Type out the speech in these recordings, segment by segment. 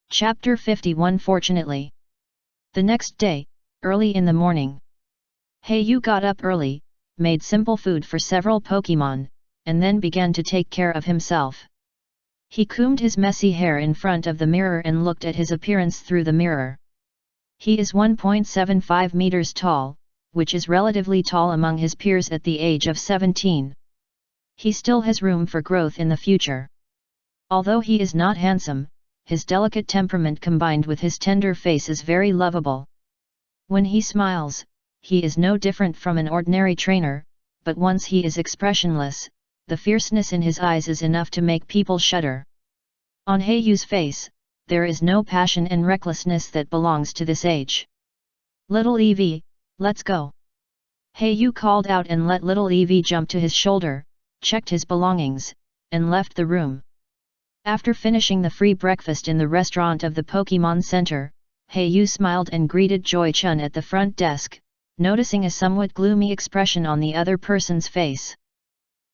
Chapter 51. Fortunately, the next day, early in the morning, Hayu got up early, made simple food for several Pokemon, and then began to take care of himself. He combed his messy hair in front of the mirror and looked at his appearance through the mirror. He is 1.75 meters tall, which is relatively tall among his peers at the age of 17. He still has room for growth in the future. Although he is not handsome, his delicate temperament combined with his tender face is very lovable. When he smiles, he is no different from an ordinary trainer, but once he is expressionless, the fierceness in his eyes is enough to make people shudder. On Hayu's face, there is no passion and recklessness that belongs to this age. "Little Eevee, let's go." Hayu called out and let little Eevee jump to his shoulder, checked his belongings, and left the room. After finishing the free breakfast in the restaurant of the Pokemon Center, Hayu smiled and greeted Joy-Chun at the front desk, noticing a somewhat gloomy expression on the other person's face.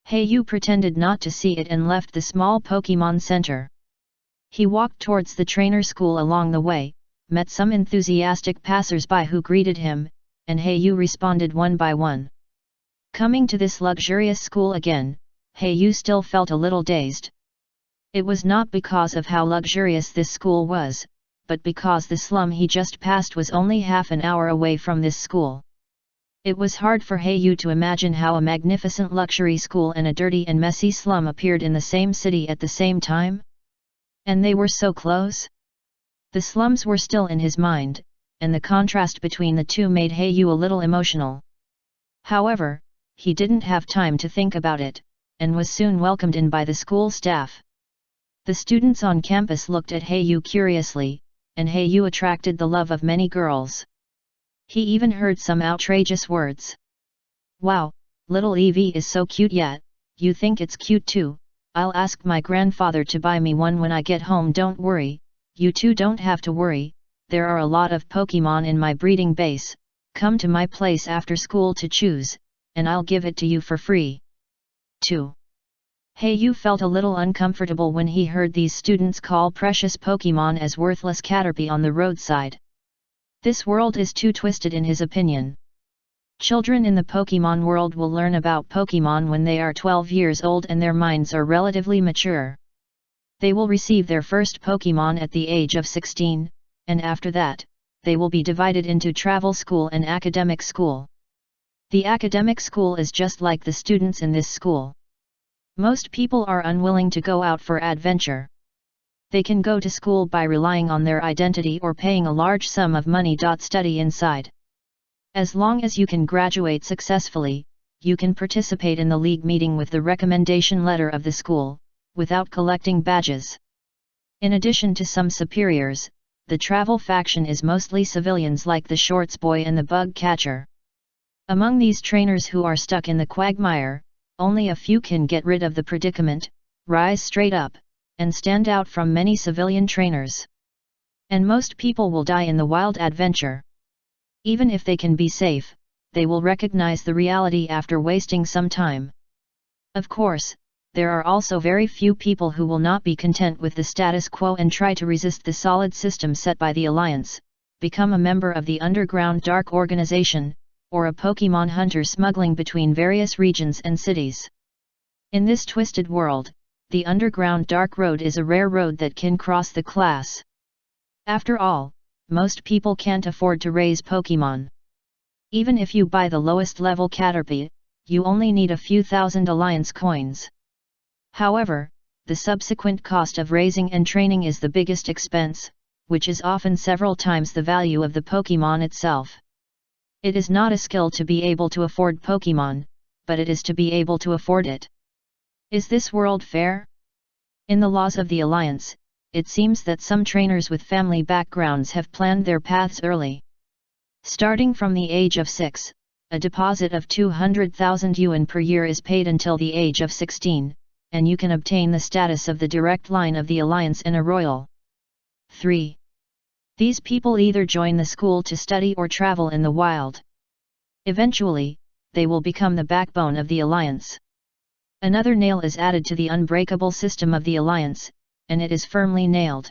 Hayu pretended not to see it and left the small Pokemon Center. He walked towards the trainer school. Along the way, met some enthusiastic passers-by who greeted him, and Hayu responded one by one. Coming to this luxurious school again, Hayu still felt a little dazed. It was not because of how luxurious this school was, but because the slum he just passed was only half an hour away from this school. It was hard for Hayu to imagine how a magnificent luxury school and a dirty and messy slum appeared in the same city at the same time. And they were so close. The slums were still in his mind, and the contrast between the two made Hayu a little emotional. However, he didn't have time to think about it, and was soon welcomed in by the school staff. The students on campus looked at Hayu curiously, and Hayu attracted the love of many girls. He even heard some outrageous words. "Wow, little Eevee is so cute yet, you think it's cute too? I'll ask my grandfather to buy me one when I get home. Don't worry, you two don't have to worry, there are a lot of Pokemon in my breeding base, come to my place after school to choose, and I'll give it to you for free." 2. Hayu felt a little uncomfortable when he heard these students call precious Pokemon as worthless Caterpie on the roadside. This world is too twisted in his opinion. Children in the Pokemon world will learn about Pokemon when they are 12 years old and their minds are relatively mature. They will receive their first Pokemon at the age of 16, and after that, they will be divided into travel school and academic school. The academic school is just like the students in this school. Most people are unwilling to go out for adventure. They can go to school by relying on their identity or paying a large sum of money. Study inside. As long as you can graduate successfully, you can participate in the league meeting with the recommendation letter of the school, without collecting badges. In addition to some superiors, the travel faction is mostly civilians like the Shorts Boy and the Bug Catcher. Among these trainers who are stuck in the quagmire, only a few can get rid of the predicament, rise straight up, and stand out from many civilian trainers. And most people will die in the wild adventure. Even if they can be safe, they will recognize the reality after wasting some time. Of course, there are also very few people who will not be content with the status quo and try to resist the solid system set by the Alliance, become a member of the underground dark organization, or a Pokemon hunter smuggling between various regions and cities. In this twisted world, the underground dark road is a rare road that can cross the class. After all, most people can't afford to raise Pokemon. Even if you buy the lowest level Caterpie, you only need a few thousand Alliance coins. However, the subsequent cost of raising and training is the biggest expense, which is often several times the value of the Pokemon itself. It is not a skill to be able to afford Pokemon, but it is to be able to afford it. Is this world fair? In the laws of the Alliance, it seems that some trainers with family backgrounds have planned their paths early. Starting from the age of 6, a deposit of 200,000 yuan per year is paid until the age of 16, and you can obtain the status of the direct line of the Alliance and a royal. 3. These people either join the school to study or travel in the wild. Eventually, they will become the backbone of the Alliance. Another nail is added to the unbreakable system of the Alliance, and it is firmly nailed.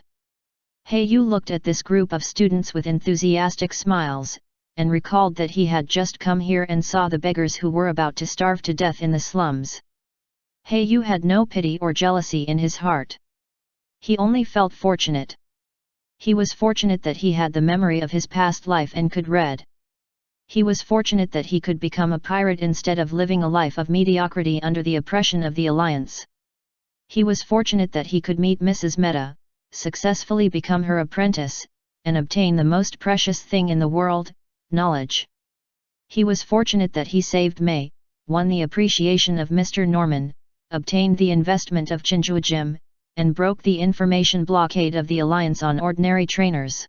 Yu looked at this group of students with enthusiastic smiles, and recalled that he had just come here and saw the beggars who were about to starve to death in the slums. Yu had no pity or jealousy in his heart. He only felt fortunate. He was fortunate that he had the memory of his past life and could read. He was fortunate that he could become a pirate instead of living a life of mediocrity under the oppression of the Alliance. He was fortunate that he could meet Mrs. Mehta, successfully become her apprentice, and obtain the most precious thing in the world, knowledge. He was fortunate that he saved May, won the appreciation of Mr. Norman, obtained the investment of Chinjuajim, and broke the information blockade of the Alliance on ordinary trainers.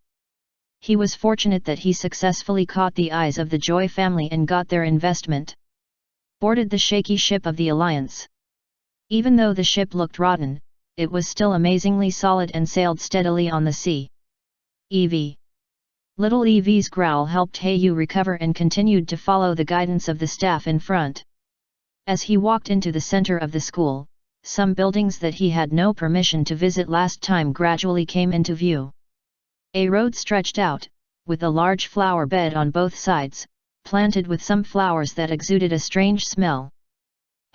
He was fortunate that he successfully caught the eyes of the Joy family and got their investment. Boarded the shaky ship of the Alliance. Even though the ship looked rotten, it was still amazingly solid and sailed steadily on the sea. Evie. Little Evie's growl helped Yu recover and continued to follow the guidance of the staff in front. As he walked into the center of the school, some buildings that he had no permission to visit last time gradually came into view. A road stretched out, with a large flower bed on both sides, planted with some flowers that exuded a strange smell.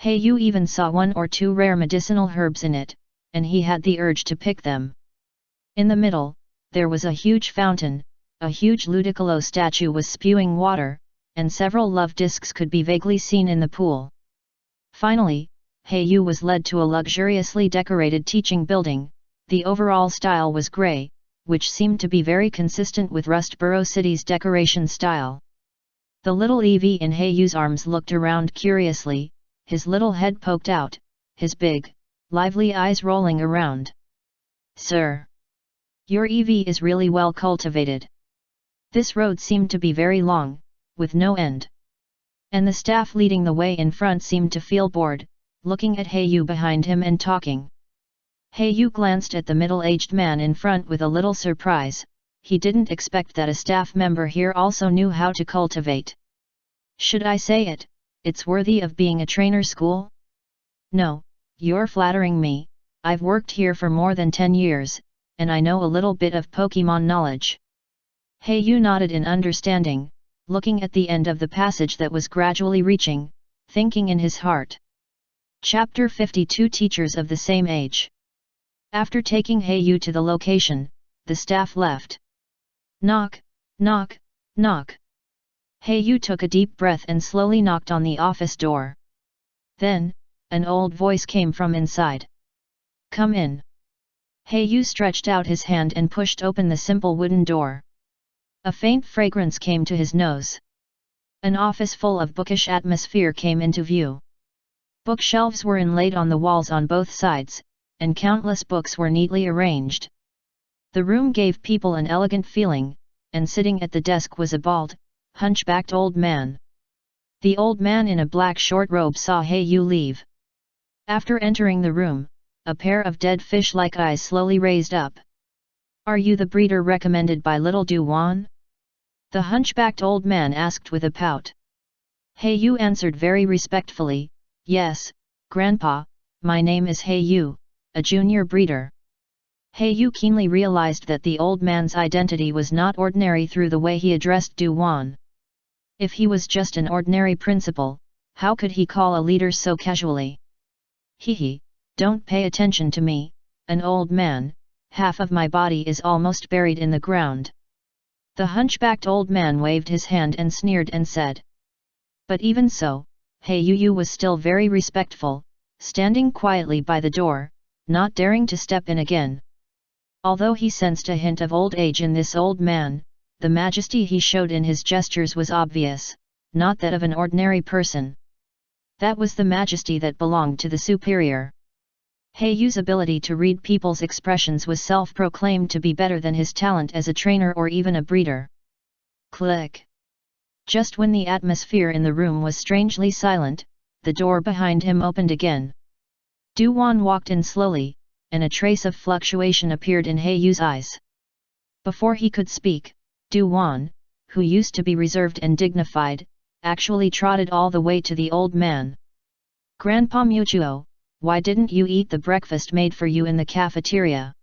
Yu even saw 1 or 2 rare medicinal herbs in it, and he had the urge to pick them. In the middle, there was a huge fountain, a huge Ludicolo statue was spewing water, and several love discs could be vaguely seen in the pool. Finally, Yu was led to a luxuriously decorated teaching building. The overall style was grey, which seemed to be very consistent with Rustboro City's decoration style. The little Evie in Yu's arms looked around curiously, his little head poked out, his big, lively eyes rolling around. "Sir, your Evie is really well cultivated." This road seemed to be very long, with no end. And the staff leading the way in front seemed to feel bored, looking at Yu behind him and talking. Yu glanced at the middle-aged man in front with a little surprise. He didn't expect that a staff member here also knew how to cultivate. "Should I say it, it's worthy of being a trainer school?" "No, you're flattering me. I've worked here for more than 10 years, and I know a little bit of Pokemon knowledge." Yu nodded in understanding, looking at the end of the passage that was gradually reaching, thinking in his heart. Chapter 52 Teachers of the Same Age. After taking Yu to the location, the staff left. Knock, knock, knock. Yu took a deep breath and slowly knocked on the office door. Then, an old voice came from inside. "Come in." Yu stretched out his hand and pushed open the simple wooden door. A faint fragrance came to his nose. An office full of bookish atmosphere came into view. Bookshelves were inlaid on the walls on both sides, and countless books were neatly arranged. The room gave people an elegant feeling, and sitting at the desk was a bald, hunchbacked old man. The old man in a black short robe saw Yu leave. After entering the room, a pair of dead fish-like eyes slowly raised up. "Are you the breeder recommended by little Duan?" the hunchbacked old man asked with a pout. Yu answered very respectfully, "Yes, Grandpa, my name is Yu, a junior breeder." Yu keenly realized that the old man's identity was not ordinary through the way he addressed Duan. If he was just an ordinary principal, how could he call a leader so casually? "Hee, don't pay attention to me, an old man, half of my body is almost buried in the ground." The hunchbacked old man waved his hand and sneered and said. But even so, Yu was still very respectful, standing quietly by the door, not daring to step in again. Although he sensed a hint of old age in this old man, the majesty he showed in his gestures was obvious, not that of an ordinary person. That was the majesty that belonged to the superior. Yu's ability to read people's expressions was self-proclaimed to be better than his talent as a trainer or even a breeder. Click. Just when the atmosphere in the room was strangely silent, the door behind him opened again. Duan walked in slowly, and a trace of fluctuation appeared in Yu's eyes. Before he could speak, Duan, who used to be reserved and dignified, actually trotted all the way to the old man. "Grandpa Mutuo, why didn't you eat the breakfast made for you in the cafeteria?"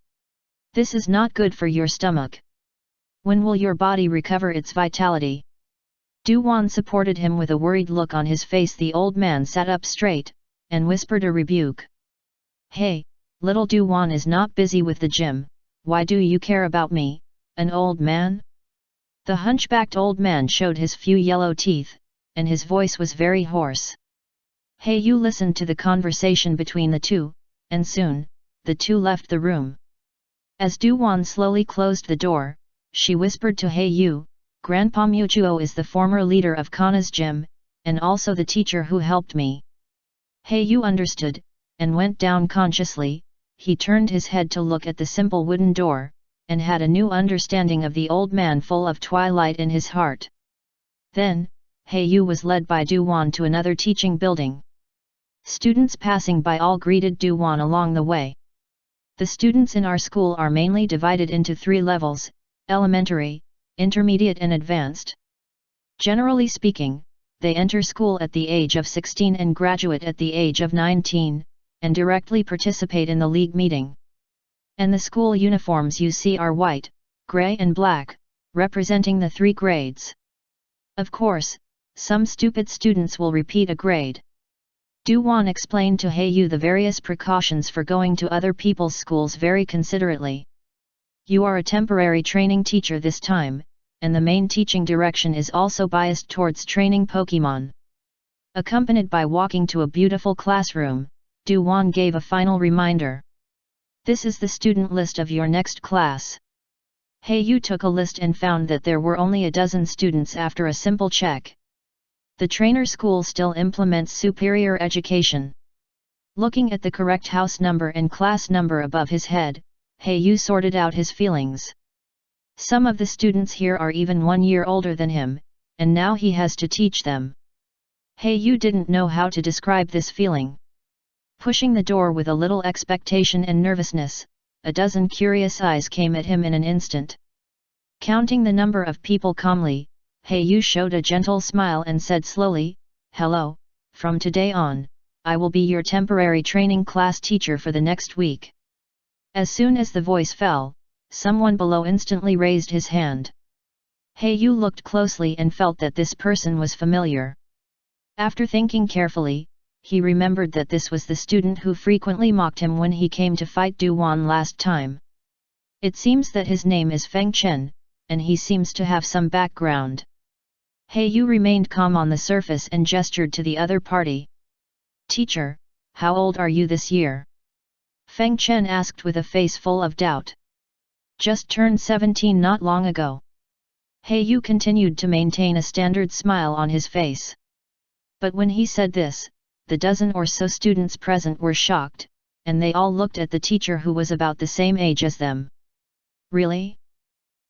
This is not good for your stomach. When will your body recover its vitality? Du-Wan supported him with a worried look on his face. The old man sat up straight, and whispered a rebuke. Hey, little Du-Wan is not busy with the gym, why do you care about me, an old man? The hunchbacked old man showed his few yellow teeth, and his voice was very hoarse. Hey, you listened to the conversation between the two, and soon, the two left the room. As Du-Wan slowly closed the door, she whispered to Hey Yu, Grandpa Mutuo is the former leader of Kana's gym, and also the teacher who helped me. Hey Yu understood, and went down consciously. He turned his head to look at the simple wooden door, and had a new understanding of the old man full of twilight in his heart. Then, Hey Yu was led by Du-Wan to another teaching building. Students passing by all greeted Du-Wan along the way. The students in our school are mainly divided into 3 levels, elementary, intermediate and advanced. Generally speaking, they enter school at the age of 16 and graduate at the age of 19, and directly participate in the league meeting. And the school uniforms you see are white, grey and black, representing the 3 grades. Of course, some stupid students will repeat a grade. Du-Wan explained to Hey Yu the various precautions for going to other people's schools very considerately. You are a temporary training teacher this time, and the main teaching direction is also biased towards training Pokemon. Accompanied by walking to a beautiful classroom, Du-Wan gave a final reminder. This is the student list of your next class. Hey Yu took a list and found that there were only a dozen students after a simple check. The trainer school still implements superior education. Looking at the correct house number and class number above his head, Hey Yu sorted out his feelings. Some of the students here are even 1 year older than him, and now he has to teach them. Hey Yu didn't know how to describe this feeling. Pushing the door with a little expectation and nervousness, a dozen curious eyes came at him in an instant. Counting the number of people calmly, Hey Yu showed a gentle smile and said slowly, Hello, from today on, I will be your temporary training class teacher for the next week. As soon as the voice fell, someone below instantly raised his hand. Hey Yu looked closely and felt that this person was familiar. After thinking carefully, he remembered that this was the student who frequently mocked him when he came to fight Du-Wan last time. It seems that his name is Feng Chen, and he seems to have some background. Hey Yu remained calm on the surface and gestured to the other party. Teacher, how old are you this year? Feng Chen asked with a face full of doubt. Just turned 17 not long ago. Hey Yu continued to maintain a standard smile on his face. But when he said this, the dozen or so students present were shocked, and they all looked at the teacher who was about the same age as them. Really?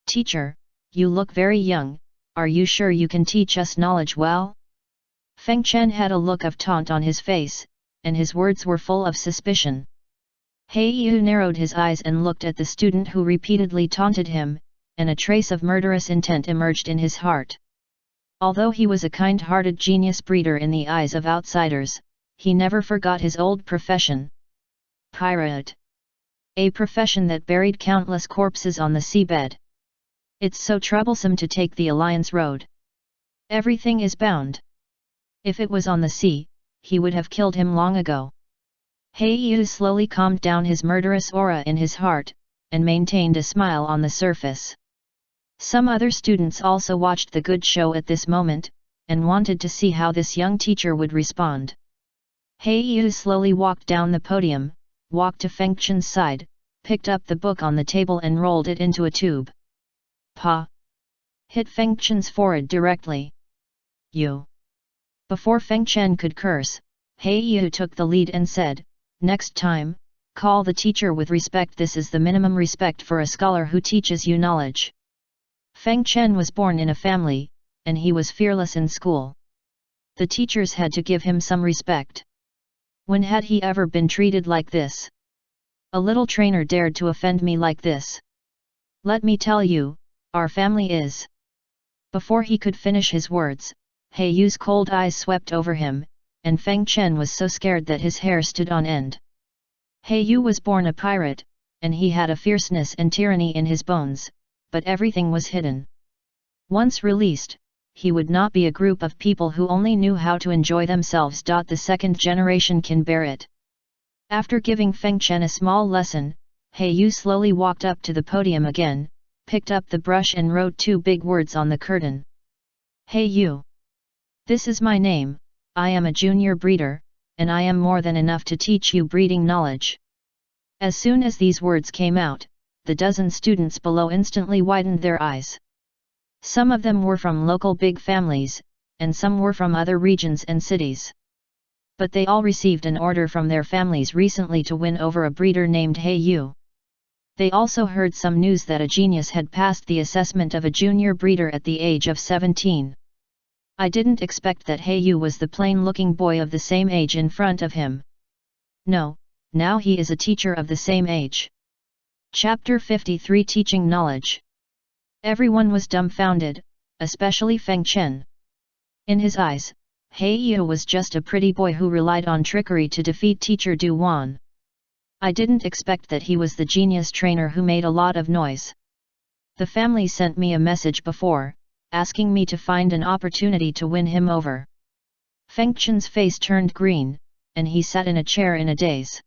Teacher, you look very young, are you sure you can teach us knowledge well? Feng Chen had a look of taunt on his face, and his words were full of suspicion. Hey Yu narrowed his eyes and looked at the student who repeatedly taunted him, and a trace of murderous intent emerged in his heart. Although he was a kind-hearted genius breeder in the eyes of outsiders, he never forgot his old profession. Pirate. A profession that buried countless corpses on the seabed. It's so troublesome to take the Alliance Road. Everything is bound. If it was on the sea, he would have killed him long ago. Hey Yu slowly calmed down his murderous aura in his heart, and maintained a smile on the surface. Some other students also watched the good show at this moment, and wanted to see how this young teacher would respond. Hey Yu slowly walked down the podium, walked to Feng Chen's side, picked up the book on the table and rolled it into a tube. Pa! Hit Feng Chen's forehead directly. You! Before Feng Chen could curse, Hey Yu took the lead and said, Next time, call the teacher with respect. This is the minimum respect for a scholar who teaches you knowledge. Feng Chen was born in a family, and he was fearless in school. The teachers had to give him some respect. When had he ever been treated like this? A little trainer dared to offend me like this. Let me tell you, our family is. Before he could finish his words, Hey Yu's cold eyes swept over him, and Feng Chen was so scared that his hair stood on end. Hey Yu was born a pirate, and he had a fierceness and tyranny in his bones, but everything was hidden. Once released, he would not be a group of people who only knew how to enjoy themselves. The second generation can bear it. After giving Feng Chen a small lesson, He Yu slowly walked up to the podium again, picked up the brush and wrote 2 big words on the curtain. Hey Yu! This is my name, I am a junior breeder, and I am more than enough to teach you breeding knowledge. As soon as these words came out, the dozen students below instantly widened their eyes. Some of them were from local big families, and some were from other regions and cities. But they all received an order from their families recently to win over a breeder named He Yu. They also heard some news that a genius had passed the assessment of a junior breeder at the age of 17. I didn't expect that He Yu was the plain-looking boy of the same age in front of him. No, now he is a teacher of the same age. Chapter 53 Teaching Knowledge. Everyone was dumbfounded, especially Feng Chen. In his eyes, He Yu was just a pretty boy who relied on trickery to defeat teacher Du Wan. I didn't expect that he was the genius trainer who made a lot of noise. The family sent me a message before, asking me to find an opportunity to win him over. Feng Chen's face turned green, and he sat in a chair in a daze.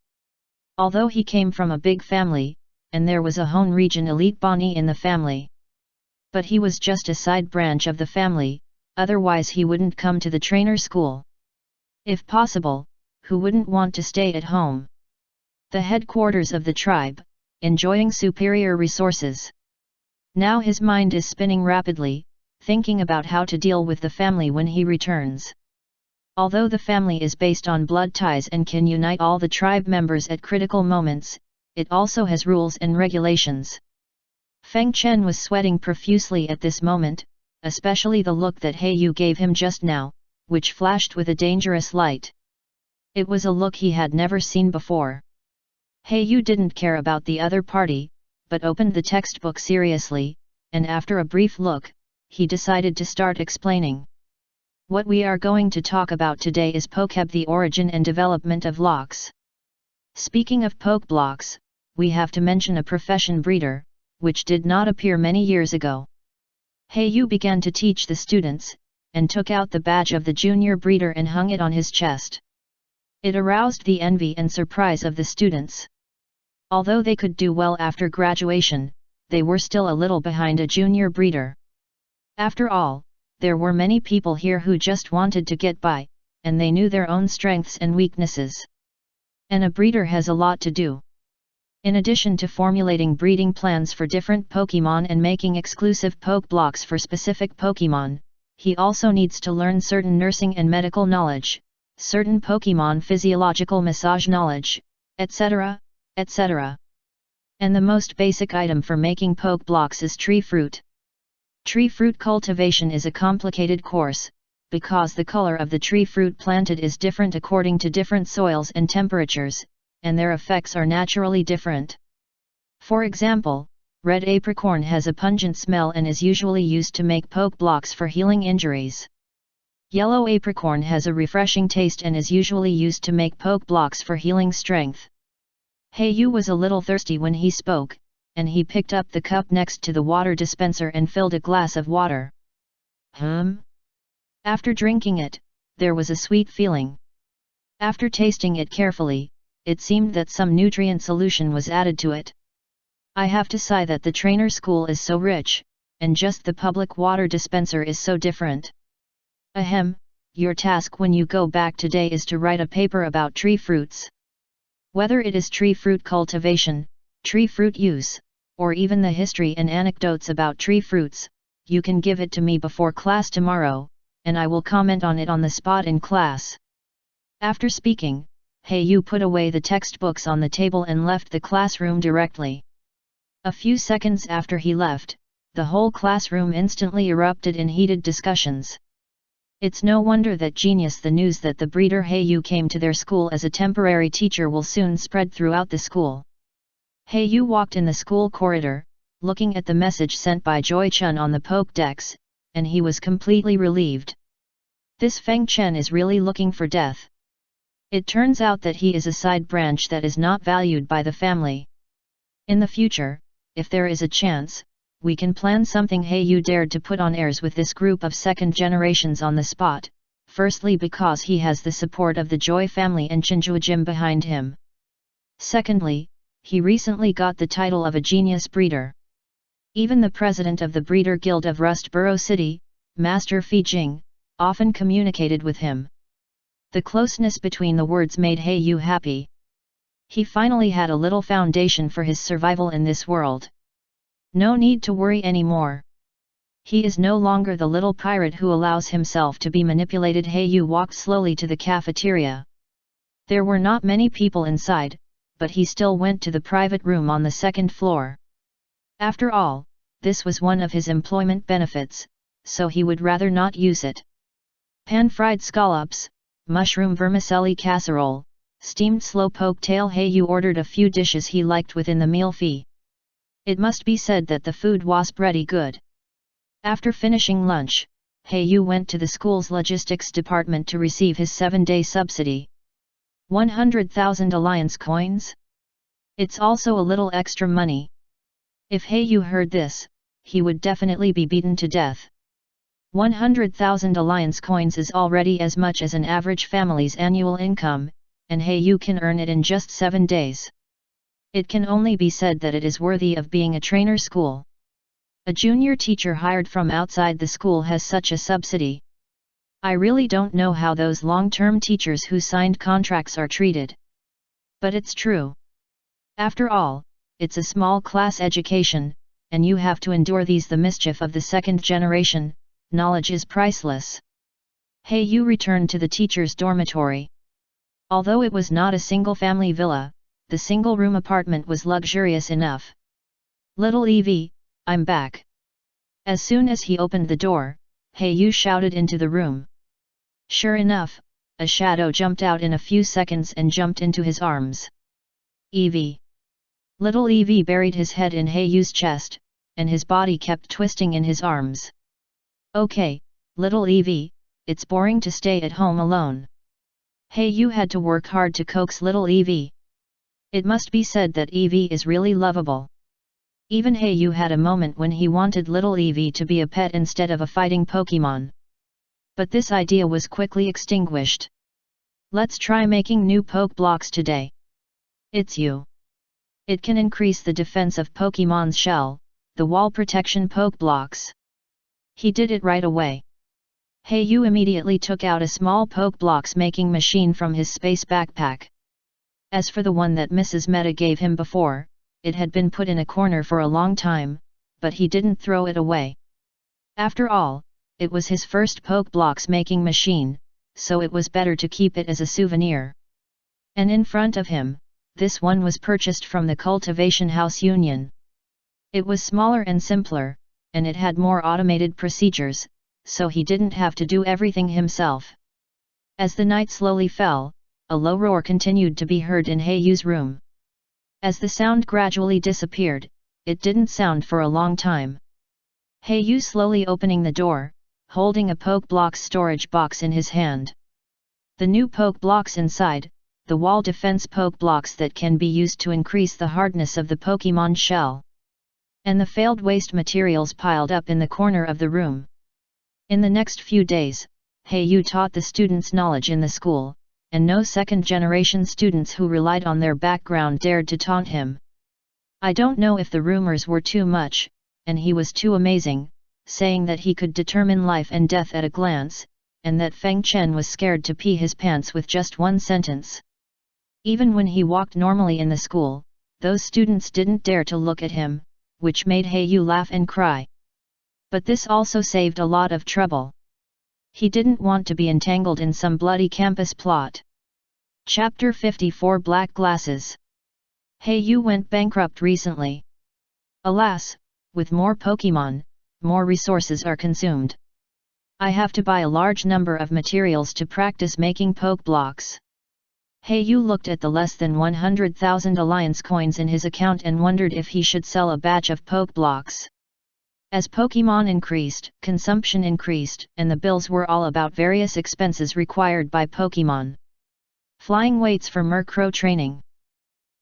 Although he came from a big family, and there was a Han region elite Bani in the family. But he was just a side branch of the family, otherwise he wouldn't come to the trainer school. If possible, who wouldn't want to stay at home? The headquarters of the tribe, enjoying superior resources. Now his mind is spinning rapidly, thinking about how to deal with the family when he returns. Although the family is based on blood ties and can unite all the tribe members at critical moments, it also has rules and regulations. Feng Chen was sweating profusely at this moment, especially the look that He Yu gave him just now, which flashed with a dangerous light. It was a look he had never seen before. He Yu didn't care about the other party, but opened the textbook seriously, and after a brief look, he decided to start explaining. What we are going to talk about today is Pokeb, the origin and development of locks. Speaking of poke blocks, we have to mention a profession breeder, which did not appear many years ago. He Yu began to teach the students, and took out the badge of the junior breeder and hung it on his chest. It aroused the envy and surprise of the students. Although they could do well after graduation, they were still a little behind a junior breeder. After all, there were many people here who just wanted to get by, and they knew their own strengths and weaknesses. And a breeder has a lot to do. In addition to formulating breeding plans for different Pokémon and making exclusive poke blocks for specific Pokémon, he also needs to learn certain nursing and medical knowledge, certain Pokémon physiological massage knowledge, etc., etc. And the most basic item for making poke blocks is tree fruit. Tree fruit cultivation is a complicated course, because the color of the tree fruit planted is different according to different soils and temperatures, and their effects are naturally different. For example, red apricorn has a pungent smell and is usually used to make poke blocks for healing injuries. Yellow apricorn has a refreshing taste and is usually used to make poke blocks for healing strength. He Yu was a little thirsty when he spoke, and he picked up the cup next to the water dispenser and filled a glass of water. After drinking it, there was a sweet feeling. After tasting it carefully, it seemed that some nutrient solution was added to it. I have to say that the trainer school is so rich, and just the public water dispenser is so different. Your task when you go back today is to write a paper about tree fruits. Whether it is tree fruit cultivation, tree fruit use, or even the history and anecdotes about tree fruits, you can give it to me before class tomorrow, and I will comment on it on the spot in class. After speaking, He Yu put away the textbooks on the table and left the classroom directly. A few seconds after he left, the whole classroom instantly erupted in heated discussions. It's no wonder that the news that the breeder He Yu came to their school as a temporary teacher will soon spread throughout the school. He Yu walked in the school corridor, looking at the message sent by Joy Chun on the Pokédex, and he was completely relieved. This Feng Chen is really looking for death. It turns out that he is a side branch that is not valued by the family. In the future, if there is a chance, we can plan something. Hayu dared to put on airs with this group of second generations on the spot, firstly because he has the support of the Joy family and Chinjuajim behind him. Secondly, he recently got the title of a genius breeder. Even the president of the Breeder Guild of Rustboro City, Master Fi Jing, often communicated with him. The closeness between the words made Hayu happy. He finally had a little foundation for his survival in this world. No need to worry anymore. He is no longer the little pirate who allows himself to be manipulated. Hayu walked slowly to the cafeteria. There were not many people inside, but he still went to the private room on the second floor. After all, this was one of his employment benefits, so he would rather not use it. Pan-fried scallops, mushroom vermicelli casserole, steamed slowpoke tail. Hayu ordered a few dishes he liked within the meal fee. It must be said that the food was pretty good. After finishing lunch, Hayu went to the school's logistics department to receive his 7-day subsidy. 100,000 alliance coins? It's also a little extra money. If Hayu heard this, he would definitely be beaten to death. 100,000 alliance coins is already as much as an average family's annual income, and Hayu can earn it in just 7 days. It can only be said that it is worthy of being a trainer school. A junior teacher hired from outside the school has such a subsidy. I really don't know how those long-term teachers who signed contracts are treated. But it's true. After all, it's a small class education, and you have to endure the mischief of the second generation. Knowledge is priceless. Hayu returned to the teacher's dormitory. Although it was not a single-family villa, the single-room apartment was luxurious enough. Little Evie, I'm back. As soon as he opened the door, Hayu shouted into the room. Sure enough, a shadow jumped out in a few seconds and jumped into his arms. Evie. Little Evie buried his head in Hayu's chest, and his body kept twisting in his arms. Okay, little Evie, it's boring to stay at home alone. Hayu had to work hard to coax little Evie. It must be said that Evie is really lovable. Even Hayu had a moment when he wanted little Evie to be a pet instead of a fighting Pokemon. But this idea was quickly extinguished. Let's try making new poke blocks today. It's you. It can increase the defense of Pokemon's shell, the wall protection poke blocks. He did it right away. Hayu immediately took out a small poke blocks making machine from his space backpack. As for the one that Mrs. Meta gave him before, it had been put in a corner for a long time, but he didn't throw it away. After all, it was his first poke blocks making machine, so it was better to keep it as a souvenir. And in front of him, this one was purchased from the Cultivation House Union. It was smaller and simpler, and it had more automated procedures, so he didn't have to do everything himself. As the night slowly fell, a low roar continued to be heard in Hayu's room. As the sound gradually disappeared, it didn't sound for a long time. Hayu slowly opening the door, holding a poke blocks storage box in his hand. The new poke blocks inside, the wall defense poke blocks that can be used to increase the hardness of the Pokemon shell. And the failed waste materials piled up in the corner of the room. In the next few days, Hayu taught the students knowledge in the school, and no second-generation students who relied on their background dared to taunt him. I don't know if the rumors were too much, and he was too amazing, saying that he could determine life and death at a glance, and that Feng Chen was scared to pee his pants with just one sentence. Even when he walked normally in the school, those students didn't dare to look at him, which made Hayu laugh and cry. But this also saved a lot of trouble. He didn't want to be entangled in some bloody campus plot. Chapter 54 Black Glasses. Hayu went bankrupt recently. Alas, with more Pokemon, more resources are consumed. I have to buy a large number of materials to practice making poke blocks. Hayu looked at the less than 100,000 alliance coins in his account and wondered if he should sell a batch of poke blocks. As Pokemon increased, consumption increased, and the bills were all about various expenses required by Pokemon. Flying weights for Murkrow training.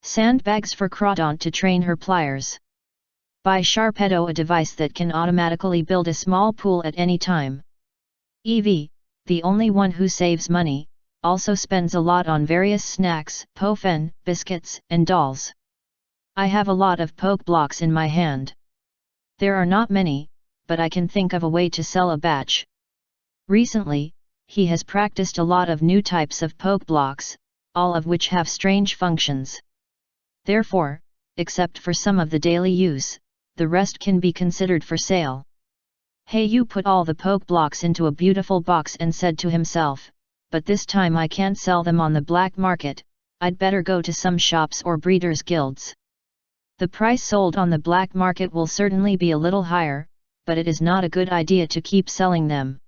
Sandbags for Crawdaunt to train her pliers. Buy Sharpedo, a device that can automatically build a small pool at any time. Evie, the only one who saves money, also spends a lot on various snacks, pofen, biscuits, and dolls. I have a lot of poke blocks in my hand. There are not many, but I can think of a way to sell a batch. Recently, he has practiced a lot of new types of poke blocks, all of which have strange functions. Therefore, except for some of the daily use, the rest can be considered for sale. Hayu put all the poke blocks into a beautiful box and said to himself, but this time I can't sell them on the black market, I'd better go to some shops or breeders' guilds. The price sold on the black market will certainly be a little higher, but it is not a good idea to keep selling them.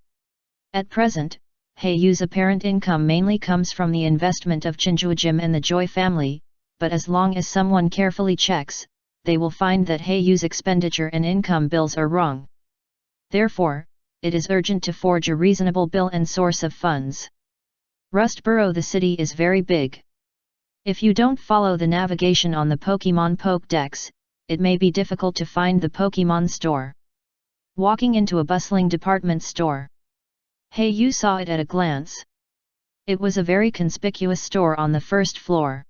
At present, Hayu's apparent income mainly comes from the investment of Chinjuajim and the Joy family, but as long as someone carefully checks, they will find that Hayu's expenditure and income bills are wrong. Therefore, it is urgent to forge a reasonable bill and source of funds. Rustboro, the city is very big. If you don't follow the navigation on the Pokemon Pokédex, it may be difficult to find the Pokemon store. Walking into a bustling department store, Hayu saw it at a glance. It was a very conspicuous store on the first floor.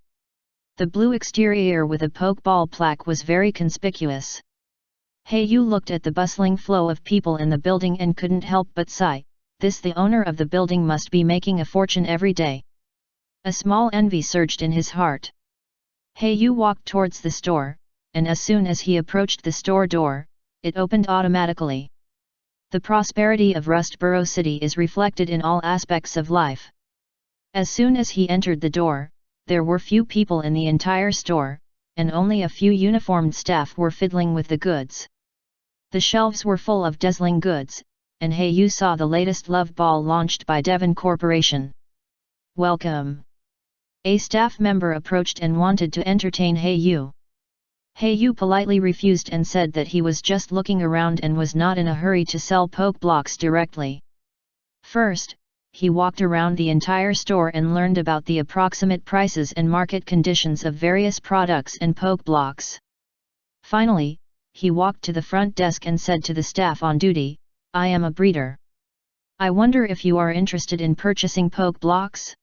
The blue exterior with a Pokeball plaque was very conspicuous. Hayu looked at the bustling flow of people in the building and couldn't help but sigh, the owner of the building must be making a fortune every day. A small envy surged in his heart. Hayu walked towards the store, and as soon as he approached the store door, it opened automatically. The prosperity of Rustboro City is reflected in all aspects of life. As soon as he entered the door, there were few people in the entire store, and only a few uniformed staff were fiddling with the goods. The shelves were full of dazzling goods, and Hayu saw the latest love ball launched by Devon Corporation. Welcome! A staff member approached and wanted to entertain Hayu. Hayu politely refused and said that he was just looking around and was not in a hurry to sell poke blocks directly. First, he walked around the entire store and learned about the approximate prices and market conditions of various products and poke blocks. Finally, he walked to the front desk and said to the staff on duty, I am a breeder. I wonder if you are interested in purchasing poke blocks?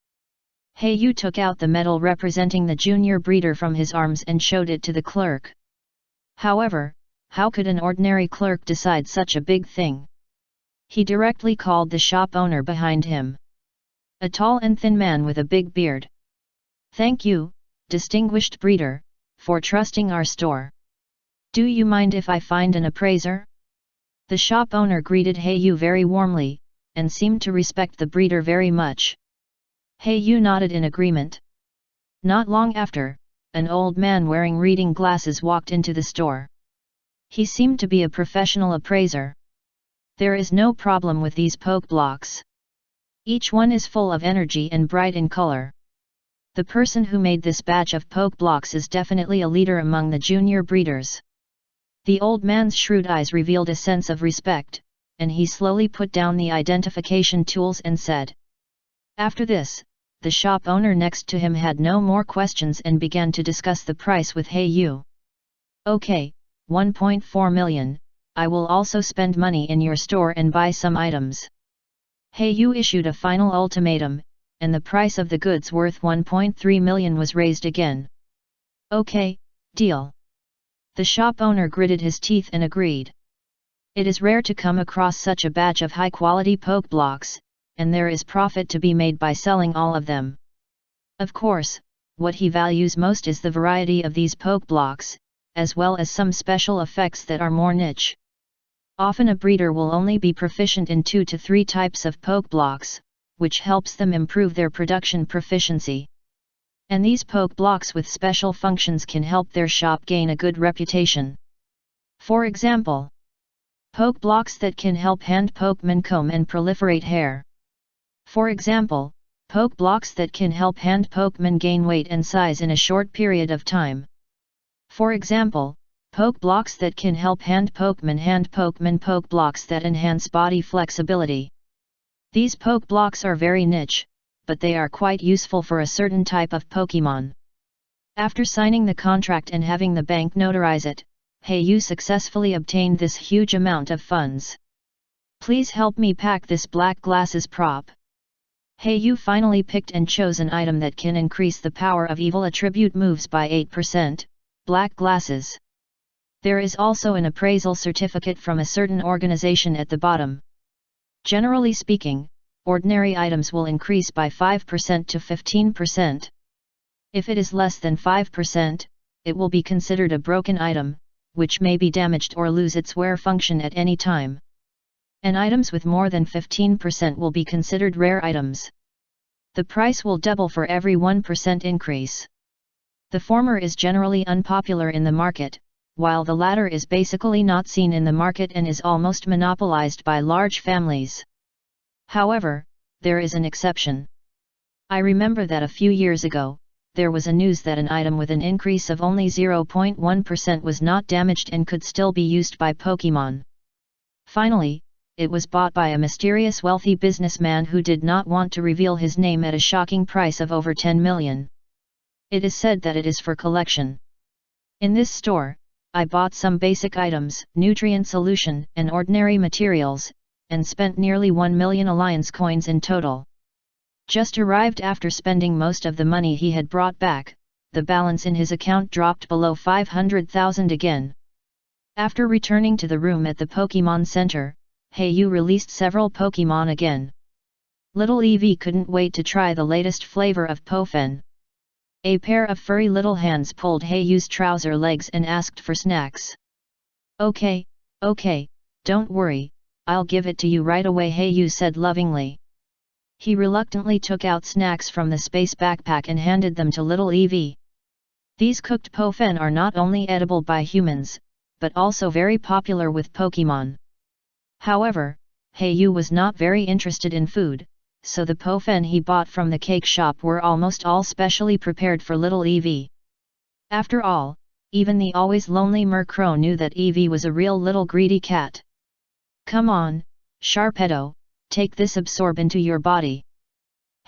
Hayu took out the medal representing the junior breeder from his arms and showed it to the clerk. However, how could an ordinary clerk decide such a big thing? He directly called the shop owner behind him. A tall and thin man with a big beard. Thank you, distinguished breeder, for trusting our store. Do you mind if I find an appraiser? The shop owner greeted Hayu very warmly, and seemed to respect the breeder very much. Hayu nodded in agreement. Not long after, an old man wearing reading glasses walked into the store. He seemed to be a professional appraiser. There is no problem with these poke blocks. Each one is full of energy and bright in color. The person who made this batch of poke blocks is definitely a leader among the junior breeders. The old man's shrewd eyes revealed a sense of respect, and he slowly put down the identification tools and said. After this, the shop owner next to him had no more questions and began to discuss the price with Hayu. Okay, 1.4 million. I will also spend money in your store and buy some items. Hayu issued a final ultimatum, and the price of the goods worth 1.3 million was raised again. Okay, deal. The shop owner gritted his teeth and agreed. It is rare to come across such a batch of high-quality poke blocks, and there is profit to be made by selling all of them. Of course, what he values most is the variety of these poke blocks, as well as some special effects that are more niche. Often a breeder will only be proficient in 2 to 3 types of poke blocks, which helps them improve their production proficiency. And these poke blocks with special functions can help their shop gain a good reputation. For example, poke blocks that can help hand Pokemon comb and proliferate hair. For example, poke blocks that can help hand Pokemon gain weight and size in a short period of time. For example, poke blocks that can help hand Pokemon poke blocks that enhance body flexibility. These poke blocks are very niche, but they are quite useful for a certain type of Pokemon. After signing the contract and having the bank notarize it, Yu successfully obtained this huge amount of funds. Please help me pack this black glasses prop. Yu finally picked and chose an item that can increase the power of evil attribute moves by 8%, black glasses. There is also an appraisal certificate from a certain organization at the bottom. Generally speaking, ordinary items will increase by 5% to 15%. If it is less than 5%, it will be considered a broken item, which may be damaged or lose its wear function at any time. And items with more than 15% will be considered rare items. The price will double for every 1% increase. The former is generally unpopular in the market, while the latter is basically not seen in the market and is almost monopolized by large families. However, there is an exception. I remember that a few years ago, there was a news that an item with an increase of only 0.1% was not damaged and could still be used by Pokemon. Finally, it was bought by a mysterious wealthy businessman who did not want to reveal his name at a shocking price of over 10 million. It is said that it is for collection. In this store, I bought some basic items, nutrient solution, and ordinary materials, and spent nearly 1 million alliance coins in total. Just arrived after spending most of the money he had brought back, the balance in his account dropped below 500,000 again. After returning to the room at the Pokemon Center, Yu released several Pokemon again. Little Eevee couldn't wait to try the latest flavor of Pofen. A pair of furry little hands pulled Yu's trouser legs and asked for snacks. Okay, don't worry, I'll give it to you right away, Yu said lovingly. He reluctantly took out snacks from the space backpack and handed them to little Eevee. These cooked Pofen are not only edible by humans, but also very popular with Pokemon. However, Yu was not very interested in food, so the Pofen he bought from the cake shop were almost all specially prepared for little Eevee. After all, even the always lonely Murkrow knew that Eevee was a real little greedy cat. Come on, Sharpedo, take this absorb into your body.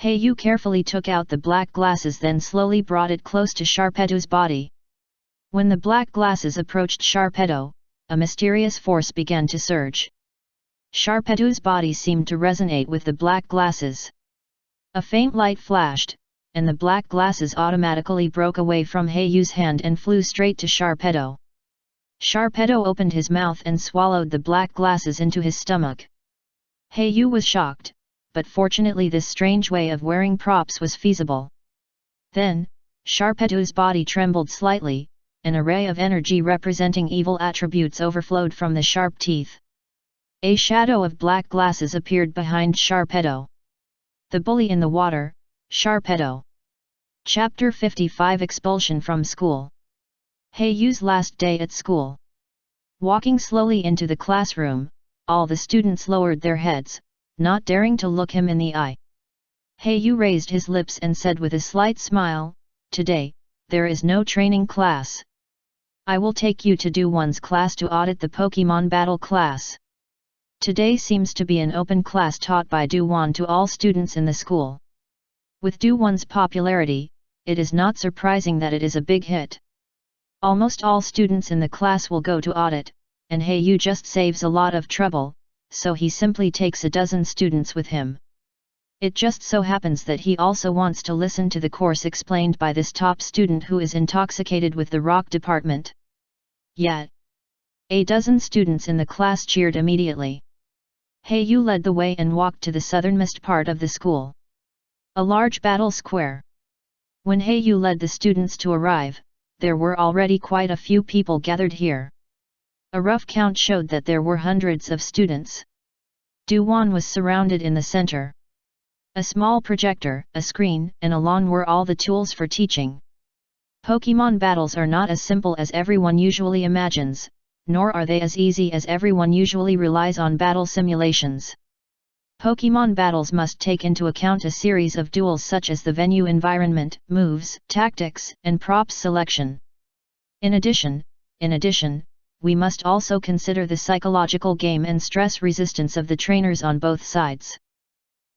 Yu carefully took out the black glasses, then slowly brought it close to Sharpedo's body. When the black glasses approached Sharpedo, a mysterious force began to surge. Sharpedo's body seemed to resonate with the black glasses. A faint light flashed, and the black glasses automatically broke away from Yu's hand and flew straight to Sharpedo. Sharpedo opened his mouth and swallowed the black glasses into his stomach. Yu was shocked, but fortunately this strange way of wearing props was feasible. Then, Sharpedo's body trembled slightly, an array of energy representing evil attributes overflowed from the sharp teeth. A shadow of black glasses appeared behind Sharpedo. The bully in the water, Sharpedo. Chapter 55 Expulsion from School. Yu's last day at school. Walking slowly into the classroom, all the students lowered their heads, not daring to look him in the eye. Yu raised his lips and said with a slight smile, "Today, there is no training class. I will take you to Do-One's class to audit the Pokemon battle class. Today seems to be an open class taught by Do-One to all students in the school. With Do-One's popularity, it is not surprising that it is a big hit. Almost all students in the class will go to audit, and Yu just saves a lot of trouble, so he simply takes a dozen students with him. It just so happens that he also wants to listen to the course explained by this top student who is intoxicated with the rock department." Yet, a dozen students in the class cheered immediately. Yu led the way and walked to the southernmost part of the school. A large battle square. When Yu led the students to arrive, there were already quite a few people gathered here. A rough count showed that there were hundreds of students. Do-One was surrounded in the center. A small projector, a screen, and a lawn were all the tools for teaching. Pokemon battles are not as simple as everyone usually imagines, nor are they as easy as everyone usually relies on battle simulations. Pokemon battles must take into account a series of duels such as the venue environment, moves, tactics, and props selection. In addition, we must also consider the psychological game and stress resistance of the trainers on both sides.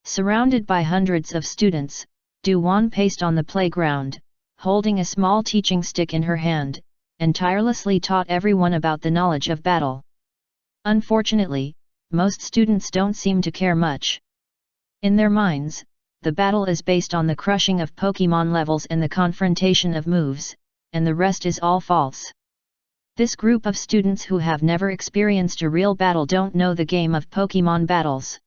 Surrounded by hundreds of students, Do-One paced on the playground, holding a small teaching stick in her hand, and tirelessly taught everyone about the knowledge of battle. Unfortunately, most students don't seem to care much. In their minds, the battle is based on the crushing of Pokemon levels and the confrontation of moves, and the rest is all false. This group of students who have never experienced a real battle don't know the game of Pokemon battles.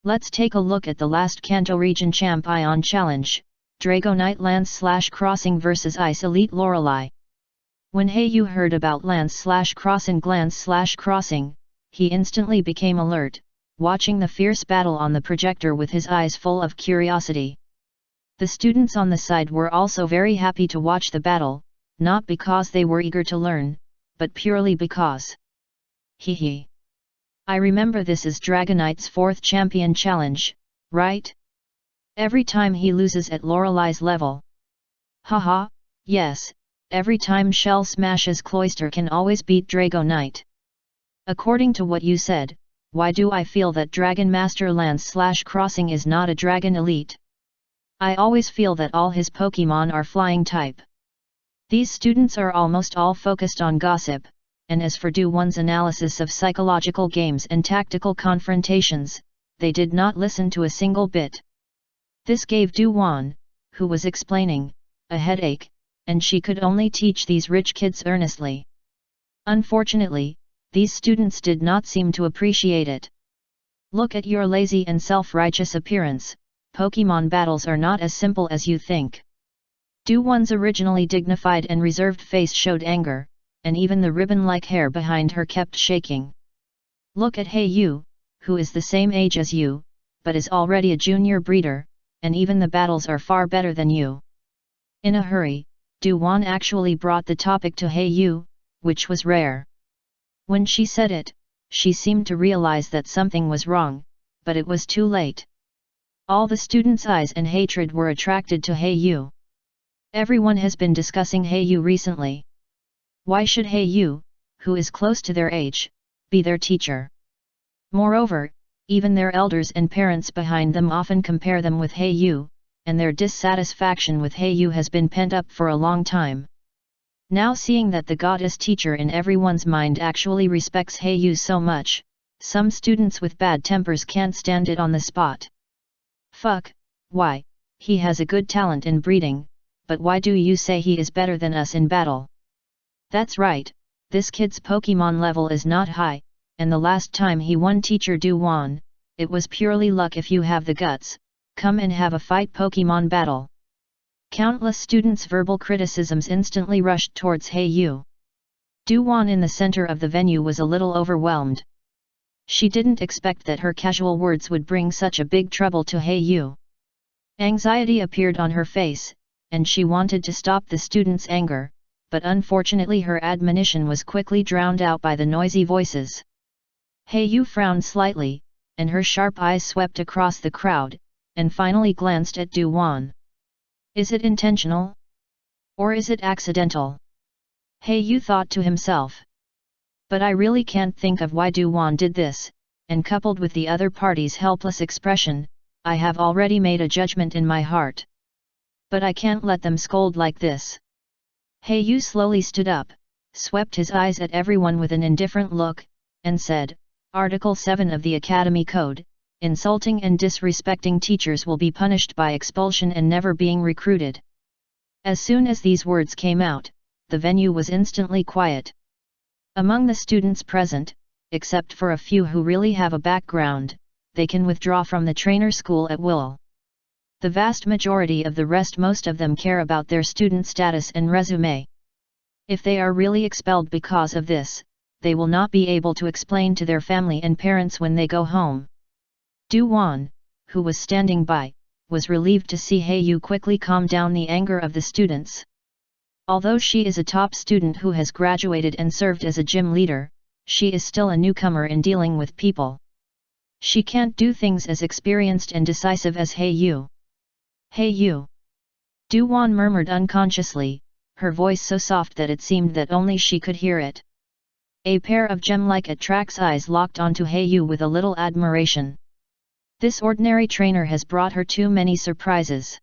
Let's take a look at the last Kanto Region Champ Ion Challenge, Dragonite Lance/Crossing vs Ice Elite Lorelei. When Hayu heard about Lance/Cross and Glance/Crossing, he instantly became alert, watching the fierce battle on the projector with his eyes full of curiosity. The students on the side were also very happy to watch the battle, not because they were eager to learn, but purely because. Hee. I remember this is Dragonite's 4th champion challenge, right? Every time he loses at Lorelei's level. Haha, yes, every time Shell smashes Cloyster can always beat Dragonite. According to what you said, why do I feel that Dragon Master Lance/Crossing is not a Dragon Elite? I always feel that all his Pokemon are flying type. These students are almost all focused on gossip, and as for Do-Won's analysis of psychological games and tactical confrontations, they did not listen to a single bit. This gave Do-Won, who was explaining, a headache, and she could only teach these rich kids earnestly. Unfortunately, these students did not seem to appreciate it. Look at your lazy and self-righteous appearance, Pokemon battles are not as simple as you think. Do-Won's originally dignified and reserved face showed anger, and even the ribbon-like hair behind her kept shaking. Look at Hayu, who is the same age as you, but is already a junior breeder, and even the battles are far better than you. In a hurry, Do-Won actually brought the topic to Hayu, which was rare. When she said it, she seemed to realize that something was wrong, but it was too late. All the students' eyes and hatred were attracted to Hayu. Everyone has been discussing Hayu recently. Why should Hayu, who is close to their age, be their teacher? Moreover, even their elders and parents behind them often compare them with Hayu, and their dissatisfaction with Hayu has been pent up for a long time. Now seeing that the goddess teacher in everyone's mind actually respects Hayu so much, some students with bad tempers can't stand it on the spot. Fuck, why, he has a good talent in breeding, but why do you say he is better than us in battle? That's right, this kid's Pokemon level is not high, and the last time he won Teacher Do-Won, it was purely luck. If you have the guts, come and have a fight Pokemon battle. Countless students' verbal criticisms instantly rushed towards Hayu. Do-Won in the center of the venue was a little overwhelmed. She didn't expect that her casual words would bring such a big trouble to Hayu. Anxiety appeared on her face, and she wanted to stop the students' anger, but unfortunately her admonition was quickly drowned out by the noisy voices. Hayu frowned slightly, and her sharp eyes swept across the crowd, and finally glanced at Do-Won. Is it intentional? Or is it accidental? Hayu thought to himself. But I really can't think of why Do-Won did this, and coupled with the other party's helpless expression, I have already made a judgment in my heart. But I can't let them scold like this. Hayu slowly stood up, swept his eyes at everyone with an indifferent look, and said, Article 7 of the Academy Code, insulting and disrespecting teachers will be punished by expulsion and never being recruited. As soon as these words came out, the venue was instantly quiet. Among the students present, except for a few who really have a background, they can withdraw from the trainer school at will. The vast majority of the rest, most of them care about their student status and resume. If they are really expelled because of this, they will not be able to explain to their family and parents when they go home. Do-Won, who was standing by, was relieved to see Hayu quickly calm down the anger of the students. Although she is a top student who has graduated and served as a gym leader, she is still a newcomer in dealing with people. She can't do things as experienced and decisive as Hayu. Hayu. Do-Won murmured unconsciously, her voice so soft that it seemed that only she could hear it. A pair of gem-like attracts eyes locked onto Hayu with a little admiration. This ordinary trainer has brought her too many surprises.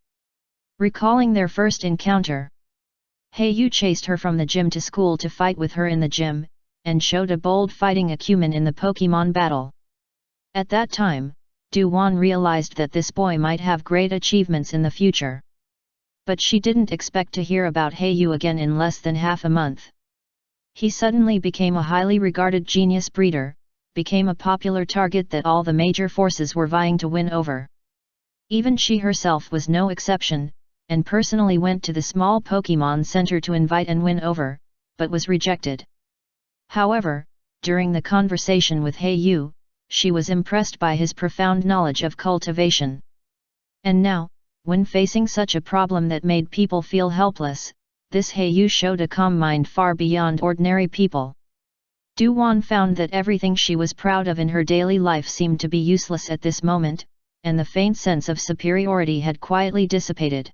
Recalling their first encounter, Yu chased her from the gym to school to fight with her in the gym, and showed a bold fighting acumen in the Pokemon battle. At that time, Du-Wan realized that this boy might have great achievements in the future. But she didn't expect to hear about Yu again in less than half a month. He suddenly became a highly regarded genius breeder, became a popular target that all the major forces were vying to win over. Even she herself was no exception, and personally went to the small Pokemon Center to invite and win over, but was rejected. However, during the conversation with Yu, she was impressed by his profound knowledge of cultivation. And now, when facing such a problem that made people feel helpless, this Yu showed a calm mind far beyond ordinary people. Du-Wan found that everything she was proud of in her daily life seemed to be useless at this moment, and the faint sense of superiority had quietly dissipated.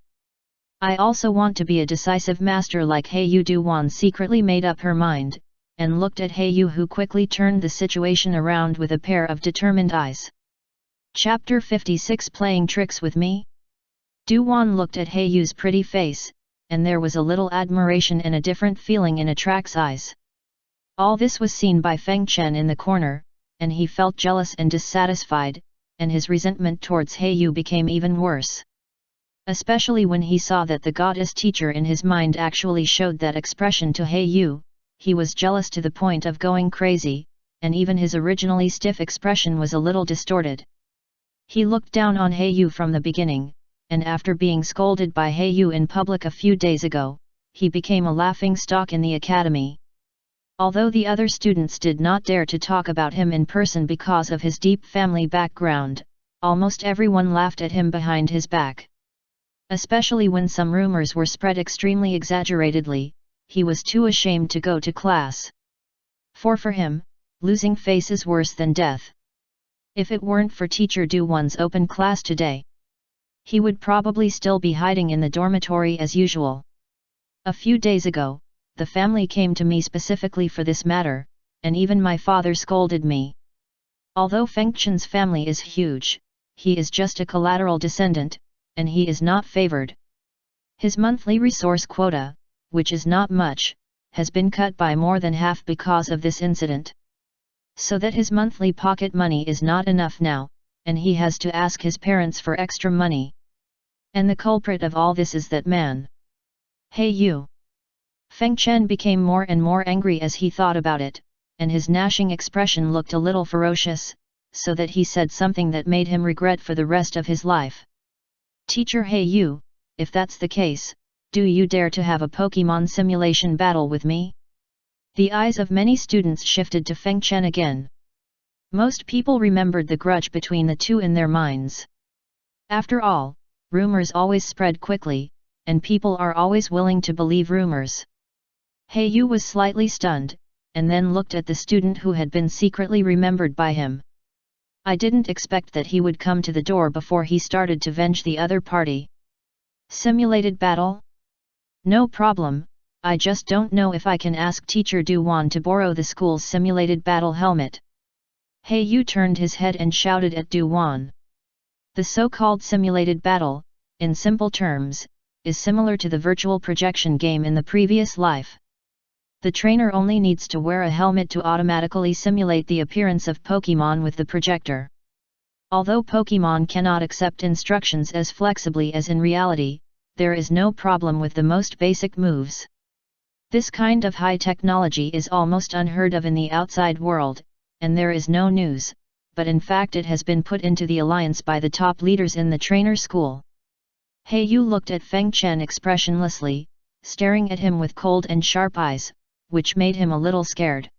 I also want to be a decisive master like Yu. Du-Wan secretly made up her mind, and looked at Yu, who quickly turned the situation around with a pair of determined eyes. Chapter 56 Playing Tricks with Me? Du-Wan looked at Yu's pretty face, and there was a little admiration and a different feeling in Attract's eyes. All this was seen by Feng Chen in the corner, and he felt jealous and dissatisfied, and his resentment towards Yu became even worse. Especially when he saw that the goddess teacher in his mind actually showed that expression to Yu, he was jealous to the point of going crazy, and even his originally stiff expression was a little distorted. He looked down on Yu from the beginning, and after being scolded by Yu in public a few days ago, he became a laughing stock in the academy. Although the other students did not dare to talk about him in person because of his deep family background, almost everyone laughed at him behind his back. Especially when some rumors were spread extremely exaggeratedly, he was too ashamed to go to class. For him, losing face is worse than death. If it weren't for Teacher Du-Wan's open class today, he would probably still be hiding in the dormitory as usual. A few days ago, the family came to me specifically for this matter, and even my father scolded me. Although Feng Chen's family is huge, he is just a collateral descendant, and he is not favored. His monthly resource quota, which is not much, has been cut by more than half because of this incident. So that his monthly pocket money is not enough now, and he has to ask his parents for extra money. And the culprit of all this is that man. Yu. Feng Chen became more and more angry as he thought about it, and his gnashing expression looked a little ferocious, so that he said something that made him regret for the rest of his life. Teacher Yu, if that's the case, do you dare to have a Pokemon simulation battle with me? The eyes of many students shifted to Feng Chen again. Most people remembered the grudge between the two in their minds. After all, rumors always spread quickly, and people are always willing to believe rumors. Yu was slightly stunned, and then looked at the student who had been secretly remembered by him. I didn't expect that he would come to the door before he started to venge the other party. Simulated battle? No problem, I just don't know if I can ask Teacher Du-Wan to borrow the school's simulated battle helmet. Yu turned his head and shouted at Du-Wan. The so-called simulated battle, in simple terms, is similar to the virtual projection game in the previous life. The trainer only needs to wear a helmet to automatically simulate the appearance of Pokemon with the projector. Although Pokemon cannot accept instructions as flexibly as in reality, there is no problem with the most basic moves. This kind of high technology is almost unheard of in the outside world, and there is no news, but in fact it has been put into the alliance by the top leaders in the trainer school. Yu looked at Feng Chen expressionlessly, staring at him with cold and sharp eyes, which made him a little scared.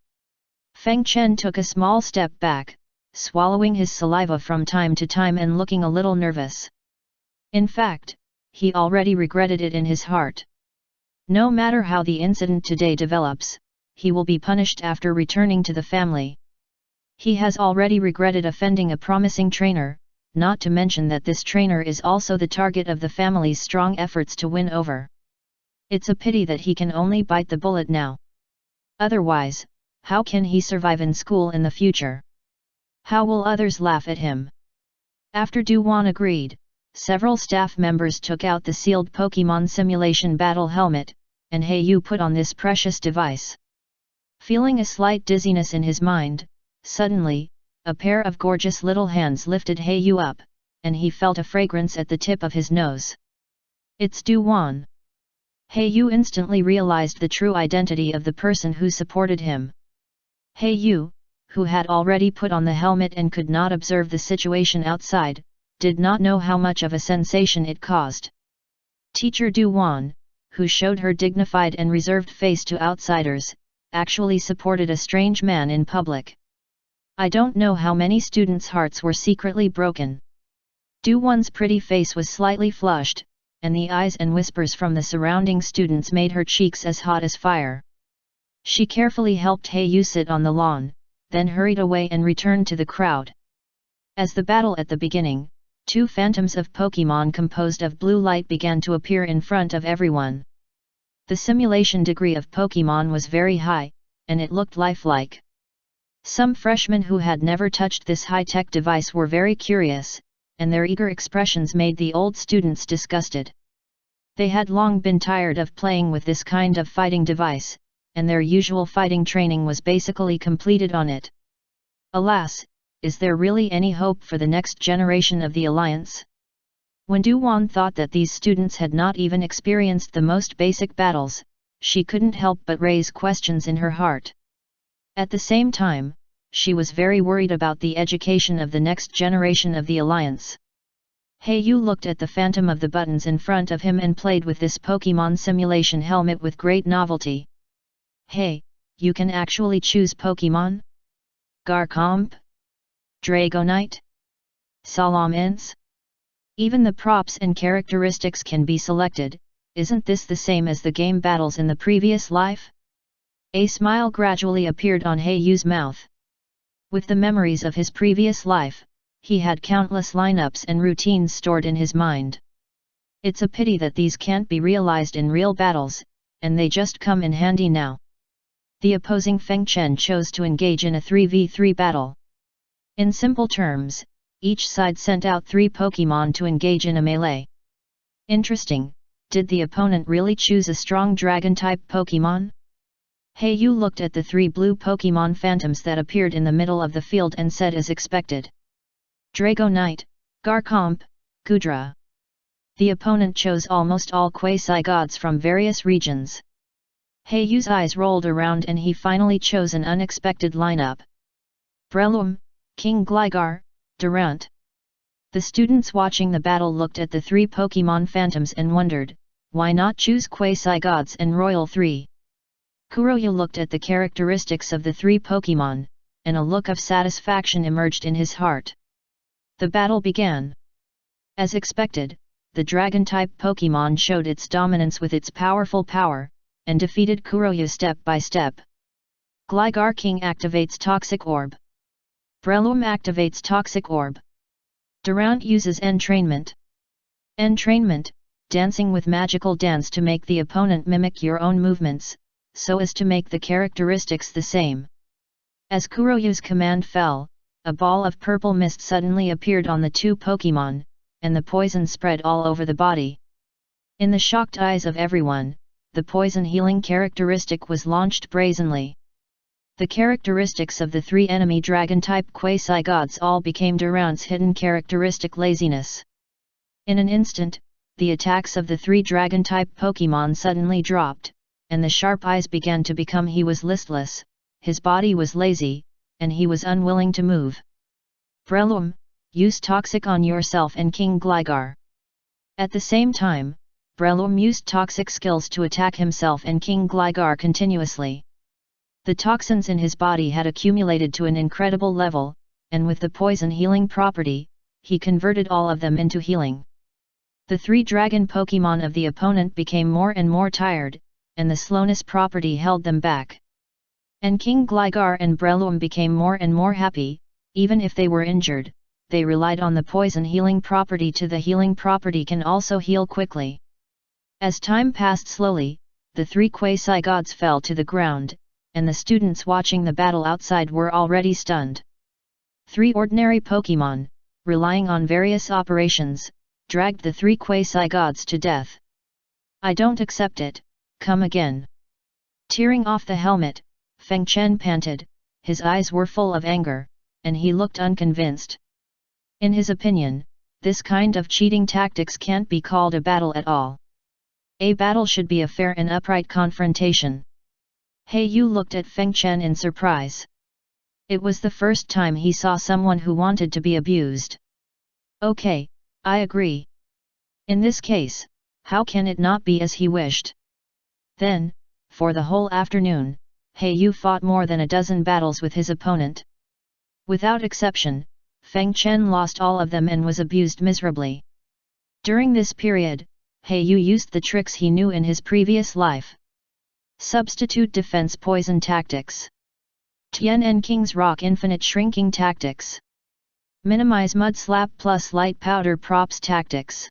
Feng Chen took a small step back, swallowing his saliva from time to time and looking a little nervous. In fact, he already regretted it in his heart. No matter how the incident today develops, he will be punished after returning to the family. He has already regretted offending a promising trainer, not to mention that this trainer is also the target of the family's strong efforts to win over. It's a pity that he can only bite the bullet now. Otherwise, how can he survive in school in the future? How will others laugh at him? After Du-Wan agreed, several staff members took out the sealed Pokemon simulation battle helmet, and Yu put on this precious device. Feeling a slight dizziness in his mind, suddenly, a pair of gorgeous little hands lifted Yu up, and he felt a fragrance at the tip of his nose. It's Du-Wan. Yu instantly realized the true identity of the person who supported him. Yu, who had already put on the helmet and could not observe the situation outside, did not know how much of a sensation it caused. Teacher Du-Wan, who showed her dignified and reserved face to outsiders, actually supported a strange man in public. I don't know how many students' hearts were secretly broken. Du-Wan's pretty face was slightly flushed, and the eyes and whispers from the surrounding students made her cheeks as hot as fire. She carefully helped Yu sit on the lawn, then hurried away and returned to the crowd. As the battle at the beginning, two phantoms of Pokemon composed of blue light began to appear in front of everyone. The simulation degree of Pokemon was very high, and it looked lifelike. Some freshmen who had never touched this high-tech device were very curious, and their eager expressions made the old students disgusted. They had long been tired of playing with this kind of fighting device, and their usual fighting training was basically completed on it. Alas, is there really any hope for the next generation of the Alliance? When Du-Wan thought that these students had not even experienced the most basic battles, she couldn't help but raise questions in her heart. At the same time, she was very worried about the education of the next generation of the Alliance. Yu looked at the phantom of the buttons in front of him and played with this Pokemon simulation helmet with great novelty. Hey, you can actually choose Pokemon? Garchomp? Dragonite? Salamence? Even the props and characteristics can be selected. Isn't this the same as the game battles in the previous life? A smile gradually appeared on Yu's mouth. With the memories of his previous life, he had countless lineups and routines stored in his mind. It's a pity that these can't be realized in real battles, and they just come in handy now. The opposing Feng Chen chose to engage in a 3v3 battle. In simple terms, each side sent out 3 Pokemon to engage in a melee. Interesting, did the opponent really choose a strong Dragon-type Pokemon? Yu looked at the 3 blue Pokemon phantoms that appeared in the middle of the field and said as expected. Dragonite, Garchomp, Gudra. The opponent chose almost all quasi-gods from various regions. Yu's eyes rolled around and he finally chose an unexpected lineup. Breloom, King Gligar, Durant. The students watching the battle looked at the 3 Pokemon phantoms and wondered, why not choose quasi-gods and Royal 3? Kuroya looked at the characteristics of the 3 Pokemon, and a look of satisfaction emerged in his heart. The battle began. As expected, the Dragon-type Pokemon showed its dominance with its powerful power, and defeated Kuroya step by step. Gligar King activates Toxic Orb. Breloom activates Toxic Orb. Durant uses Entrainment. Entrainment, dancing with magical dance to make the opponent mimic your own movements, so as to make the characteristics the same. As Kuroya's command fell, a ball of purple mist suddenly appeared on the 2 Pokemon, and the poison spread all over the body. In the shocked eyes of everyone, the poison healing characteristic was launched brazenly. The characteristics of the 3 enemy Dragon-type quasi-gods all became Durant's hidden characteristic laziness. In an instant, the attacks of the 3 Dragon-type Pokemon suddenly dropped, and the sharp eyes began to become he was listless, his body was lazy, and he was unwilling to move. Breloom, use Toxic on yourself and King Gligar. At the same time, Breloom used Toxic skills to attack himself and King Gligar continuously. The toxins in his body had accumulated to an incredible level, and with the poison healing property, he converted all of them into healing. The 3 dragon Pokemon of the opponent became more and more tired, and the slowness property held them back. And King Gligar and Breloom became more and more happy. Even if they were injured, they relied on the poison healing property to the healing property can also heal quickly. As time passed slowly, the 3 quasi-gods fell to the ground, and the students watching the battle outside were already stunned. 3 ordinary Pokemon, relying on various operations, dragged the 3 quasi-gods to death. I don't accept it, come again. Tearing off the helmet, Feng Chen panted, his eyes were full of anger, and he looked unconvinced. In his opinion, this kind of cheating tactics can't be called a battle at all. A battle should be a fair and upright confrontation. He Yu looked at Feng Chen in surprise. It was the first time he saw someone who wanted to be abused. Okay, I agree. In this case, how can it not be as he wished? Then, for the whole afternoon, He Yu fought more than a dozen battles with his opponent. Without exception, Feng Chen lost all of them and was abused miserably. During this period, He Yu used the tricks he knew in his previous life. Substitute defense poison tactics. Tian and King's Rock infinite shrinking tactics. Minimize mud slap plus light powder props tactics.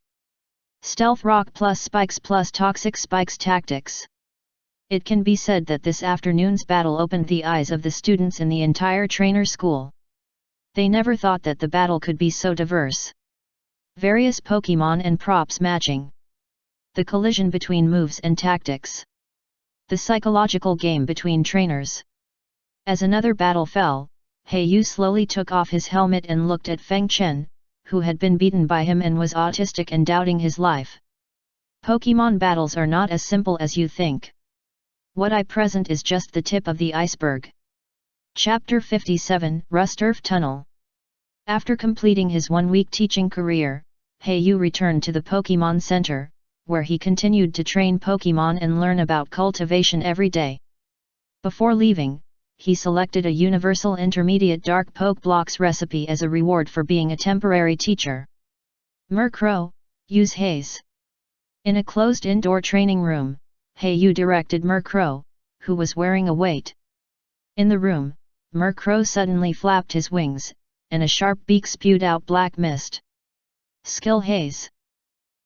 Stealth rock plus spikes plus toxic spikes tactics. It can be said that this afternoon's battle opened the eyes of the students in the entire trainer school. They never thought that the battle could be so diverse. Various Pokemon and props matching. The collision between moves and tactics. The psychological game between trainers. As another battle fell, He Yu slowly took off his helmet and looked at Feng Chen, who had been beaten by him and was autistic and doubting his life. Pokemon battles are not as simple as you think. What I present is just the tip of the iceberg. Chapter 57, Rusturf Tunnel. After completing his 1-week teaching career, He Yu returned to the Pokemon Center, where he continued to train Pokemon and learn about cultivation every day. Before leaving, he selected a Universal Intermediate Dark Pokeblocks recipe as a reward for being a temporary teacher. Murkrow, use haze. In a closed indoor training room, He Yu directed Murkrow, who was wearing a weight. In the room, Murkrow suddenly flapped his wings, and a sharp beak spewed out black mist. Skill Haze.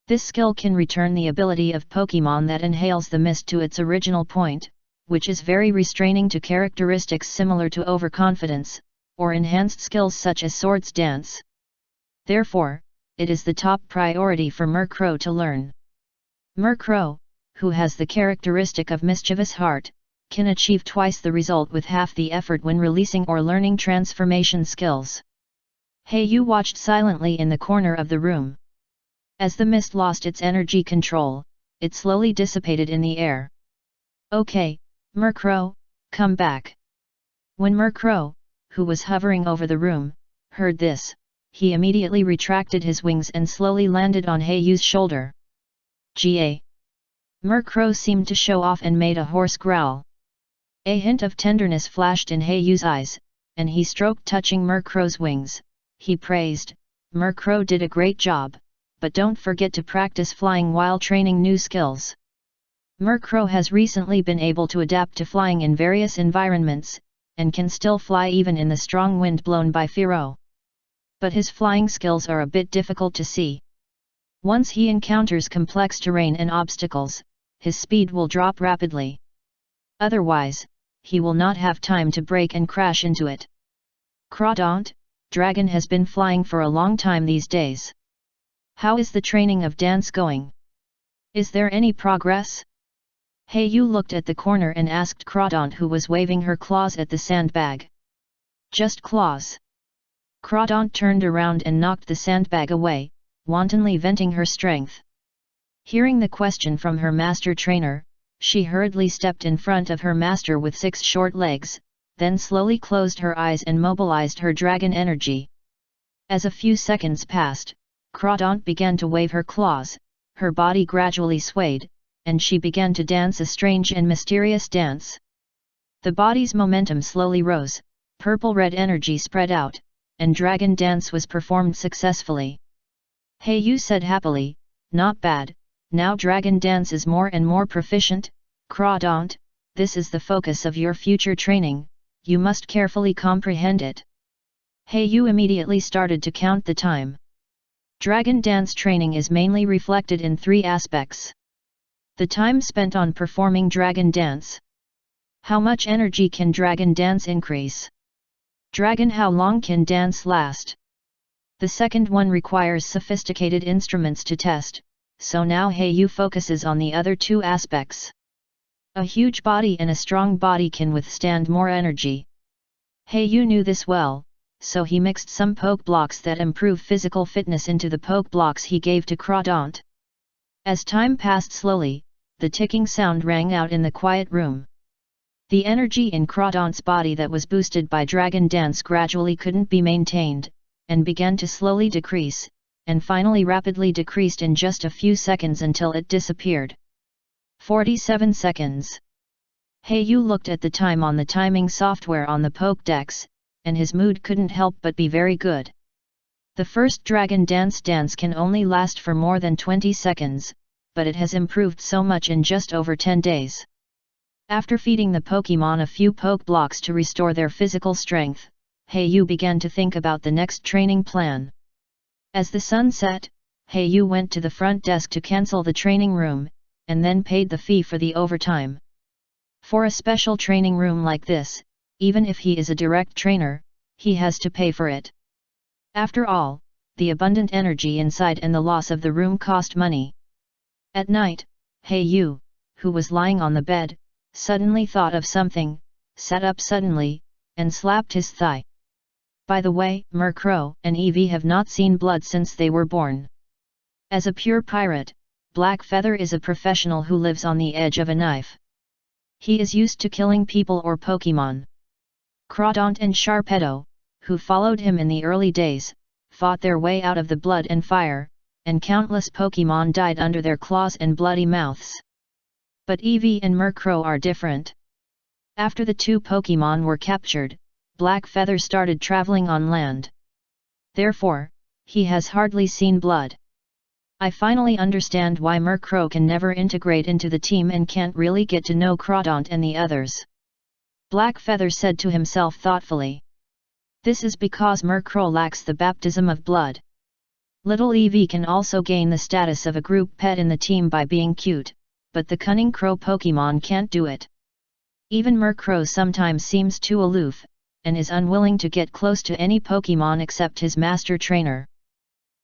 This skill can return the ability of Pokemon that inhales the mist to its original point, which is very restraining to characteristics similar to overconfidence, or enhanced skills such as Swords Dance. Therefore, it is the top priority for Murkrow to learn. Murkrow, who has the characteristic of mischievous heart, can achieve twice the result with half the effort when releasing or learning transformation skills. He Yu watched silently in the corner of the room. As the mist lost its energy control, it slowly dissipated in the air. Okay, Murkrow, come back. When Murkrow, who was hovering over the room, heard this, he immediately retracted his wings and slowly landed on He Yu's shoulder. Ga. Murkrow seemed to show off and made a hoarse growl. A hint of tenderness flashed in He Yu's eyes, and he stroked touching Murkrow's wings. He praised, Murkrow did a great job, but don't forget to practice flying while training new skills. Murkrow has recently been able to adapt to flying in various environments, and can still fly even in the strong wind blown by Firo. But his flying skills are a bit difficult to see. Once he encounters complex terrain and obstacles, his speed will drop rapidly. Otherwise, he will not have time to brake and crash into it. Crawdaunt, Dragon has been flying for a long time these days. How is the training of dance going? Is there any progress? He Yu looked at the corner and asked Crawdaunt, who was waving her claws at the sandbag. Just claws. Crawdaunt turned around and knocked the sandbag away, wantonly venting her strength. Hearing the question from her master trainer, she hurriedly stepped in front of her master with 6 short legs, then slowly closed her eyes and mobilized her dragon energy. As a few seconds passed, Crawdaunt began to wave her claws, her body gradually swayed, and she began to dance a strange and mysterious dance. The body's momentum slowly rose, purple-red energy spread out, and dragon dance was performed successfully. He Yu said happily, not bad, now dragon dance is more and more proficient. Crawdaunt, this is the focus of your future training, you must carefully comprehend it. He Yu immediately started to count the time. Dragon dance training is mainly reflected in 3 aspects. The time spent on performing dragon dance. How much energy can dragon dance increase? Dragon, how long can dance last? The second one requires sophisticated instruments to test, so now Hayu focuses on the other two aspects. A huge body and a strong body can withstand more energy. Hayu knew this well, so he mixed some poke blocks that improve physical fitness into the poke blocks he gave to Crawdaunt. As time passed slowly, the ticking sound rang out in the quiet room. The energy in Crawdaunt's body that was boosted by Dragon Dance gradually couldn't be maintained, and began to slowly decrease, and finally rapidly decreased in just a few seconds until it disappeared. 47 seconds. Hayu looked at the time on the timing software on the Pokédex, and his mood couldn't help but be very good. The first Dragon Dance can only last for more than 20 seconds, but it has improved so much in just over 10 days. After feeding the Pokémon a few poke blocks to restore their physical strength, Hayu began to think about the next training plan. As the sun set, Hayu went to the front desk to cancel the training room, and then paid the fee for the overtime. For a special training room like this, even if he is a direct trainer, he has to pay for it. After all, the abundant energy inside and the loss of the room cost money. At night, Hayu, who was lying on the bed, suddenly thought of something, sat up suddenly, and slapped his thigh. By the way, Murkrow and Eevee have not seen blood since they were born. As a pure pirate, Blackfeather is a professional who lives on the edge of a knife. He is used to killing people or Pokémon. Crawdaunt and Sharpedo, who followed him in the early days, fought their way out of the blood and fire, and countless Pokémon died under their claws and bloody mouths. But Eevee and Murkrow are different. After the two Pokémon were captured, Blackfeather started traveling on land. Therefore, he has hardly seen blood. I finally understand why Murkrow can never integrate into the team and can't really get to know Crawdaunt and the others. Blackfeather said to himself thoughtfully. This is because Murkrow lacks the baptism of blood. Little Eevee can also gain the status of a group pet in the team by being cute, but the cunning crow Pokémon can't do it. Even Murkrow sometimes seems too aloof, and is unwilling to get close to any Pokémon except his master trainer.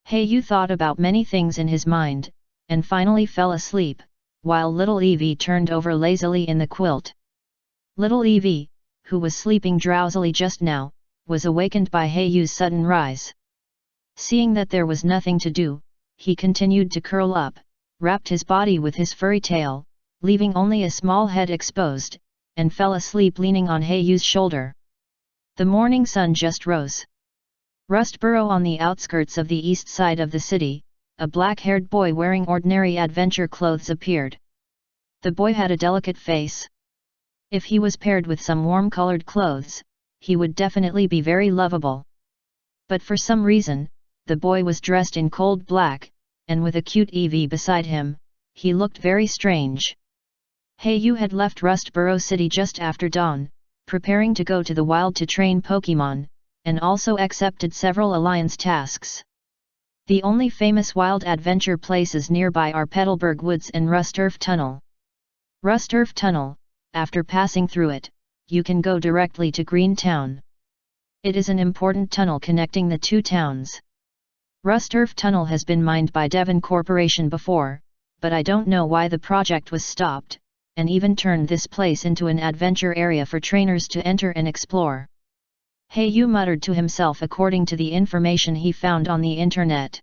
Hayu thought about many things in his mind, and finally fell asleep, while little Eevee turned over lazily in the quilt. Little Eevee, who was sleeping drowsily just now, was awakened by Hayu's sudden rise. Seeing that there was nothing to do, he continued to curl up, wrapped his body with his furry tail, leaving only a small head exposed, and fell asleep leaning on Hayu's shoulder. The morning sun just rose. Rustboro on the outskirts of the east side of the city, a black-haired boy wearing ordinary adventure clothes appeared. The boy had a delicate face. If he was paired with some warm-colored clothes, he would definitely be very lovable. But for some reason, the boy was dressed in cold black, and with a cute Eevee beside him, he looked very strange. Hayu had left Rustboro City just after dawn, preparing to go to the wild to train Pokémon, and also accepted several Alliance tasks. The only famous wild adventure places nearby are Petalburg Woods and Rusturf Tunnel. Rusturf Tunnel, after passing through it, you can go directly to Green Town. It is an important tunnel connecting the two towns. Rusturf Tunnel has been mined by Devon Corporation before, but I don't know why the project was stopped, and even turned this place into an adventure area for trainers to enter and explore. Hayu muttered to himself according to the information he found on the internet.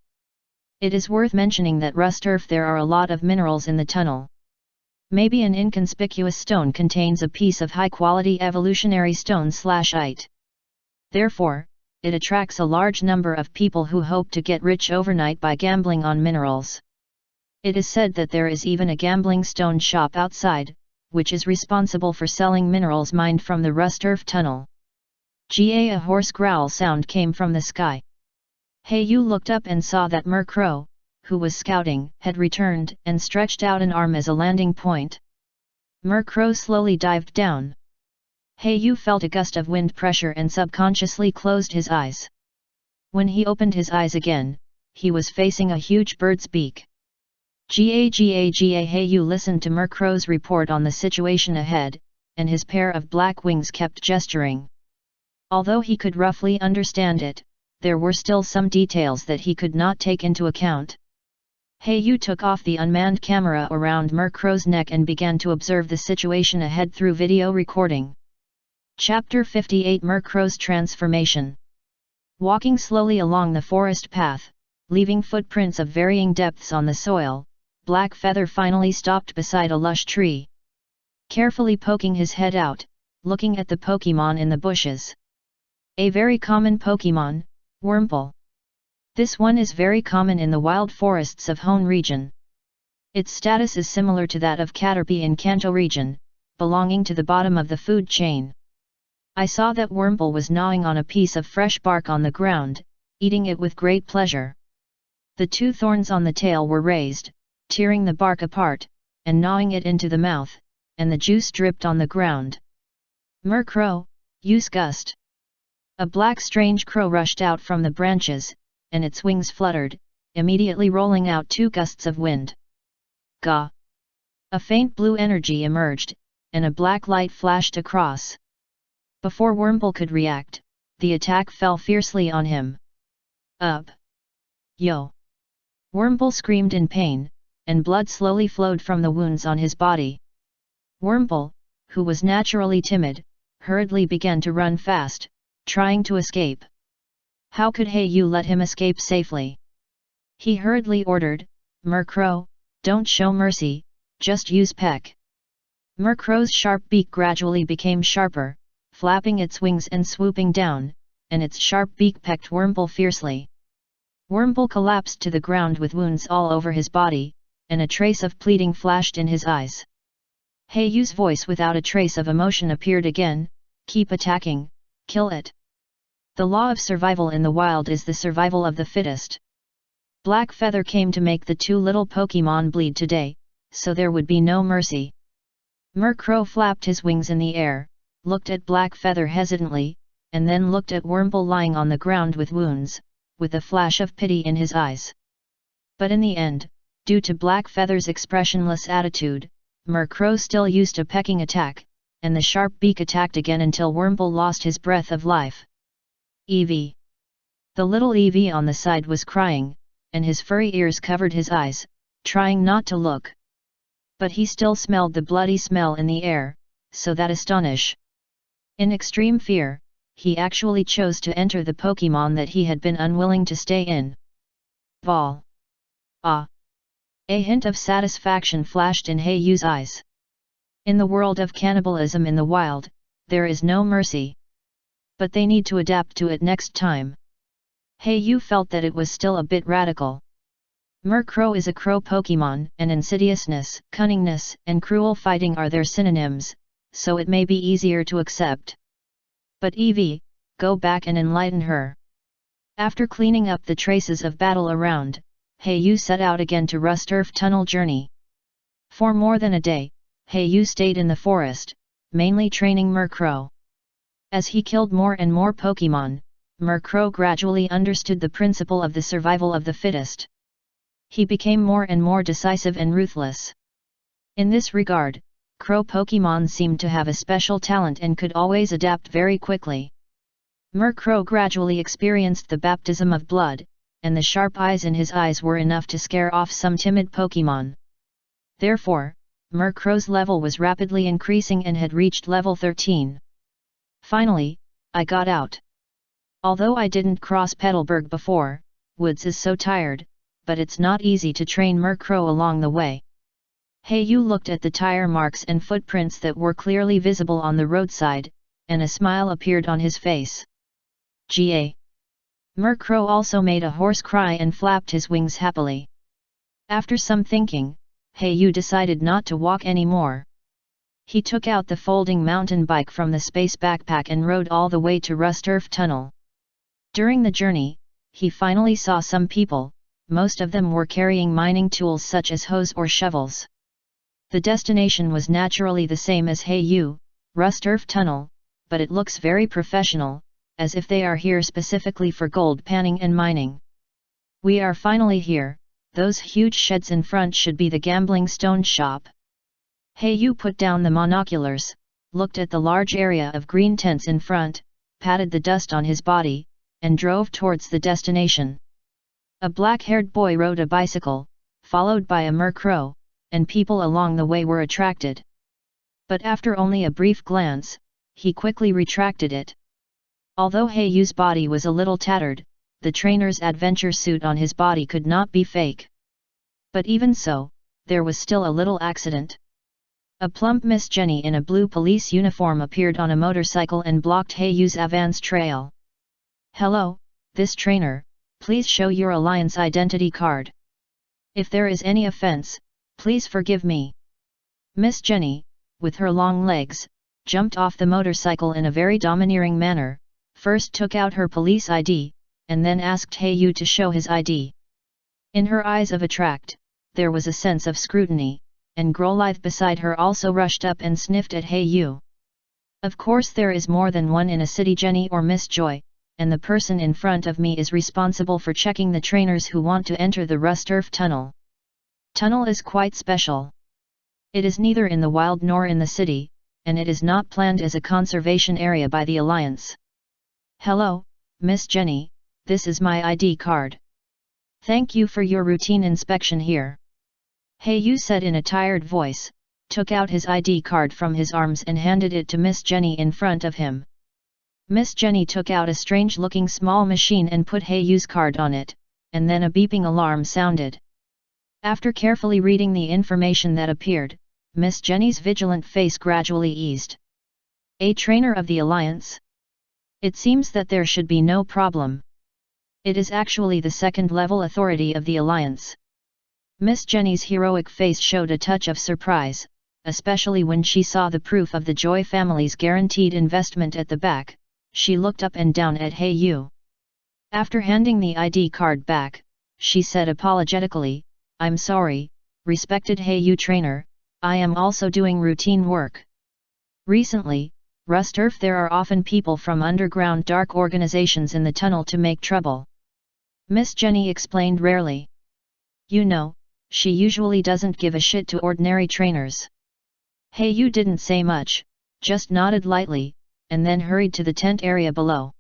It is worth mentioning that Rusturf there are a lot of minerals in the tunnel. Maybe an inconspicuous stone contains a piece of high-quality evolutionary stone/ite. Therefore, it attracts a large number of people who hope to get rich overnight by gambling on minerals. It is said that there is even a gambling stone shop outside, which is responsible for selling minerals mined from the Rusturf Tunnel. A hoarse growl sound came from the sky. Hayu looked up and saw that Murkrow, who was scouting, had returned and stretched out an arm as a landing point. Murkrow slowly dived down. Hayu felt a gust of wind pressure and subconsciously closed his eyes. When he opened his eyes again, he was facing a huge bird's beak. Hayu listened to Murkrow's report on the situation ahead, and his pair of black wings kept gesturing. Although he could roughly understand it, there were still some details that he could not take into account. Yu took off the unmanned camera around Murkrow's neck and began to observe the situation ahead through video recording. Chapter 58 Murkrow's Transformation. Walking slowly along the forest path, leaving footprints of varying depths on the soil, Black Feather finally stopped beside a lush tree. Carefully poking his head out, looking at the Pokémon in the bushes. A very common Pokémon, Wurmple. This one is very common in the wild forests of Hone region. Its status is similar to that of Caterpie in Kanto region, belonging to the bottom of the food chain. I saw that Wurmple was gnawing on a piece of fresh bark on the ground, eating it with great pleasure. The two thorns on the tail were raised, tearing the bark apart, and gnawing it into the mouth, and the juice dripped on the ground. Murkrow, use gust. A black strange crow rushed out from the branches, and its wings fluttered, immediately rolling out 2 gusts of wind. Gah! A faint blue energy emerged, and a black light flashed across. Before Wurmple could react, the attack fell fiercely on him. Up! Yo! Wurmple screamed in pain, and blood slowly flowed from the wounds on his body. Wurmple, who was naturally timid, hurriedly began to run fast, trying to escape. How could Yu let him escape safely? He hurriedly ordered, Murkrow, don't show mercy, just use peck. Murkrow's sharp beak gradually became sharper, flapping its wings and swooping down, and its sharp beak pecked Wurmple fiercely. Wurmple collapsed to the ground with wounds all over his body, and a trace of pleading flashed in his eyes. Yu's voice without a trace of emotion appeared again, keep attacking, kill it. The law of survival in the wild is the survival of the fittest. Black Feather came to make the 2 little Pokémon bleed today, so there would be no mercy. Murkrow flapped his wings in the air, looked at Black Feather hesitantly, and then looked at Wurmple lying on the ground with wounds, with a flash of pity in his eyes. But in the end, due to Black Feather's expressionless attitude, Murkrow still used a pecking attack, and the sharp beak attacked again until Wurmple lost his breath of life. Eevee. The little Eevee on the side was crying, and his furry ears covered his eyes, trying not to look. But he still smelled the bloody smell in the air, so that astonish. In extreme fear, he actually chose to enter the Pokémon that he had been unwilling to stay in. Vol. Ah! A hint of satisfaction flashed in Yu's eyes. In the world of cannibalism in the wild, there is no mercy. But they need to adapt to it next time. Yu felt that it was still a bit radical. Murkrow is a crow Pokémon, and insidiousness, cunningness, and cruel fighting are their synonyms, so it may be easier to accept. But Eevee, go back and enlighten her. After cleaning up the traces of battle around, Yu set out again to Rusturf Tunnel journey. For more than a day, Yu stayed in the forest, mainly training Murkrow. As he killed more and more Pokémon, Murkrow gradually understood the principle of the survival of the fittest. He became more and more decisive and ruthless. In this regard, crow Pokémon seemed to have a special talent and could always adapt very quickly. Murkrow gradually experienced the baptism of blood, and the sharp eyes in his eyes were enough to scare off some timid Pokémon. Therefore, Murkrow's level was rapidly increasing and had reached level 13. Finally, I got out. Although I didn't cross Petalburg before, Woods is so tired, but it's not easy to train Murkrow along the way. Yu looked at the tire marks and footprints that were clearly visible on the roadside, and a smile appeared on his face. Ga. Murkrow also made a hoarse cry and flapped his wings happily. After some thinking, Yu decided not to walk anymore. He took out the folding mountain bike from the space backpack and rode all the way to Rusturf Tunnel. During the journey, he finally saw some people, most of them were carrying mining tools such as hoes or shovels. The destination was naturally the same as Yu, Rusturf Tunnel, but it looks very professional, as if they are here specifically for gold panning and mining. We are finally here, those huge sheds in front should be the gambling stone shop. Yu put down the monoculars, looked at the large area of green tents in front, patted the dust on his body, and drove towards the destination. A black-haired boy rode a bicycle, followed by a mercrow, and people along the way were attracted. But after only a brief glance, he quickly retracted it. Although Heiyu's body was a little tattered, the trainer's adventure suit on his body could not be fake. But even so, there was still a little accident. A plump Miss Jenny in a blue police uniform appeared on a motorcycle and blocked Heiyu's advance trail. "Hello, this trainer, please show your alliance identity card. If there is any offense, please forgive me." Miss Jenny, with her long legs, jumped off the motorcycle in a very domineering manner, first took out her police ID, and then asked Heiyu to show his ID. In her eyes of attract, there was a sense of scrutiny, and Grolive beside her also rushed up and sniffed at Heiyu. "Of course there is more than one in a city, Jenny or Miss Joy, and the person in front of me is responsible for checking the trainers who want to enter the Rusturf tunnel. Tunnel is quite special. It is neither in the wild nor in the city, and it is not planned as a conservation area by the Alliance. Hello, Miss Jenny, this is my ID card. Thank you for your routine inspection here." Heiyu said in a tired voice, took out his ID card from his arms and handed it to Miss Jenny in front of him. Miss Jenny took out a strange-looking small machine and put Heiyu's card on it, and then a beeping alarm sounded. After carefully reading the information that appeared, Miss Jenny's vigilant face gradually eased. "A trainer of the Alliance? It seems that there should be no problem. It is actually the second-level authority of the Alliance." Miss Jenny's heroic face showed a touch of surprise, especially when she saw the proof of the Joy family's guaranteed investment at the back. She looked up and down at Heiyu. After handing the ID card back, she said apologetically, "I'm sorry, respected Heiyu trainer, I am also doing routine work. Recently, Rusturf, there are often people from underground dark organizations in the tunnel to make trouble." Miss Jenny explained rarely. "You know, she usually doesn't give a shit to ordinary trainers." Heiyu didn't say much, just nodded lightly, and then hurried to the tent area below.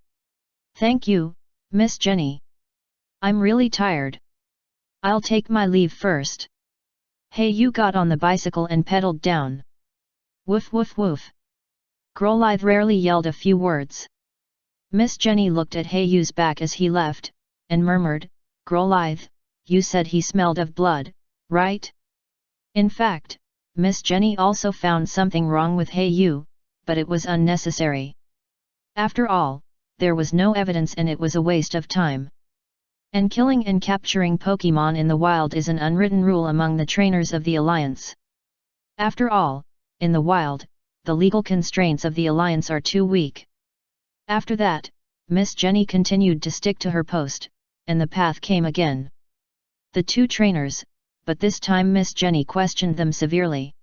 "Thank you, Miss Jenny. I'm really tired. I'll take my leave first." Heiyu got on the bicycle and pedaled down. "Woof woof woof." Grolive rarely yelled a few words. Miss Jenny looked at Heiyu's back as he left, and murmured, "Grolive, you said he smelled of blood, right?" In fact, Miss Jenny also found something wrong with Heiyu, but it was unnecessary. After all, there was no evidence and it was a waste of time. And killing and capturing Pokémon in the wild is an unwritten rule among the trainers of the Alliance. After all, in the wild, the legal constraints of the Alliance are too weak. After that, Miss Jenny continued to stick to her post, and the path came again. The two trainers, but this time Miss Jenny questioned them severely.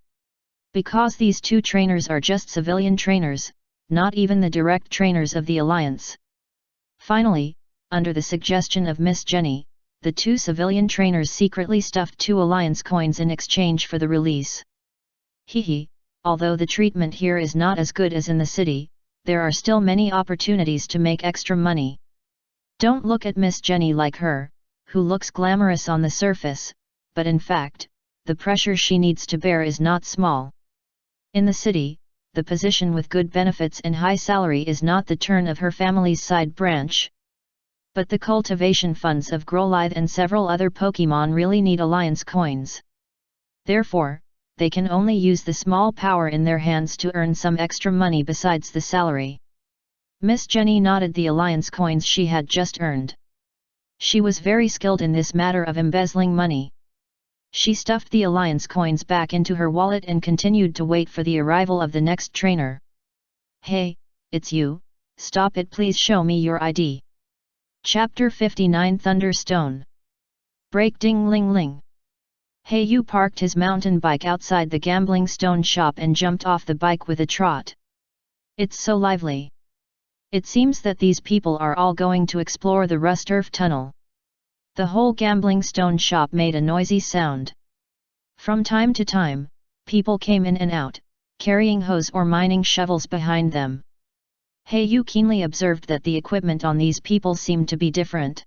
Because these two trainers are just civilian trainers, not even the direct trainers of the Alliance. Finally, under the suggestion of Miss Jenny, the two civilian trainers secretly stuffed 2 Alliance coins in exchange for the release. Hehe, although the treatment here is not as good as in the city, there are still many opportunities to make extra money. Don't look at Miss Jenny like her, who looks glamorous on the surface, but in fact, the pressure she needs to bear is not small. In the city, the position with good benefits and high salary is not the turn of her family's side branch. But the cultivation funds of Grolive and several other Pokémon really need Alliance coins. Therefore, they can only use the small power in their hands to earn some extra money besides the salary. Miss Jenny nodded the Alliance coins she had just earned. She was very skilled in this matter of embezzling money. She stuffed the Alliance coins back into her wallet and continued to wait for the arrival of the next trainer. "Hey, it's you, stop it, please show me your ID." Chapter 59 Thunderstone. Break ding ling ling. Heiyu parked his mountain bike outside the gambling stone shop and jumped off the bike with a trot. It's so lively. It seems that these people are all going to explore the Rusturf tunnel. The whole gambling stone shop made a noisy sound. From time to time, people came in and out, carrying hoes or mining shovels behind them. Yu keenly observed that the equipment on these people seemed to be different.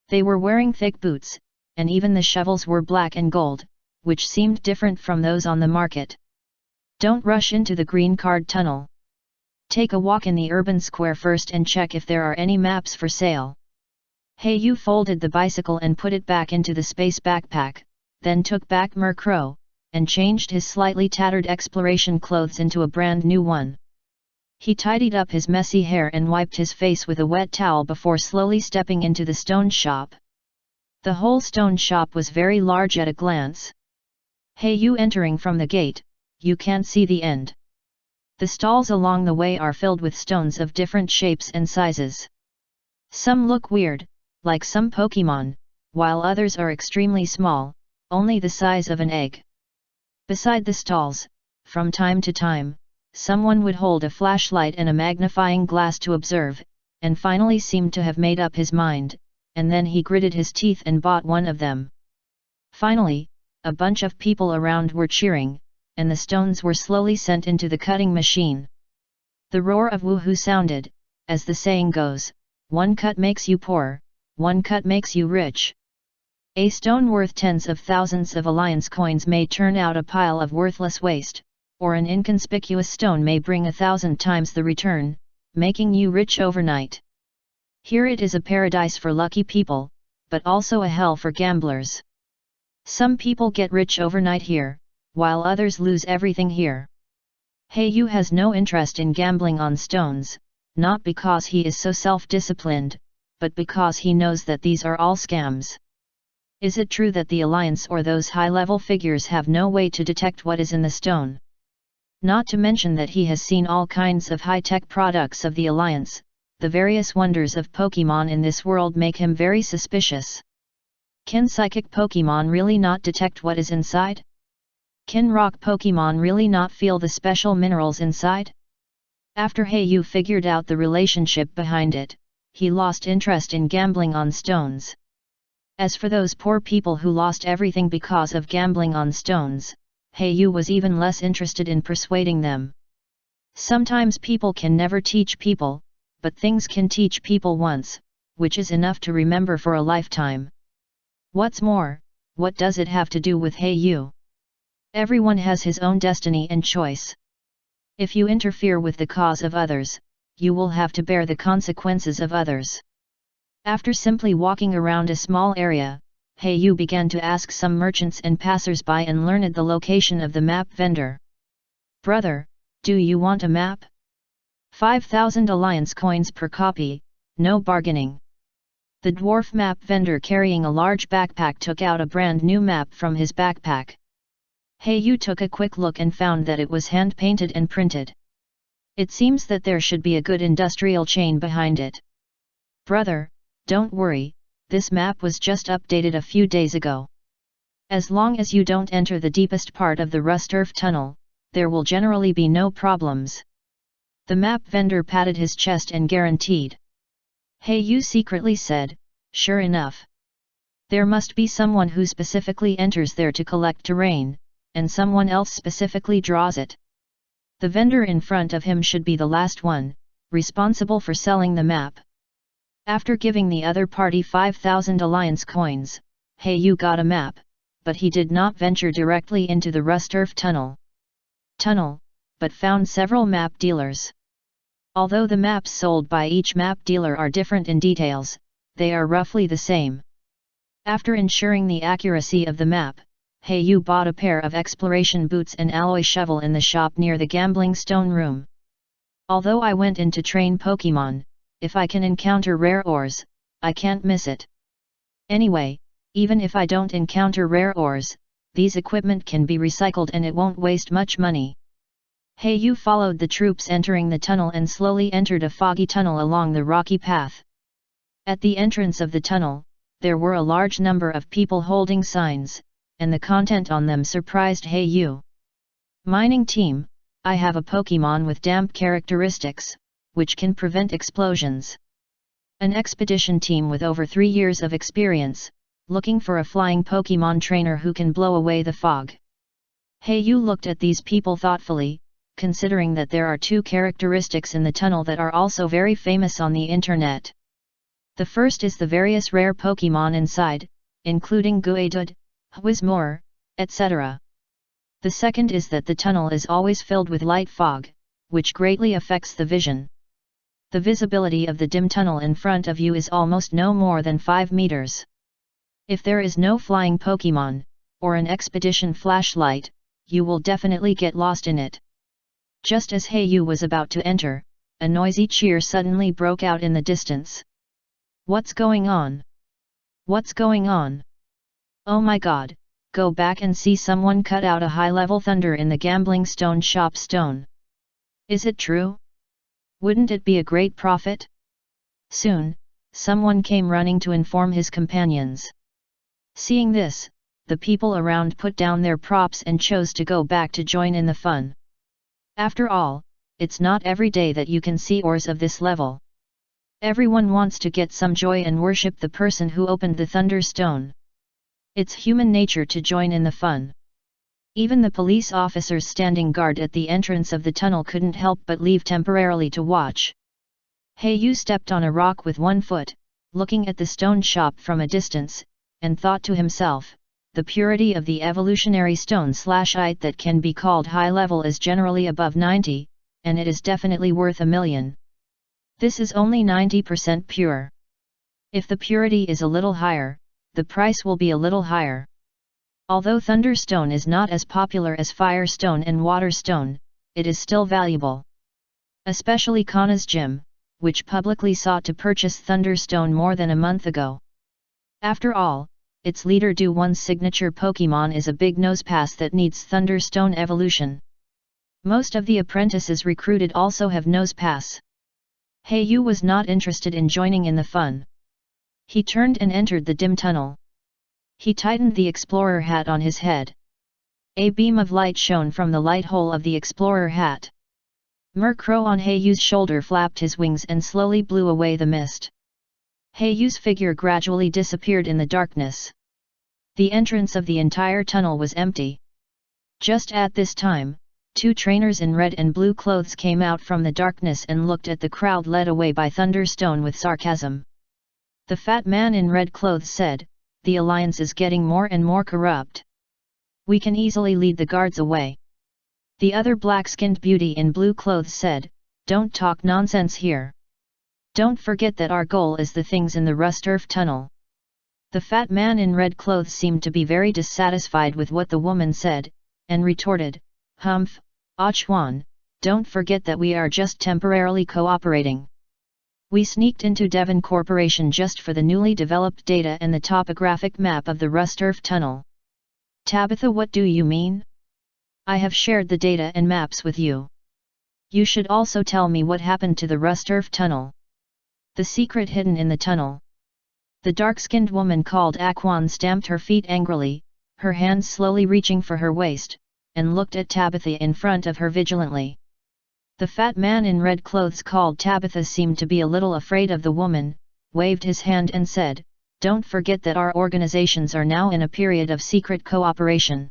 They were wearing thick boots, and even the shovels were black and gold, which seemed different from those on the market. Don't rush into the green card tunnel. Take a walk in the urban square first and check if there are any maps for sale. Yu folded the bicycle and put it back into the space backpack, then took back Murkrow, and changed his slightly tattered exploration clothes into a brand new one. He tidied up his messy hair and wiped his face with a wet towel before slowly stepping into the stone shop. The whole stone shop was very large at a glance. Yu entering from the gate, you can't see the end. The stalls along the way are filled with stones of different shapes and sizes. Some look weird, like some Pokemon, while others are extremely small, only the size of an egg. Beside the stalls, from time to time, someone would hold a flashlight and a magnifying glass to observe, and finally seemed to have made up his mind, and then he gritted his teeth and bought one of them. Finally, a bunch of people around were cheering, and the stones were slowly sent into the cutting machine. The roar of woohoo sounded, as the saying goes, one cut makes you poor, one cut makes you rich. A stone worth tens of thousands of alliance coins may turn out a pile of worthless waste, or an inconspicuous stone may bring 1,000 times the return, making you rich overnight. Here it is a paradise for lucky people, but also a hell for gamblers. Some people get rich overnight here, while others lose everything here. Yu has no interest in gambling on stones, not because he is so self-disciplined, but because he knows that these are all scams. Is it true that the Alliance or those high-level figures have no way to detect what is in the stone? Not to mention that he has seen all kinds of high-tech products of the Alliance, the various wonders of Pokemon in this world make him very suspicious. Can psychic Pokemon really not detect what is inside? Can rock Pokemon really not feel the special minerals inside? After Yu figured out the relationship behind it, he lost interest in gambling on stones. As for those poor people who lost everything because of gambling on stones, Yu was even less interested in persuading them. Sometimes people can never teach people, but things can teach people once, which is enough to remember for a lifetime. What's more, what does it have to do with Yu? Everyone has his own destiny and choice. If you interfere with the cause of others, you will have to bear the consequences of others. After simply walking around a small area, Yu began to ask some merchants and passers-by and learned the location of the map vendor. Brother, do you want a map? 5,000 alliance coins per copy, no bargaining. The dwarf map vendor carrying a large backpack took out a brand new map from his backpack. Yu took a quick look and found that it was hand-painted and printed. It seems that there should be a good industrial chain behind it. Brother, don't worry, this map was just updated a few days ago. As long as you don't enter the deepest part of the Rust Earth Tunnel, there will generally be no problems. The map vendor patted his chest and guaranteed. Yu secretly said, sure enough. There must be someone who specifically enters there to collect terrain, and someone else specifically draws it. The vendor in front of him should be the last one, responsible for selling the map. After giving the other party 5,000 alliance coins, Yu got a map, but he did not venture directly into the Rust Earth Tunnel, but found several map dealers. Although the maps sold by each map dealer are different in details, they are roughly the same. After ensuring the accuracy of the map, Yu bought a pair of exploration boots and alloy shovel in the shop near the gambling stone room. Although I went in to train Pokemon, if I can encounter rare ores, I can't miss it. Anyway, even if I don't encounter rare ores, these equipment can be recycled and it won't waste much money. Yu followed the troops entering the tunnel and slowly entered a foggy tunnel along the rocky path. At the entrance of the tunnel, there were a large number of people holding signs, and the content on them surprised Yu. Mining team, I have a Pokemon with damp characteristics, which can prevent explosions. An expedition team with over 3 years of experience, looking for a flying Pokemon trainer who can blow away the fog. Yu looked at these people thoughtfully, considering that there are two characteristics in the tunnel that are also very famous on the internet. The first is the various rare Pokemon inside, including Geodude, Whismur, etc. The second is that the tunnel is always filled with light fog, which greatly affects the vision. The visibility of the dim tunnel in front of you is almost no more than 5 meters. If there is no flying Pokemon, or an expedition flashlight, you will definitely get lost in it. Just as Heiyu was about to enter, a noisy cheer suddenly broke out in the distance. What's going on? What's going on? Oh my god, go back and see someone cut out a high-level thunder in the gambling stone shop stone. Is it true? Wouldn't it be a great profit? Soon, someone came running to inform his companions. Seeing this, the people around put down their props and chose to go back to join in the fun. After all, it's not every day that you can see ores of this level. Everyone wants to get some joy and worship the person who opened the Thunderstone. It's human nature to join in the fun. Even the police officers standing guard at the entrance of the tunnel couldn't help but leave temporarily to watch. Heiyu stepped on a rock with one foot, looking at the stone shop from a distance, and thought to himself, the purity of the evolutionary stone/ite that can be called high level is generally above 90, and it is definitely worth $1 million. This is only 90% pure. If the purity is a little higher, the price will be a little higher. Although Thunderstone is not as popular as Firestone and Waterstone, it is still valuable. Especially Kana's gym, which publicly sought to purchase Thunderstone more than a month ago. After all, its leader Do-1's signature Pokemon is a big Nosepass that needs Thunderstone evolution. Most of the apprentices recruited also have Nosepass. Heiyu was not interested in joining in the fun. He turned and entered the dim tunnel. He tightened the explorer hat on his head. A beam of light shone from the light hole of the explorer hat. Murkrow on Heiyu's shoulder flapped his wings and slowly blew away the mist. Heiyu's figure gradually disappeared in the darkness. The entrance of the entire tunnel was empty. Just at this time, two trainers in red and blue clothes came out from the darkness and looked at the crowd led away by Thunderstone with sarcasm. The fat man in red clothes said, "The alliance is getting more and more corrupt. We can easily lead the guards away." The other black-skinned beauty in blue clothes said, "Don't talk nonsense here. Don't forget that our goal is the things in the Rust-Earth tunnel." The fat man in red clothes seemed to be very dissatisfied with what the woman said, and retorted, "Humph, Achuan, don't forget that we are just temporarily cooperating. We sneaked into Devon Corporation just for the newly developed data and the topographic map of the Rust-Earth tunnel." "Tabitha, what do you mean? I have shared the data and maps with you. You should also tell me what happened to the Rust-Earth tunnel. The secret hidden in the tunnel." The dark-skinned woman called Aquan stamped her feet angrily, her hands slowly reaching for her waist, and looked at Tabitha in front of her vigilantly. The fat man in red clothes called Tabitha seemed to be a little afraid of the woman, waved his hand and said, "Don't forget that our organizations are now in a period of secret cooperation.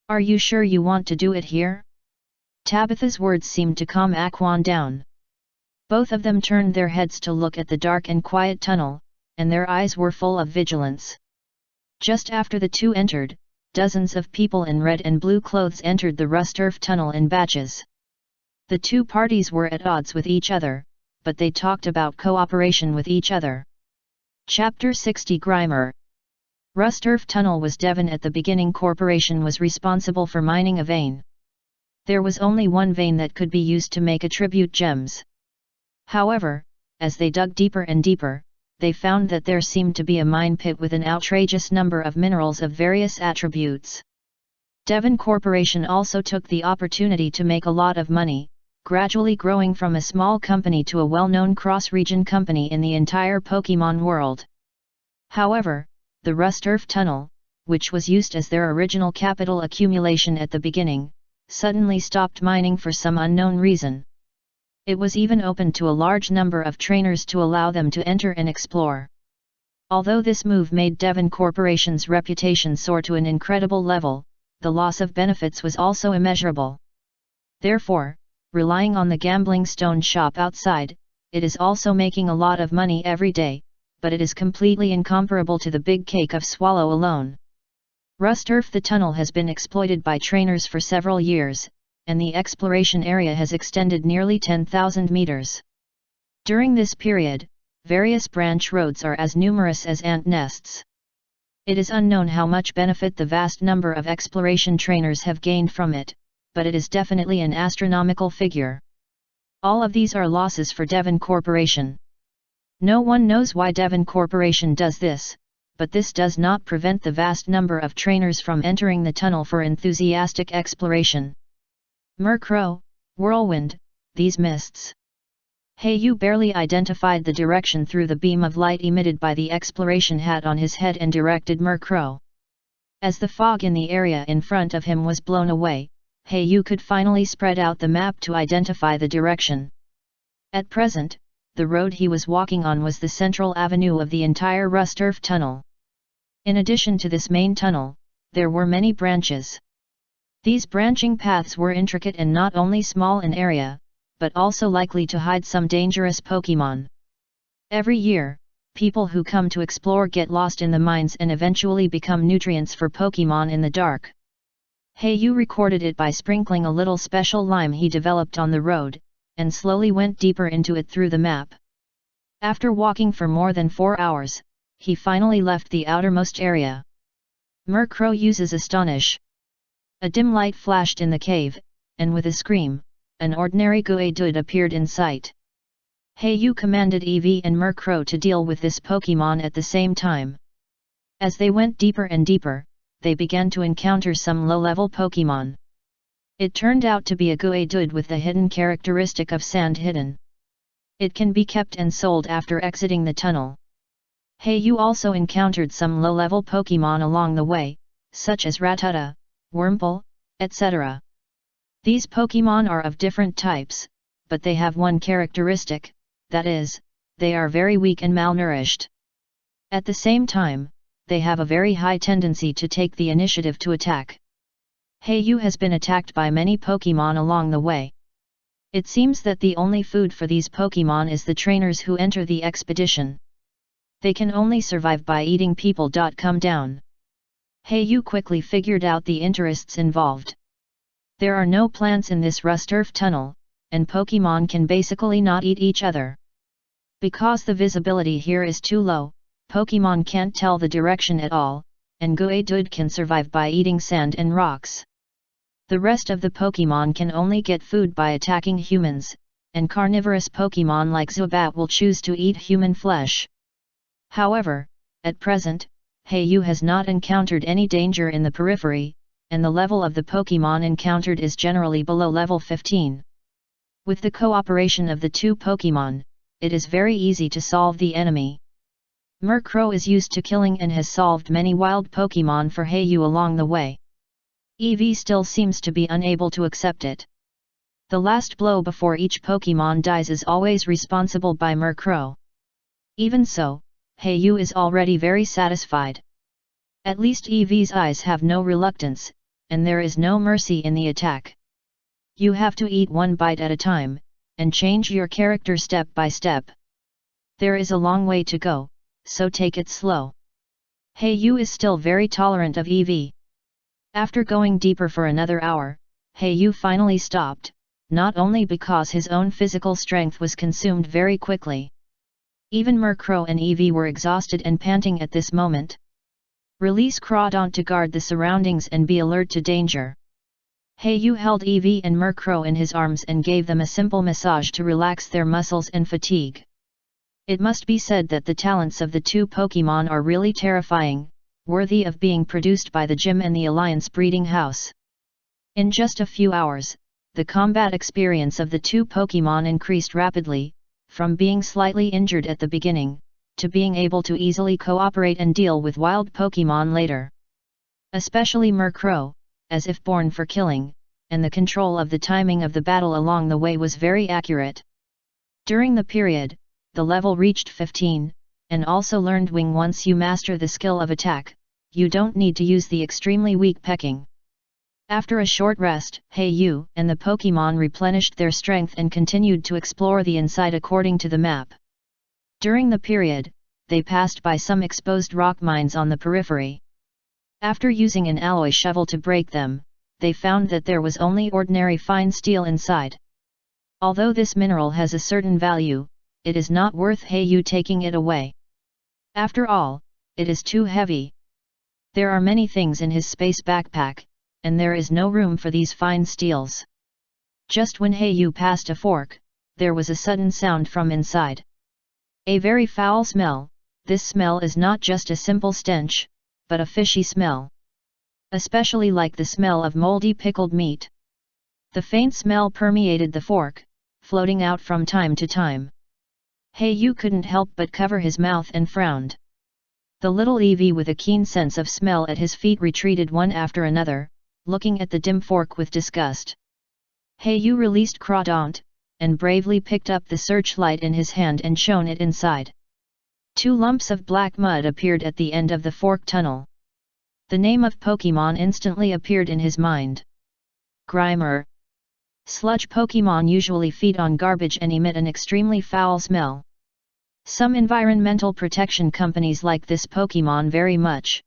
Are you sure you want to do it here?" Tabitha's words seemed to calm Aquan down. Both of them turned their heads to look at the dark and quiet tunnel, and their eyes were full of vigilance. Just after the two entered, dozens of people in red and blue clothes entered the Rust-Earth tunnel in batches. The two parties were at odds with each other, but they talked about cooperation with each other. Chapter 60 Grimer. Rust-Earth tunnel was Devon at the beginning. Corporation was responsible for mining a vein. There was only one vein that could be used to make attribute gems. However, as they dug deeper and deeper, they found that there seemed to be a mine pit with an outrageous number of minerals of various attributes. Devon Corporation also took the opportunity to make a lot of money, gradually growing from a small company to a well-known cross-region company in the entire Pokemon world. However, the Rust-Earth tunnel, which was used as their original capital accumulation at the beginning, suddenly stopped mining for some unknown reason. It was even open to a large number of trainers to allow them to enter and explore. Although this move made Devon Corporation's reputation soar to an incredible level, the loss of benefits was also immeasurable. Therefore, relying on the gambling stone shop outside, it is also making a lot of money every day, but it is completely incomparable to the big cake of Swallow alone. Rusturf the tunnel has been exploited by trainers for several years, and the exploration area has extended nearly 10,000 meters. During this period, various branch roads are as numerous as ant nests. It is unknown how much benefit the vast number of exploration trainers have gained from it, but it is definitely an astronomical figure. All of these are losses for Devon Corporation. No one knows why Devon Corporation does this, but this does not prevent the vast number of trainers from entering the tunnel for enthusiastic exploration. Murkrow, whirlwind, these mists. Hey, you barely identified the direction through the beam of light emitted by the exploration hat on his head and directed Murkrow. As the fog in the area in front of him was blown away, Hey, you could finally spread out the map to identify the direction. At present, the road he was walking on was the central avenue of the entire Rusturf tunnel. In addition to this main tunnel, there were many branches. These branching paths were intricate and not only small in area, but also likely to hide some dangerous Pokémon. Every year, people who come to explore get lost in the mines and eventually become nutrients for Pokémon in the dark. Hey-Yu recorded it by sprinkling a little special lime he developed on the road, and slowly went deeper into it through the map. After walking for more than 4 hours, he finally left the outermost area. Murkrow uses Astonish. A dim light flashed in the cave, and with a scream, an ordinary Geodude appeared in sight. Hey-Yu commanded Eevee and Murkrow to deal with this Pokémon at the same time. As they went deeper and deeper, they began to encounter some low-level Pokémon. It turned out to be a Geodude with the hidden characteristic of Sand Hidden. It can be kept and sold after exiting the tunnel. Hey-Yu also encountered some low-level Pokémon along the way, such as Rattata, Wurmple, etc. These Pokémon are of different types, but they have one characteristic, that is, they are very weak and malnourished. At the same time, they have a very high tendency to take the initiative to attack. Hey-Yu has been attacked by many Pokémon along the way. It seems that the only food for these Pokémon is the trainers who enter the expedition. They can only survive by eating people. Come down. Hey-Yu quickly figured out the interests involved. There are no plants in this Rusturf tunnel, and Pokémon can basically not eat each other. Because the visibility here is too low, Pokémon can't tell the direction at all, and Geodude can survive by eating sand and rocks. The rest of the Pokémon can only get food by attacking humans, and carnivorous Pokémon like Zubat will choose to eat human flesh. However, at present, Hey-Yu has not encountered any danger in the periphery, and the level of the Pokémon encountered is generally below level 15. With the cooperation of the two Pokémon, it is very easy to solve the enemy. Murkrow is used to killing and has solved many wild Pokémon for Hey-Yu along the way. Eevee still seems to be unable to accept it. The last blow before each Pokémon dies is always responsible by Murkrow. Even so, Hey-Yu is already very satisfied. At least Eevee's eyes have no reluctance, and there is no mercy in the attack. You have to eat one bite at a time, and change your character step by step. There is a long way to go, so take it slow. Hey-Yu is still very tolerant of Eevee. After going deeper for another hour, Hey-Yu finally stopped, not only because his own physical strength was consumed very quickly. Even Murkrow and Eevee were exhausted and panting at this moment. Release Crawdaunt to guard the surroundings and be alert to danger. Hey-Yu held Eevee and Murkrow in his arms and gave them a simple massage to relax their muscles and fatigue. It must be said that the talents of the two Pokémon are really terrifying, worthy of being produced by the gym and the Alliance breeding house. In just a few hours, the combat experience of the two Pokémon increased rapidly, from being slightly injured at the beginning, to being able to easily cooperate and deal with wild Pokémon later. Especially Murkrow, as if born for killing, and the control of the timing of the battle along the way was very accurate. During the period, the level reached 15, and also learned Wing. Once you master the skill of attack, you don't need to use the extremely weak pecking. After a short rest, Yu and the Pokemon replenished their strength and continued to explore the inside according to the map. During the period, they passed by some exposed rock mines on the periphery. After using an alloy shovel to break them, they found that there was only ordinary fine steel inside. Although this mineral has a certain value, it is not worth Yu taking it away. After all, it is too heavy. There are many things in his space backpack, and there is no room for these fine steels. Just when Yu passed a fork, there was a sudden sound from inside. A very foul smell. This smell is not just a simple stench, but a fishy smell. Especially like the smell of moldy pickled meat. The faint smell permeated the fork, floating out from time to time. Yu couldn't help but cover his mouth and frowned. The little Eevee with a keen sense of smell at his feet retreated one after another, looking at the dim fork with disgust. Yu released Crawdaunt, and bravely picked up the searchlight in his hand and shone it inside. 2 lumps of black mud appeared at the end of the fork tunnel. The name of Pokemon instantly appeared in his mind. Grimer. Sludge Pokemon usually feed on garbage and emit an extremely foul smell. Some environmental protection companies like this Pokemon very much.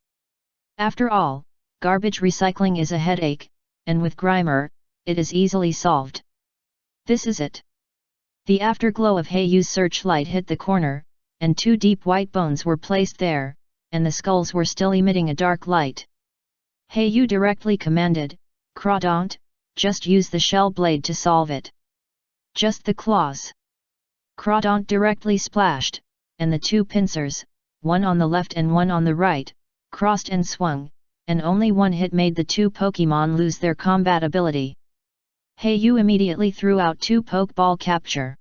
After all, garbage recycling is a headache, and with Grimer, it is easily solved. This is it. The afterglow of Yu's searchlight hit the corner, and 2 deep white bones were placed there, and the skulls were still emitting a dark light. Yu directly commanded, Crawdaunt, just use the shell blade to solve it. Just the claws. Crawdaunt directly splashed, and the 2 pincers, one on the left and one on the right, crossed and swung, and only one hit made the 2 Pokemon lose their combat ability. Yu immediately threw out 2 Pokeball capture.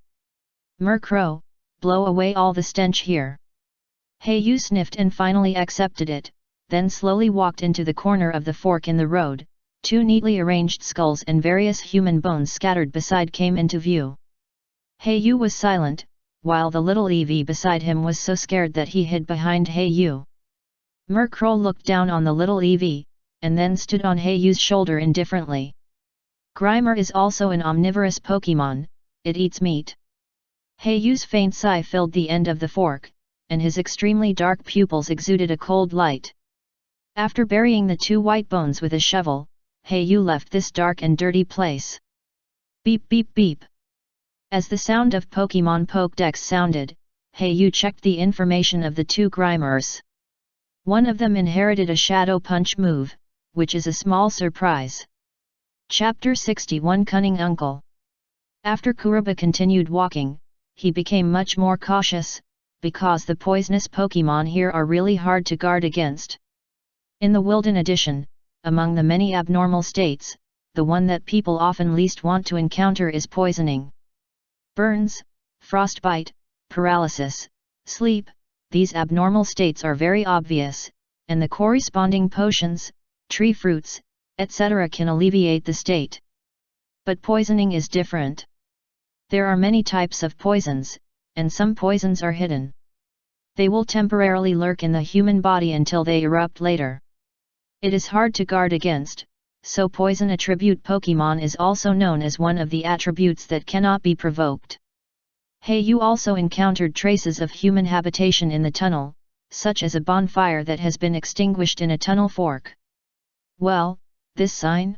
Murkrow, blow away all the stench here. Yu sniffed and finally accepted it, then slowly walked into the corner of the fork in the road. 2 neatly arranged skulls and various human bones scattered beside came into view. Yu was silent, while the little Eevee beside him was so scared that he hid behind Yu. Murkrow looked down on the little Eevee, and then stood on Yu's shoulder indifferently. Grimer is also an omnivorous Pokemon, it eats meat. Yu's faint sigh filled the end of the fork, and his extremely dark pupils exuded a cold light. After burying the 2 white bones with a shovel, Yu left this dark and dirty place. Beep beep beep. As the sound of Pokemon Pokédex sounded, Yu checked the information of the 2 Grimers. One of them inherited a Shadow Punch move, which is a small surprise. Chapter 61 Cunning Uncle. After Kuruba continued walking, he became much more cautious, because the poisonous Pokemon here are really hard to guard against. In the Wilden edition, among the many abnormal states, the one that people often least want to encounter is poisoning. Burns, frostbite, paralysis, sleep, these abnormal states are very obvious, and the corresponding potions, tree fruits, etc. can alleviate the state. But poisoning is different. There are many types of poisons, and some poisons are hidden. They will temporarily lurk in the human body until they erupt later. It is hard to guard against, so poison attribute Pokemon is also known as one of the attributes that cannot be provoked. Yu also encountered traces of human habitation in the tunnel, such as a bonfire that has been extinguished in a tunnel fork. Well, this sign?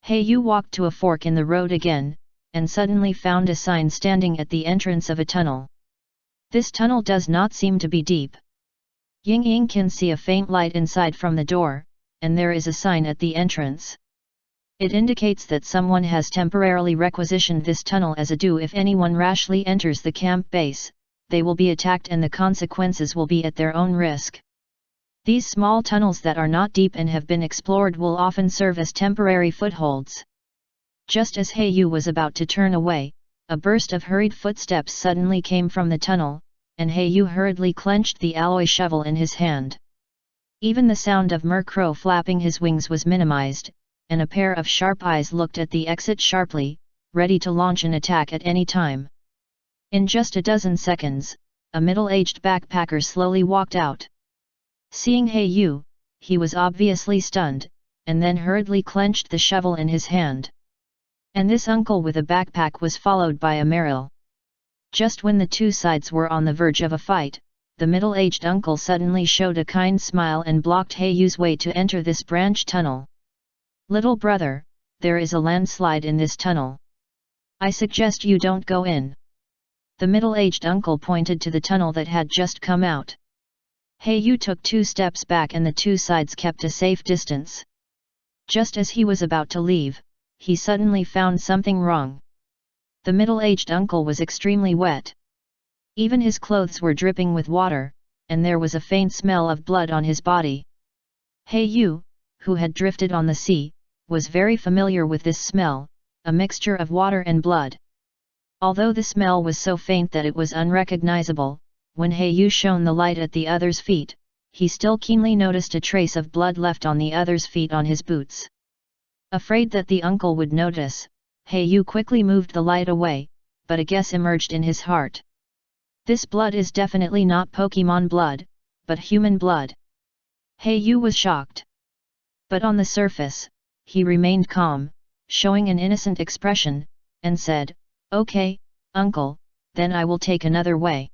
Yu walked to a fork in the road again, and suddenly found a sign standing at the entrance of a tunnel. This tunnel does not seem to be deep. Ying can see a faint light inside from the door, and there is a sign at the entrance. It indicates that someone has temporarily requisitioned this tunnel as a due if anyone rashly enters the camp base, they will be attacked and the consequences will be at their own risk. These small tunnels that are not deep and have been explored will often serve as temporary footholds. Just as Yu was about to turn away, a burst of hurried footsteps suddenly came from the tunnel, and Yu hurriedly clenched the alloy shovel in his hand. Even the sound of Murkrow flapping his wings was minimized, and a pair of sharp eyes looked at the exit sharply, ready to launch an attack at any time. In just a dozen seconds, a middle-aged backpacker slowly walked out. Seeing Yu, he was obviously stunned, and then hurriedly clenched the shovel in his hand. And this uncle with a backpack was followed by a Meryl. Just when the two sides were on the verge of a fight, the middle-aged uncle suddenly showed a kind smile and blocked Heiyu's way to enter this branch tunnel. "Little brother, there is a landslide in this tunnel. I suggest you don't go in." The middle-aged uncle pointed to the tunnel that had just come out. Heiyu took 2 steps back and the two sides kept a safe distance. Just as he was about to leave, he suddenly found something wrong. The middle-aged uncle was extremely wet. Even his clothes were dripping with water, and there was a faint smell of blood on his body. Heiyu, who had drifted on the sea, was very familiar with this smell, a mixture of water and blood. Although the smell was so faint that it was unrecognizable, when Heiyu shone the light at the other's feet, he still keenly noticed a trace of blood left on the other's feet on his boots. Afraid that the uncle would notice, Heiyu quickly moved the light away, but a guess emerged in his heart. This blood is definitely not Pokemon blood, but human blood. Heiyu was shocked. But on the surface, he remained calm, showing an innocent expression, and said, "Okay, uncle, then I will take another way.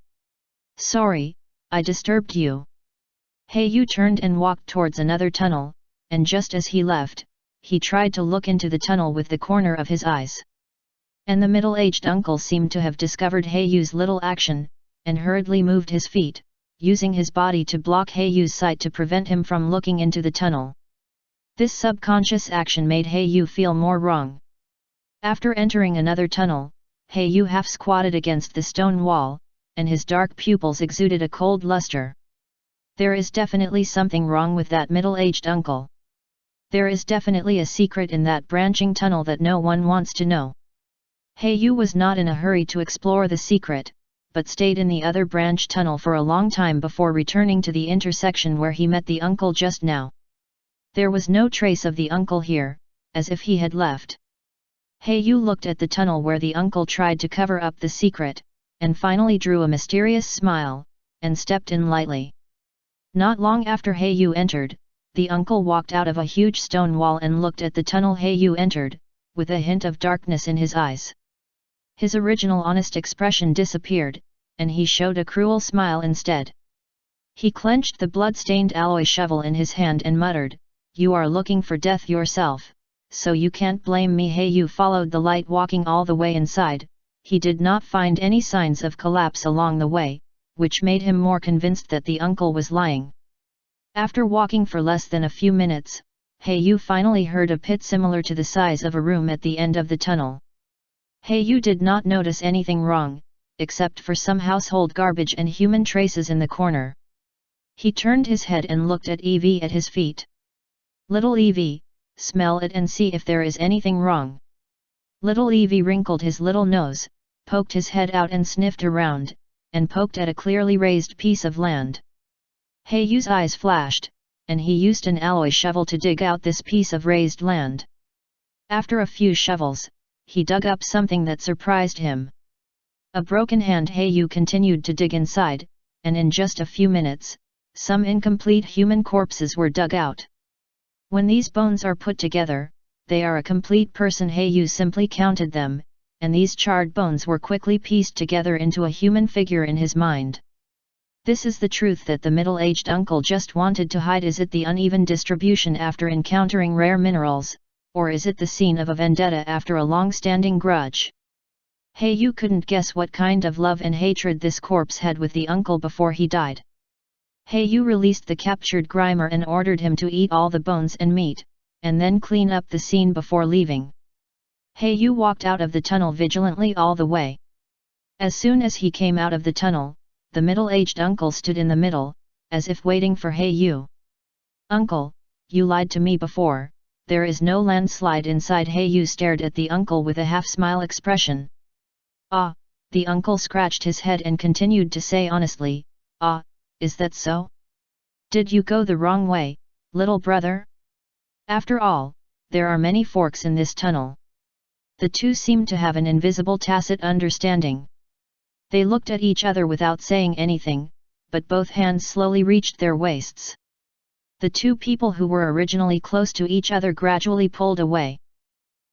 Sorry, I disturbed you." Heiyu turned and walked towards another tunnel, and just as he left, he tried to look into the tunnel with the corner of his eyes. And the middle-aged uncle seemed to have discovered Heiyu's little action, and hurriedly moved his feet, using his body to block Heiyu's sight to prevent him from looking into the tunnel. This subconscious action made Heiyu feel more wrong. After entering another tunnel, Heiyu half squatted against the stone wall, and his dark pupils exuded a cold luster. There is definitely something wrong with that middle-aged uncle. There is definitely a secret in that branching tunnel that no one wants to know. Heiyu was not in a hurry to explore the secret, but stayed in the other branch tunnel for a long time before returning to the intersection where he met the uncle just now. There was no trace of the uncle here, as if he had left. Heiyu looked at the tunnel where the uncle tried to cover up the secret, and finally drew a mysterious smile, and stepped in lightly. Not long after Heiyu entered, the uncle walked out of a huge stone wall and looked at the tunnel Heiyu entered, with a hint of darkness in his eyes. His original honest expression disappeared, and he showed a cruel smile instead. He clenched the blood-stained alloy shovel in his hand and muttered, "You are looking for death yourself, so you can't blame me." Heiyu followed the light walking all the way inside. He did not find any signs of collapse along the way, which made him more convinced that the uncle was lying. After walking for less than a few minutes, Heiyu finally heard a pit similar to the size of a room at the end of the tunnel. Heiyu did not notice anything wrong, except for some household garbage and human traces in the corner. He turned his head and looked at Evie at his feet. "Little Evie, smell it and see if there is anything wrong." Little Evie wrinkled his little nose, poked his head out and sniffed around, and poked at a clearly raised piece of land. Heiyu's eyes flashed, and he used an alloy shovel to dig out this piece of raised land. After a few shovels, he dug up something that surprised him. A broken hand. Heiyu continued to dig inside, and in just a few minutes, some incomplete human corpses were dug out. When these bones are put together, they are a complete person. Heiyu simply counted them, and these charred bones were quickly pieced together into a human figure in his mind. This is the truth that the middle-aged uncle just wanted to hide. Is it the uneven distribution after encountering rare minerals, or is it the scene of a vendetta after a long-standing grudge? Heiyu couldn't guess what kind of love and hatred this corpse had with the uncle before he died. Heiyu released the captured Grimer and ordered him to eat all the bones and meat, and then clean up the scene before leaving. Heiyu walked out of the tunnel vigilantly all the way. As soon as he came out of the tunnel, the middle-aged uncle stood in the middle, as if waiting for Heiyu. "Uncle, you lied to me before, there is no landslide inside." Heiyu stared at the uncle with a half-smile expression. "Ah," the uncle scratched his head and continued to say honestly, "Ah, is that so? Did you go the wrong way, little brother? After all, there are many forks in this tunnel." The two seemed to have an invisible tacit understanding. They looked at each other without saying anything, but both hands slowly reached their waists. The two people who were originally close to each other gradually pulled away.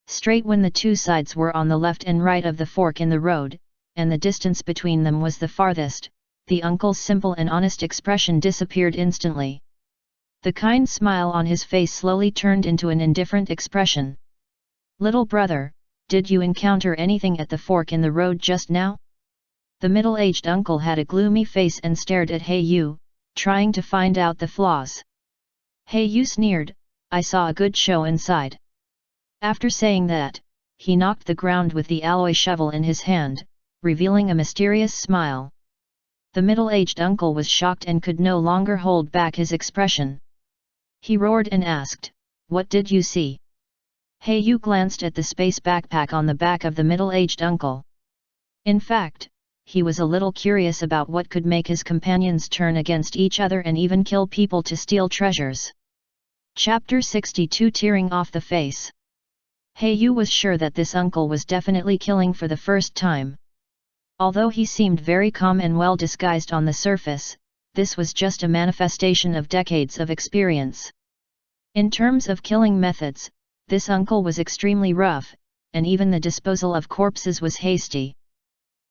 Straight when the two sides were on the left and right of the fork in the road, and the distance between them was the farthest, the uncle's simple and honest expression disappeared instantly. The kind smile on his face slowly turned into an indifferent expression. "Little brother, did you encounter anything at the fork in the road just now?" The middle-aged uncle had a gloomy face and stared at Yu, trying to find out the flaws. Yu sneered, "I saw a good show inside." After saying that, he knocked the ground with the alloy shovel in his hand, revealing a mysterious smile. The middle-aged uncle was shocked and could no longer hold back his expression. He roared and asked, "What did you see?" Yu glanced at the space backpack on the back of the middle-aged uncle. In fact, he was a little curious about what could make his companions turn against each other and even kill people to steal treasures. Chapter 62 Tearing off the face. Yu was sure that this uncle was definitely killing for the first time. Although he seemed very calm and well disguised on the surface, this was just a manifestation of decades of experience. In terms of killing methods, this uncle was extremely rough, and even the disposal of corpses was hasty.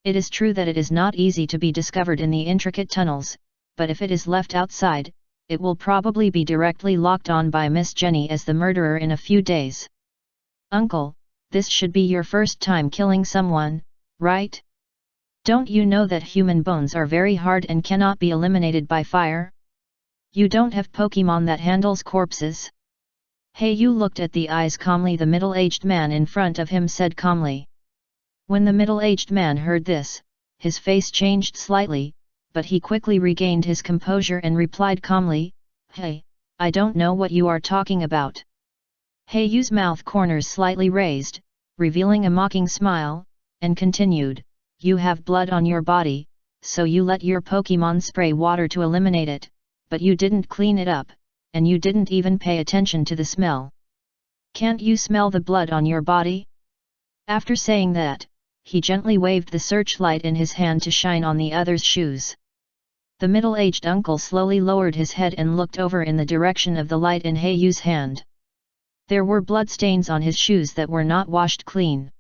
It is true that it is not easy to be discovered in the intricate tunnels, but if it is left outside, it will probably be directly locked on by Miss Jenny as the murderer in a few days. "Uncle, this should be your first time killing someone, right? Don't you know that human bones are very hard and cannot be eliminated by fire? You don't have Pokemon that handles corpses?" Yu looked at the eyes calmly. The middle-aged man in front of him said calmly. When the middle-aged man heard this, his face changed slightly, but he quickly regained his composure and replied calmly, "Hey, I don't know what you are talking about." Yu's mouth corners slightly raised, revealing a mocking smile, and continued, "You have blood on your body, so you let your Pokemon spray water to eliminate it, but you didn't clean it up, and you didn't even pay attention to the smell. Can't you smell the blood on your body?" After saying that, he gently waved the searchlight in his hand to shine on the other's shoes. The middle-aged uncle slowly lowered his head and looked over in the direction of the light in Yu's hand. There were bloodstains on his shoes that were not washed clean.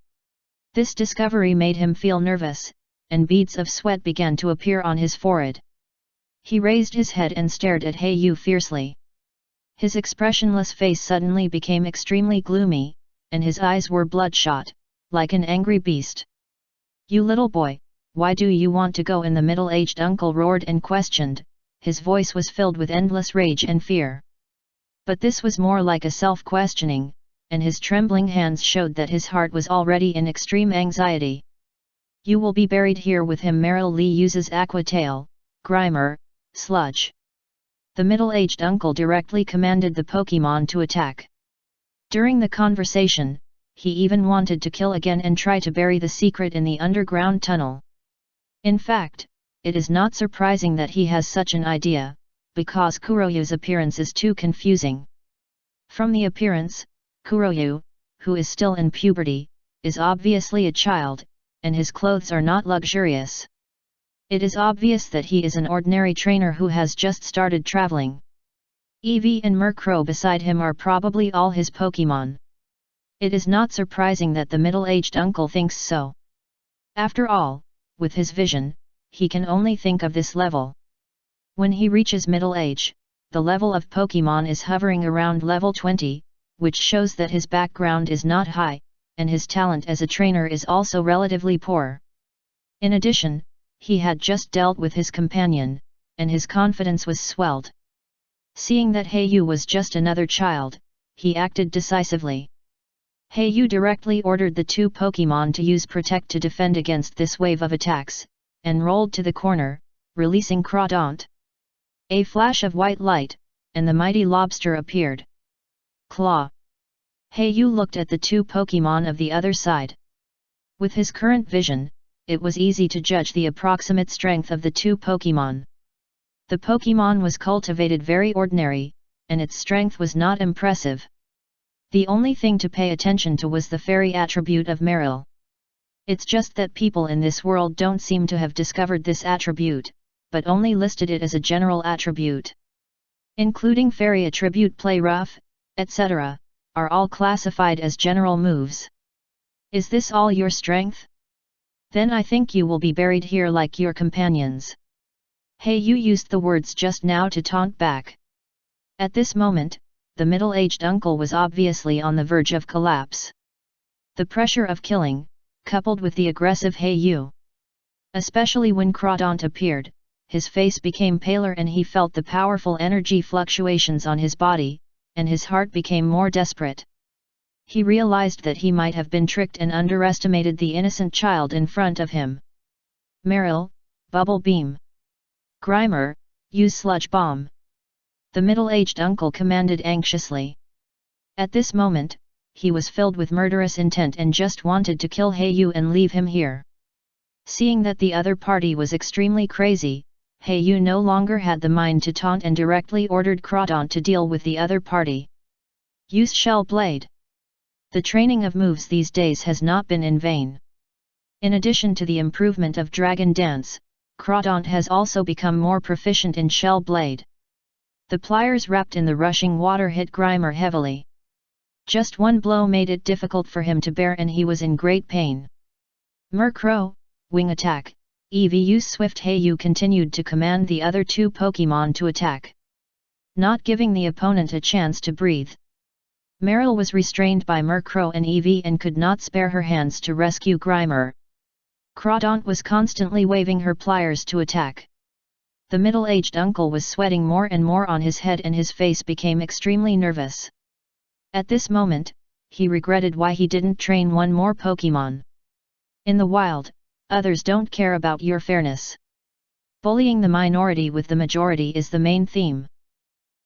This discovery made him feel nervous, and beads of sweat began to appear on his forehead. He raised his head and stared at Yu fiercely. His expressionless face suddenly became extremely gloomy, and his eyes were bloodshot, like an angry beast. "You little boy, why do you want to go in?" the middle-aged uncle roared and questioned, his voice was filled with endless rage and fear. But this was more like a self-questioning, and his trembling hands showed that his heart was already in extreme anxiety. "You will be buried here with him." Meryl Lee uses Aqua Tail, Grimer, Sludge. The middle-aged uncle directly commanded the Pokemon to attack. During the conversation, he even wanted to kill again and try to bury the secret in the underground tunnel. In fact, it is not surprising that he has such an idea, because Kuroyu's appearance is too confusing. From the appearance, Kuroyu, who is still in puberty, is obviously a child, and his clothes are not luxurious. It is obvious that he is an ordinary trainer who has just started traveling. Eevee and Murkrow beside him are probably all his Pokemon. It is not surprising that the middle-aged uncle thinks so. After all, with his vision, he can only think of this level. When he reaches middle age, the level of Pokemon is hovering around level 20, which shows that his background is not high, and his talent as a trainer is also relatively poor. In addition, he had just dealt with his companion, and his confidence was swelled. Seeing that Yu was just another child, he acted decisively. Yu directly ordered the two Pokemon to use Protect to defend against this wave of attacks, and rolled to the corner, releasing Crawdaunt. A flash of white light, and the mighty lobster appeared. Claw. Yu looked at the two Pokemon of the other side. With his current vision, it was easy to judge the approximate strength of the two Pokemon. The Pokemon was cultivated very ordinary, and its strength was not impressive. The only thing to pay attention to was the fairy attribute of Meryl. It's just that people in this world don't seem to have discovered this attribute, but only listed it as a general attribute. including fairy attribute play rough, etc., are all classified as general moves. Is this all your strength? Then I think you will be buried here like your companions. Hey, you used the words just now to taunt back. At this moment, the middle-aged uncle was obviously on the verge of collapse. The pressure of killing, coupled with the aggressive Hey you. Especially when Crawdaunt appeared, his face became paler and he felt the powerful energy fluctuations on his body, and his heart became more desperate. He realized that he might have been tricked and underestimated the innocent child in front of him. Meryl, bubble beam. Grimer, use sludge bomb. The middle-aged uncle commanded anxiously. At this moment, he was filled with murderous intent and just wanted to kill Heyu and leave him here. Seeing that the other party was extremely crazy, Heyu no longer had the mind to taunt and directly ordered Crawdaunt to deal with the other party. Use Shell Blade. The training of moves these days has not been in vain. In addition to the improvement of Dragon Dance, Crawdaunt has also become more proficient in Shell Blade. The pliers wrapped in the rushing water hit Grimer heavily. Just one blow made it difficult for him to bear and he was in great pain. Murkrow, wing attack. EVU Swift Heyu continued to command the other two Pokémon to attack, not giving the opponent a chance to breathe. Meryl was restrained by Murkrow and Eevee and could not spare her hands to rescue Grimer. Crawdaunt was constantly waving her pliers to attack. The middle-aged uncle was sweating more and more on his head and his face became extremely nervous. At this moment, he regretted why he didn't train one more Pokémon. In the wild, others don't care about your fairness. Bullying the minority with the majority is the main theme.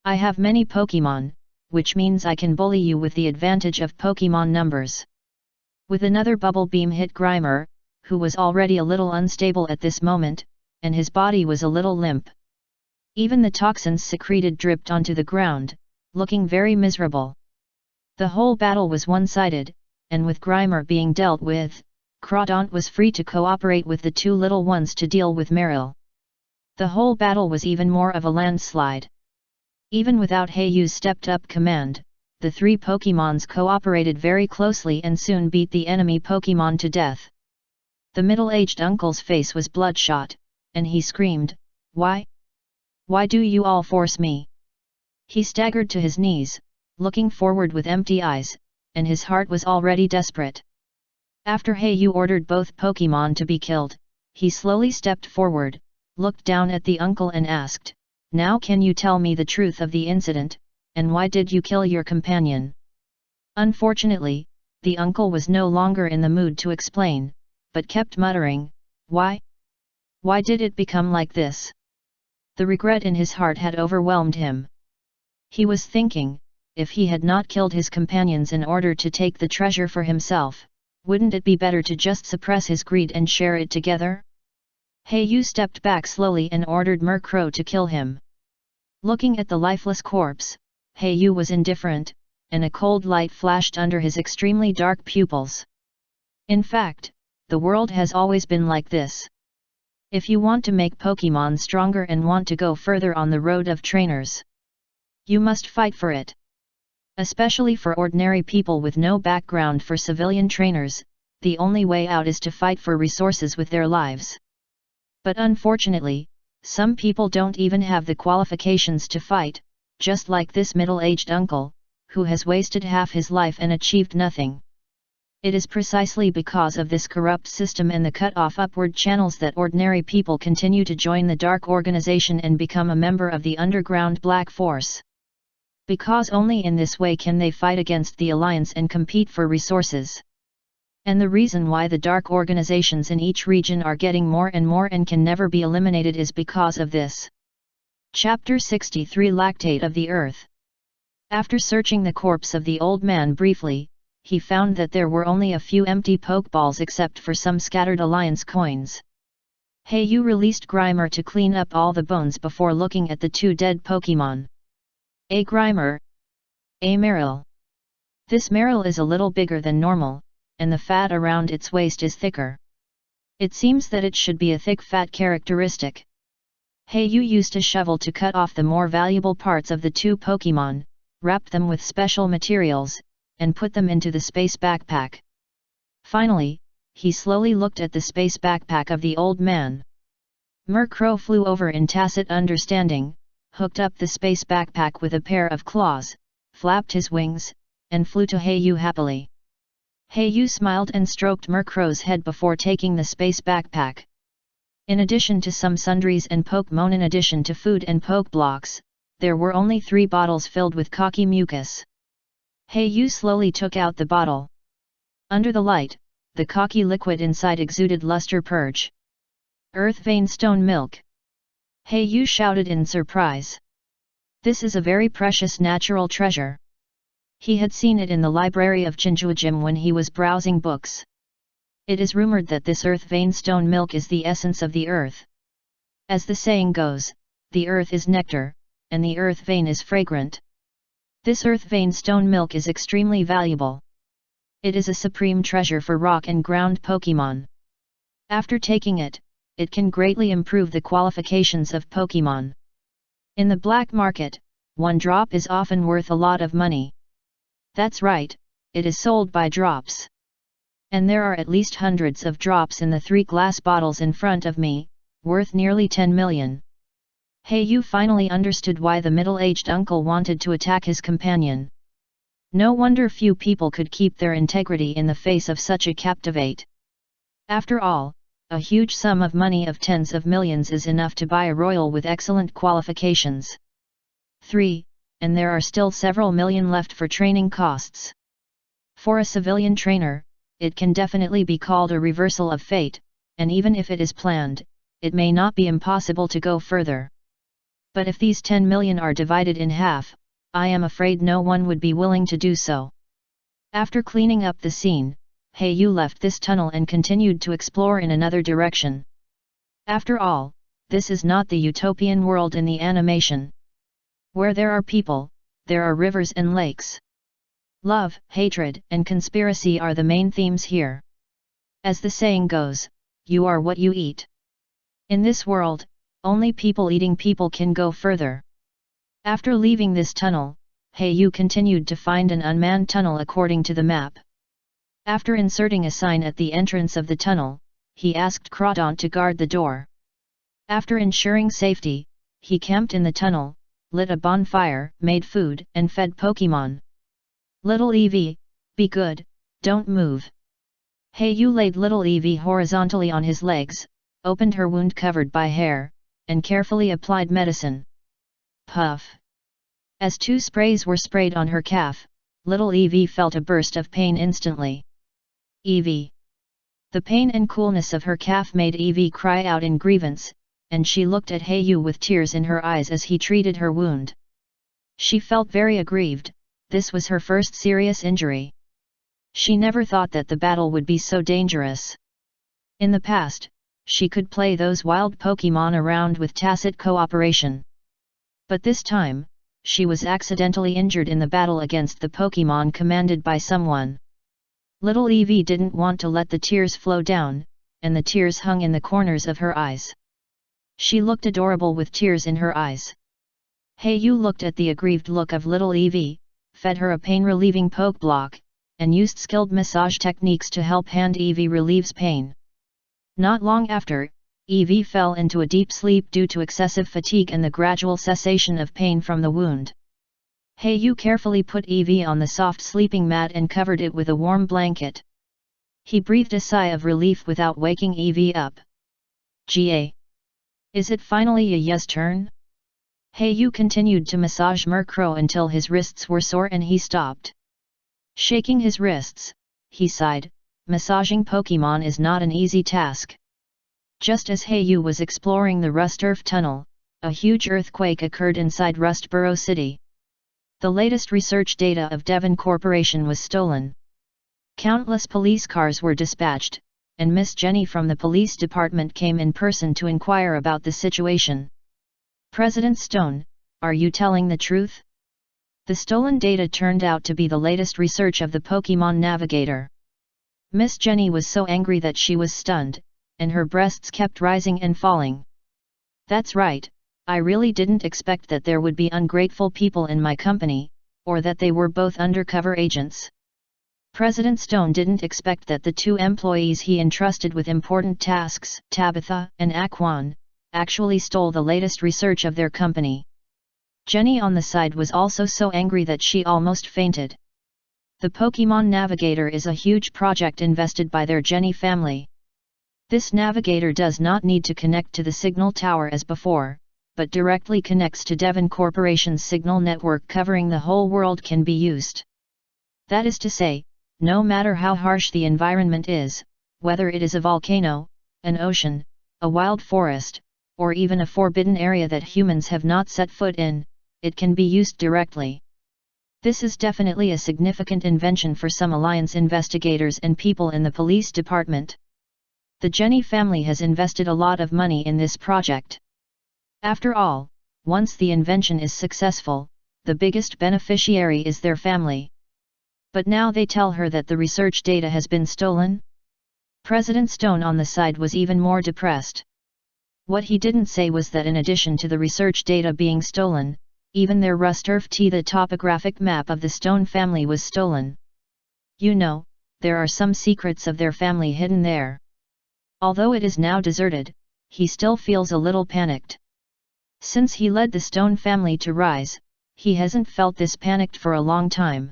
I have many Pokémon, which means I can bully you with the advantage of Pokémon numbers. With another bubble beam hit Grimer, who was already a little unstable at this moment, and his body was a little limp. Even the toxins secreted dripped onto the ground, looking very miserable. The whole battle was one-sided, and with Grimer being dealt with, Crawdaunt was free to cooperate with the two little ones to deal with Meryl. The whole battle was even more of a landslide. Even without Heyu's stepped-up command, the three Pokémons cooperated very closely and soon beat the enemy Pokémon to death. The middle-aged uncle's face was bloodshot, and he screamed, "Why? Why do you all force me?" He staggered to his knees, looking forward with empty eyes, and his heart was already desperate. After Heyu ordered both Pokémon to be killed, he slowly stepped forward, looked down at the uncle and asked, "Now can you tell me the truth of the incident, and why did you kill your companion?" Unfortunately, the uncle was no longer in the mood to explain, but kept muttering, "Why? Why did it become like this?" The regret in his heart had overwhelmed him. He was thinking, if he had not killed his companions in order to take the treasure for himself, wouldn't it be better to just suppress his greed and share it together? Heyu stepped back slowly and ordered Murkrow to kill him. Looking at the lifeless corpse, Heyu was indifferent, and a cold light flashed under his extremely dark pupils. In fact, the world has always been like this. If you want to make Pokémon stronger and want to go further on the road of trainers, you must fight for it. Especially for ordinary people with no background for civilian trainers, the only way out is to fight for resources with their lives. But unfortunately, some people don't even have the qualifications to fight, just like this middle-aged uncle, who has wasted half his life and achieved nothing. It is precisely because of this corrupt system and the cut-off upward channels that ordinary people continue to join the dark organization and become a member of the underground Black Force. Because only in this way can they fight against the Alliance and compete for resources. And the reason why the dark organizations in each region are getting more and more and can never be eliminated is because of this. Chapter 63 Lactate of the Earth. After searching the corpse of the old man briefly, he found that there were only a few empty Pokeballs except for some scattered Alliance coins. Heyu released Grimer to clean up all the bones before looking at the two dead Pokémon. A Grimer. A Meryl. This Meryl is a little bigger than normal, and the fat around its waist is thicker. It seems that it should be a thick fat characteristic. Heiyu used a shovel to cut off the more valuable parts of the two Pokemon, wrapped them with special materials, and put them into the space backpack. Finally, he slowly looked at the space backpack of the old man. Murkrow flew over in tacit understanding, hooked up the space backpack with a pair of claws, flapped his wings, and flew to Heiyu happily. Heiyu smiled and stroked Murkrow's head before taking the space backpack. In addition to some sundries and Pokemon, in addition to food and Poke blocks, there were only 3 bottles filled with Kaki mucus. Heiyu slowly took out the bottle. Under the light, the Kaki liquid inside exuded luster purge. Earth vein stone milk. Heiyu shouted in surprise. This is a very precious natural treasure. He had seen it in the library of Jinjuajim when he was browsing books. It is rumored that this earth vein stone milk is the essence of the earth. As the saying goes, the earth is nectar, and the earth vein is fragrant. This earth vein stone milk is extremely valuable. It is a supreme treasure for rock and ground Pokemon. After taking it, it can greatly improve the qualifications of Pokemon. In the black market, 1 drop is often worth a lot of money. That's right, it is sold by drops. And there are at least hundreds of drops in the 3 glass bottles in front of me, worth nearly 10 million. Heiyu finally understood why the middle-aged uncle wanted to attack his companion. No wonder few people could keep their integrity in the face of such a captivate. After all, a huge sum of money of tens of millions is enough to buy a royal with excellent qualifications. 3. And there are still several million left for training costs. For a civilian trainer, it can definitely be called a reversal of fate, and even if it is planned, it may not be impossible to go further. But if these 10 million are divided in half, I am afraid no one would be willing to do so. After cleaning up the scene, Heiyu left this tunnel and continued to explore in another direction. After all, this is not the utopian world in the animation. Where there are people, there are rivers and lakes. Love, hatred, and conspiracy are the main themes here. As the saying goes, you are what you eat. In this world, only people eating people can go further. After leaving this tunnel, Heiyu continued to find an unmanned tunnel according to the map. After inserting a sign at the entrance of the tunnel, he asked Crawdaunt to guard the door. After ensuring safety, he camped in the tunnel, lit a bonfire, made food, and fed Pokemon. Little Eevee, be good, don't move. Heiyu laid Little Eevee horizontally on his legs, opened her wound covered by hair, and carefully applied medicine. Puff! As 2 sprays were sprayed on her calf, Little Eevee felt a burst of pain instantly. Eevee! The pain and coolness of her calf made Eevee cry out in grievance, and she looked at Heiyu with tears in her eyes as he treated her wound. She felt very aggrieved, this was her first serious injury. She never thought that the battle would be so dangerous. In the past, she could play those wild Pokemon around with tacit cooperation. But this time, she was accidentally injured in the battle against the Pokemon commanded by someone. Little Eevee didn't want to let the tears flow down, and the tears hung in the corners of her eyes. She looked adorable with tears in her eyes. Heiyu looked at the aggrieved look of Little Eevee, fed her a pain-relieving poke block, and used skilled massage techniques to help Hand Eevee relieves pain. Not long after, Eevee fell into a deep sleep due to excessive fatigue and the gradual cessation of pain from the wound. Heiyu carefully put Eevee on the soft sleeping mat and covered it with a warm blanket. He breathed a sigh of relief without waking Eevee up. "Ga. Is it finally a yes turn?" Heiyu continued to massage Murkrow until his wrists were sore and he stopped. Shaking his wrists, he sighed, massaging Pokemon is not an easy task. Just as Heiyu was exploring the Rusturf tunnel, a huge earthquake occurred inside Rustboro City. The latest research data of Devon Corporation was stolen. Countless police cars were dispatched, and Miss Jenny from the police department came in person to inquire about the situation. "President Stone, are you telling the truth?" The stolen data turned out to be the latest research of the Pokemon Navigator. Miss Jenny was so angry that she was stunned, and her breasts kept rising and falling. "That's right, I really didn't expect that there would be ungrateful people in my company, or that they were both undercover agents. President Stone didn't expect that the two employees he entrusted with important tasks, Tabitha and Aquan, actually stole the latest research of their company. Jenny on the side was also so angry that she almost fainted. The Pokemon Navigator is a huge project invested by their Jenny family. This navigator does not need to connect to the signal tower as before, but directly connects to Devon Corporation's signal network covering the whole world can be used. That is to say, no matter how harsh the environment is, whether it is a volcano, an ocean, a wild forest, or even a forbidden area that humans have not set foot in, it can be used directly. This is definitely a significant invention for some Alliance investigators and people in the police department. The Jenny family has invested a lot of money in this project. After all, once the invention is successful, the biggest beneficiary is their family. But now they tell her that the research data has been stolen? President Stone on the side was even more depressed. What he didn't say was that in addition to the research data being stolen, even their Rusturf the topographic map of the Stone family was stolen. You know, there are some secrets of their family hidden there. Although it is now deserted, he still feels a little panicked. Since he led the Stone family to rise, he hasn't felt this panicked for a long time.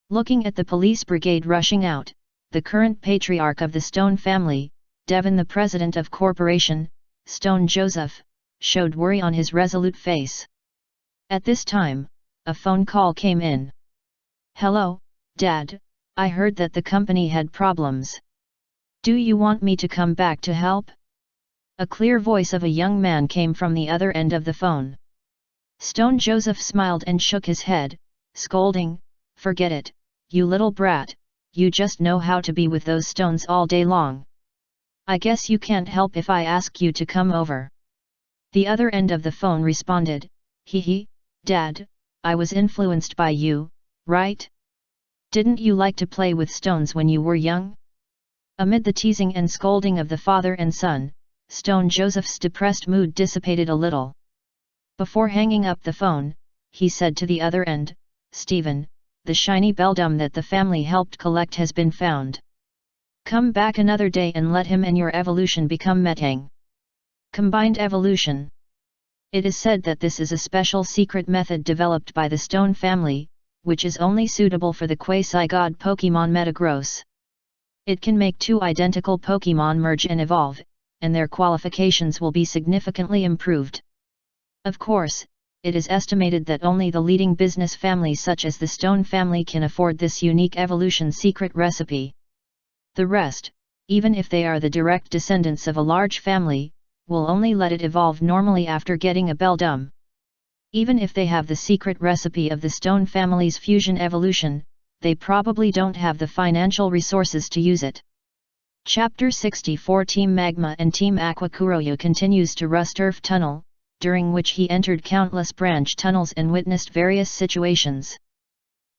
Looking at the police brigade rushing out, the current patriarch of the Stone family, Devon the president of corporation, Stone Joseph, showed worry on his resolute face. At this time, a phone call came in. "Hello, Dad, I heard that the company had problems. Do you want me to come back to help?" A clear voice of a young man came from the other end of the phone. Stone Joseph smiled and shook his head, scolding, "Forget it, you little brat, you just know how to be with those stones all day long. I guess you can't help if I ask you to come over." The other end of the phone responded, "Hee, Dad, I was influenced by you, right? Didn't you like to play with stones when you were young?" Amid the teasing and scolding of the father and son, Stone Joseph's depressed mood dissipated a little. Before hanging up the phone, he said to the other end, "Stephen, the shiny beldam that the family helped collect has been found. Come back another day and let him and your evolution become Metang. Combined evolution. It is said that this is a special secret method developed by the Stone family, which is only suitable for the quasi-god Pokemon Metagross. It can make two identical Pokemon merge and evolve, and their qualifications will be significantly improved. Of course, it is estimated that only the leading business families such as the Stone family can afford this unique evolution secret recipe. The rest, even if they are the direct descendants of a large family, will only let it evolve normally after getting a beldam. Even if they have the secret recipe of the Stone family's fusion evolution, they probably don't have the financial resources to use it. Chapter 64 Team Magma and Team Aqua Kuroyo continues to Rusturf Tunnel, during which he entered countless branch tunnels and witnessed various situations.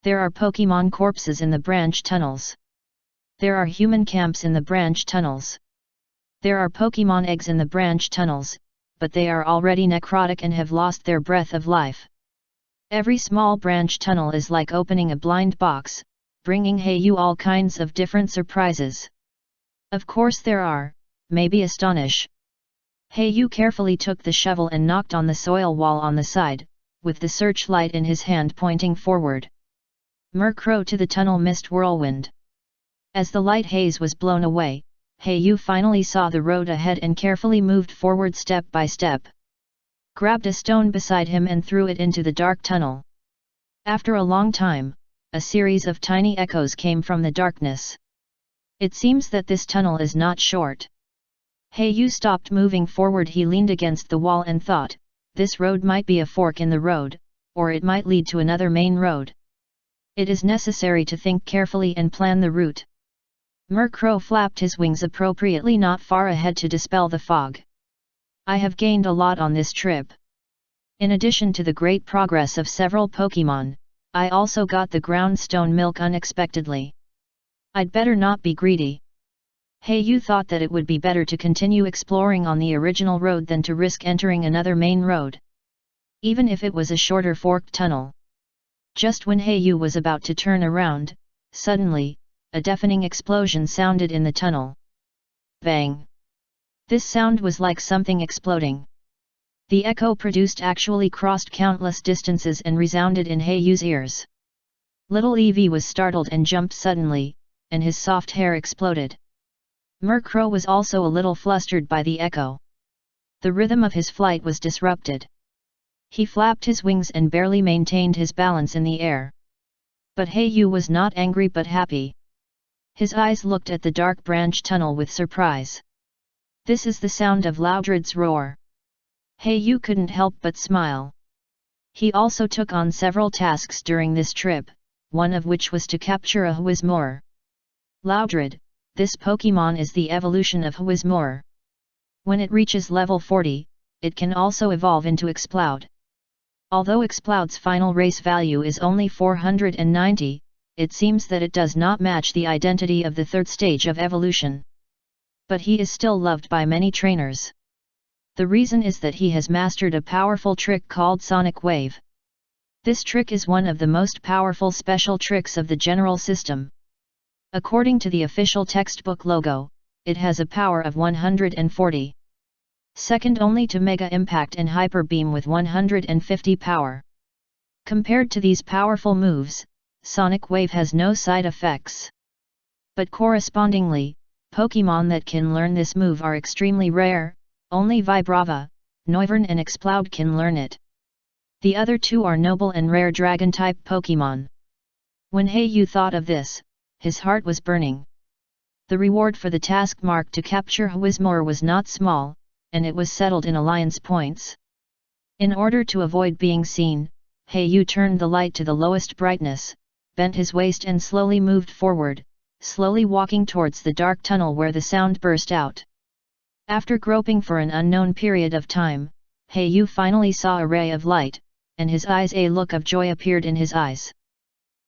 There are Pokemon corpses in the branch tunnels. There are human camps in the branch tunnels. There are Pokemon eggs in the branch tunnels, but they are already necrotic and have lost their breath of life. Every small branch tunnel is like opening a blind box, bringing you all kinds of different surprises. Of course there are, maybe astonish. You carefully took the shovel and knocked on the soil wall on the side, with the searchlight in his hand pointing forward. Murkrow to the tunnel mist whirlwind. As the light haze was blown away, you finally saw the road ahead and carefully moved forward step by step. Grabbed a stone beside him and threw it into the dark tunnel. After a long time, a series of tiny echoes came from the darkness. It seems that this tunnel is not short. You stopped moving forward. He leaned against the wall and thought, this road might be a fork in the road, or it might lead to another main road. It is necessary to think carefully and plan the route. Murkrow flapped his wings appropriately not far ahead to dispel the fog. I have gained a lot on this trip. In addition to the great progress of several Pokemon, I also got the ground stone milk unexpectedly. I'd better not be greedy. Yu thought that it would be better to continue exploring on the original road than to risk entering another main road, even if it was a shorter forked tunnel. Just when Yu was about to turn around, suddenly, a deafening explosion sounded in the tunnel. Bang! This sound was like something exploding. The echo produced actually crossed countless distances and resounded in Yu's ears. Little Evie was startled and jumped suddenly, and his soft hair exploded. Murkrow was also a little flustered by the echo. The rhythm of his flight was disrupted. He flapped his wings and barely maintained his balance in the air. But Yu was not angry but happy. His eyes looked at the dark branch tunnel with surprise. This is the sound of Loudred's roar. Yu couldn't help but smile. He also took on several tasks during this trip, one of which was to capture a Whismur. Loudred, this Pokémon is the evolution of Whismur. When it reaches level 40, it can also evolve into Exploud. Although Exploud's final race value is only 490, it seems that it does not match the identity of the third stage of evolution. But he is still loved by many trainers. The reason is that he has mastered a powerful trick called Sonic Wave. This trick is one of the most powerful special tricks of the general system. According to the official textbook logo, it has a power of 140. Second only to Mega Impact and Hyper Beam with 150 power. Compared to these powerful moves, Sonic Wave has no side effects. But correspondingly, Pokémon that can learn this move are extremely rare. Only Vibrava, Noivern and Exploud can learn it. The other two are noble and rare dragon-type Pokémon. When Yu thought of this, his heart was burning. The reward for the task marked to capture Whismur was not small, and it was settled in alliance points. In order to avoid being seen, Yu turned the light to the lowest brightness, bent his waist and slowly moved forward, slowly walking towards the dark tunnel where the sound burst out. After groping for an unknown period of time, Yu finally saw a ray of light, and a look of joy appeared in his eyes.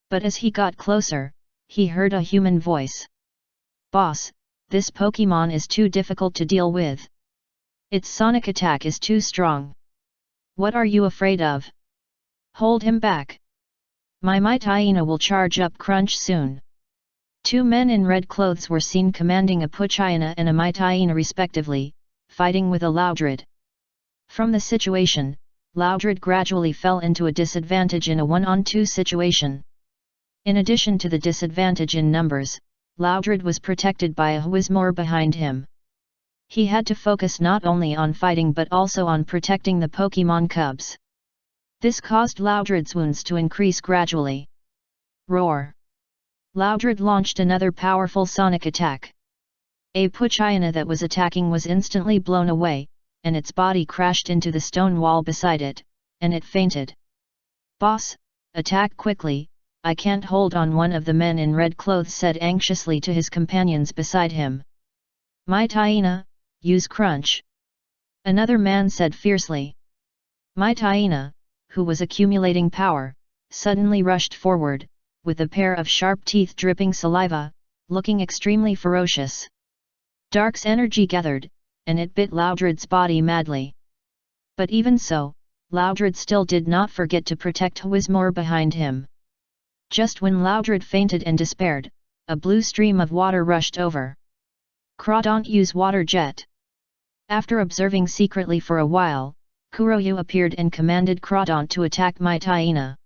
But as he got closer, he heard a human voice. "Boss, this Pokémon is too difficult to deal with. Its sonic attack is too strong. What are you afraid of? Hold him back. My Mightyena will charge up Crunch soon." Two men in red clothes were seen commanding a Poochyena and a Mightyena respectively, fighting with a Loudred. From the situation, Loudred gradually fell into a disadvantage in a 1-on-2 situation. In addition to the disadvantage in numbers, Loudred was protected by a Whismur behind him. He had to focus not only on fighting but also on protecting the Pokémon cubs. This caused Loudred's wounds to increase gradually. Roar! Loudred launched another powerful sonic attack. A Poochyena that was attacking was instantly blown away, and its body crashed into the stone wall beside it, and it fainted. "Boss, attack quickly, I can't hold on," one of the men in red clothes said anxiously to his companions beside him. "Mightyena, use Crunch," another man said fiercely. Mightyena, who was accumulating power, suddenly rushed forward, with a pair of sharp teeth dripping saliva, looking extremely ferocious. Dark's energy gathered, and it bit Loudred's body madly. But even so, Loudred still did not forget to protect Whismur behind him. Just when Loudred fainted and despaired, a blue stream of water rushed over. "Crawdont, use Water Jet." After observing secretly for a while, Kuroyu appeared and commanded Crawdont to attack Mightyena.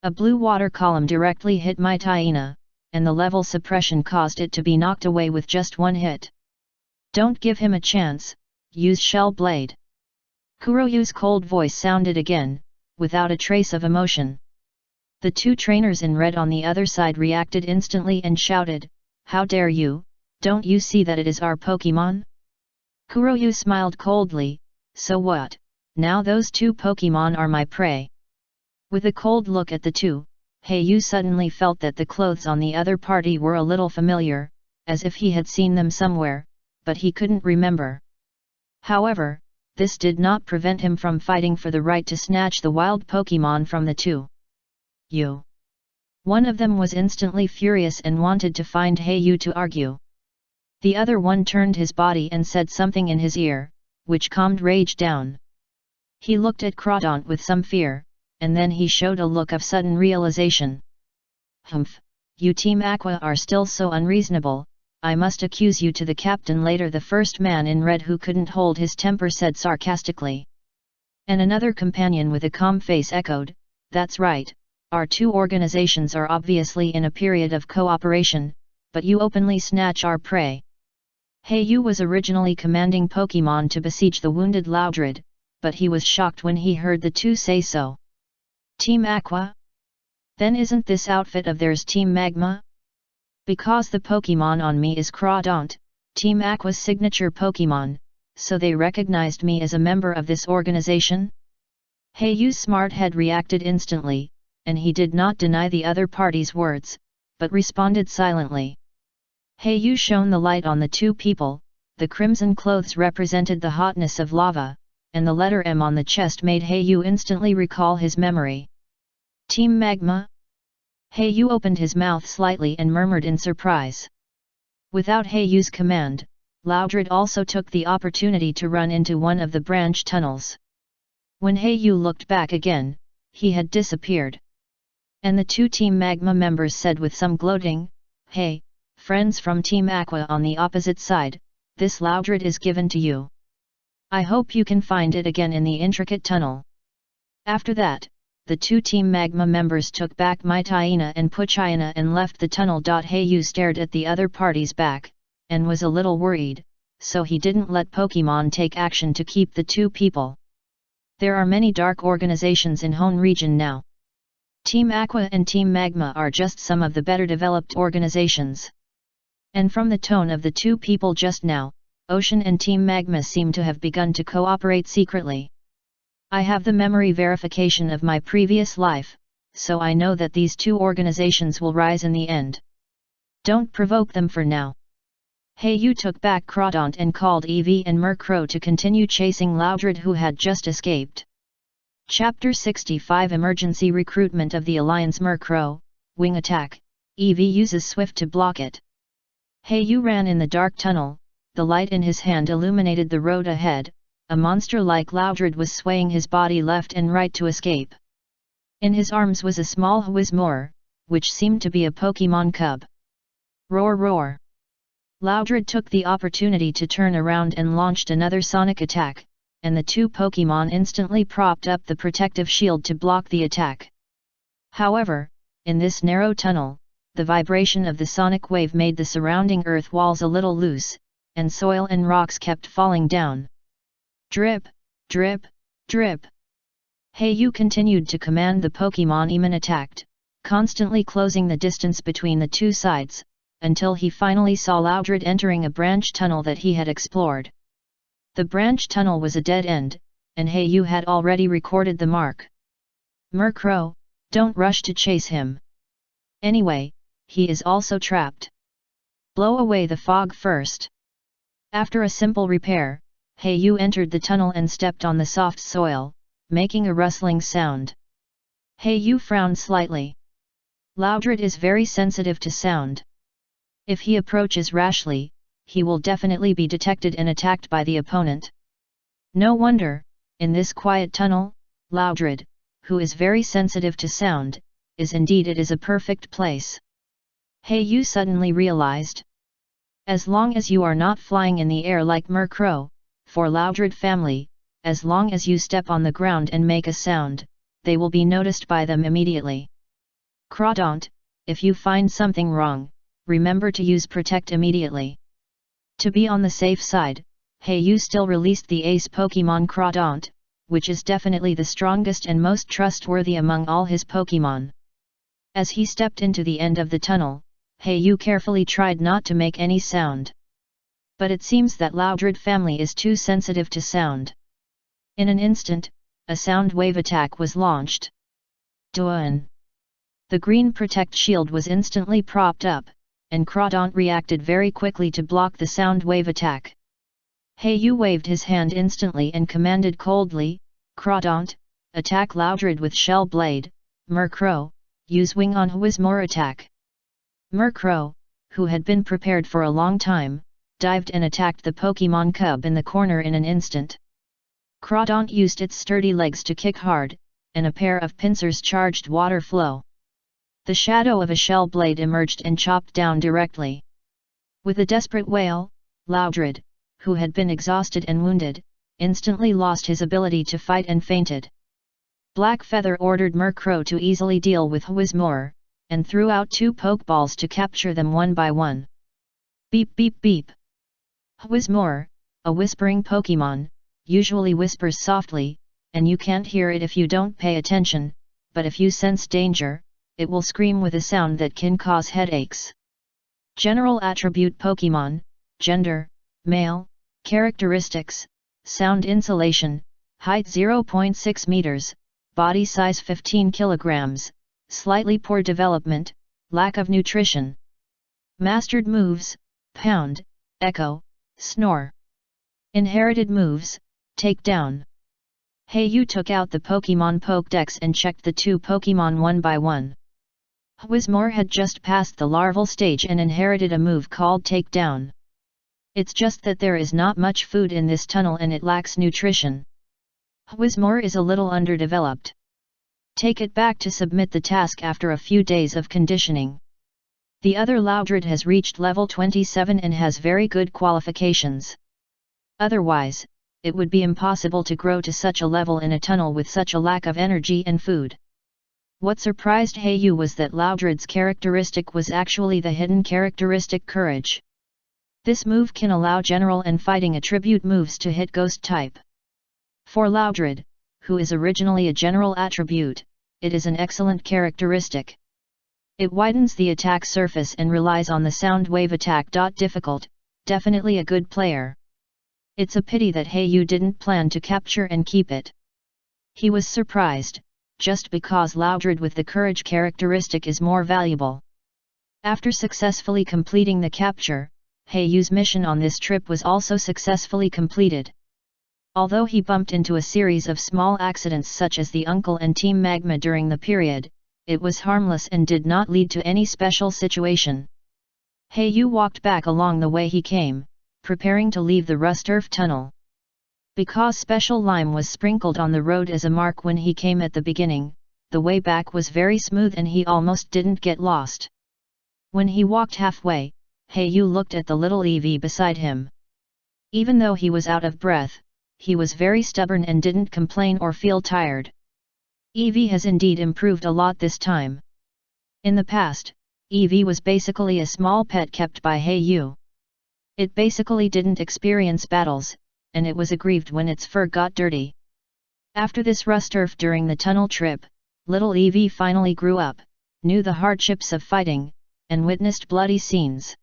A blue water column directly hit Mightyena, and the level suppression caused it to be knocked away with just one hit. "Don't give him a chance, use Shell Blade." Kuroyu's cold voice sounded again, without a trace of emotion. The two trainers in red on the other side reacted instantly and shouted, "How dare you, don't you see that it is our Pokémon?" Kuroyu smiled coldly, "So what, now those two Pokémon are my prey." With a cold look at the two, Yu suddenly felt that the clothes on the other party were a little familiar, as if he had seen them somewhere, but he couldn't remember. However, this did not prevent him from fighting for the right to snatch the wild Pokémon from the two. One of them was instantly furious and wanted to find Yu to argue. The other one turned his body and said something in his ear, which calmed rage down. He looked at Crawdaunt with some fear, and then he showed a look of sudden realization. Humph, you Team Aqua are still so unreasonable, I must accuse you to the captain later. The first man in red, who couldn't hold his temper, said sarcastically. And another companion with a calm face echoed, that's right, our two organizations are obviously in a period of cooperation, but you openly snatch our prey. Heiyu was originally commanding Pokemon to besiege the wounded Loudred, but he was shocked when he heard the two say so. Team Aqua? Then isn't this outfit of theirs Team Magma? Because the Pokemon on me is Crawdaunt, Team Aqua's signature Pokemon, so they recognized me as a member of this organization? Heiyu's smart head reacted instantly, and he did not deny the other party's words, but responded silently. Heiyu shone the light on the two people. The crimson clothes represented the hotness of lava, and the letter M on the chest made Heiyu instantly recall his memory. Team Magma? Heiyu opened his mouth slightly and murmured in surprise. Without Heiyu's command, Loudred also took the opportunity to run into one of the branch tunnels. When Heiyu looked back again, he had disappeared. And the two Team Magma members said with some gloating, "Hey, friends from Team Aqua on the opposite side, this Loudred is given to you. I hope you can find it again in the intricate tunnel." After that, the two Team Magma members took back Mitaina and Puchaina and left the tunnel. Heiyu stared at the other party's back, and was a little worried, so he didn't let Pokemon take action to keep the two people. There are many dark organizations in Hone region now. Team Aqua and Team Magma are just some of the better developed organizations. And from the tone of the two people just now, Ocean and Team Magma seem to have begun to cooperate secretly. I have the memory verification of my previous life, so I know that these two organizations will rise in the end. Don't provoke them for now. Heiyu took back Crawdaunt and called Eevee and Murkrow to continue chasing Loudred, who had just escaped. Chapter 65 Emergency Recruitment of the Alliance. Murkrow, Wing Attack. Eevee uses Swift to block it. Heiyu ran in the dark tunnel. The light in his hand illuminated the road ahead. A monster like Loudred was swaying his body left and right to escape. In his arms was a small Whismur, which seemed to be a Pokemon cub. Roar roar! Loudred took the opportunity to turn around and launched another sonic attack, and the two Pokemon instantly propped up the protective shield to block the attack. However, in this narrow tunnel, the vibration of the sonic wave made the surrounding earth walls a little loose, and soil and rocks kept falling down. Drip, drip, drip. Heiyu continued to command the Pokemon Eamon attacked, constantly closing the distance between the two sides, until he finally saw Loudred entering a branch tunnel that he had explored. The branch tunnel was a dead end, and Heiyu had already recorded the mark. Murkrow, don't rush to chase him. Anyway, he is also trapped. Blow away the fog first. After a simple repair, Heiyu entered the tunnel and stepped on the soft soil, making a rustling sound. Heiyu frowned slightly. Loudred is very sensitive to sound. If he approaches rashly, he will definitely be detected and attacked by the opponent. No wonder, in this quiet tunnel, Loudred, who is very sensitive to sound, is a perfect place. Heiyu suddenly realized. As long as you are not flying in the air like Murkrow, for Loudred family, as long as you step on the ground and make a sound, they will be noticed by them immediately. Crawdaunt, if you find something wrong, remember to use Protect immediately. To be on the safe side, Heiyu still released the ace Pokemon Crawdaunt, which is definitely the strongest and most trustworthy among all his Pokemon. As he stepped into the end of the tunnel, Heiyu carefully tried not to make any sound. But it seems that Loudred family is too sensitive to sound. In an instant, a sound wave attack was launched. Duan! The green Protect shield was instantly propped up, and Crawdaunt reacted very quickly to block the sound wave attack. Heiyu waved his hand instantly and commanded coldly, Crawdaunt, attack Loudred with Shell Blade. Murkrow, use Wing on Whismur attack. Murkrow, who had been prepared for a long time, dived and attacked the Pokémon cub in the corner in an instant. Crawdaunt used its sturdy legs to kick hard, and a pair of pincers charged water flow. The shadow of a shell blade emerged and chopped down directly. With a desperate wail, Loudred, who had been exhausted and wounded, instantly lost his ability to fight and fainted. Blackfeather ordered Murkrow to easily deal with Whismore, and threw out 2 Pokeballs to capture them one by one. Beep beep beep. Whismore, a whispering Pokémon, usually whispers softly, and you can't hear it if you don't pay attention, but if you sense danger, it will scream with a sound that can cause headaches. General attribute Pokémon, gender, male, characteristics, sound insulation, height 0.6 meters, body size 15 kilograms, slightly poor development, lack of nutrition. Mastered moves, Pound, Echo, Snore. Inherited moves, Takedown. Hey-You took out the Pokémon Pokédex and checked the 2 Pokémon one by one. Whismore had just passed the larval stage and inherited a move called Takedown. It's just that there is not much food in this tunnel and it lacks nutrition. Whismore is a little underdeveloped. Take it back to submit the task after a few days of conditioning. The other Loudred has reached level 27 and has very good qualifications. Otherwise, it would be impossible to grow to such a level in a tunnel with such a lack of energy and food. What surprised Hey-You was that Loudred's characteristic was actually the hidden characteristic Courage. This move can allow general and fighting attribute moves to hit ghost type. For Loudred, who is originally a general attribute, it is an excellent characteristic. It widens the attack surface and relies on the sound wave attack. Difficult, definitely a good player. It's a pity that Hey-You didn't plan to capture and keep it. He was surprised, just because Loudred with the Courage characteristic is more valuable. After successfully completing the capture, Hey-Yu's mission on this trip was also successfully completed. Although he bumped into a series of small accidents such as the Uncle and Team Magma during the period, it was harmless and did not lead to any special situation. Hey-You walked back along the way he came, preparing to leave the Rust Earth tunnel. Because special lime was sprinkled on the road as a mark when he came at the beginning, the way back was very smooth and he almost didn't get lost. When he walked halfway, Hey-You looked at the little Eevee beside him. Even though he was out of breath, he was very stubborn and didn't complain or feel tired. Eevee has indeed improved a lot this time. In the past, Eevee was basically a small pet kept by Hey-You. It basically didn't experience battles, and it was aggrieved when its fur got dirty. After this Rust Earth during the tunnel trip, little Eevee finally grew up, knew the hardships of fighting, and witnessed bloody scenes.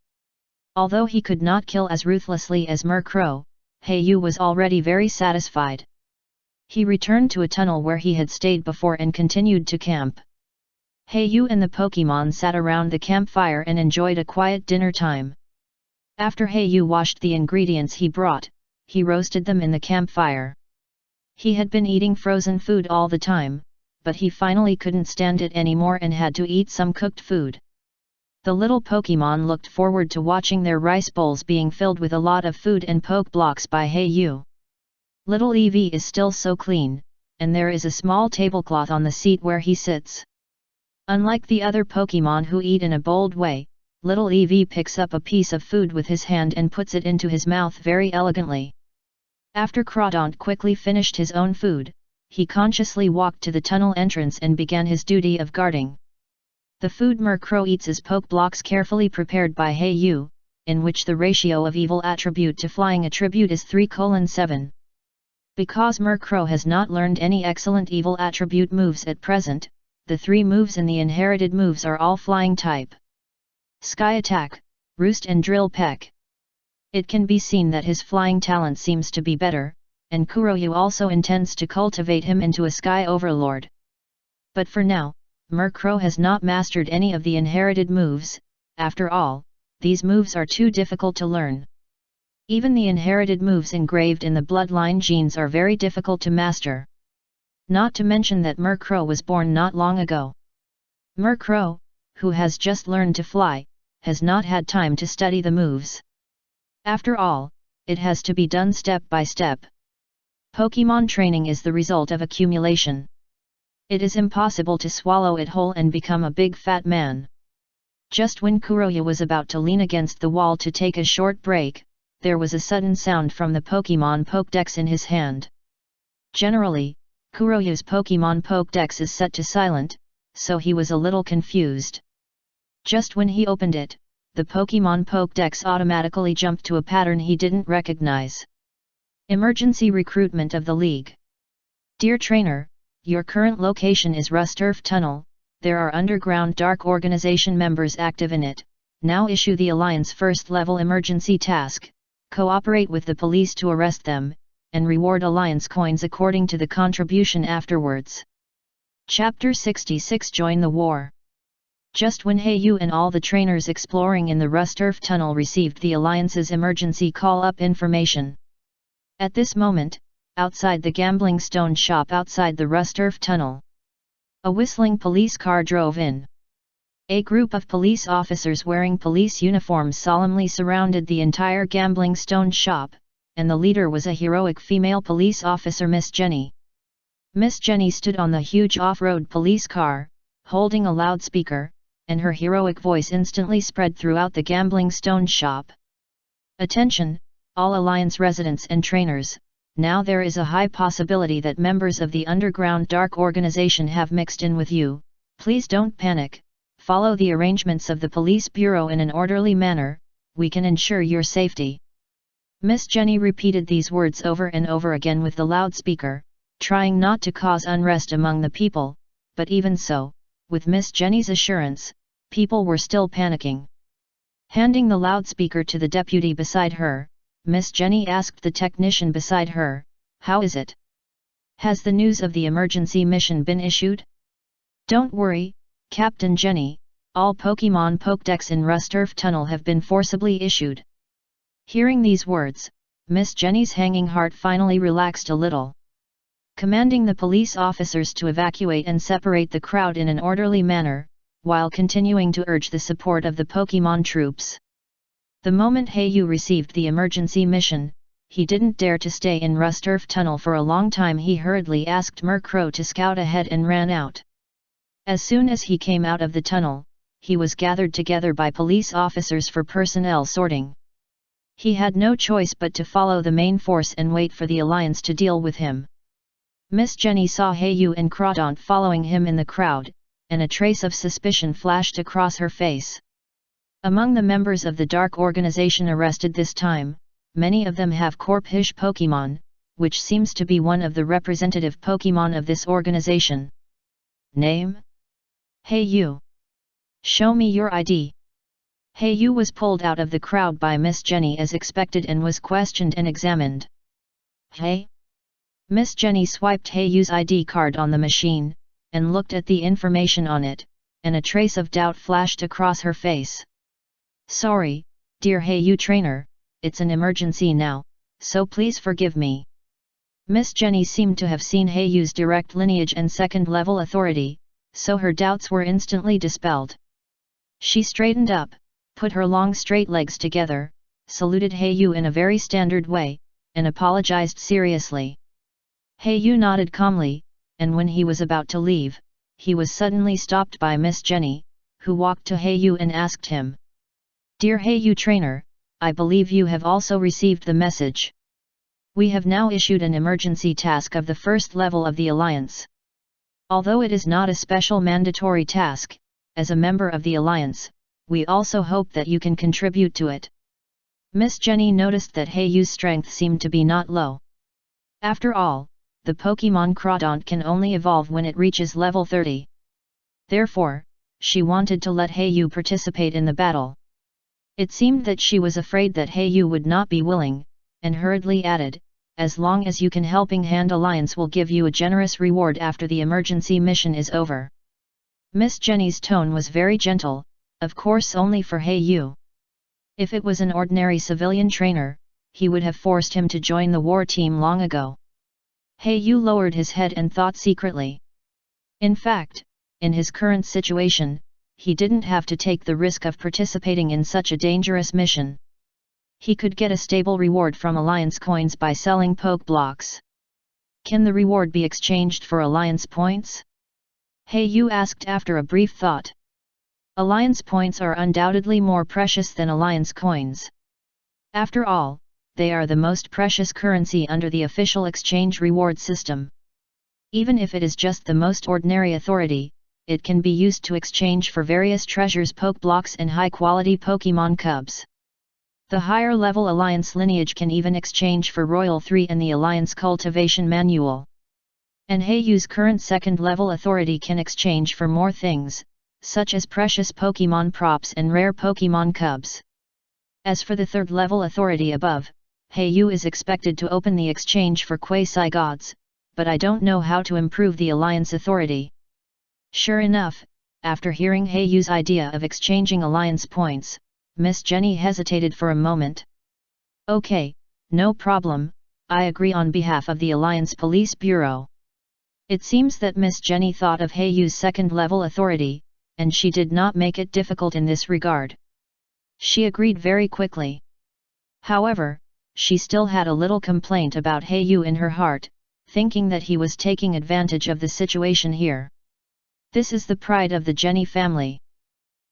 Although he could not kill as ruthlessly as Murkrow, Hey-You was already very satisfied. He returned to a tunnel where he had stayed before and continued to camp. Hey-You and the Pokémon sat around the campfire and enjoyed a quiet dinner time. After Hey-You washed the ingredients he brought, he roasted them in the campfire. He had been eating frozen food all the time, but he finally couldn't stand it anymore and had to eat some cooked food. The little Pokémon looked forward to watching their rice bowls being filled with a lot of food and poke blocks by Hey-You. Little Eevee is still so clean, and there is a small tablecloth on the seat where he sits. Unlike the other Pokémon who eat in a bold way, little Eevee picks up a piece of food with his hand and puts it into his mouth very elegantly. After Crawdaunt quickly finished his own food, he consciously walked to the tunnel entrance and began his duty of guarding. The food Murkrow eats is poke blocks carefully prepared by Hey-You, in which the ratio of evil attribute to flying attribute is 3:7. Because Murkrow has not learned any excellent evil attribute moves at present, the 3 moves in the inherited moves are all flying type. Sky Attack, Roost and Drill Peck. It can be seen that his flying talent seems to be better, and Kuroyu also intends to cultivate him into a Sky Overlord. But for now, Murkrow has not mastered any of the inherited moves. After all, these moves are too difficult to learn. Even the inherited moves engraved in the bloodline genes are very difficult to master. Not to mention that Murkrow was born not long ago. Murkrow, who has just learned to fly, has not had time to study the moves. After all, it has to be done step by step. Pokemon training is the result of accumulation. It is impossible to swallow it whole and become a big fat man. Just when Kuroya was about to lean against the wall to take a short break, there was a sudden sound from the Pokemon Pokédex in his hand. Generally, Kuroya's Pokemon Pokédex is set to silent, so he was a little confused. Just when he opened it, the Pokemon Pokédex automatically jumped to a pattern he didn't recognize. Emergency recruitment of the League. Dear Trainer, your current location is Rusturf Tunnel. There are underground dark organization members active in it. Now issue the Alliance first level emergency task. Cooperate with the police to arrest them, and reward Alliance coins according to the contribution afterwards. Chapter 66 Join the War. Just when Heiyu and all the trainers exploring in the Rusturf Tunnel received the Alliance's emergency call-up information. At this moment, outside the gambling stone shop outside the Rusturf Tunnel, a whistling police car drove in. A group of police officers wearing police uniforms solemnly surrounded the entire gambling stone shop, and the leader was a heroic female police officer, Miss Jenny. Miss Jenny stood on the huge off-road police car, holding a loudspeaker, and her heroic voice instantly spread throughout the gambling stone shop. Attention, all Alliance residents and trainers, now there is a high possibility that members of the underground dark organization have mixed in with you. Please don't panic, follow the arrangements of the police bureau in an orderly manner, we can ensure your safety. Miss Jenny repeated these words over and over again with the loudspeaker, trying not to cause unrest among the people, but even so, with Miss Jenny's assurance, people were still panicking. Handing the loudspeaker to the deputy beside her, Miss Jenny asked the technician beside her, "How is it? Has the news of the emergency mission been issued?" "Don't worry, Captain Jenny, all Pokemon Pokédex in Rusturf Tunnel have been forcibly issued." Hearing these words, Miss Jenny's hanging heart finally relaxed a little. Commanding the police officers to evacuate and separate the crowd in an orderly manner, while continuing to urge the support of the Pokemon troops. The moment Heiyu received the emergency mission, he didn't dare to stay in Rusturf Tunnel for a long time. He hurriedly asked Murkrow to scout ahead and ran out. As soon as he came out of the tunnel, he was gathered together by police officers for personnel sorting. He had no choice but to follow the main force and wait for the Alliance to deal with him. Miss Jenny saw Heiyu and Crawdaunt following him in the crowd, and a trace of suspicion flashed across her face. Among the members of the Dark Organization arrested this time, many of them have Corphish Pokemon, which seems to be one of the representative Pokemon of this organization. Name? Heiyu. Show me your ID. Heiyu was pulled out of the crowd by Miss Jenny as expected and was questioned and examined. Hey? Miss Jenny swiped Heiyu's ID card on the machine, and looked at the information on it, and a trace of doubt flashed across her face. "Sorry, dear Heiyu trainer, it's an emergency now, so please forgive me." Miss Jenny seemed to have seen Heiyu's direct lineage and second-level authority, so her doubts were instantly dispelled. She straightened up, put her long straight legs together, saluted Heiyu in a very standard way, and apologized seriously. Heiyu nodded calmly, and when he was about to leave, he was suddenly stopped by Miss Jenny, who walked to Heiyu and asked him, "Dear Heiyu trainer, I believe you have also received the message. We have now issued an emergency task of the first level of the Alliance. Although it is not a special mandatory task, as a member of the Alliance, we also hope that you can contribute to it." Miss Jenny noticed that Heiyu's strength seemed to be not low. After all, the Pokemon Crawdaunt can only evolve when it reaches level 30. Therefore, she wanted to let Heiyu participate in the battle. It seemed that she was afraid that Heiyu would not be willing, and hurriedly added, "As long as you can, Helping Hand Alliance will give you a generous reward after the emergency mission is over." Miss Jenny's tone was very gentle, of course only for Heiyu. If it was an ordinary civilian trainer, he would have forced him to join the war team long ago. Heiyu lowered his head and thought secretly. In fact, in his current situation, he didn't have to take the risk of participating in such a dangerous mission. He could get a stable reward from Alliance coins by selling poke blocks. Can the reward be exchanged for Alliance points? Yu asked after a brief thought. Alliance points are undoubtedly more precious than Alliance coins. After all, they are the most precious currency under the official exchange reward system. Even if it is just the most ordinary authority, it can be used to exchange for various treasures, poke blocks and high-quality Pokémon cubs. The higher-level Alliance lineage can even exchange for Royal 3 and the Alliance Cultivation Manual. And Yu's current second-level authority can exchange for more things, such as precious Pokémon props and rare Pokémon cubs. As for the third-level authority above, Yu is expected to open the exchange for quasi-gods, but I don't know how to improve the Alliance authority. Sure enough, after hearing Yu's idea of exchanging Alliance points, Miss Jenny hesitated for a moment. Okay, no problem, I agree on behalf of the Alliance Police Bureau. It seems that Miss Jenny thought of Yu's second-level authority, and she did not make it difficult in this regard. She agreed very quickly. However, she still had a little complaint about Yu in her heart, thinking that he was taking advantage of the situation here. This is the pride of the Jenny family.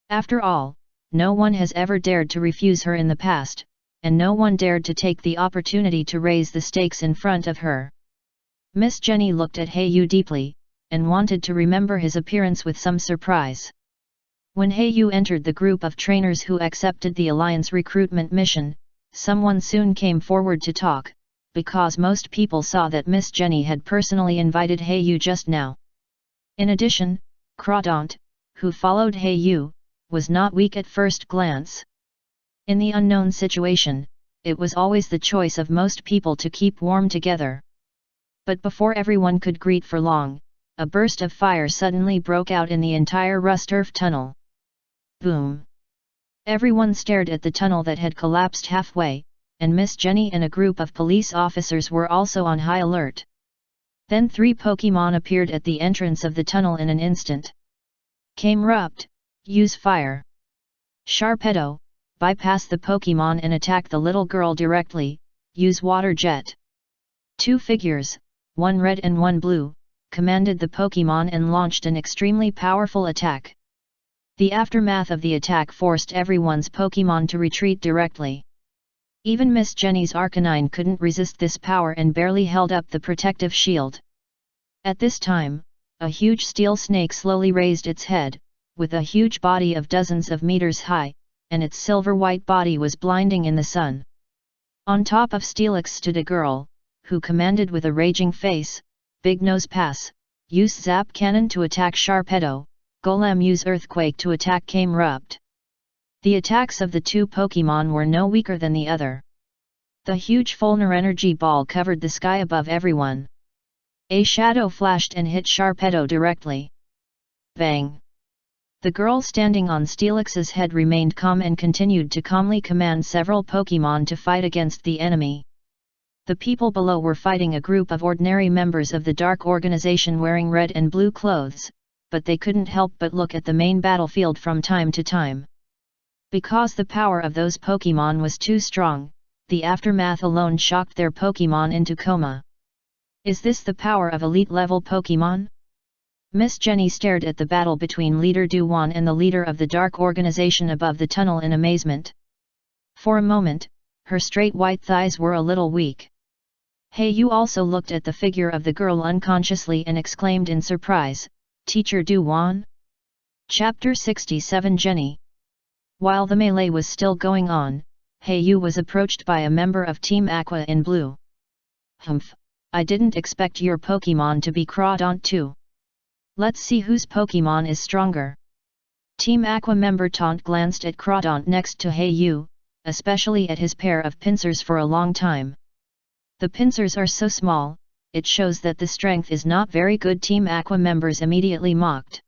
After all, no one has ever dared to refuse her in the past, and no one dared to take the opportunity to raise the stakes in front of her. Miss Jenny looked at Yu deeply, and wanted to remember his appearance with some surprise. When Yu entered the group of trainers who accepted the Alliance recruitment mission, someone soon came forward to talk, because most people saw that Miss Jenny had personally invited Yu just now. In addition, Crawdaunt, who followed Yu, was not weak at first glance. In the unknown situation, it was always the choice of most people to keep warm together. But before everyone could greet for long, a burst of fire suddenly broke out in the entire Rusturf tunnel. Boom! Everyone stared at the tunnel that had collapsed halfway, and Miss Jenny and a group of police officers were also on high alert. Then 3 Pokémon appeared at the entrance of the tunnel in an instant. Camerupt, use fire. Sharpedo, bypass the Pokémon and attack the little girl directly, use water jet. 2 figures, one red and one blue, commanded the Pokémon and launched an extremely powerful attack. The aftermath of the attack forced everyone's Pokémon to retreat directly. Even Miss Jenny's Arcanine couldn't resist this power and barely held up the protective shield. At this time, a huge steel snake slowly raised its head, with a huge body of dozens of meters high, and its silver-white body was blinding in the sun. On top of Steelix stood a girl, who commanded with a raging face, Big Nose Pass, use Zap Cannon to attack Sharpedo, Golem use Earthquake to attack Camerupt. The attacks of the 2 Pokémon were no weaker than the other. The huge Fulner energy ball covered the sky above everyone. A shadow flashed and hit Sharpedo directly. Bang! The girl standing on Steelix's head remained calm and continued to calmly command several Pokémon to fight against the enemy. The people below were fighting a group of ordinary members of the Dark Organization wearing red and blue clothes, but they couldn't help but look at the main battlefield from time to time. Because the power of those Pokémon was too strong, the aftermath alone shocked their Pokémon into coma. Is this the power of elite-level Pokémon? Miss Jenny stared at the battle between Leader Duwan and the leader of the Dark Organization above the tunnel in amazement. For a moment, her straight white thighs were a little weak. Yu also looked at the figure of the girl unconsciously and exclaimed in surprise, Teacher Duwan? Chapter 67 Jenny. While the melee was still going on, Yu was approached by a member of Team Aqua in blue. Humph, I didn't expect your Pokémon to be Crawdaunt too. Let's see whose Pokémon is stronger. Team Aqua member Taunt glanced at Crawdaunt next to Yu, especially at his pair of pincers for a long time. The pincers are so small, it shows that the strength is not very good. Team Aqua members immediately mocked.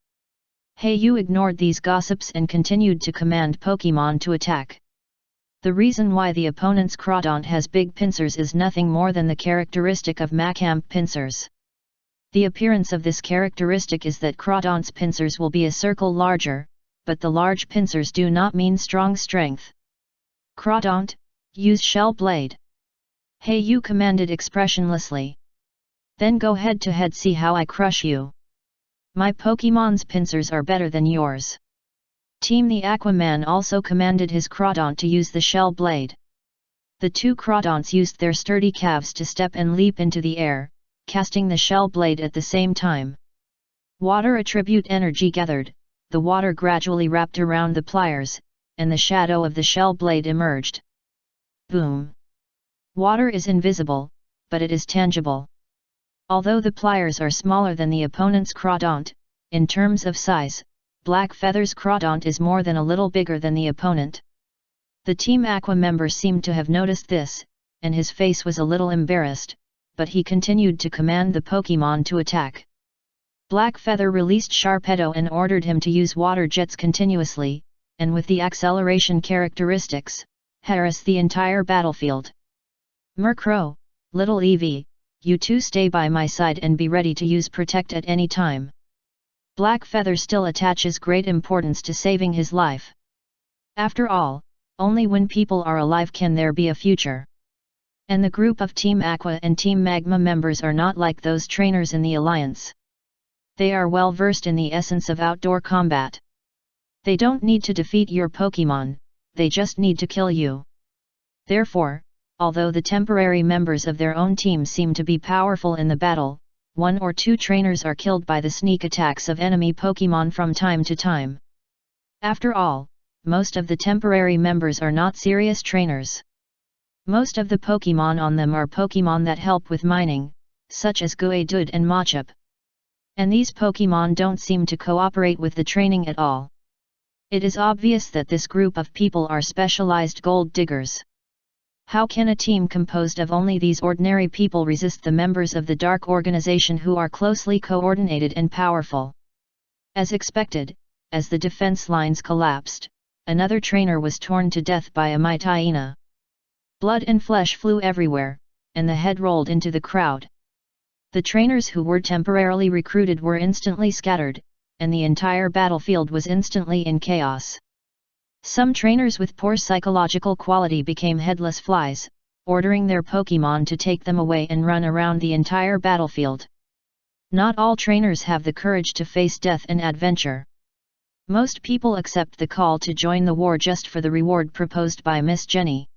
Yu ignored these gossips and continued to command Pokémon to attack. The reason why the opponent's Crawdaunt has big pincers is nothing more than the characteristic of Machamp pincers. The appearance of this characteristic is that Crawdaunt's pincers will be a circle larger, but the large pincers do not mean strong strength. Crawdaunt, Use Shell Blade. Hey you commanded expressionlessly. Then go head to head, see how I crush you. My Pokémon's pincers are better than yours. Team the Aquaman also commanded his Crawdaunt to use the Shell Blade. The two Crawdaunts used their sturdy calves to step and leap into the air, casting the Shell Blade at the same time. Water attribute energy gathered, the water gradually wrapped around the pliers, and the shadow of the Shell Blade emerged. Boom! Water is invisible, but it is tangible. Although the pliers are smaller than the opponent's Crawdaunt, in terms of size, Black Feather's Crawdaunt is more than a little bigger than the opponent. The Team Aqua member seemed to have noticed this, and his face was a little embarrassed, but he continued to command the Pokémon to attack. Black Feather released Sharpedo and ordered him to use water jets continuously, and with the acceleration characteristics, harass the entire battlefield. Murkrow, little Eevee, you two stay by my side and be ready to use Protect at any time. Black Feather still attaches great importance to saving his life. After all, only when people are alive can there be a future. And the group of Team Aqua and Team Magma members are not like those trainers in the Alliance. They are well versed in the essence of outdoor combat. They don't need to defeat your Pokémon, they just need to kill you. Therefore, although the temporary members of their own team seem to be powerful in the battle, one or two trainers are killed by the sneak attacks of enemy Pokémon from time to time. After all, most of the temporary members are not serious trainers. Most of the Pokémon on them are Pokémon that help with mining, such as Geodude and Machop. And these Pokémon don't seem to cooperate with the training at all. It is obvious that this group of people are specialized gold diggers. How can a team composed of only these ordinary people resist the members of the Dark Organization who are closely coordinated and powerful? As expected, as the defense lines collapsed, another trainer was torn to death by a Mightyena. Blood and flesh flew everywhere, and the head rolled into the crowd. The trainers who were temporarily recruited were instantly scattered, and the entire battlefield was instantly in chaos. Some trainers with poor psychological quality became headless flies, ordering their Pokémon to take them away and run around the entire battlefield. Not all trainers have the courage to face death and adventure. Most people accept the call to join the war just for the reward proposed by Miss Jenny.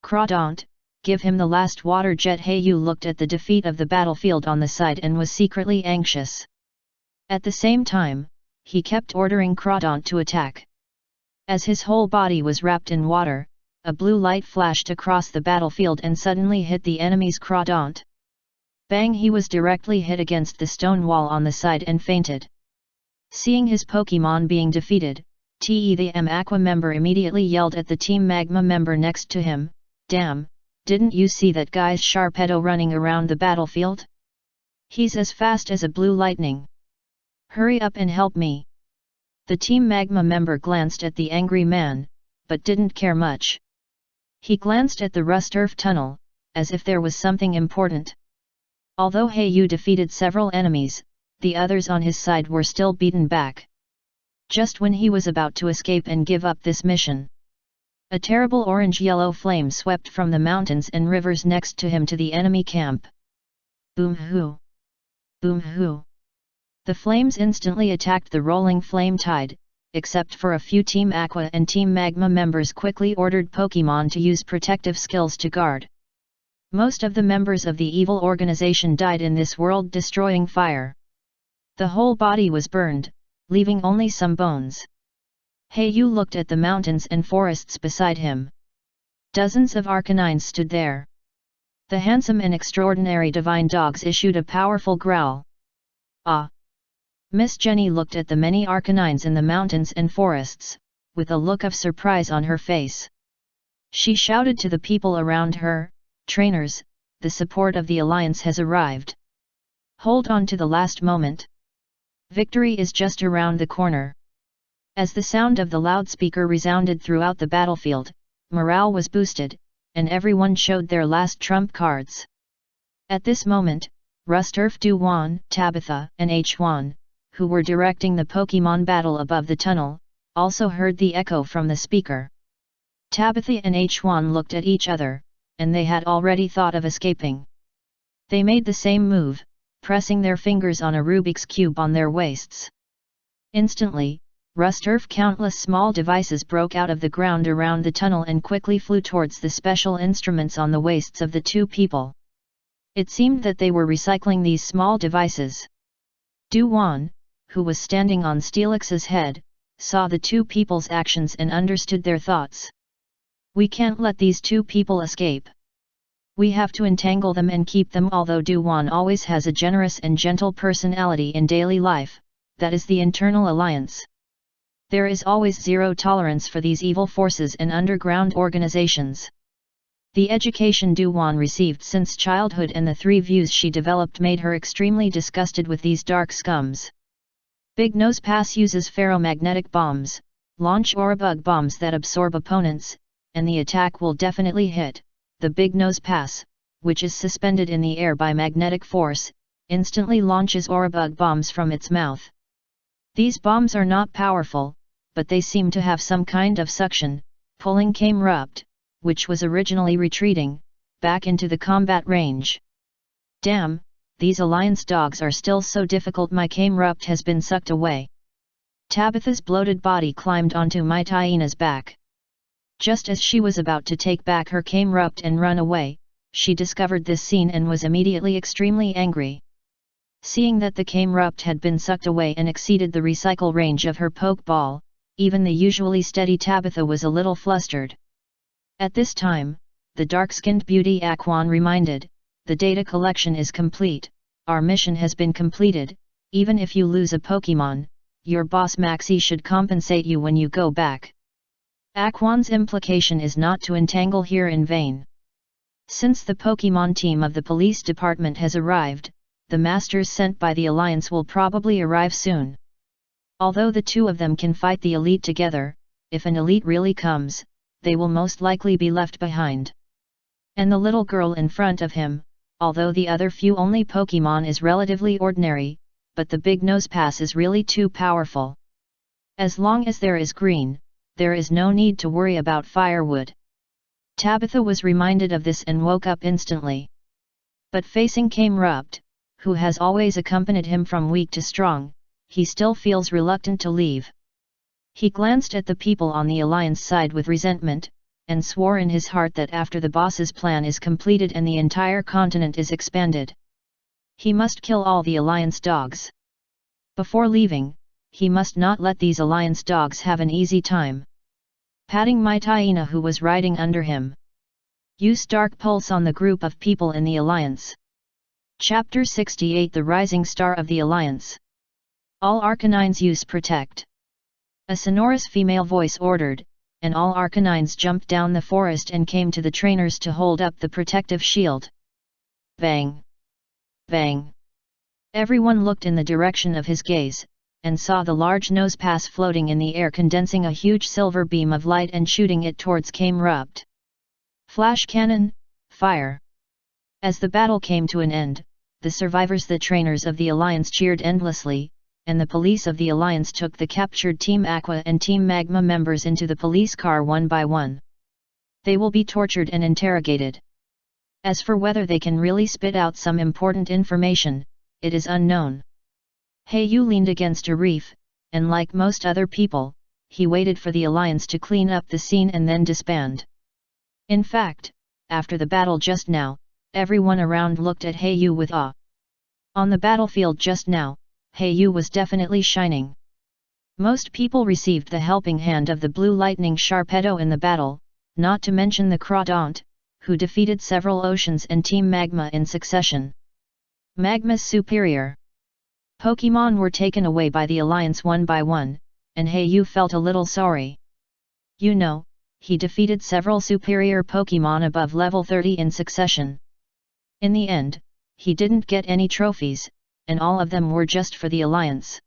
Crawdaunt, give him the last water jet. Hayu looked at the defeat of the battlefield on the side and was secretly anxious. At the same time, he kept ordering Crawdaunt to attack. As his whole body was wrapped in water, a blue light flashed across the battlefield and suddenly hit the enemy's Crawdaunt. Bang! He was directly hit against the stone wall on the side and fainted. Seeing his Pokémon being defeated, the Aqua member immediately yelled at the Team Magma member next to him, "Damn, didn't you see that guy's Sharpedo running around the battlefield? He's as fast as a blue lightning. Hurry up and help me." The Team Magma member glanced at the angry man, but didn't care much. He glanced at the rust earth tunnel, as if there was something important. Although Hayu defeated several enemies, the others on his side were still beaten back. Just when he was about to escape and give up this mission, a terrible orange-yellow flame swept from the mountains and rivers next to him to the enemy camp. Boom hoo! Boom hoo! The flames instantly attacked the rolling flame tide, except for a few Team Aqua and Team Magma members quickly ordered Pokémon to use protective skills to guard. Most of the members of the evil organization died in this world-destroying fire. The whole body was burned, leaving only some bones. Hayu looked at the mountains and forests beside him. Dozens of Arcanines stood there. The handsome and extraordinary divine dogs issued a powerful growl. Ah! Miss Jenny looked at the many Arcanines in the mountains and forests, with a look of surprise on her face. She shouted to the people around her, "Trainers, the support of the Alliance has arrived. Hold on to the last moment. Victory is just around the corner." As the sound of the loudspeaker resounded throughout the battlefield, morale was boosted, and everyone showed their last trump cards. At this moment, Rusturf Duwan, Tabitha, and H1, who were directing the Pokémon battle above the tunnel, also heard the echo from the speaker. Tabitha and H1 looked at each other, and they had already thought of escaping. They made the same move, pressing their fingers on a Rubik's Cube on their waists. Instantly, countless small devices broke out of the ground around the tunnel and quickly flew towards the special instruments on the waists of the two people. It seemed that they were recycling these small devices. Du-Wan, who was standing on Steelix's head, saw the two people's actions and understood their thoughts. We can't let these two people escape. We have to entangle them and keep them. Although Du-Wan always has a generous and gentle personality in daily life, that is the internal alliance. There is always zero tolerance for these evil forces and underground organizations. The education Du-Wan received since childhood and the three views she developed made her extremely disgusted with these dark scums. Big Nose Pass uses ferromagnetic bombs, launch aurabug bombs that absorb opponents, and the attack will definitely hit. The Big Nose Pass, which is suspended in the air by magnetic force, instantly launches aurabug bombs from its mouth. These bombs are not powerful, but they seem to have some kind of suction, pulling Kamerupt, which was originally retreating, back into the combat range. Damn, these alliance dogs are still so difficult. My Kamerupt has been sucked away. Tabitha's bloated body climbed onto Mai Taina's back. Just as she was about to take back her Kamerupt and run away, she discovered this scene and was immediately extremely angry. Seeing that the Kamerupt had been sucked away and exceeded the recycle range of her pokeball, even the usually steady Tabitha was a little flustered. At this time, the dark-skinned beauty Aquan reminded, the data collection is complete, our mission has been completed. Even if you lose a Pokemon, your boss Maxie should compensate you when you go back. Aquan's implication is not to entangle here in vain. Since the Pokemon team of the police department has arrived, the masters sent by the Alliance will probably arrive soon. Although the two of them can fight the elite together, if an elite really comes, they will most likely be left behind. And the little girl in front of him, although the other few only Pokemon is relatively ordinary, but the Big Nose Pass is really too powerful. As long as there is green, there is no need to worry about firewood. Tabitha was reminded of this and woke up instantly. But facing Kamerupt, who has always accompanied him from weak to strong, he still feels reluctant to leave. He glanced at the people on the Alliance side with resentment, and swore in his heart that after the boss's plan is completed and the entire continent is expanded, he must kill all the Alliance dogs. Before leaving, he must not let these Alliance dogs have an easy time. Patting Mai Taina, who was riding under him. Use Dark Pulse on the group of people in the Alliance. Chapter 68 The Rising Star of the Alliance. All Arcanines use Protect. A sonorous female voice ordered, and all Arcanines jumped down the forest and came to the trainers to hold up the protective shield. Bang! Bang! Everyone looked in the direction of his gaze, and saw the large nose pass floating in the air, condensing a huge silver beam of light and shooting it towards Kamerupt. Flash cannon, fire! As the battle came to an end, the survivors, the trainers of the Alliance, cheered endlessly, and the police of the Alliance took the captured Team Aqua and Team Magma members into the police car one by one. They will be tortured and interrogated. As for whether they can really spit out some important information, it is unknown. Heiyu leaned against a reef, and like most other people, he waited for the Alliance to clean up the scene and then disband. In fact, after the battle just now, everyone around looked at Heiyu with awe. On the battlefield just now, Heiyu was definitely shining. Most people received the helping hand of the Blue Lightning Sharpedo in the battle, not to mention the Crawdaunt, who defeated several Oceans and Team Magma in succession. Magma's superior Pokemon were taken away by the Alliance one by one, and Heiyu felt a little sorry. You know, he defeated several superior Pokemon above level 30 in succession. In the end, he didn't get any trophies, and all of them were just for the Alliance.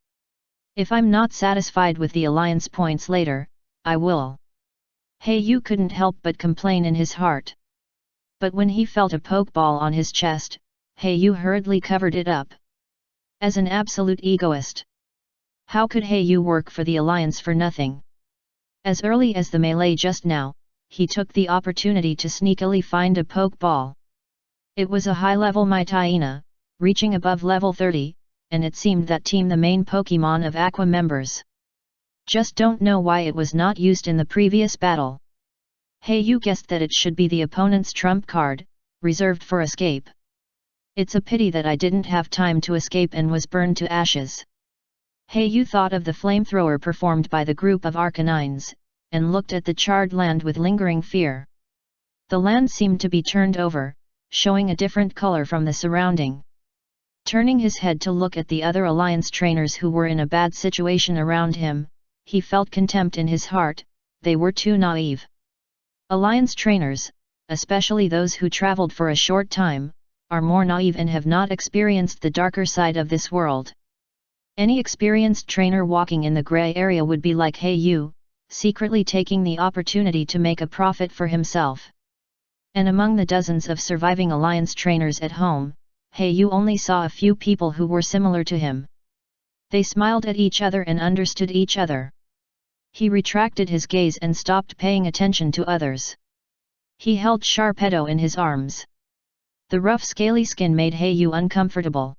If I'm not satisfied with the Alliance points later, I will. Heiyu couldn't help but complain in his heart. But when he felt a pokeball on his chest, Heiyu hurriedly covered it up. As an absolute egoist, how could Heiyu work for the Alliance for nothing? As early as the melee just now, he took the opportunity to sneakily find a Pokeball. It was a high-level Mytyena, reaching above level 30, and it seemed that team the main Pokemon of Aqua members. Just don't know why it was not used in the previous battle. Hey, you guessed that it should be the opponent's trump card, reserved for escape. It's a pity that I didn't have time to escape and was burned to ashes. Hey, you thought of the flamethrower performed by the group of Arcanines, and looked at the charred land with lingering fear. The land seemed to be turned over, showing a different color from the surrounding. Turning his head to look at the other Alliance trainers who were in a bad situation around him, he felt contempt in his heart. They were too naive. Alliance trainers, especially those who traveled for a short time, are more naive and have not experienced the darker side of this world. Any experienced trainer walking in the gray area would be like Hey You, secretly taking the opportunity to make a profit for himself. And among the dozens of surviving Alliance trainers at home, Hey You only saw a few people who were similar to him. They smiled at each other and understood each other. He retracted his gaze and stopped paying attention to others. He held Sharpedo in his arms. The rough scaly skin made Hey You uncomfortable.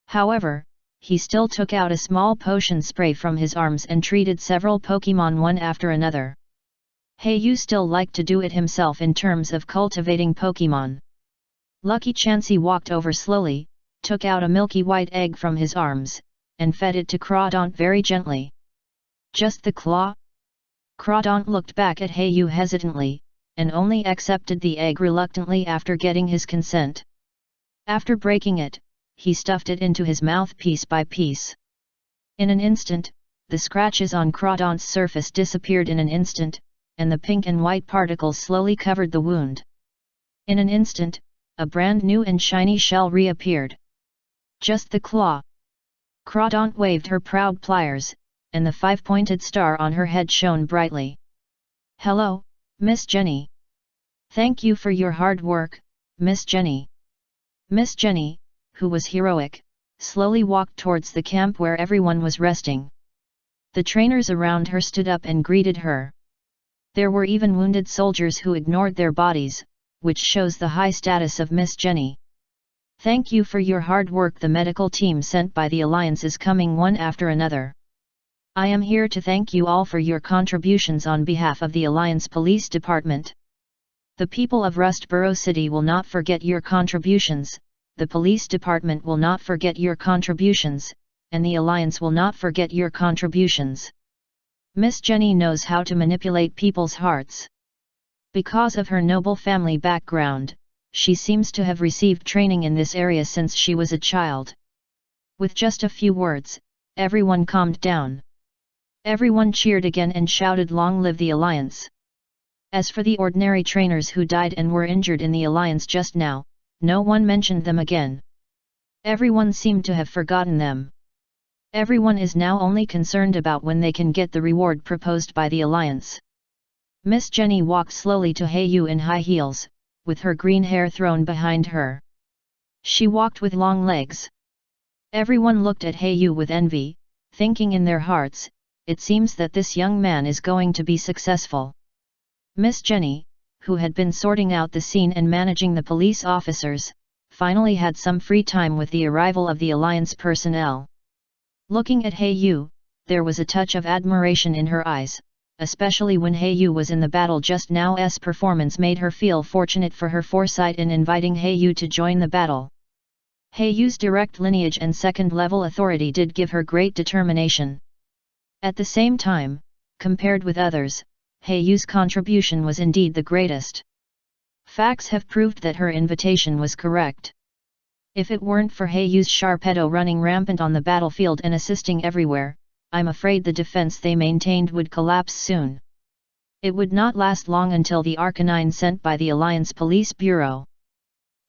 However, he still took out a small potion spray from his arms and treated several Pokemon one after another. Hey You still liked to do it himself in terms of cultivating Pokemon. Lucky Chansey walked over slowly, took out a milky white egg from his arms, and fed it to Crawdaunt very gently. Just the claw? Crawdaunt looked back at Hey You hesitantly, and only accepted the egg reluctantly after getting his consent. After breaking it, he stuffed it into his mouth piece by piece. In an instant, the scratches on Crawdaunt's surface disappeared in an instant, and the pink and white particles slowly covered the wound. In an instant, a brand new and shiny shell reappeared. Just the claw. Crawdaunt waved her proud pliers, and the 5-pointed star on her head shone brightly. Hello, Miss Jenny. Thank you for your hard work, Miss Jenny. Miss Jenny, who was heroic, slowly walked towards the camp where everyone was resting. The trainers around her stood up and greeted her. There were even wounded soldiers who ignored their bodies, which shows the high status of Miss Jenny. Thank you for your hard work. The medical team sent by the Alliance is coming one after another. I am here to thank you all for your contributions on behalf of the Alliance Police Department. The people of Rustboro City will not forget your contributions, the Police Department will not forget your contributions, and the Alliance will not forget your contributions. Miss Jenny knows how to manipulate people's hearts. Because of her noble family background, she seems to have received training in this area since she was a child. With just a few words, everyone calmed down. Everyone cheered again and shouted, "Long live the Alliance!" As for the ordinary trainers who died and were injured in the Alliance just now, no one mentioned them again. Everyone seemed to have forgotten them. Everyone is now only concerned about when they can get the reward proposed by the Alliance. Miss Jenny walked slowly to Hey You in high heels, with her green hair thrown behind her. She walked with long legs. Everyone looked at Hey You with envy, thinking in their hearts, it seems that this young man is going to be successful. Miss Jenny, who had been sorting out the scene and managing the police officers, finally had some free time with the arrival of the Alliance personnel. Looking at Hey You, there was a touch of admiration in her eyes, especially when Hey You was in the battle just now. S performance made her feel fortunate for her foresight in inviting Hey You to join the battle. Hey Yu's direct lineage and second-level authority did give her great determination. At the same time, compared with others, Hey Yu's contribution was indeed the greatest. Facts have proved that her invitation was correct. If it weren't for Hey Yu's Sharpedo running rampant on the battlefield and assisting everywhere, I'm afraid the defense they maintained would collapse soon. It would not last long until the Arcanine sent by the Alliance Police Bureau.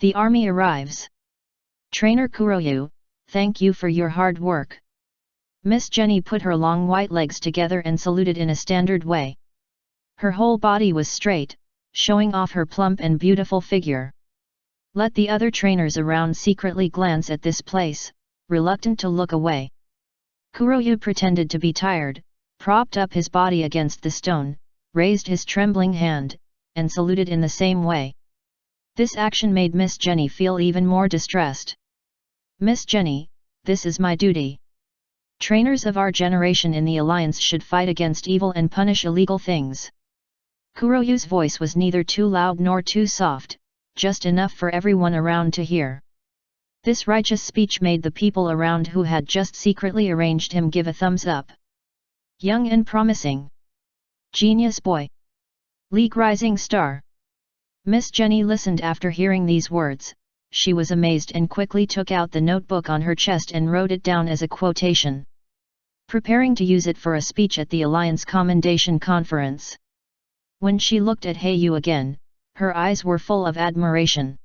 The army arrives. Trainer Kuroyu, thank you for your hard work. Miss Jenny put her long white legs together and saluted in a standard way. Her whole body was straight, showing off her plump and beautiful figure. Let the other trainers around secretly glance at this place, reluctant to look away. Kuroyu pretended to be tired, propped up his body against the stone, raised his trembling hand, and saluted in the same way. This action made Miss Jenny feel even more distressed. "Miss Jenny, this is my duty. Trainers of our generation in the Alliance should fight against evil and punish illegal things." Kuroyu's voice was neither too loud nor too soft, just enough for everyone around to hear. This righteous speech made the people around who had just secretly arranged him give a thumbs up. "Young and promising. Genius boy. League rising star." Miss Jenny listened after hearing these words. She was amazed and quickly took out the notebook on her chest and wrote it down as a quotation, preparing to use it for a speech at the Alliance Commendation Conference. When she looked at Hayu again, her eyes were full of admiration.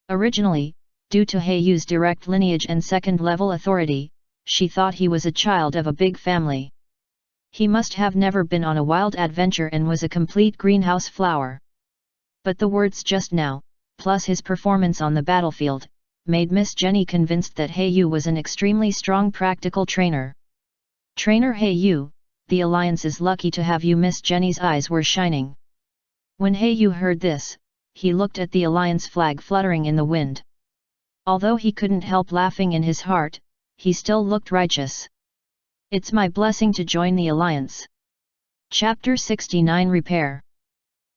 Originally, due to Hayu's direct lineage and second-level authority, she thought he was a child of a big family. He must have never been on a wild adventure and was a complete greenhouse flower. But the words just now, plus his performance on the battlefield, made Miss Jenny convinced that Hayu was an extremely strong practical trainer. "Trainer Hayu, the Alliance is lucky to have you." Miss Jenny's eyes were shining. When Hayu heard this, he looked at the Alliance flag fluttering in the wind. Although he couldn't help laughing in his heart, he still looked righteous. "It's my blessing to join the Alliance." Chapter 69 Repair.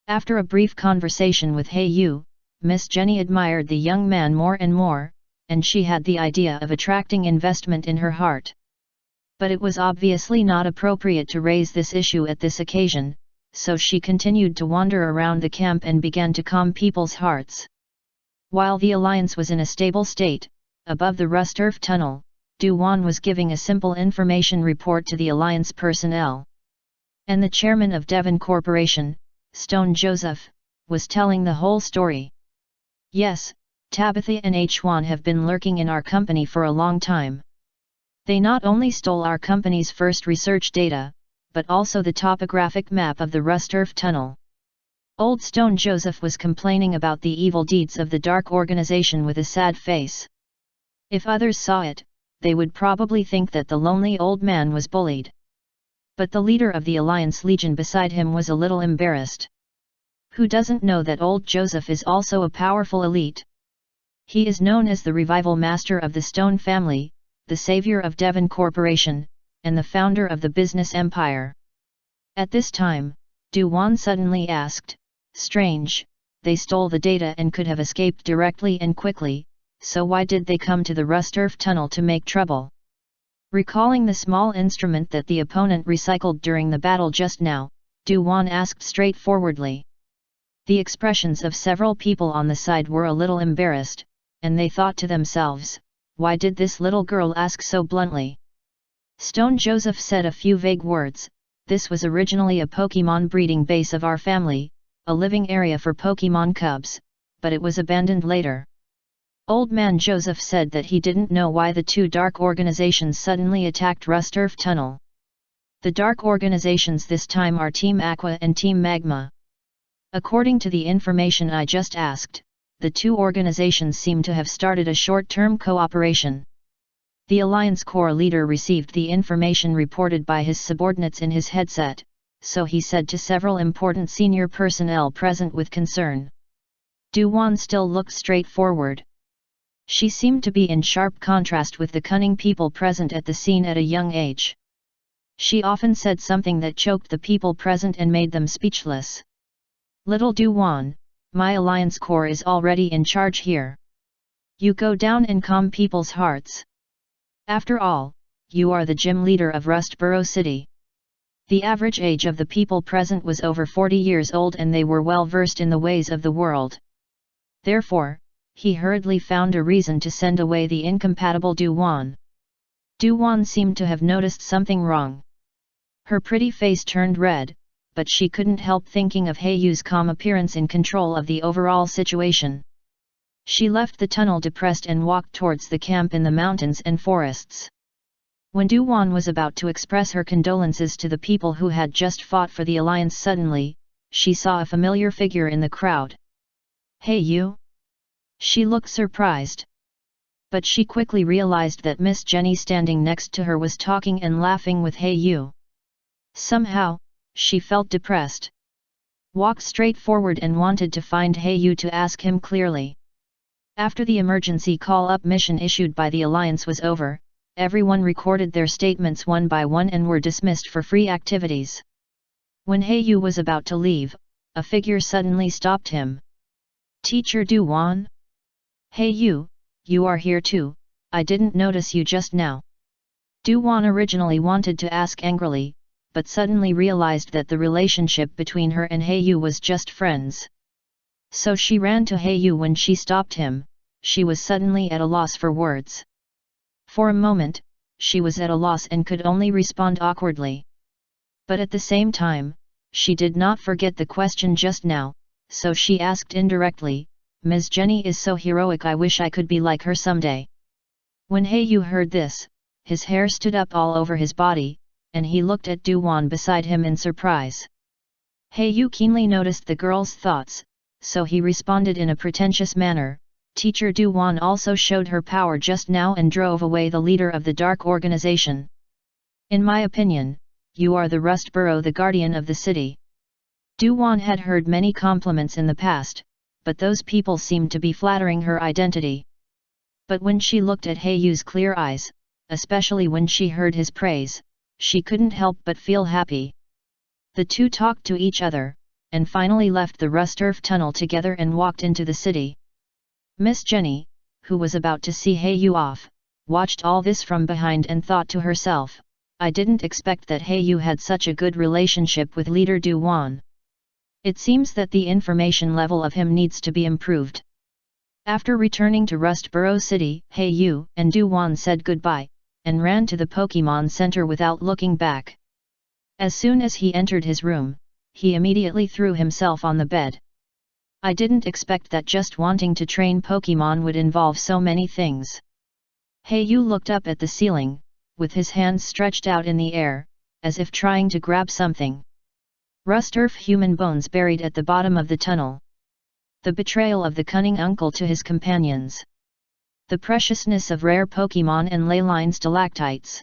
After a brief conversation with Hayu, Miss Jenny admired the young man more and more, and she had the idea of attracting investment in her heart. But it was obviously not appropriate to raise this issue at this occasion, so she continued to wander around the camp and began to calm people's hearts. While the Alliance was in a stable state, above the rust earth tunnel, Du-Wan was giving a simple information report to the Alliance personnel. And the chairman of Devon Corporation, Stone Joseph, was telling the whole story. "Yes, Tabitha and H1 have been lurking in our company for a long time. They not only stole our company's first research data, but also the topographic map of the rust earth tunnel." Old Stone Joseph was complaining about the evil deeds of the dark organization with a sad face. If others saw it, they would probably think that the lonely old man was bullied. But the leader of the Alliance Legion beside him was a little embarrassed. Who doesn't know that old Joseph is also a powerful elite? He is known as the Revival Master of the Stone family, the savior of Devon Corporation, and the founder of the business empire. At this time, Du-Wan suddenly asked, "Strange, they stole the data and could have escaped directly and quickly, so why did they come to the rust earth tunnel to make trouble?" Recalling the small instrument that the opponent recycled during the battle just now, Du-Wan asked straightforwardly. The expressions of several people on the side were a little embarrassed, and they thought to themselves, why did this little girl ask so bluntly? Stone Joseph said a few vague words. "This was originally a Pokemon breeding base of our family, a living area for Pokemon cubs, but it was abandoned later." Old Man Joseph said that he didn't know why the two dark organizations suddenly attacked Rust Earth Tunnel. The dark organizations this time are Team Aqua and Team Magma. According to the information I just asked, the two organizations seem to have started a short-term cooperation. The Alliance Corps leader received the information reported by his subordinates in his headset, so he said to several important senior personnel present with concern. Du-Wan still looked straight forward. She seemed to be in sharp contrast with the cunning people present at the scene at a young age. She often said something that choked the people present and made them speechless. "Little Du-Wan, my Alliance Corps is already in charge here. You go down and calm people's hearts. After all, you are the gym leader of Rustboro City." The average age of the people present was over 40 years old and they were well versed in the ways of the world. Therefore, he hurriedly found a reason to send away the incompatible Du-Wan. Du-Wan seemed to have noticed something wrong. Her pretty face turned red, but she couldn't help thinking of Hayu's calm appearance in control of the overall situation. She left the tunnel depressed and walked towards the camp in the mountains and forests. When Du-Wan was about to express her condolences to the people who had just fought for the Alliance, suddenly, she saw a familiar figure in the crowd. "Hayu?" She looked surprised. But she quickly realized that Miss Jenny standing next to her was talking and laughing with Hayu. Somehow, she felt depressed. walked straight forward and wanted to find Hei-yu to ask him clearly. After the emergency call-up mission issued by the Alliance was over, everyone recorded their statements one by one and were dismissed for free activities. When Hei-yu was about to leave, a figure suddenly stopped him. "Teacher Du-won? Hei-yu, you are here too, I didn't notice you just now." Du-won originally wanted to ask angrily, but suddenly realized that the relationship between her and Hei-yu was just friends. So she ran to Hei-yu when she stopped him. She was suddenly at a loss for words. For a moment, she was at a loss and could only respond awkwardly. But at the same time, she did not forget the question just now, so she asked indirectly, "Ms. Jenny is so heroic, I wish I could be like her someday." When Hei-yu heard this, his hair stood up all over his body, and he looked at Du-won beside him in surprise. Hei-yu keenly noticed the girl's thoughts, so he responded in a pretentious manner, "Teacher Du-won also showed her power just now and drove away the leader of the dark organization. In my opinion, you are the Rust Borough, the guardian of the city." Du-won had heard many compliments in the past, but those people seemed to be flattering her identity. But when she looked at Hei-yu's clear eyes, especially when she heard his praise, she couldn't help but feel happy. The two talked to each other, and finally left the Rust-Earth tunnel together and walked into the city. Miss Jenny, who was about to see Hei-yu off, watched all this from behind and thought to herself, "I didn't expect that Hei-yu had such a good relationship with leader Du-won. It seems that the information level of him needs to be improved." After returning to Rust Borough City, Hei-yu and Du-won said goodbye, and ran to the Pokemon Center without looking back. As soon as he entered his room, he immediately threw himself on the bed. "I didn't expect that just wanting to train Pokemon would involve so many things." Hei-yu looked up at the ceiling, with his hands stretched out in the air, as if trying to grab something. Rust-Earth human bones buried at the bottom of the tunnel. The betrayal of the cunning uncle to his companions. The preciousness of rare Pokemon and ley line stalactites.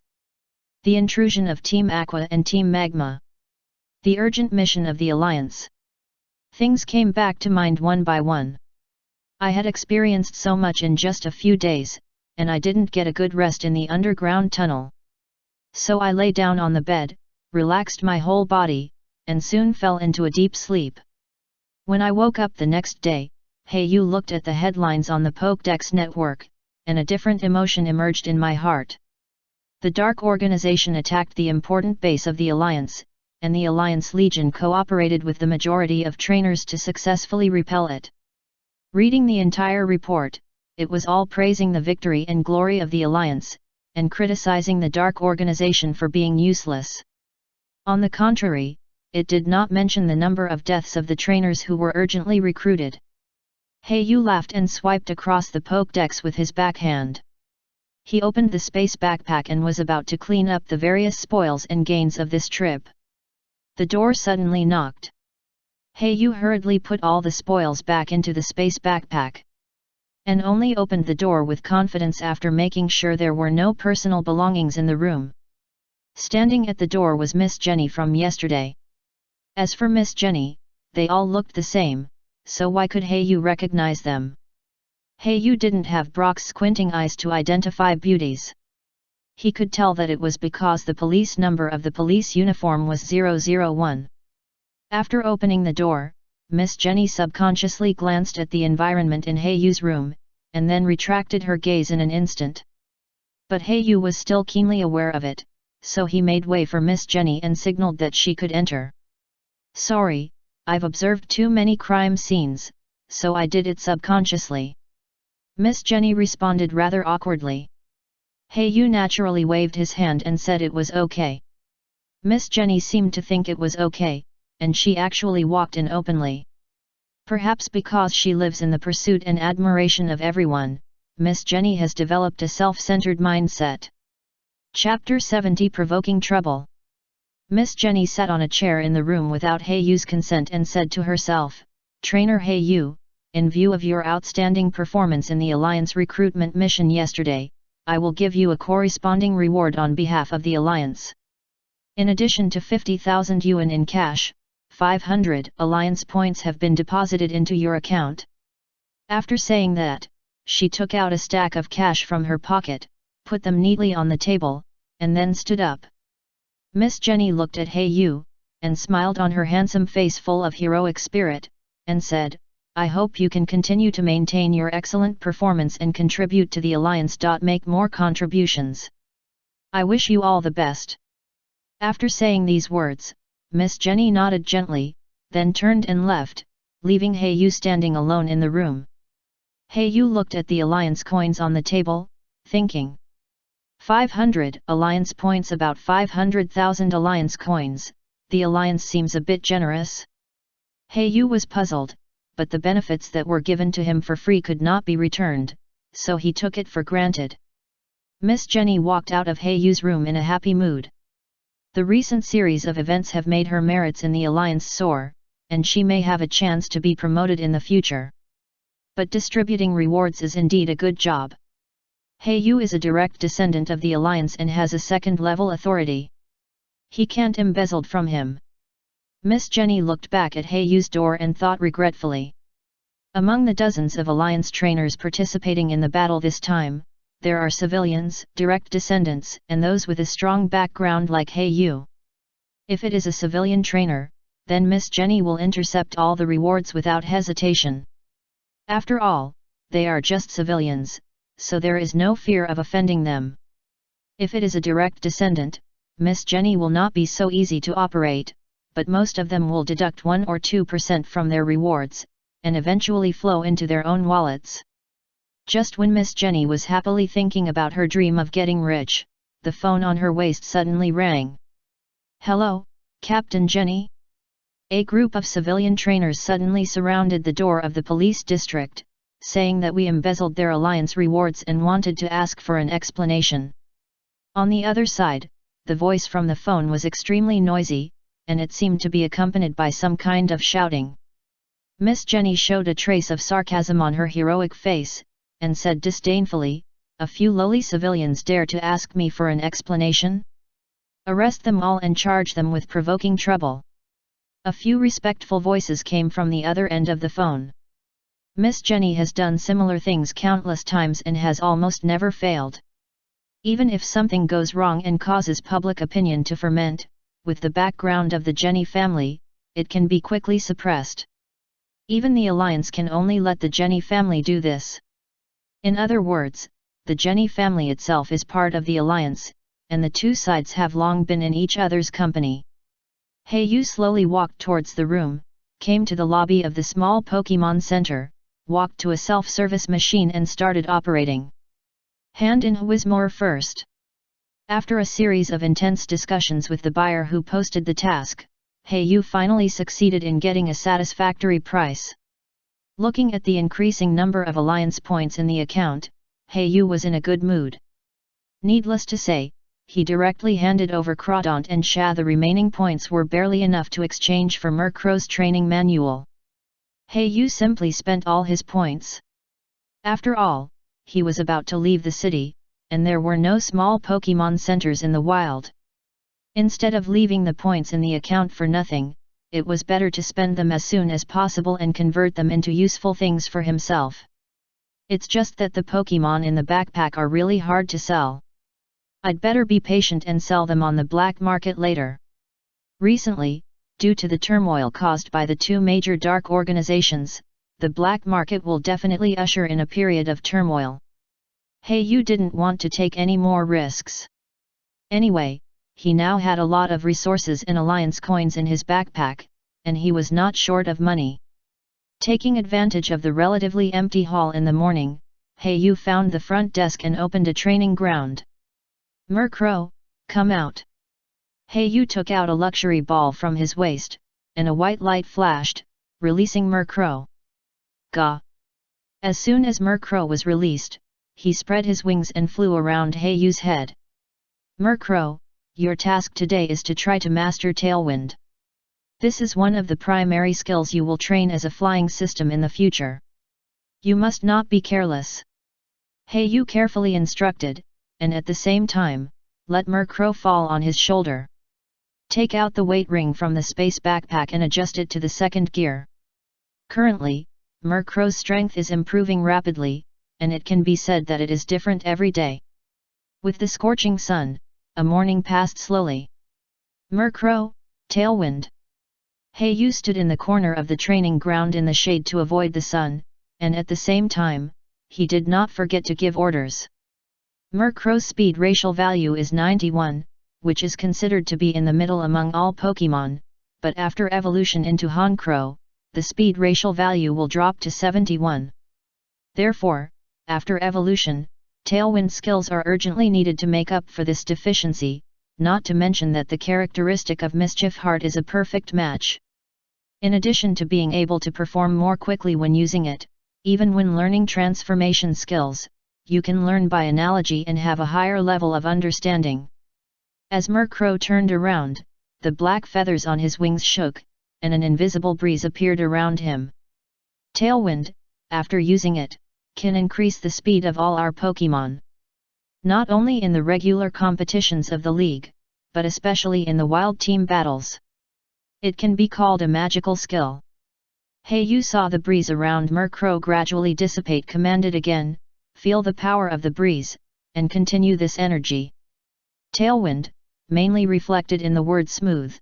The intrusion of Team Aqua and Team Magma. The urgent mission of the Alliance. Things came back to mind one by one. I had experienced so much in just a few days, and I didn't get a good rest in the underground tunnel. So I lay down on the bed, relaxed my whole body, and soon fell into a deep sleep. When I woke up the next day, Hei-yu looked at the headlines on the Pokédex network, and a different emotion emerged in my heart. The Dark Organization attacked the important base of the Alliance, and the Alliance Legion cooperated with the majority of trainers to successfully repel it. Reading the entire report, it was all praising the victory and glory of the Alliance, and criticizing the Dark Organization for being useless. On the contrary, it did not mention the number of deaths of the trainers who were urgently recruited. Hei-yu laughed and swiped across the Pokédex with his backhand. He opened the space backpack and was about to clean up the various spoils and gains of this trip. The door suddenly knocked. Hei-yu hurriedly put all the spoils back into the space backpack, and only opened the door with confidence after making sure there were no personal belongings in the room. Standing at the door was Miss Jenny from yesterday. As for Miss Jenny, they all looked the same, so why could Hei-yu recognize them? Hei-yu didn't have Brock's squinting eyes to identify beauties. He could tell that it was because the police number of the police uniform was 001. After opening the door, Miss Jenny subconsciously glanced at the environment in Hei-yu's room, and then retracted her gaze in an instant. But Hei-yu was still keenly aware of it, so he made way for Miss Jenny and signaled that she could enter. "Sorry, I've observed too many crime scenes, so I did it subconsciously." Miss Jenny responded rather awkwardly. Hei-yu naturally waved his hand and said it was okay. Miss Jenny seemed to think it was okay, and she actually walked in openly. Perhaps because she lives in the pursuit and admiration of everyone, Miss Jenny has developed a self-centered mindset. Chapter 70 Provoking Trouble. Miss Jenny sat on a chair in the room without Hei-yu's consent and said to herself, "Trainer Hei-yu, in view of your outstanding performance in the Alliance recruitment mission yesterday, I will give you a corresponding reward on behalf of the Alliance. In addition to 50,000 yuan in cash, 500 alliance points have been deposited into your account." After saying that, she took out a stack of cash from her pocket, put them neatly on the table, and then stood up. Miss Jenny looked at Hey Yu, and smiled on her handsome face full of heroic spirit, and said, "I hope you can continue to maintain your excellent performance and contribute to the alliance. Make more contributions. I wish you all the best." After saying these words, Miss Jenny nodded gently, then turned and left, leaving Hey Yu standing alone in the room. Hey Yu looked at the alliance coins on the table, thinking, 500 alliance points, about 500,000 alliance coins, the alliance seems a bit generous. Hey Yu was puzzled, but the benefits that were given to him for free could not be returned, so he took it for granted. Miss Jenny walked out of Hey Yu's room in a happy mood. The recent series of events have made her merits in the alliance soar, and she may have a chance to be promoted in the future. But distributing rewards is indeed a good job. Hey Yu is a direct descendant of the alliance and has a second-level authority. He can't embezzle from him. Miss Jenny looked back at Hey Yu's door and thought regretfully. Among the dozens of alliance trainers participating in the battle this time, there are civilians, direct descendants, and those with a strong background like Hey Yu. If it is a civilian trainer, then Miss Jenny will intercept all the rewards without hesitation. After all, they are just civilians, so there is no fear of offending them. If it is a direct descendant, Miss Jenny will not be so easy to operate, but most of them will deduct 1 or 2% from their rewards, and eventually flow into their own wallets. Just when Miss Jenny was happily thinking about her dream of getting rich, the phone on her waist suddenly rang. "Hello, Captain Jenny?" A group of civilian trainers suddenly surrounded the door of the police district, saying that we embezzled their alliance rewards and wanted to ask for an explanation. On the other side, the voice from the phone was extremely noisy, and it seemed to be accompanied by some kind of shouting. Miss Jenny showed a trace of sarcasm on her heroic face, and said disdainfully, "A few lowly civilians dare to ask me for an explanation? Arrest them all and charge them with provoking trouble." A few respectful voices came from the other end of the phone. Miss Jenny has done similar things countless times and has almost never failed. Even if something goes wrong and causes public opinion to ferment, with the background of the Jenny family, it can be quickly suppressed. Even the alliance can only let the Jenny family do this. In other words, the Jenny family itself is part of the alliance, and the two sides have long been in each other's company. Hey Yu slowly walked towards the room, came to the lobby of the small Pokemon Center, walked to a self-service machine and started operating. Hand in Whismore first. After a series of intense discussions with the buyer who posted the task, Hey Yu finally succeeded in getting a satisfactory price. Looking at the increasing number of alliance points in the account, Hey Yu was in a good mood. Needless to say, he directly handed over Crawdaunt and Sha. The remaining points were barely enough to exchange for Murkrow's training manual. Hey Yu simply spent all his points. After all, he was about to leave the city, and there were no small Pokemon centers in the wild. Instead of leaving the points in the account for nothing, it was better to spend them as soon as possible and convert them into useful things for himself. It's just that the Pokemon in the backpack are really hard to sell. I'd better be patient and sell them on the black market later. Recently, due to the turmoil caused by the two major dark organizations, the black market will definitely usher in a period of turmoil. Hey Yu didn't want to take any more risks. Anyway, he now had a lot of resources and alliance coins in his backpack, and he was not short of money. Taking advantage of the relatively empty hall in the morning, Hey Yu found the front desk and opened a training ground. "Murkrow, come out." Hey Yu took out a luxury ball from his waist, and a white light flashed, releasing Murkrow. Gah! As soon as Murkrow was released, he spread his wings and flew around Hey Yu's head. "Murkrow, your task today is to try to master Tailwind. This is one of the primary skills you will train as a flying system in the future. You must not be careless." Hey Yu carefully instructed, and at the same time, let Murkrow fall on his shoulder. Take out the weight ring from the space backpack and adjust it to the second gear. Currently, Murkrow's strength is improving rapidly, and it can be said that it is different every day. With the scorching sun, a morning passed slowly. Murkrow, tailwind. Hei-Yu stood in the corner of the training ground in the shade to avoid the sun, and at the same time, he did not forget to give orders. Murkrow's speed racial value is 91, which is considered to be in the middle among all Pokémon, but after evolution into Honkrowth, the speed racial value will drop to 71. Therefore, after evolution, Tailwind skills are urgently needed to make up for this deficiency, not to mention that the characteristic of Mischief Heart is a perfect match. In addition to being able to perform more quickly when using it, even when learning transformation skills, you can learn by analogy and have a higher level of understanding. As Murkrow turned around, the black feathers on his wings shook, and an invisible breeze appeared around him. Tailwind, after using it, can increase the speed of all our Pokémon. Not only in the regular competitions of the League, but especially in the wild team battles. It can be called a magical skill. Hei-Yu saw the breeze around Murkrow gradually dissipate, commanded again, feel the power of the breeze, and continue this energy. Tailwind, mainly reflected in the word smooth.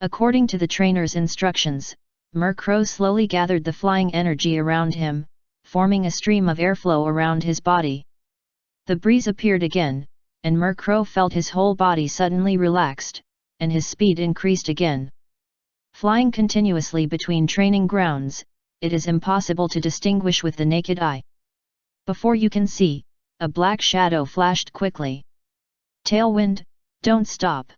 According to the trainer's instructions, Murkrow slowly gathered the flying energy around him, forming a stream of airflow around his body. The breeze appeared again, and Murkrow felt his whole body suddenly relaxed, and his speed increased again. Flying continuously between training grounds, it is impossible to distinguish with the naked eye. Before you can see, a black shadow flashed quickly. Tailwind, don't stop.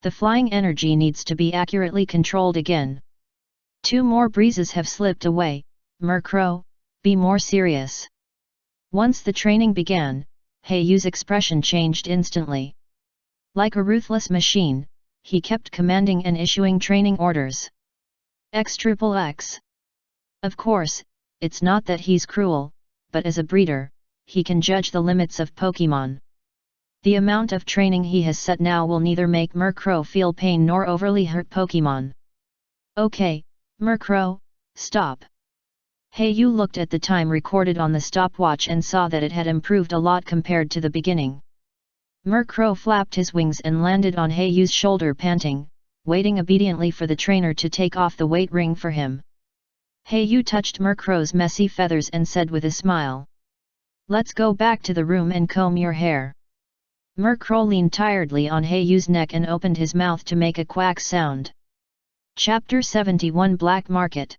The flying energy needs to be accurately controlled again. 2 more breezes have slipped away, Murkrow, be more serious. Once the training began, Hei-Yu's expression changed instantly. Like a ruthless machine, he kept commanding and issuing training orders. XXX. Of course, it's not that he's cruel, but as a breeder, he can judge the limits of Pokémon. The amount of training he has set now will neither make Murkrow feel pain nor overly hurt Pokémon. Okay, Murkrow, stop. Hei-Yu looked at the time recorded on the stopwatch and saw that it had improved a lot compared to the beginning. Murkrow flapped his wings and landed on Hei-Yu's shoulder, panting, waiting obediently for the trainer to take off the weight ring for him. Hei-Yu touched Murkrow's messy feathers and said with a smile, "Let's go back to the room and comb your hair." Murkrow leaned tiredly on Hei-Yu's neck and opened his mouth to make a quack sound. Chapter 71 Black Market.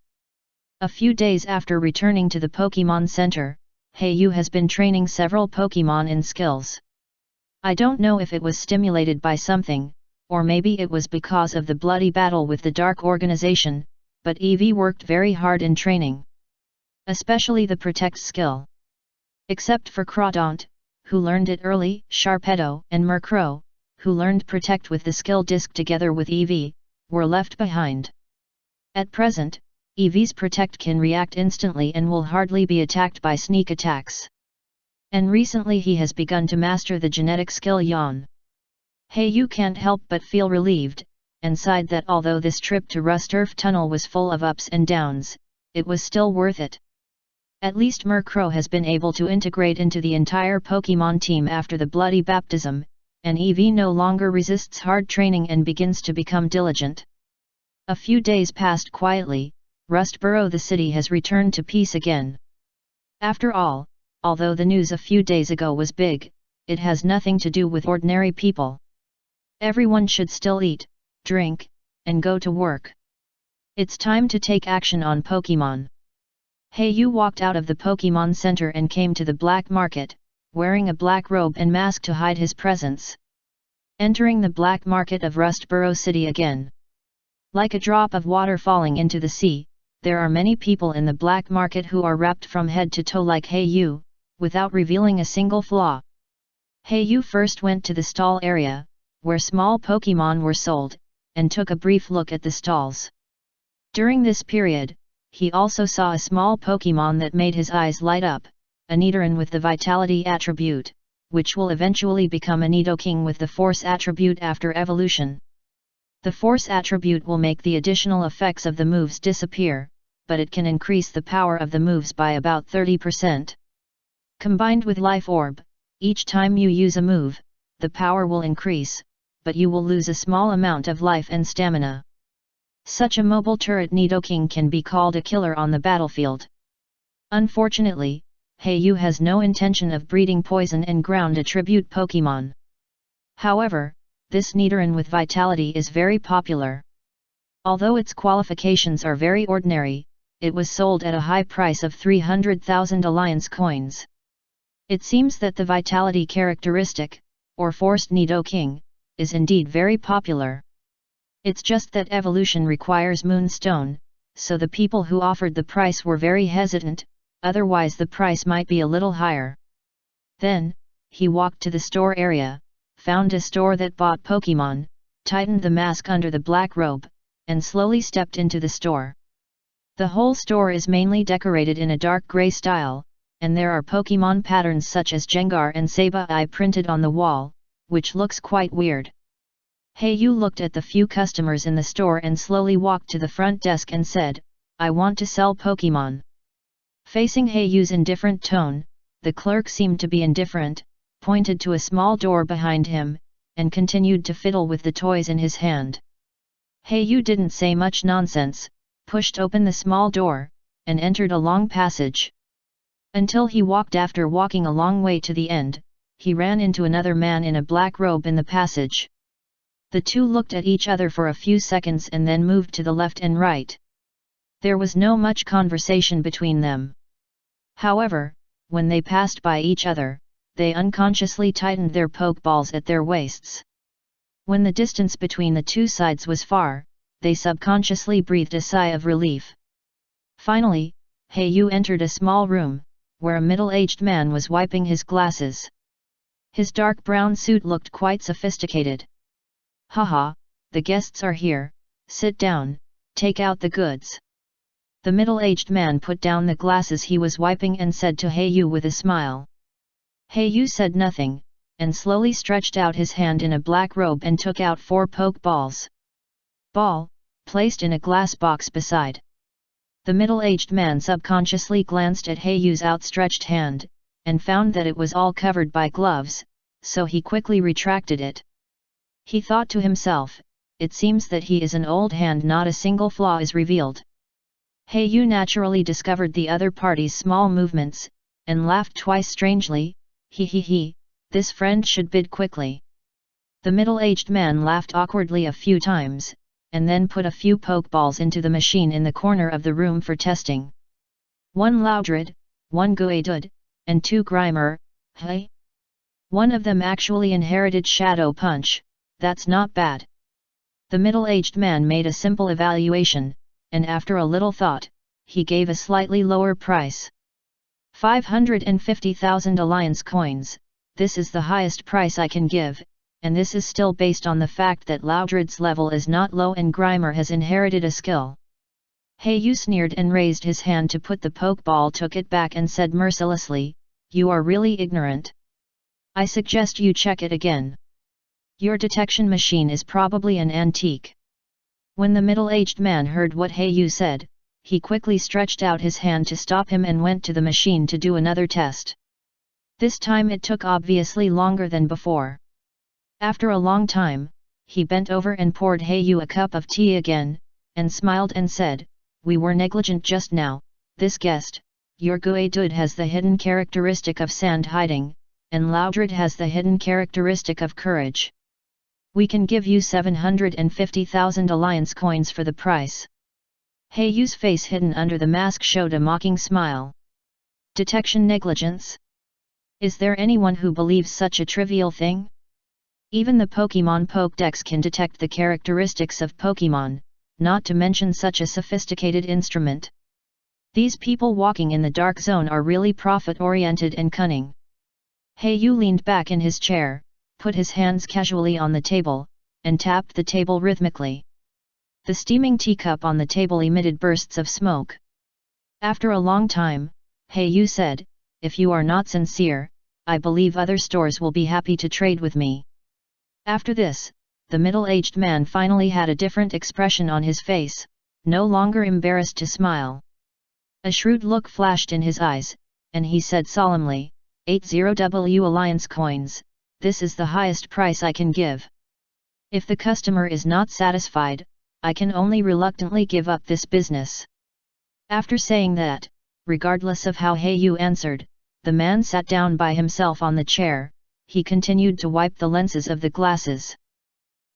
A few days after returning to the Pokémon Center, Hei-Yu has been training several Pokémon in skills. I don't know if it was stimulated by something, or maybe it was because of the bloody battle with the Dark Organization, but Eevee worked very hard in training. Especially the Protect skill. Except for Crawdaunt, who learned it early, Sharpedo and Murkrow, who learned Protect with the skill disc together with Eevee, were left behind. At present, Eevee's Protect can react instantly and will hardly be attacked by sneak attacks. And recently he has begun to master the genetic skill Yawn. Hei-Yu can't help but feel relieved, and sighed that although this trip to Rusturf Tunnel was full of ups and downs, it was still worth it. At least Murkrow has been able to integrate into the entire Pokémon team after the bloody baptism, and Eevee no longer resists hard training and begins to become diligent. A few days passed quietly. Rustboro, the city, has returned to peace again. After all, although the news a few days ago was big, it has nothing to do with ordinary people. Everyone should still eat, drink, and go to work. It's time to take action on Pokémon. Hei-Yu walked out of the Pokémon Center and came to the black market, wearing a black robe and mask to hide his presence. Entering the black market of Rustboro City again. Like a drop of water falling into the sea, there are many people in the black market who are wrapped from head to toe like Hei-Yu, without revealing a single flaw. Hei-Yu first went to the stall area, where small Pokémon were sold, and took a brief look at the stalls. During this period, he also saw a small Pokémon that made his eyes light up, a Nidoran with the Vitality attribute, which will eventually become a Nidoking with the Force attribute after evolution. The force attribute will make the additional effects of the moves disappear, but it can increase the power of the moves by about 30%. Combined with Life Orb, each time you use a move, the power will increase, but you will lose a small amount of life and stamina. Such a mobile turret Nidoking can be called a killer on the battlefield. Unfortunately, Heiyu has no intention of breeding poison and ground attribute Pokémon. However, this Nidoran with Vitality is very popular. Although its qualifications are very ordinary, it was sold at a high price of 300,000 Alliance coins. It seems that the Vitality characteristic, or Forced Nidoking, is indeed very popular. It's just that evolution requires Moonstone, so the people who offered the price were very hesitant, otherwise the price might be a little higher. Then, he walked to the store area, found a store that bought Pokémon, tightened the mask under the black robe, and slowly stepped into the store. The whole store is mainly decorated in a dark grey style, and there are Pokémon patterns such as Gengar and Sableye printed on the wall, which looks quite weird. Heiyu looked at the few customers in the store and slowly walked to the front desk and said, "I want to sell Pokémon." Facing Heiyu's indifferent tone, the clerk seemed to be indifferent, pointed to a small door behind him, and continued to fiddle with the toys in his hand. Heiyu didn't say much nonsense, pushed open the small door, and entered a long passage. Until he walked. After walking a long way to the end, he ran into another man in a black robe in the passage. The two looked at each other for a few seconds and then moved to the left and right. There was no much conversation between them. However, when they passed by each other, they unconsciously tightened their pokeballs at their waists. When the distance between the two sides was far, they subconsciously breathed a sigh of relief. Finally, Heiyu entered a small room, where a middle-aged man was wiping his glasses. His dark brown suit looked quite sophisticated. "Haha, the guests are here, sit down, take out the goods." The middle-aged man put down the glasses he was wiping and said to Heiyu with a smile. Heiyu said nothing, and slowly stretched out his hand in a black robe and took out 4 pokeballs. Ball, placed in a glass box beside. The middle-aged man subconsciously glanced at Heiyu's outstretched hand, and found that it was all covered by gloves, so he quickly retracted it. He thought to himself, "It seems that he is an old hand, not a single flaw is revealed." Heiyu naturally discovered the other party's small movements, and laughed twice strangely, "He, this friend should bid quickly." The middle-aged man laughed awkwardly a few times, and then put a few pokeballs into the machine in the corner of the room for testing. 1 Loudred, 1 Guaidud, and 2 Grimer, hey? One of them actually inherited Shadow Punch, that's not bad. The middle-aged man made a simple evaluation, and after a little thought, he gave a slightly lower price. 550,000 Alliance coins, this is the highest price I can give, and this is still based on the fact that Loudred's level is not low and Grimer has inherited a skill. Heiyu sneered and raised his hand to put the pokeball, took it back and said mercilessly, "You are really ignorant. I suggest you check it again. Your detection machine is probably an antique." When the middle-aged man heard what Heiyu said, he quickly stretched out his hand to stop him and went to the machine to do another test. This time it took obviously longer than before. After a long time, he bent over and poured Heiyu a cup of tea again, and smiled and said, "We were negligent just now, this guest, your Guaidud has the hidden characteristic of sand hiding, and Loudred has the hidden characteristic of courage. We can give you 750,000 Alliance coins for the price." Heiyu's face hidden under the mask showed a mocking smile. Detection negligence? Is there anyone who believes such a trivial thing? Even the Pokémon Pokédex can detect the characteristics of Pokémon, not to mention such a sophisticated instrument. These people walking in the dark zone are really profit-oriented and cunning. Heiyu leaned back in his chair, put his hands casually on the table, and tapped the table rhythmically. The steaming teacup on the table emitted bursts of smoke. After a long time, Heiyu said, "If you are not sincere, I believe other stores will be happy to trade with me." After this, the middle-aged man finally had a different expression on his face, no longer embarrassed to smile. A shrewd look flashed in his eyes, and he said solemnly, 80W Alliance coins, this is the highest price I can give. If the customer is not satisfied, I can only reluctantly give up this business. After saying that, regardless of how Yu answered, the man sat down by himself on the chair. He continued to wipe the lenses of the glasses.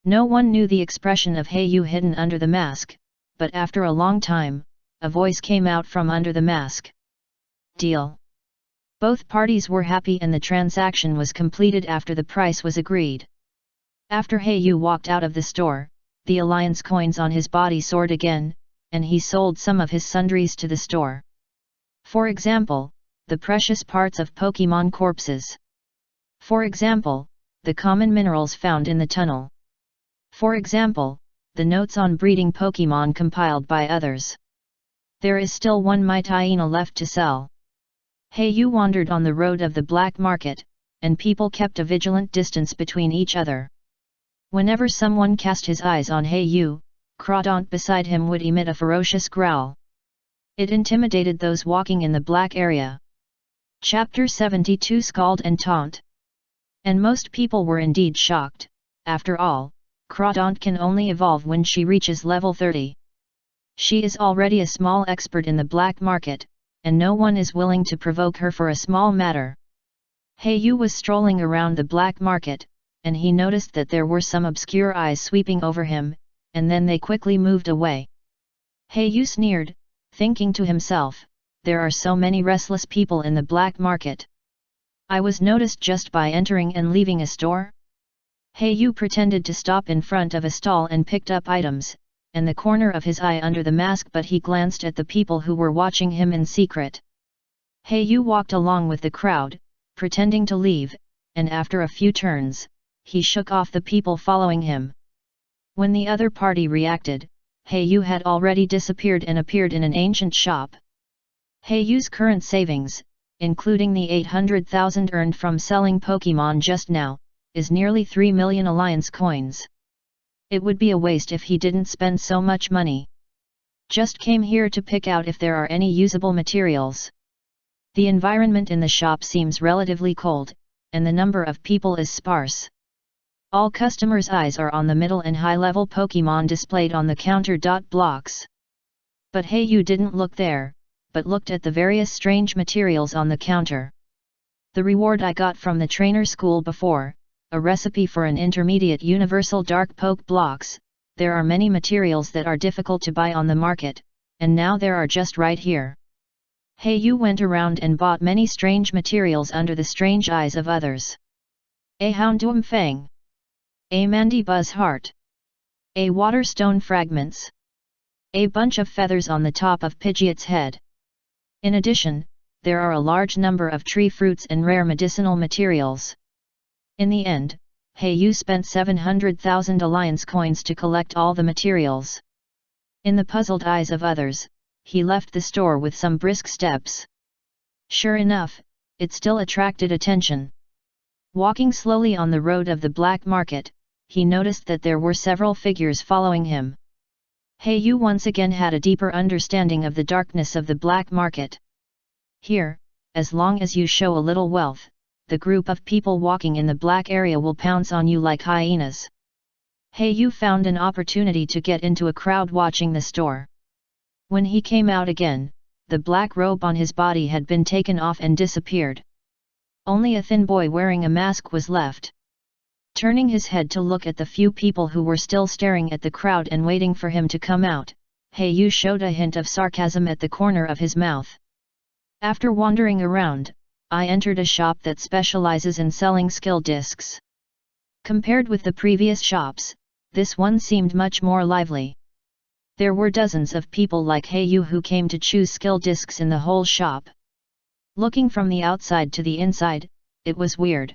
No one knew the expression of Yu hidden under the mask, but after a long time, a voice came out from under the mask. Deal. Both parties were happy and the transaction was completed after the price was agreed. After Yu walked out of the store, the alliance coins on his body soared again, and he sold some of his sundries to the store. For example, the precious parts of Pokemon corpses. For example, the common minerals found in the tunnel. For example, the notes on breeding Pokemon compiled by others. There is still one Mytyena left to sell. Yu wandered on the road of the black market, and people kept a vigilant distance between each other. Whenever someone cast his eyes on Yu, Crawdaunt beside him would emit a ferocious growl. It intimidated those walking in the black area. Chapter 72 Scald and Taunt. And most people were indeed shocked. After all, Crawdaunt can only evolve when she reaches level 30. She is already a small expert in the black market, and no one is willing to provoke her for a small matter. Yu was strolling around the black market, and he noticed that there were some obscure eyes sweeping over him, and then they quickly moved away. Yu sneered, thinking to himself, there are so many restless people in the black market. I was noticed just by entering and leaving a store? Yu pretended to stop in front of a stall and picked up items, and the corner of his eye under the mask, but he glanced at the people who were watching him in secret. Yu walked along with the crowd, pretending to leave, and after a few turns, he shook off the people following him. When the other party reacted, Yu had already disappeared and appeared in an ancient shop. Yu's current savings, including the 800,000 earned from selling Pokemon just now, is nearly 3 million alliance coins. It would be a waste if he didn't spend so much money. Just came here to pick out if there are any usable materials. The environment in the shop seems relatively cold, and the number of people is sparse. All customers' eyes are on the middle and high-level Pokemon displayed on the counter. Blocks. But Yu didn't look there, but looked at the various strange materials on the counter. The reward I got from the trainer school before, a recipe for an intermediate universal dark poke blocks. There are many materials that are difficult to buy on the market, and now there are just right here. Yu went around and bought many strange materials under the strange eyes of others. A Houndoom Fang. A Mandy Buzz Heart. A Waterstone Fragments. A bunch of feathers on the top of Pidgeot's head. In addition, there are a large number of tree fruits and rare medicinal materials. In the end, Yu spent 700,000 alliance coins to collect all the materials. In the puzzled eyes of others, he left the store with some brisk steps. Sure enough, it still attracted attention. Walking slowly on the road of the black market, he noticed that there were several figures following him. Yu once again had a deeper understanding of the darkness of the black market. Here, as long as you show a little wealth, the group of people walking in the black area will pounce on you like hyenas. Yu found an opportunity to get into a crowd watching the store. When he came out again, the black robe on his body had been taken off and disappeared. Only a thin boy wearing a mask was left. Turning his head to look at the few people who were still staring at the crowd and waiting for him to come out, Yu showed a hint of sarcasm at the corner of his mouth. After wandering around, I entered a shop that specializes in selling skill discs. Compared with the previous shops, this one seemed much more lively. There were dozens of people like Yu who came to choose skill discs in the whole shop. Looking from the outside to the inside, it was weird.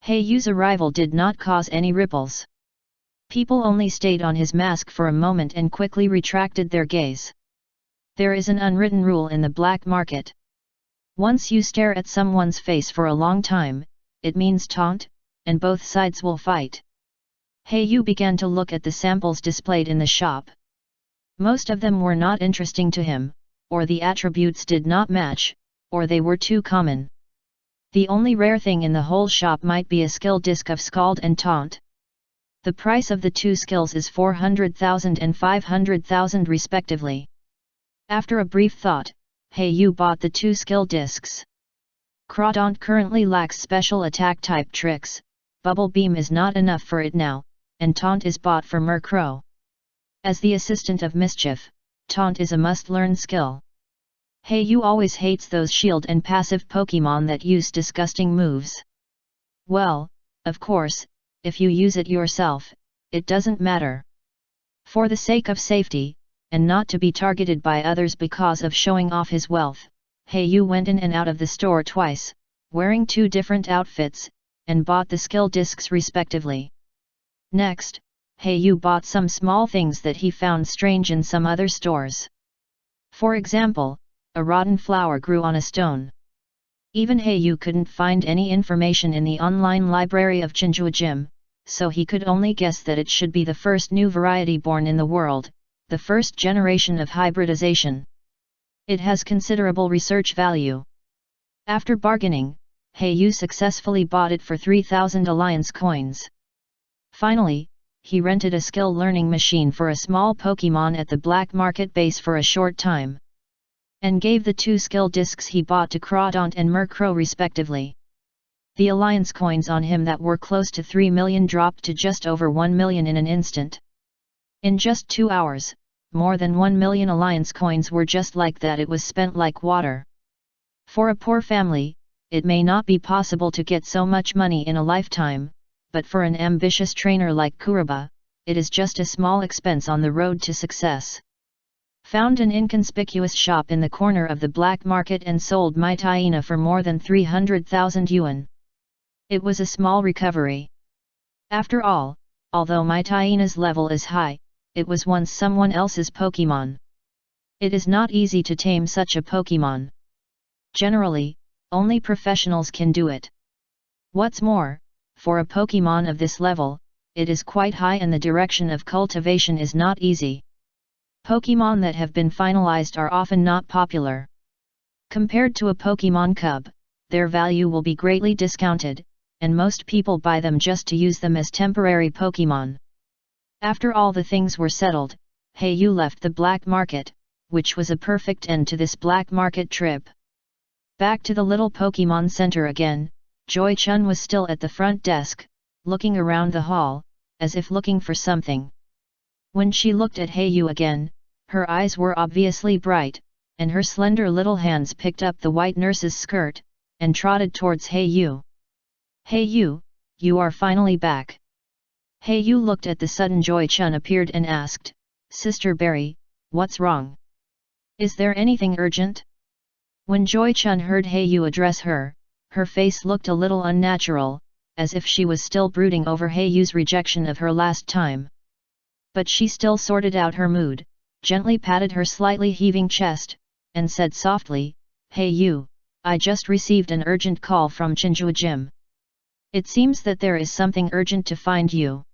Yu's arrival did not cause any ripples. People only stayed on his mask for a moment and quickly retracted their gaze. There is an unwritten rule in the black market. Once you stare at someone's face for a long time, it means taunt, and both sides will fight. Yu began to look at the samples displayed in the shop. Most of them were not interesting to him, or the attributes did not match, or they were too common. The only rare thing in the whole shop might be a skill disc of Scald and Taunt. The price of the two skills is 400,000 and 500,000 respectively. After a brief thought, Yu bought the two skill discs. Crawdaunt currently lacks special attack type tricks, Bubble Beam is not enough for it now, and Taunt is bought for Murkrow. As the assistant of mischief, Taunt is a must-learn skill. Yu always hates those shield and passive Pokemon that use disgusting moves. Well, of course, if you use it yourself, it doesn't matter. For the sake of safety, and not to be targeted by others because of showing off his wealth, Yu went in and out of the store twice, wearing two different outfits, and bought the skill discs respectively. Next, Yu bought some small things that he found strange in some other stores. For example, a rotten flower grew on a stone. Even Yu couldn't find any information in the online library of Chinjua Gym, so he could only guess that it should be the first new variety born in the world, the first generation of hybridization. It has considerable research value. After bargaining, Yu successfully bought it for 3,000 alliance coins. Finally, he rented a skill learning machine for a small Pokemon at the black market base for a short time, and gave the two skill discs he bought to Crawdaunt and Murkrow respectively. The alliance coins on him that were close to 3 million dropped to just over 1 million in an instant. In just 2 hours, more than 1 million alliance coins were just like that. It was spent like water. For a poor family, it may not be possible to get so much money in a lifetime, but for an ambitious trainer like Kuraba, it is just a small expense on the road to success. Found an inconspicuous shop in the corner of the black market and sold Maitaina for more than 300,000 yuan. It was a small recovery. After all, although Maitaina's level is high, it was once someone else's Pokemon. It is not easy to tame such a Pokemon. Generally, only professionals can do it. What's more, for a Pokemon of this level, it is quite high and the direction of cultivation is not easy. Pokemon that have been finalized are often not popular. Compared to a Pokemon cub, their value will be greatly discounted, and most people buy them just to use them as temporary Pokemon. After all the things were settled, Yu left the black market, which was a perfect end to this black market trip. Back to the little Pokemon Center again, Joy Chun was still at the front desk, looking around the hall, as if looking for something. When she looked at Yu again, her eyes were obviously bright, and her slender little hands picked up the white nurse's skirt, and trotted towards Yu. Yu, you are finally back. Yu looked at the sudden Joy Chun appeared and asked, Sister Berry, what's wrong? Is there anything urgent? When Joy Chun heard Yu address her, her face looked a little unnatural, as if she was still brooding over Yu's rejection of her last time. But she still sorted out her mood, gently patted her slightly heaving chest, and said softly, Yu, I just received an urgent call from Chinjua Gym. It seems that there is something urgent to find you.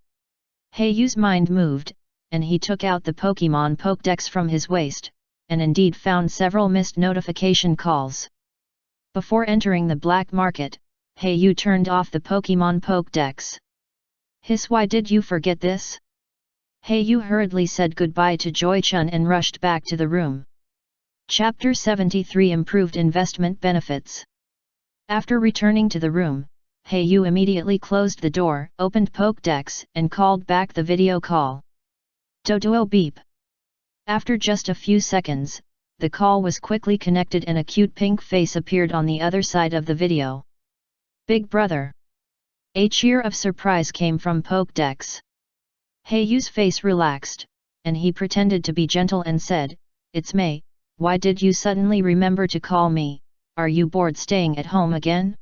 Yu's mind moved, and he took out the Pokemon Pokédex from his waist, and indeed found several missed notification calls. Before entering the black market, Yu turned off the Pokemon Pokédex. Why did you forget this? Yu hurriedly said goodbye to Joy Chun and rushed back to the room. Chapter 73 Improved Investment Benefits. After returning to the room, Yu immediately closed the door, opened Pokédex, and called back the video call. Doduo beep. After just a few seconds, the call was quickly connected and a cute pink face appeared on the other side of the video. Big brother. A cheer of surprise came from Pokédex. Yu's face relaxed, and he pretended to be gentle and said, It's May, why did you suddenly remember to call me? Are you bored staying at home again?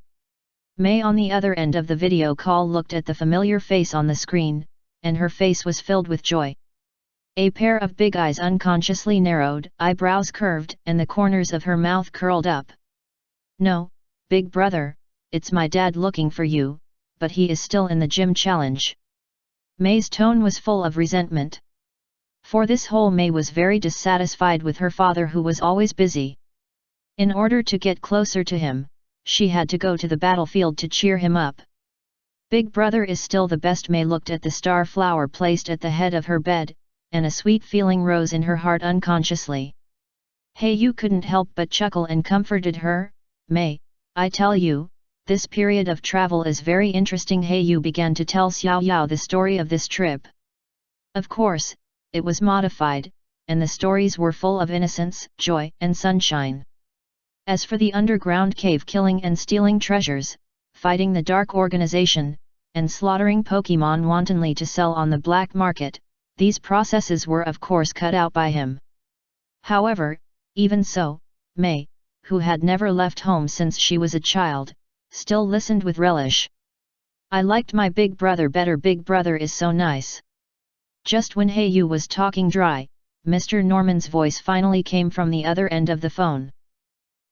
May on the other end of the video call looked at the familiar face on the screen, and her face was filled with joy. A pair of big eyes unconsciously narrowed, eyebrows curved, and the corners of her mouth curled up. No, big brother, it's my dad looking for you, but he is still in the gym challenge. May's tone was full of resentment. For this whole May was very dissatisfied with her father, who was always busy. In order to get closer to him, she had to go to the battlefield to cheer him up. Big brother is still the best. May looked at the star flower placed at the head of her bed, and a sweet feeling rose in her heart unconsciously. Yu couldn't help but chuckle and comforted her. May, I tell you, this period of travel is very interesting. Yu began to tell Xiao Yao the story of this trip. Of course, it was modified, and the stories were full of innocence, joy, and sunshine. As for the underground cave killing and stealing treasures, fighting the dark organization, and slaughtering Pokemon wantonly to sell on the black market, these processes were of course cut out by him. However, even so, May, who had never left home since she was a child, still listened with relish. I liked my big brother better. Big brother is so nice. Just when Yu was talking dry, Mr. Norman's voice finally came from the other end of the phone.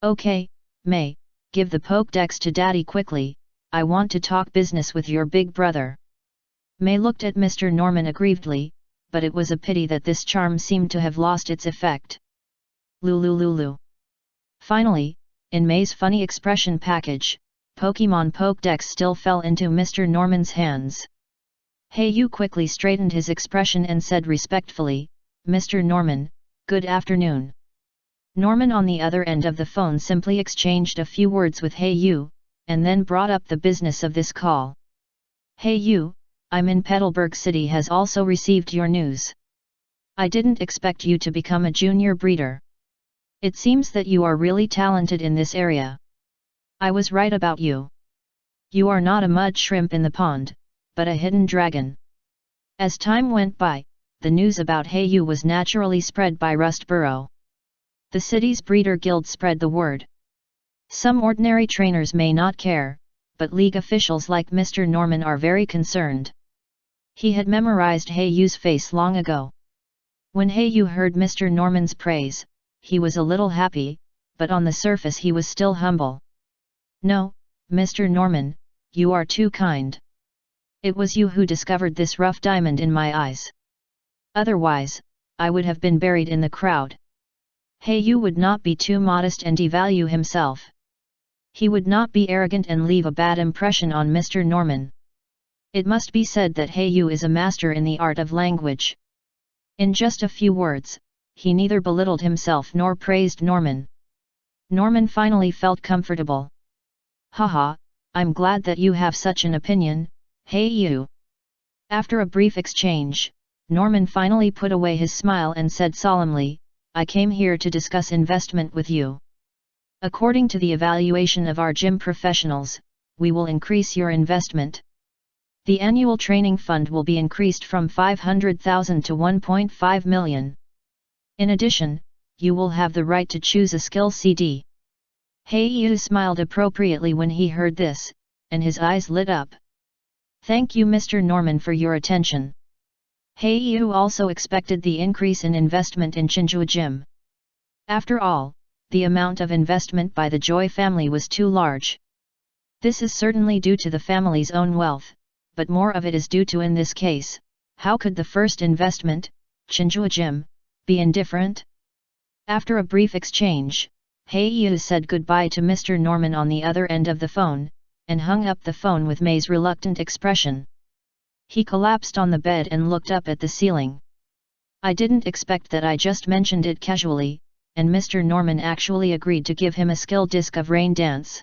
Okay, May, give the Pokédex to Daddy quickly, I want to talk business with your big brother. May looked at Mr. Norman aggrievedly, but it was a pity that this charm seemed to have lost its effect. Lulu. Finally, in May's funny expression package, Pokemon Pokédex still fell into Mr. Norman's hands. Yu quickly straightened his expression and said respectfully, Mr. Norman, good afternoon. Norman on the other end of the phone simply exchanged a few words with Yu, and then brought up the business of this call. Yu, I'm in Petalburg City, has also received your news. I didn't expect you to become a junior breeder. It seems that you are really talented in this area. I was right about you. You are not a mud shrimp in the pond, but a hidden dragon. As time went by, the news about Yu was naturally spread by Rustboro. The city's breeder guild spread the word. Some ordinary trainers may not care, but league officials like Mr. Norman are very concerned. He had memorized Yu's face long ago. When Yu heard Mr. Norman's praise, he was a little happy, but on the surface he was still humble. No, Mr. Norman, you are too kind. It was you who discovered this rough diamond in my eyes. Otherwise, I would have been buried in the crowd. Yu would not be too modest and devalue himself. He would not be arrogant and leave a bad impression on Mr. Norman. It must be said that Yu is a master in the art of language. In just a few words, he neither belittled himself nor praised Norman. Norman finally felt comfortable. Haha, I'm glad that you have such an opinion, Yu. After a brief exchange, Norman finally put away his smile and said solemnly, I came here to discuss investment with you. According to the evaluation of our gym professionals, we will increase your investment. The annual training fund will be increased from 500,000 to 1.5 million. In addition, you will have the right to choose a skill CD. Yu smiled appropriately when he heard this, and his eyes lit up. Thank you, Mr. Norman, for your attention. Yu also expected the increase in investment in Chinjua Gym. After all, the amount of investment by the Joy family was too large. This is certainly due to the family's own wealth, but more of it is due to, in this case, how could the first investment, Chinjua Gym, be indifferent? After a brief exchange, Yu said goodbye to Mr. Norman on the other end of the phone, and hung up the phone with May's reluctant expression. He collapsed on the bed and looked up at the ceiling. I didn't expect that. I just mentioned it casually, and Mr. Norman actually agreed to give him a skill disc of rain dance.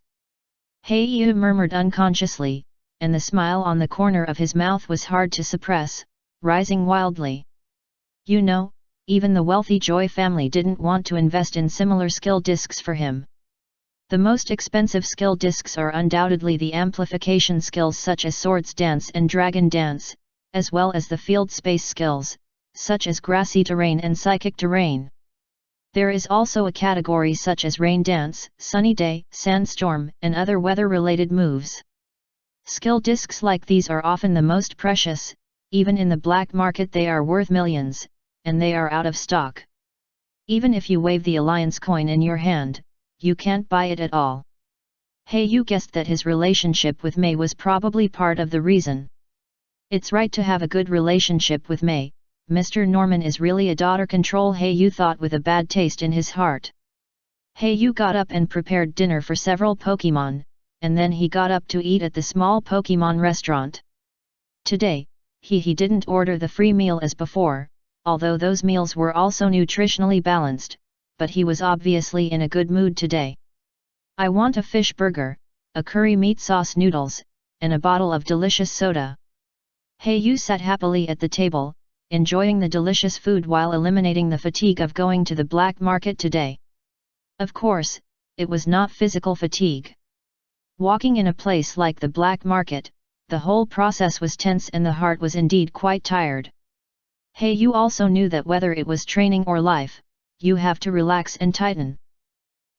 Yu murmured unconsciously, and the smile on the corner of his mouth was hard to suppress, rising wildly. You know, even the wealthy Joy family didn't want to invest in similar skill discs for him. The most expensive skill discs are undoubtedly the amplification skills such as Swords Dance and Dragon Dance, as well as the field space skills, such as Grassy Terrain and Psychic Terrain. There is also a category such as Rain Dance, Sunny Day, Sandstorm, and other weather-related moves. Skill discs like these are often the most precious. Even in the black market they are worth millions, and they are out of stock. Even if you wave the Alliance coin in your hand, you can't buy it at all. Yu guessed that his relationship with May was probably part of the reason. It's right to have a good relationship with May. Mr. Norman is really a daughter control, Hayu thought with a bad taste in his heart. Hayu got up and prepared dinner for several Pokemon, and then he got up to eat at the small Pokemon restaurant. Today, he didn't order the free meal as before, although those meals were also nutritionally balanced, but he was obviously in a good mood today. I want a fish burger, a curry meat sauce noodles, and a bottle of delicious soda. Hayu sat happily at the table, enjoying the delicious food while eliminating the fatigue of going to the black market today. Of course, it was not physical fatigue. Walking in a place like the black market, the whole process was tense and the heart was indeed quite tired. Hayu also knew that whether it was training or life, you have to relax and tighten.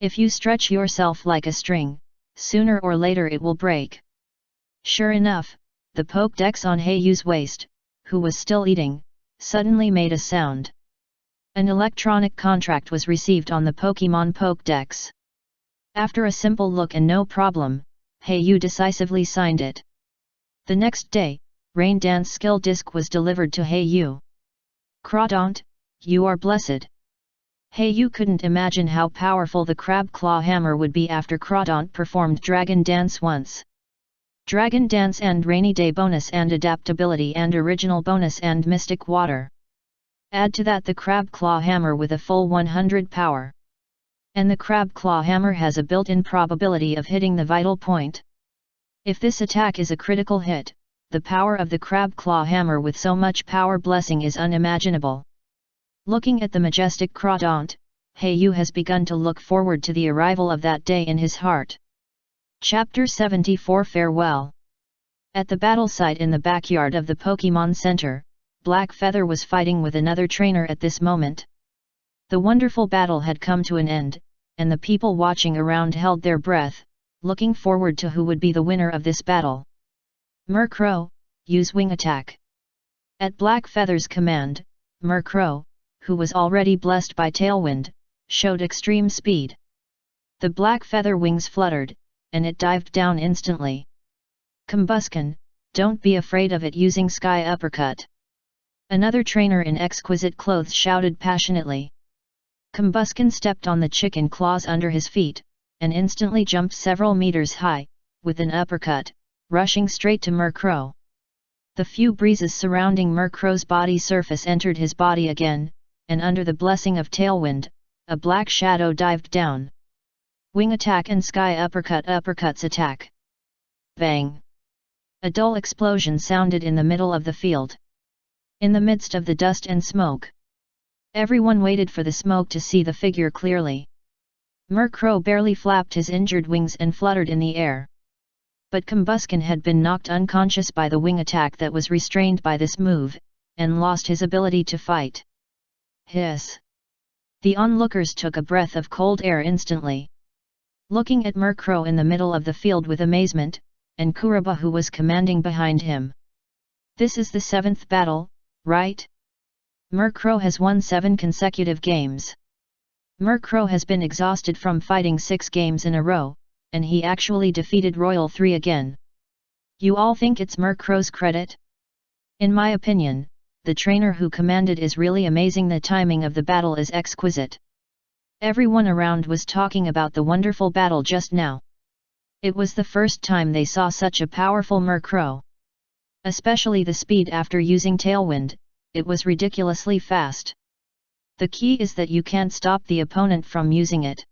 If you stretch yourself like a string, sooner or later it will break. Sure enough, the Pokédex on Hayu's waist, who was still eating, suddenly made a sound. An electronic contract was received on the Pokemon Pokédex. After a simple look and no problem, Hayu decisively signed it. The next day, Rain Dance skill disc was delivered to Hayu. Crawdaunt, you are blessed. Hayu couldn't imagine how powerful the Crab Claw Hammer would be after Crawdaunt performed Dragon Dance once. Dragon Dance and Rainy Day bonus and adaptability and original bonus and Mystic Water. Add to that the Crab Claw Hammer with a full 100 power. And the Crab Claw Hammer has a built-in probability of hitting the vital point. If this attack is a critical hit, the power of the Crab Claw Hammer with so much power blessing is unimaginable. Looking at the majestic Crawdaunt, Hayu has begun to look forward to the arrival of that day in his heart. Chapter 74 Farewell. At the battle site in the backyard of the Pokemon Center, Black Feather was fighting with another trainer at this moment. The wonderful battle had come to an end, and the people watching around held their breath, looking forward to who would be the winner of this battle. Murkrow, use wing attack. At Black Feather's command, Murkrow, who was already blessed by Tailwind, showed extreme speed. The Black Feather wings fluttered, and it dived down instantly. Combusken, don't be afraid of it using Sky Uppercut. Another trainer in exquisite clothes shouted passionately. Combusken stepped on the chicken claws under his feet, and instantly jumped several meters high, with an uppercut, rushing straight to Murkrow. The few breezes surrounding Murkrow's body surface entered his body again, and under the blessing of Tailwind, a black shadow dived down. Wing attack and Sky Uppercut uppercuts attack. Bang! A dull explosion sounded in the middle of the field. In the midst of the dust and smoke. Everyone waited for the smoke to see the figure clearly. Murkrow barely flapped his injured wings and fluttered in the air. But Combusken had been knocked unconscious by the wing attack that was restrained by this move, and lost his ability to fight. Hiss! The onlookers took a breath of cold air instantly. Looking at Murkrow in the middle of the field with amazement, and Kuraba who was commanding behind him. This is the 7th battle, right? Murkrow has won 7 consecutive games. Murkrow has been exhausted from fighting 6 games in a row, and he actually defeated Royal 3 again. You all think it's Murkrow's credit? In my opinion, the trainer who commanded is really amazing. The timing of the battle is exquisite. Everyone around was talking about the wonderful battle just now. It was the first time they saw such a powerful Murkrow. Especially the speed after using Tailwind, it was ridiculously fast. The key is that you can't stop the opponent from using it.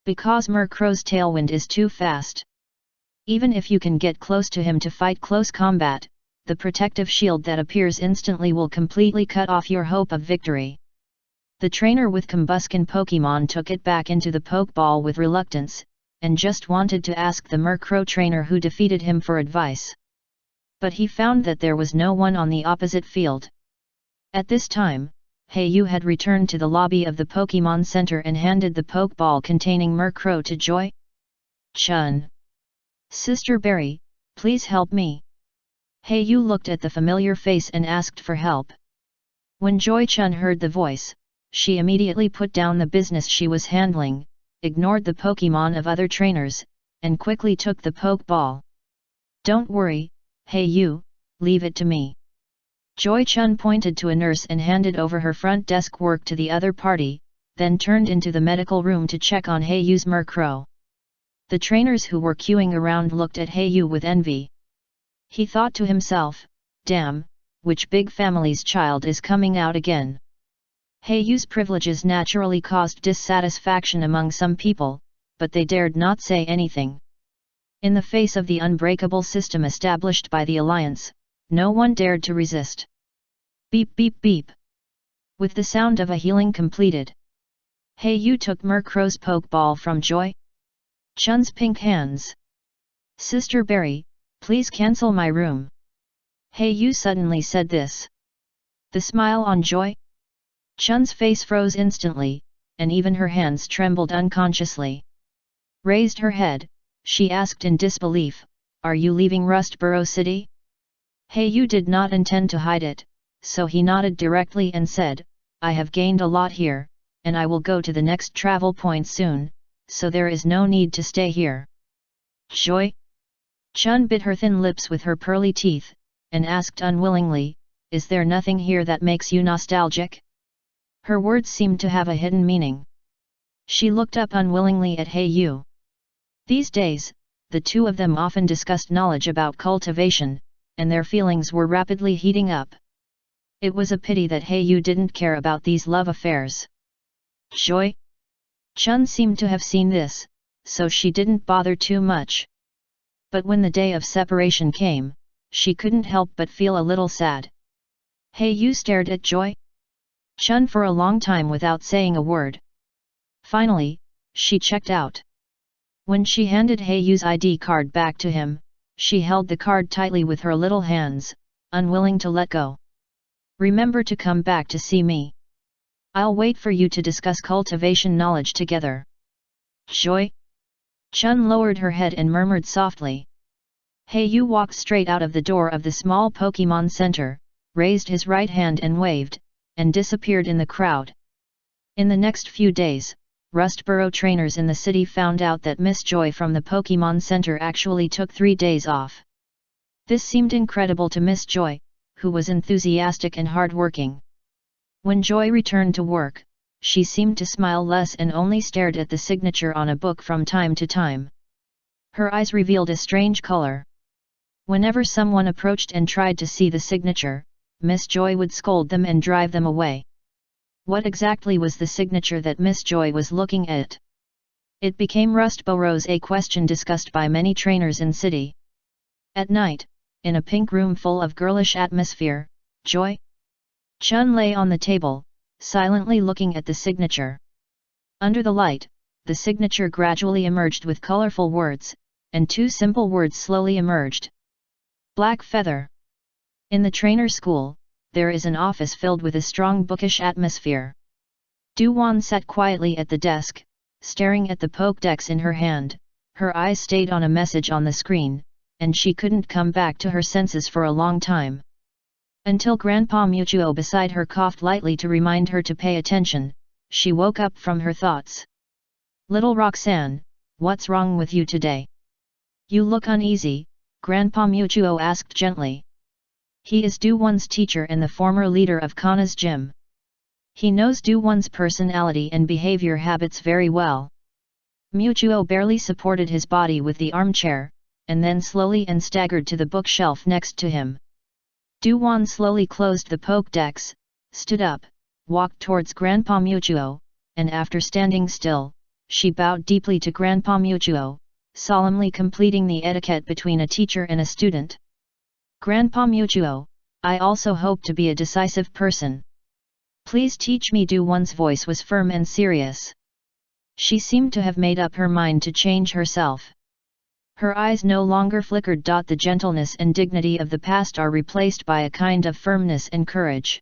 Because Murkrow's Tailwind is too fast. Even if you can get close to him to fight close combat, the protective shield that appears instantly will completely cut off your hope of victory. The trainer with Combusken Pokemon took it back into the Pokeball with reluctance, and just wanted to ask the Murkrow trainer who defeated him for advice. But he found that there was no one on the opposite field. At this time, Hayu had returned to the lobby of the Pokemon Center and handed the Pokeball containing Murkrow to Joy Chun. Sister Berry, please help me. Hayu looked at the familiar face and asked for help. When Joy Chun heard the voice, she immediately put down the business she was handling, ignored the Pokemon of other trainers, and quickly took the Pokeball. Don't worry, Hayu, leave it to me. Joy Chun pointed to a nurse and handed over her front desk work to the other party, then turned into the medical room to check on Haeyu's Murkrow. The trainers who were queuing around looked at Haeyu with envy. He thought to himself, damn, which big family's child is coming out again? Haeyu's privileges naturally caused dissatisfaction among some people, but they dared not say anything. In the face of the unbreakable system established by the Alliance, no one dared to resist. Beep beep beep. With the sound of a healing completed, Haeyu took Murkrow's pokeball from Joy Chun's pink hands. Sister Berry, please cancel my room. Haeyu suddenly said this. The smile on Joy Chun's face froze instantly, and even her hands trembled unconsciously. Raised her head, she asked in disbelief, are you leaving Rustboro City? Haeyu did not intend to hide it, so he nodded directly and said, I have gained a lot here, and I will go to the next travel point soon, so there is no need to stay here. Joy Chun bit her thin lips with her pearly teeth, and asked unwillingly, is there nothing here that makes you nostalgic? Her words seemed to have a hidden meaning. She looked up unwillingly at Haeyu. These days, the two of them often discussed knowledge about cultivation, and their feelings were rapidly heating up. It was a pity that Haeyu didn't care about these love affairs. Joy Chun seemed to have seen this, so she didn't bother too much. But when the day of separation came, she couldn't help but feel a little sad. Haeyu stared at Joy Chun for a long time without saying a word. Finally, she checked out. When she handed Haeyu's ID card back to him, she held the card tightly with her little hands, unwilling to let go. Remember to come back to see me. I'll wait for you to discuss cultivation knowledge together. Joy Chun lowered her head and murmured softly. Haeyu walked straight out of the door of the small Pokemon Center, raised his right hand and waved, and disappeared in the crowd. In the next few days, Rustboro trainers in the city found out that Miss Joy from the Pokemon Center actually took 3 days off. This seemed incredible to Miss Joy, who was enthusiastic and hardworking. When Joy returned to work, she seemed to smile less and only stared at the signature on a book from time to time. Her eyes revealed a strange color. Whenever someone approached and tried to see the signature, Miss Joy would scold them and drive them away. What exactly was the signature that Miss Joy was looking at? It became Rustboro's a question discussed by many trainers in city. At night, in a pink room full of girlish atmosphere, Joy Chun lay on the table, silently looking at the signature. Under the light, the signature gradually emerged with colorful words, and 2 simple words slowly emerged. Black Feather. In the trainer school, there is an office filled with a strong bookish atmosphere. Du-Wan sat quietly at the desk, staring at the Pokédex in her hand. Her eyes stayed on a message on the screen, and she couldn't come back to her senses for a long time. Until Grandpa Mutuo beside her coughed lightly to remind her to pay attention, she woke up from her thoughts. Little Roxanne, what's wrong with you today? You look uneasy, Grandpa Mutuo asked gently. He is Du-Wan's teacher and the former leader of Kana's gym. He knows Du-Wan's personality and behavior habits very well. Mutuo barely supported his body with the armchair, and then slowly and staggered to the bookshelf next to him. Du-Wan slowly closed the Pokédex, stood up, walked towards Grandpa Mutuo, and after standing still, she bowed deeply to Grandpa Mutuo, solemnly completing the etiquette between a teacher and a student. Grandpa Mutuo, I also hope to be a decisive person. Please teach me. Du-Wan's voice was firm and serious. She seemed to have made up her mind to change herself. Her eyes no longer flickered. The gentleness and dignity of the past are replaced by a kind of firmness and courage.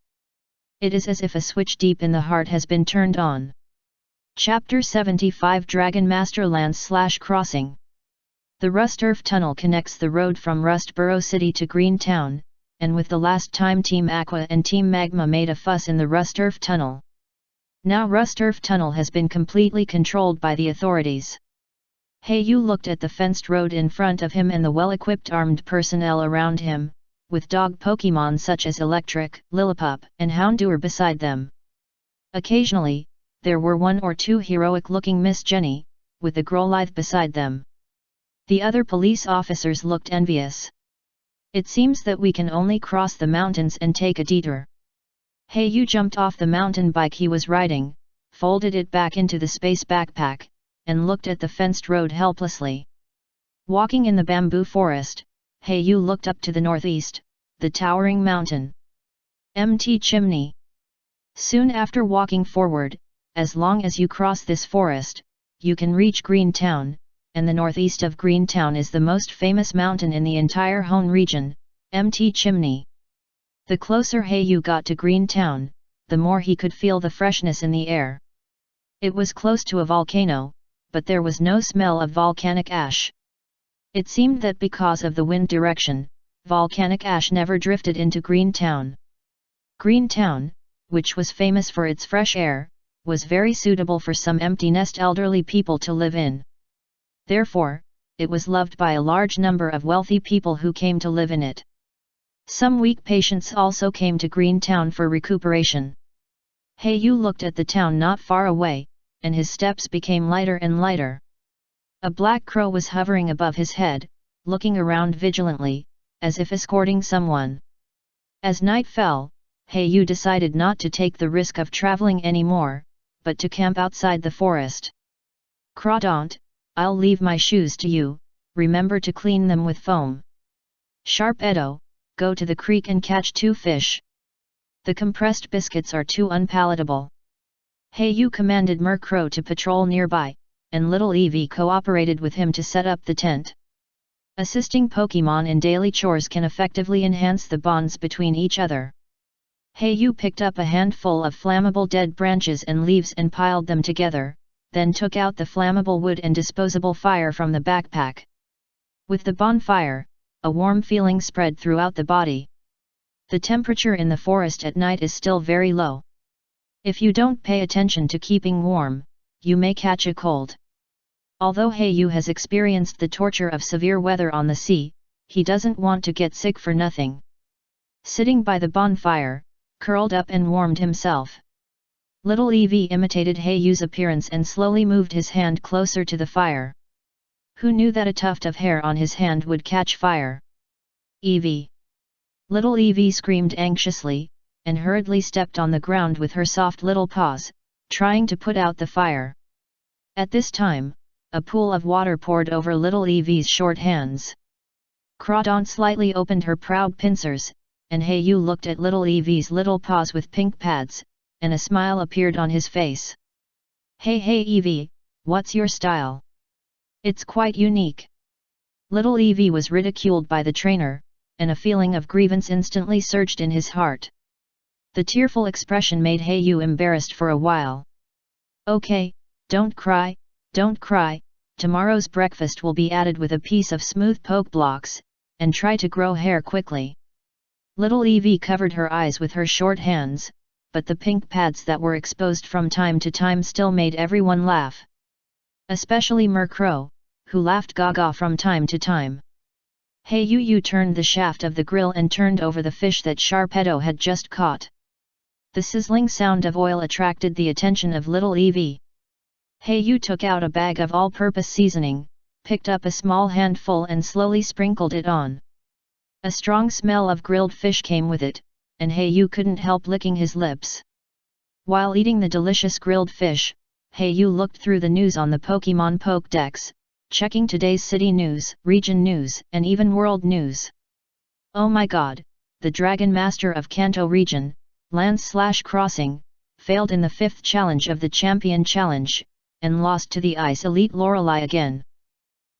It is as if a switch deep in the heart has been turned on. Chapter 75 Dragon Master Lands/Crossing. The Rust-Earth Tunnel connects the road from Rustboro City to Greentown, and with the last time Team Aqua and Team Magma made a fuss in the Rust-Earth Tunnel. Now Rust-Earth Tunnel has been completely controlled by the authorities. Haeyu looked at the fenced road in front of him and the well-equipped armed personnel around him, with dog Pokemon such as Electric, Lillipup, and Houndour beside them. Occasionally, there were one or two heroic-looking Miss Jenny, with the Growlithe beside them. The other police officers looked envious. It seems that we can only cross the mountains and take a detour. Hayu jumped off the mountain bike he was riding, folded it back into the space backpack, and looked at the fenced road helplessly. Walking in the bamboo forest, Hayu looked up to the northeast, the towering mountain. Mt Chimney. Soon after walking forward, as long as you cross this forest, you can reach Greentown, and the northeast of Greentown is the most famous mountain in the entire Hone region, Mt Chimney. The closer Hayu got to Greentown, the more he could feel the freshness in the air. It was close to a volcano, but there was no smell of volcanic ash. It seemed that because of the wind direction, volcanic ash never drifted into Greentown. Greentown, which was famous for its fresh air, was very suitable for some empty-nest elderly people to live in. Therefore, it was loved by a large number of wealthy people who came to live in it. Some weak patients also came to Greentown for recuperation. Hayu looked at the town not far away, and his steps became lighter and lighter. A black crow was hovering above his head, looking around vigilantly, as if escorting someone. As night fell, Hayu decided not to take the risk of traveling anymore, but to camp outside the forest. Crawdaunt, I'll leave my shoes to you, remember to clean them with foam. Sharpedo, go to the creek and catch 2 fish. The compressed biscuits are too unpalatable. Hayu commanded Murkrow to patrol nearby, and Little Eevee cooperated with him to set up the tent. Assisting Pokemon in daily chores can effectively enhance the bonds between each other. Hayu picked up a handful of flammable dead branches and leaves and piled them together, then took out the flammable wood and disposable fire from the backpack. With the bonfire, a warm feeling spread throughout the body. The temperature in the forest at night is still very low. If you don't pay attention to keeping warm, you may catch a cold. Although Hayu has experienced the torture of severe weather on the sea, he doesn't want to get sick for nothing. Sitting by the bonfire, curled up and warmed himself. Little Eevee imitated Hayu's appearance and slowly moved his hand closer to the fire. Who knew that a tuft of hair on his hand would catch fire? Eevee! Little Eevee screamed anxiously, and hurriedly stepped on the ground with her soft little paws, trying to put out the fire. At this time, a pool of water poured over Little Eevee's short hands. Crawdaunt slightly opened her proud pincers, and Hayu looked at Little Eevee's little paws with pink pads, and a smile appeared on his face. Hey Eevee, what's your style? It's quite unique. Little Eevee was ridiculed by the trainer, and a feeling of grievance instantly surged in his heart. The tearful expression made Hayu embarrassed for a while. Okay, don't cry, tomorrow's breakfast will be added with a piece of smooth poke blocks, and try to grow hair quickly. Little Eevee covered her eyes with her short hands, but the pink pads that were exposed from time to time still made everyone laugh. Especially Murkrow, who laughed gaga from time to time. Hayu turned the shaft of the grill and turned over the fish that Sharpedo had just caught. The sizzling sound of oil attracted the attention of Little Eevee. Hayu took out a bag of all-purpose seasoning, picked up a small handful and slowly sprinkled it on. A strong smell of grilled fish came with it, and Hayu couldn't help licking his lips. While eating the delicious grilled fish, Hayu looked through the news on the Pokemon Pokédex, checking today's city news, region news, and even world news. Oh my god, the Dragon Master of Kanto region, Lance/Crossing, failed in the 5th challenge of the Champion Challenge, and lost to the Ice Elite Lorelei again.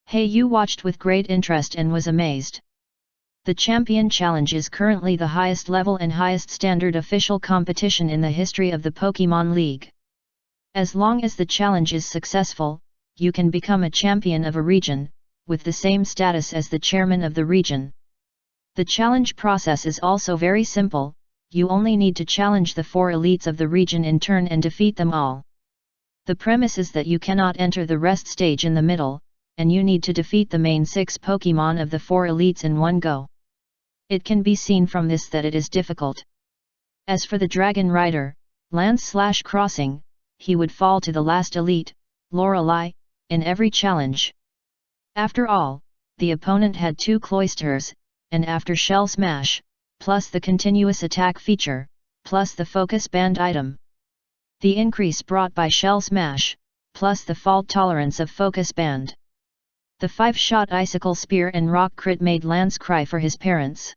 Hayu watched with great interest and was amazed. The Champion Challenge is currently the highest level and highest standard official competition in the history of the Pokemon League. As long as the challenge is successful, you can become a champion of a region, with the same status as the chairman of the region. The challenge process is also very simple, you only need to challenge the 4 elites of the region in turn and defeat them all. The premise is that you cannot enter the rest stage in the middle, and you need to defeat the main 6 Pokemon of the 4 elites in one go. It can be seen from this that it is difficult. As for the dragon rider, Lance/Crossing, he would fall to the last elite, Lorelei, in every challenge. After all, the opponent had 2 cloisters, and after Shell Smash, plus the continuous attack feature, plus the focus band item. The increase brought by Shell Smash, plus the fault tolerance of focus band. The 5-shot icicle spear and rock crit made Lance cry for his parents.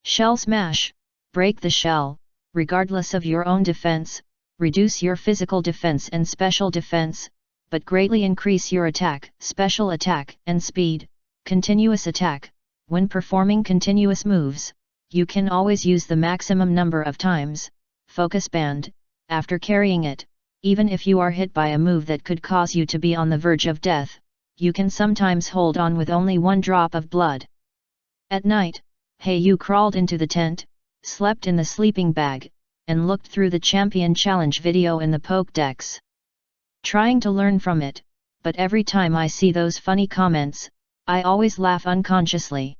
Shell Smash, break the shell, regardless of your own defense, reduce your physical defense and special defense, but greatly increase your attack, special attack, and speed. Continuous attack, when performing continuous moves, you can always use the maximum number of times. Focus band, after carrying it, even if you are hit by a move that could cause you to be on the verge of death, you can sometimes hold on with only 1 drop of blood. At night, Hayu crawled into the tent, slept in the sleeping bag, and looked through the Champion Challenge video in the Pokédex. Trying to learn from it, but every time I see those funny comments, I always laugh unconsciously.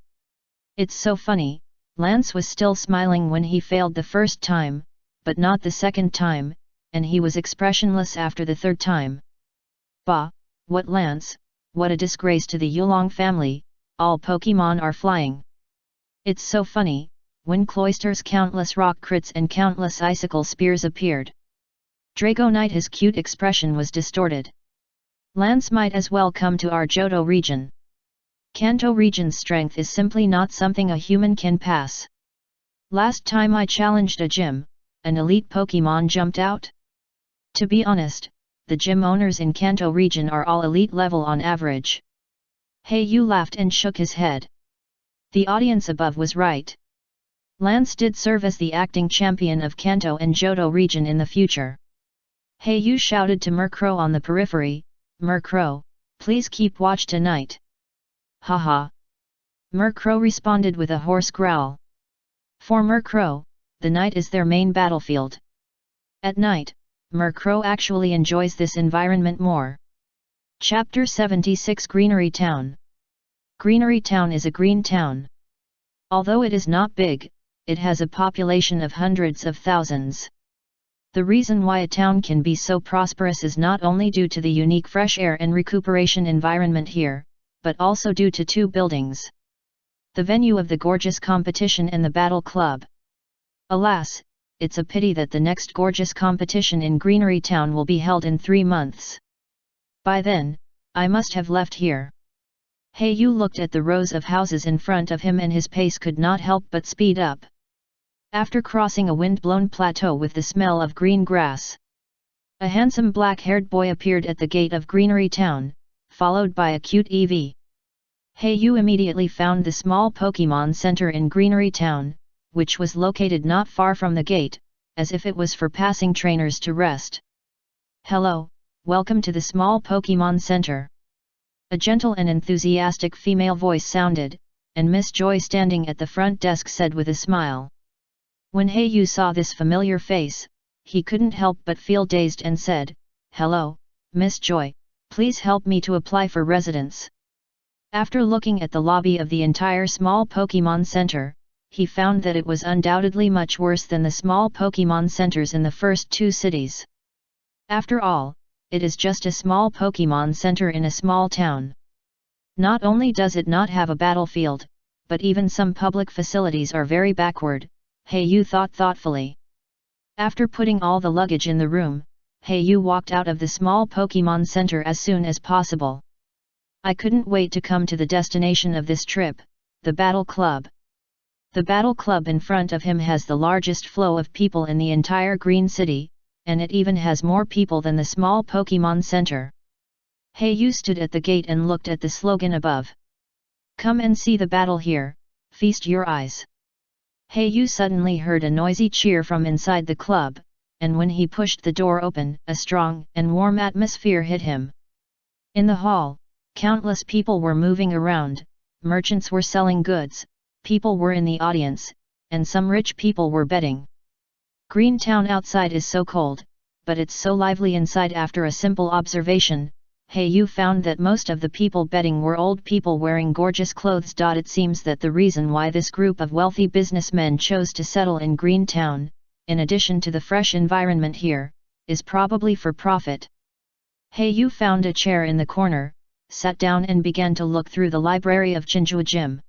It's so funny, Lance was still smiling when he failed the first time, but not the second time, and he was expressionless after the third time. Bah, what Lance, what a disgrace to the Yulong family, all Pokemon are flying. It's so funny, when Cloyster's countless rock crits and countless icicle spears appeared. Dragonite, his cute expression was distorted. Lance might as well come to our Johto region. Kanto region's strength is simply not something a human can pass. Last time I challenged a gym, an elite Pokemon jumped out. To be honest, the gym owners in Kanto region are all elite level on average. Hayu laughed and shook his head. The audience above was right. Lance did serve as the acting champion of Kanto and Johto region in the future. Hayu shouted to Murkrow on the periphery, "Murkrow, please keep watch tonight." Haha. Murkrow responded with a hoarse growl. For Murkrow, the night is their main battlefield. At night, Murkrow actually enjoys this environment more. Chapter 76 Greenery Town. Greenery Town is a green town. Although it is not big, it has a population of hundreds of thousands. The reason why a town can be so prosperous is not only due to the unique fresh air and recuperation environment here, but also due to 2 buildings. The venue of the gorgeous competition and the battle club. Alas, it's a pity that the next gorgeous competition in Greenery Town will be held in 3 months. By then, I must have left here. Hayu looked at the rows of houses in front of him and his pace could not help but speed up. After crossing a wind-blown plateau with the smell of green grass, a handsome black-haired boy appeared at the gate of Greenery Town, followed by a cute Eevee. Hayu immediately found the small Pokemon Center in Greenery Town, which was located not far from the gate, as if it was for passing trainers to rest. "Hello, welcome to the small Pokemon Center." A gentle and enthusiastic female voice sounded, and Miss Joy standing at the front desk said with a smile. When Hayu saw this familiar face, he couldn't help but feel dazed and said, "Hello, Miss Joy, please help me to apply for residence." After looking at the lobby of the entire small Pokemon Center, he found that it was undoubtedly much worse than the small Pokemon Centers in the first 2 cities. After all, it is just a small Pokemon Center in a small town. Not only does it not have a battlefield, but even some public facilities are very backward, Hayu thought thoughtfully. After putting all the luggage in the room, Hayu walked out of the small Pokemon Center as soon as possible. I couldn't wait to come to the destination of this trip, the Battle Club. The Battle Club in front of him has the largest flow of people in the entire Green City, and it even has more people than the small Pokemon Center. Hayu stood at the gate and looked at the slogan above. "Come and see the battle here, feast your eyes." Hayu suddenly heard a noisy cheer from inside the club, and when he pushed the door open, a strong and warm atmosphere hit him. In the hall, countless people were moving around, merchants were selling goods, people were in the audience, and some rich people were betting. Green Town outside is so cold, but it's so lively inside. After a simple observation, Yu found that most of the people betting were old people wearing gorgeous clothes. It seems that the reason why this group of wealthy businessmen chose to settle in Greentown, in addition to the fresh environment here, is probably for profit. Yu found a chair in the corner, sat down and began to look through the library of Jinjua Gym.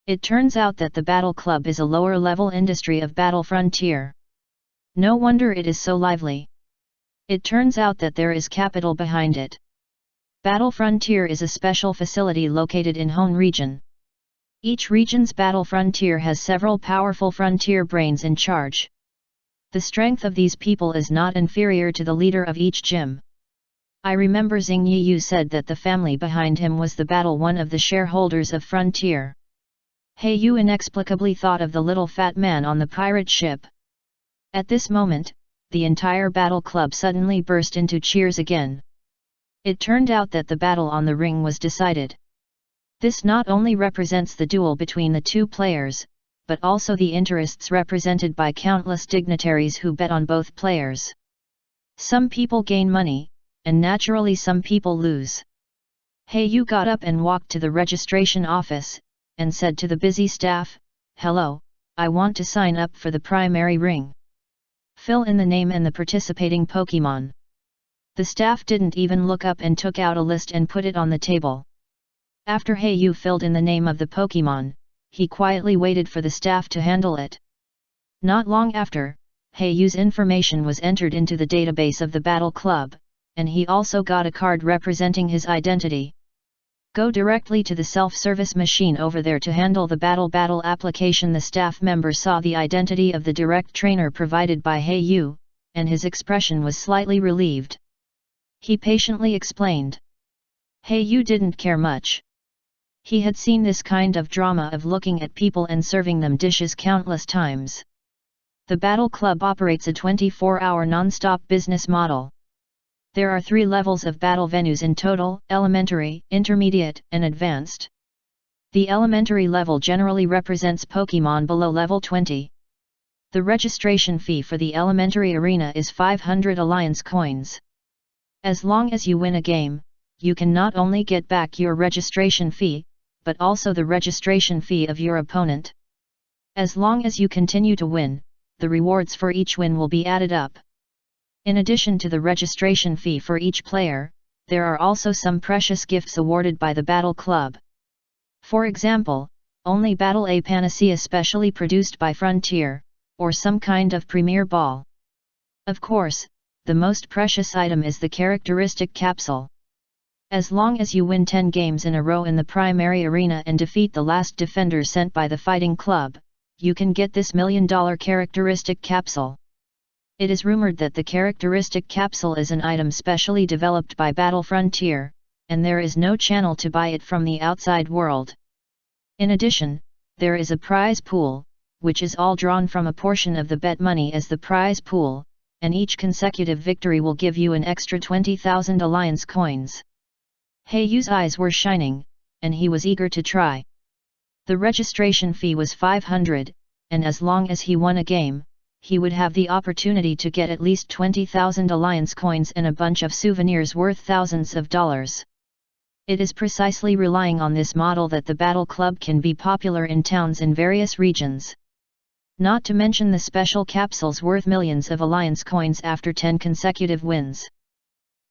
It turns out that the Battle Club is a lower-level industry of Battle Frontier. No wonder it is so lively. It turns out that there is capital behind it. Battle Frontier is a special facility located in Hone region. Each region's Battle Frontier has several powerful frontier brains in charge. The strength of these people is not inferior to the leader of each gym. I remember Xing Yiyu said that the family behind him was the Battle one of the shareholders of Frontier. Yu inexplicably thought of the little fat man on the pirate ship. At this moment, the entire Battle Club suddenly burst into cheers again. It turned out that the battle on the ring was decided. This not only represents the duel between the two players, but also the interests represented by countless dignitaries who bet on both players. Some people gain money, and naturally some people lose. Yu got up and walked to the registration office, and said to the busy staff, "Hello, I want to sign up for the primary ring. Fill in the name and the participating Pokemon." The staff didn't even look up and took out a list and put it on the table. After Yu filled in the name of the Pokemon, he quietly waited for the staff to handle it. Not long after, Yu's information was entered into the database of the Battle Club, and he also got a card representing his identity. Go directly to the self-service machine over there to handle the battle application. The staff member saw the identity of the direct trainer provided by Yu, and his expression was slightly relieved. He patiently explained. Yu didn't care much. He had seen this kind of drama of looking at people and serving them dishes countless times. The Battle Club operates a 24-hour non-stop business model. There are 3 levels of battle venues in total: elementary, intermediate, and advanced. The elementary level generally represents Pokemon below level 20. The registration fee for the elementary arena is 500 Alliance coins. As long as you win a game, you can not only get back your registration fee, but also the registration fee of your opponent. As long as you continue to win, the rewards for each win will be added up. In addition to the registration fee for each player, there are also some precious gifts awarded by the Battle Club. For example, only Battle A Panacea specially produced by Frontier, or some kind of premier ball. Of course, the most precious item is the characteristic capsule. As long as you win 10 games in a row in the primary arena and defeat the last defender sent by the fighting club, you can get this $1 million characteristic capsule. It is rumored that the characteristic capsule is an item specially developed by Battle Frontier, and there is no channel to buy it from the outside world. In addition, there is a prize pool, which is all drawn from a portion of the bet money as the prize pool, and each consecutive victory will give you an extra 20,000 Alliance coins. Yu's eyes were shining, and he was eager to try. The registration fee was 500, and as long as he won a game, he would have the opportunity to get at least 20,000 Alliance coins and a bunch of souvenirs worth thousands of dollars. It is precisely relying on this model that the Battle Club can be popular in towns in various regions. Not to mention the special capsules worth millions of Alliance coins after 10 consecutive wins.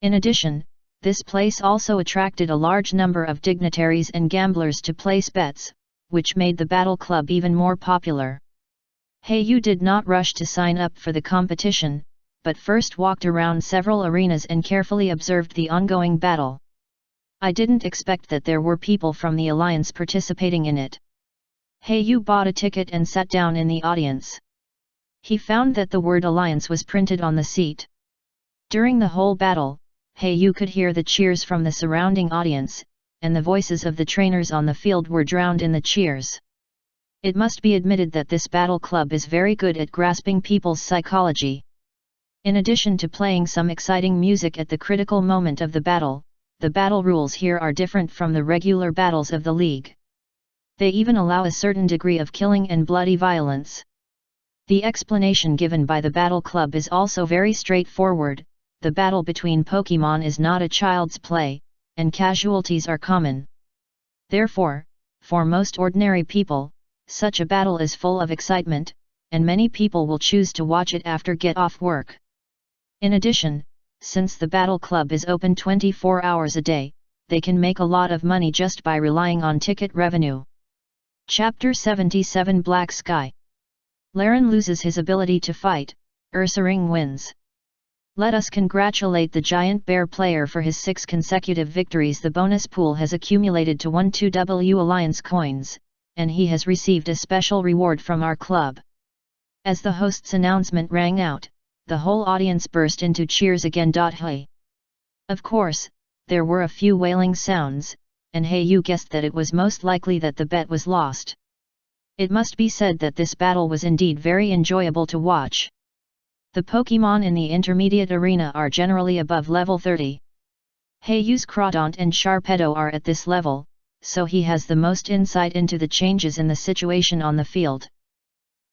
In addition, this place also attracted a large number of dignitaries and gamblers to place bets, which made the Battle Club even more popular. Yu did not rush to sign up for the competition, but first walked around several arenas and carefully observed the ongoing battle. I didn't expect that there were people from the Alliance participating in it. Yu bought a ticket and sat down in the audience. He found that the word Alliance was printed on the seat. During the whole battle, Yu could hear the cheers from the surrounding audience, and the voices of the trainers on the field were drowned in the cheers. It must be admitted that this Battle Club is very good at grasping people's psychology. In addition to playing some exciting music at the critical moment of the battle rules here are different from the regular battles of the League. They even allow a certain degree of killing and bloody violence. The explanation given by the Battle Club is also very straightforward. the battle between Pokemon is not a child's play, and casualties are common. Therefore, for most ordinary people, such a battle is full of excitement, and many people will choose to watch it after get off work. In addition, since the Battle Club is open 24 hours a day, they can make a lot of money just by relying on ticket revenue. Chapter 77 Black Sky. Laren loses his ability to fight, Ursaring wins. Let us congratulate the giant bear player for his 6 consecutive victories. The bonus pool has accumulated to 12W Alliance coins, and he has received a special reward from our club. As the host's announcement rang out, the whole audience burst into cheers again. Hey! Of course, there were a few wailing sounds, and Hey-Yu guessed that it was most likely that the bet was lost. It must be said that this battle was indeed very enjoyable to watch. The Pokemon in the intermediate arena are generally above level 30. Hey-Yu's Crawdaunt and Sharpedo are at this level, so he has the most insight into the changes in the situation on the field.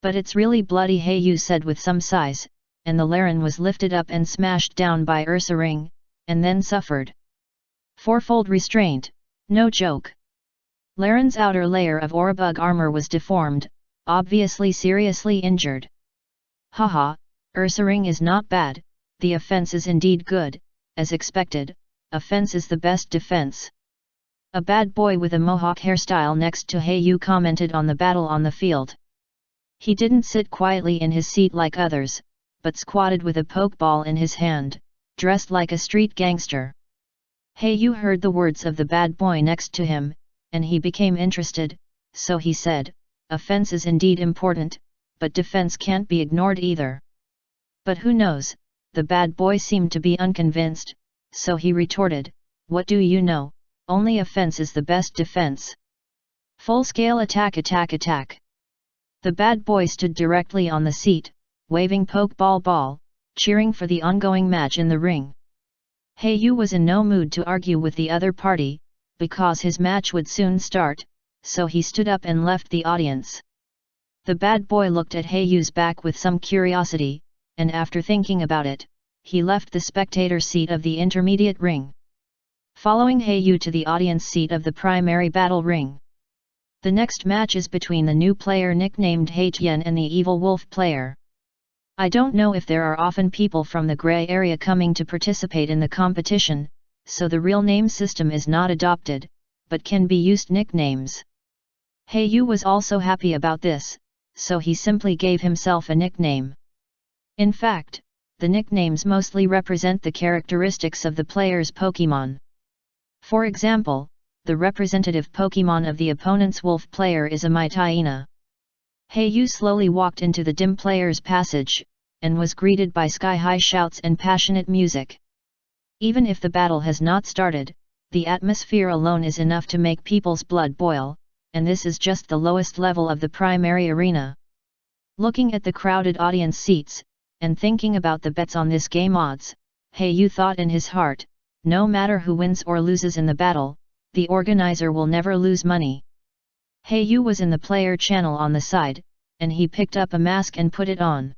But it's really bloody, Hey-Yu said with some sighs, and the Laren was lifted up and smashed down by Ursaring, and then suffered fourfold restraint, no joke. Laren's outer layer of Aurabug armor was deformed, obviously seriously injured. Haha, Ursaring is not bad, the offense is indeed good, as expected, offense is the best defense. A bad boy with a mohawk hairstyle next to Hey-Yu commented on the battle on the field. He didn't sit quietly in his seat like others, but squatted with a pokeball in his hand, dressed like a street gangster. Hey-Yu heard the words of the bad boy next to him, and he became interested, so he said, offense is indeed important, but defense can't be ignored either. But who knows, the bad boy seemed to be unconvinced, so he retorted, what do you know, only offense is the best defense. Full-scale attack, attack, attack. The bad boy stood directly on the seat, waving pokeball ball, cheering for the ongoing match in the ring. Hey-Yu was in no mood to argue with the other party, because his match would soon start, so he stood up and left the audience. The bad boy looked at Hey-Yu's back with some curiosity, and after thinking about it, he left the spectator seat of the intermediate ring, following Hey-Yu to the audience seat of the primary battle ring. The next match is between the new player nicknamed Haitian and the evil wolf player. I don't know if there are often people from the gray area coming to participate in the competition, so the real name system is not adopted, but can be used nicknames. Hey-Yu was also happy about this, so he simply gave himself a nickname. In fact, the nicknames mostly represent the characteristics of the player's Pokemon. For example, the representative Pokemon of the opponent's wolf player is a Mytyena. Hey-Yu slowly walked into the dim player's passage, and was greeted by sky-high shouts and passionate music. Even if the battle has not started, the atmosphere alone is enough to make people's blood boil, and this is just the lowest level of the primary arena. Looking at the crowded audience seats, and thinking about the bets on this game odds, Hey-Yu thought in his heart, no matter who wins or loses in the battle, the organizer will never lose money. Hey-Yu was in the player channel on the side, and he picked up a mask and put it on.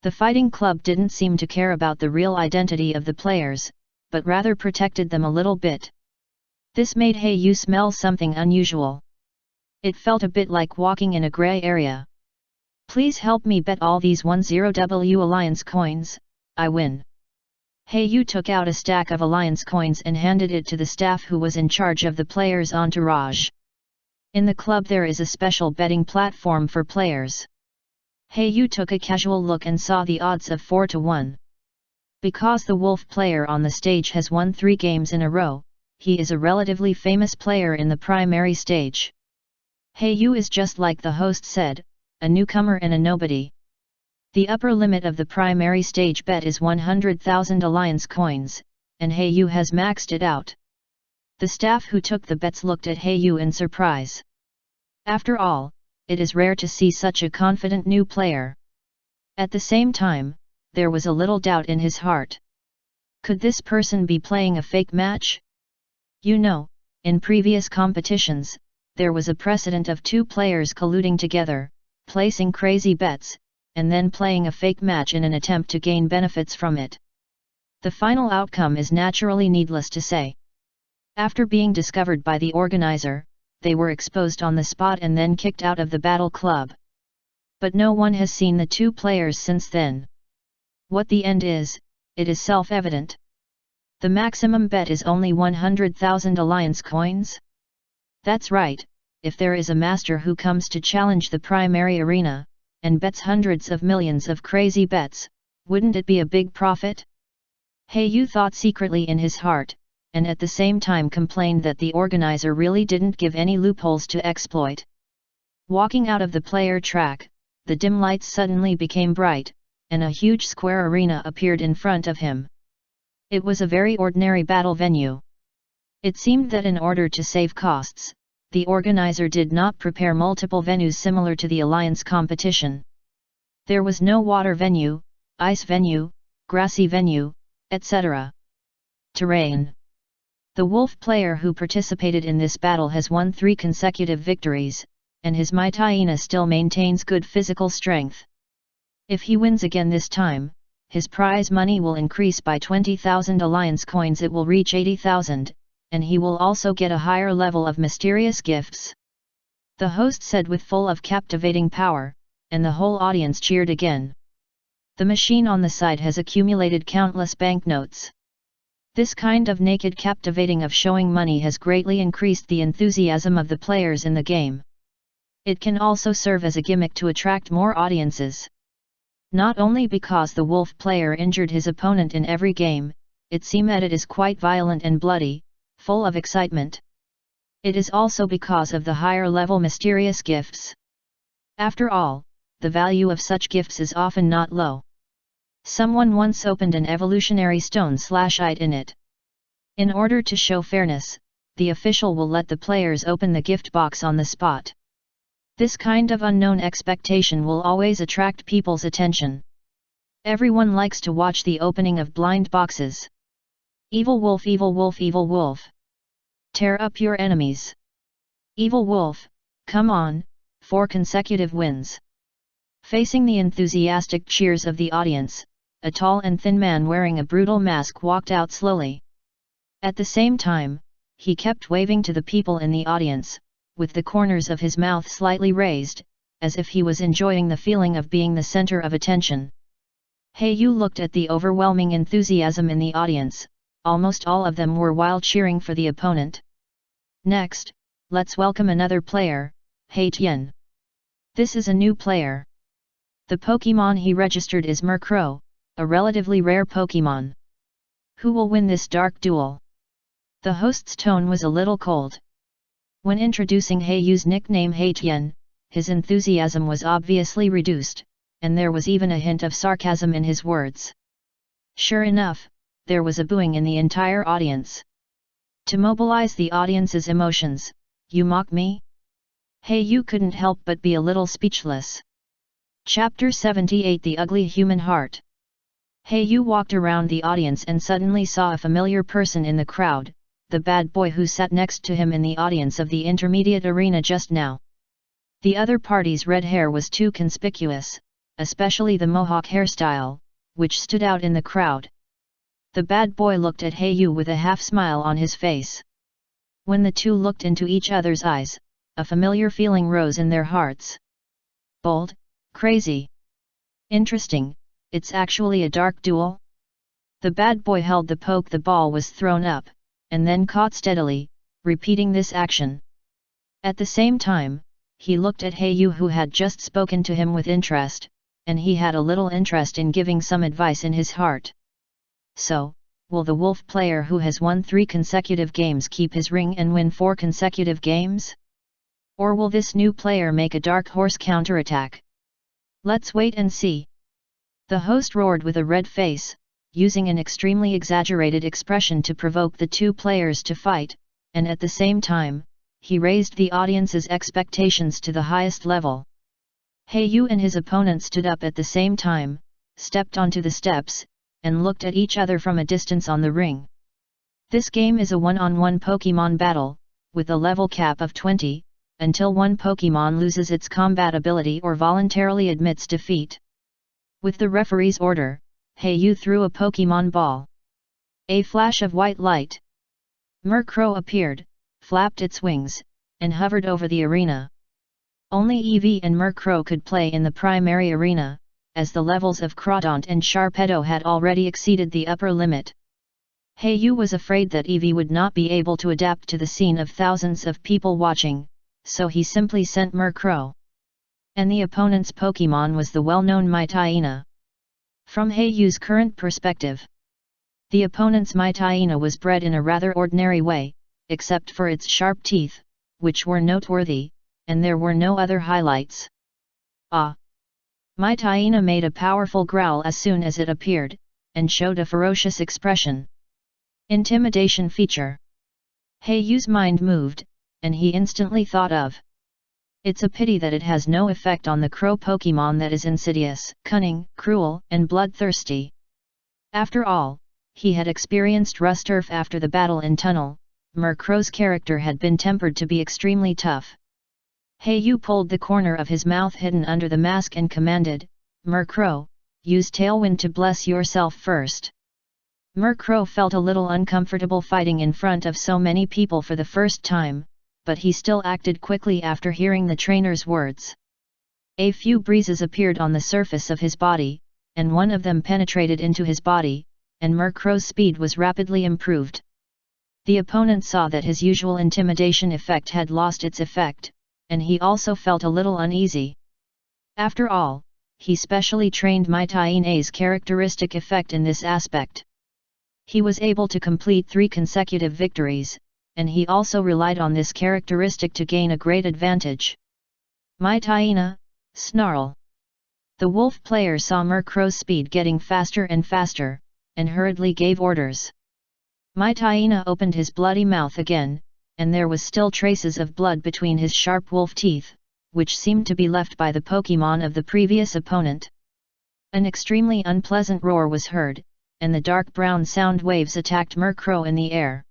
The fighting club didn't seem to care about the real identity of the players, but rather protected them a little bit. This made Hey-Yu smell something unusual. It felt a bit like walking in a gray area. Please help me bet all these 10W Alliance coins, I win. Hey-Yu took out a stack of Alliance coins and handed it to the staff who was in charge of the player's entourage. In the club there is a special betting platform for players. Hey-Yu took a casual look and saw the odds of 4-1. Because the wolf player on the stage has won 3 games in a row, he is a relatively famous player in the primary stage. Hey-Yu is just like the host said, a newcomer and a nobody. The upper limit of the primary stage bet is 100,000 Alliance coins, and Hey-Yu has maxed it out. The staff who took the bets looked at Hey-Yu in surprise. After all, it is rare to see such a confident new player. At the same time, there was a little doubt in his heart. Could this person be playing a fake match? You know, in previous competitions, there was a precedent of 2 players colluding together, placing crazy bets, and then playing a fake match in an attempt to gain benefits from it. The final outcome is naturally needless to say. After being discovered by the organizer, they were exposed on the spot and then kicked out of the battle club. But no one has seen the two players since then. What the end is, it is self-evident. The maximum bet is only 100,000 alliance coins? That's right, if there is a master who comes to challenge the primary arena, and bets hundreds of millions of crazy bets, wouldn't it be a big profit? Yu thought secretly in his heart, and at the same time complained that the organizer really didn't give any loopholes to exploit. Walking out of the player track, the dim lights suddenly became bright, and a huge square arena appeared in front of him. It was a very ordinary battle venue. It seemed that in order to save costs, the organizer did not prepare multiple venues similar to the alliance competition. There was no water venue, ice venue, grassy venue, etc. Terrain. The wolf player who participated in this battle has won 3 consecutive victories, and his hyena still maintains good physical strength. If he wins again this time, his prize money will increase by 20,000 alliance coins, it will reach 80,000, and he will also get a higher level of mysterious gifts. The host said with full of captivating power, and the whole audience cheered again. The machine on the side has accumulated countless banknotes. This kind of naked captivating of showing money has greatly increased the enthusiasm of the players in the game. It can also serve as a gimmick to attract more audiences. Not only because the wolf player injured his opponent in every game, it seems that it is quite violent and bloody, full of excitement. It is also because of the higher level mysterious gifts. After all, the value of such gifts is often not low. Someone once opened an evolutionary stone/ite in it. In order to show fairness, the official will let the players open the gift box on the spot. This kind of unknown expectation will always attract people's attention. Everyone likes to watch the opening of blind boxes. Evil wolf, evil wolf, evil wolf. Tear up your enemies. Evil wolf, come on, 4 consecutive wins. Facing the enthusiastic cheers of the audience, a tall and thin man wearing a brutal mask walked out slowly. At the same time, he kept waving to the people in the audience, with the corners of his mouth slightly raised, as if he was enjoying the feeling of being the center of attention. Yu looked at the overwhelming enthusiasm in the audience, almost all of them were wild cheering for the opponent. Next, let's welcome another player, Tian. This is a new player. The Pokemon he registered is Murkrow, a relatively rare Pokemon. Who will win this dark duel? The host's tone was a little cold. When introducing Yu's nickname Tian, his enthusiasm was obviously reduced, and there was even a hint of sarcasm in his words. Sure enough, there was a booing in the entire audience. To mobilize the audience's emotions, you mock me? Yu couldn't help but be a little speechless. Chapter 78 The Ugly Human Heart. Yu walked around the audience and suddenly saw a familiar person in the crowd, the bad boy who sat next to him in the audience of the intermediate arena just now. The other party's red hair was too conspicuous, especially the mohawk hairstyle, which stood out in the crowd. The bad boy looked at Yu with a half-smile on his face. When the two looked into each other's eyes, a familiar feeling rose in their hearts. Bold, crazy. Interesting, it's actually a dark duel? The bad boy held the poke the ball was thrown up, and then caught steadily, repeating this action. At the same time, he looked at Yu who had just spoken to him with interest, and he had a little interest in giving some advice in his heart. So, will the wolf player who has won 3 consecutive games keep his ring and win 4 consecutive games? Or will this new player make a dark horse counterattack? Let's wait and see. The host roared with a red face, using an extremely exaggerated expression to provoke the two players to fight, and at the same time, he raised the audience's expectations to the highest level. Yu and his opponent stood up at the same time, stepped onto the steps, and looked at each other from a distance on the ring. This game is a one-on-one Pokemon battle, with a level cap of 20, until one Pokemon loses its combat ability or voluntarily admits defeat. With the referee's order, Yu threw a Pokemon ball. A flash of white light. Murkrow appeared, flapped its wings, and hovered over the arena. Only Eevee and Murkrow could play in the primary arena, as the levels of Crawdaunt and Sharpedo had already exceeded the upper limit. Heiyu was afraid that Eevee would not be able to adapt to the scene of thousands of people watching, so he simply sent Murkrow. And the opponent's Pokémon was the well-known Mytyena. From Heiyu's current perspective, the opponent's Mytyena was bred in a rather ordinary way, except for its sharp teeth, which were noteworthy, and there were no other highlights. Ah! Mytyena made a powerful growl as soon as it appeared, and showed a ferocious expression. Intimidation feature. Heiyu's mind moved, and he instantly thought of. It's a pity that it has no effect on the crow Pokémon that is insidious, cunning, cruel, and bloodthirsty. After all, he had experienced Rusturf after the battle in Tunnel. Murkrow's character had been tempered to be extremely tough. Heiyu pulled the corner of his mouth hidden under the mask and commanded, "Murkrow, use Tailwind to bless yourself first." Murkrow felt a little uncomfortable fighting in front of so many people for the first time, but he still acted quickly after hearing the trainer's words. A few breezes appeared on the surface of his body, and one of them penetrated into his body, and Murkrow's speed was rapidly improved. The opponent saw that his usual intimidation effect had lost its effect, and he also felt a little uneasy. After all, he specially trained Mytyena's characteristic effect in this aspect. He was able to complete 3 consecutive victories, and he also relied on this characteristic to gain a great advantage. Mytyena, snarl! The wolf player saw Murkrow's speed getting faster and faster, and hurriedly gave orders. Mytyena opened his bloody mouth again, and there was still traces of blood between his sharp wolf teeth, which seemed to be left by the Pokémon of the previous opponent. An extremely unpleasant roar was heard, and the dark brown sound waves attacked Murkrow in the air.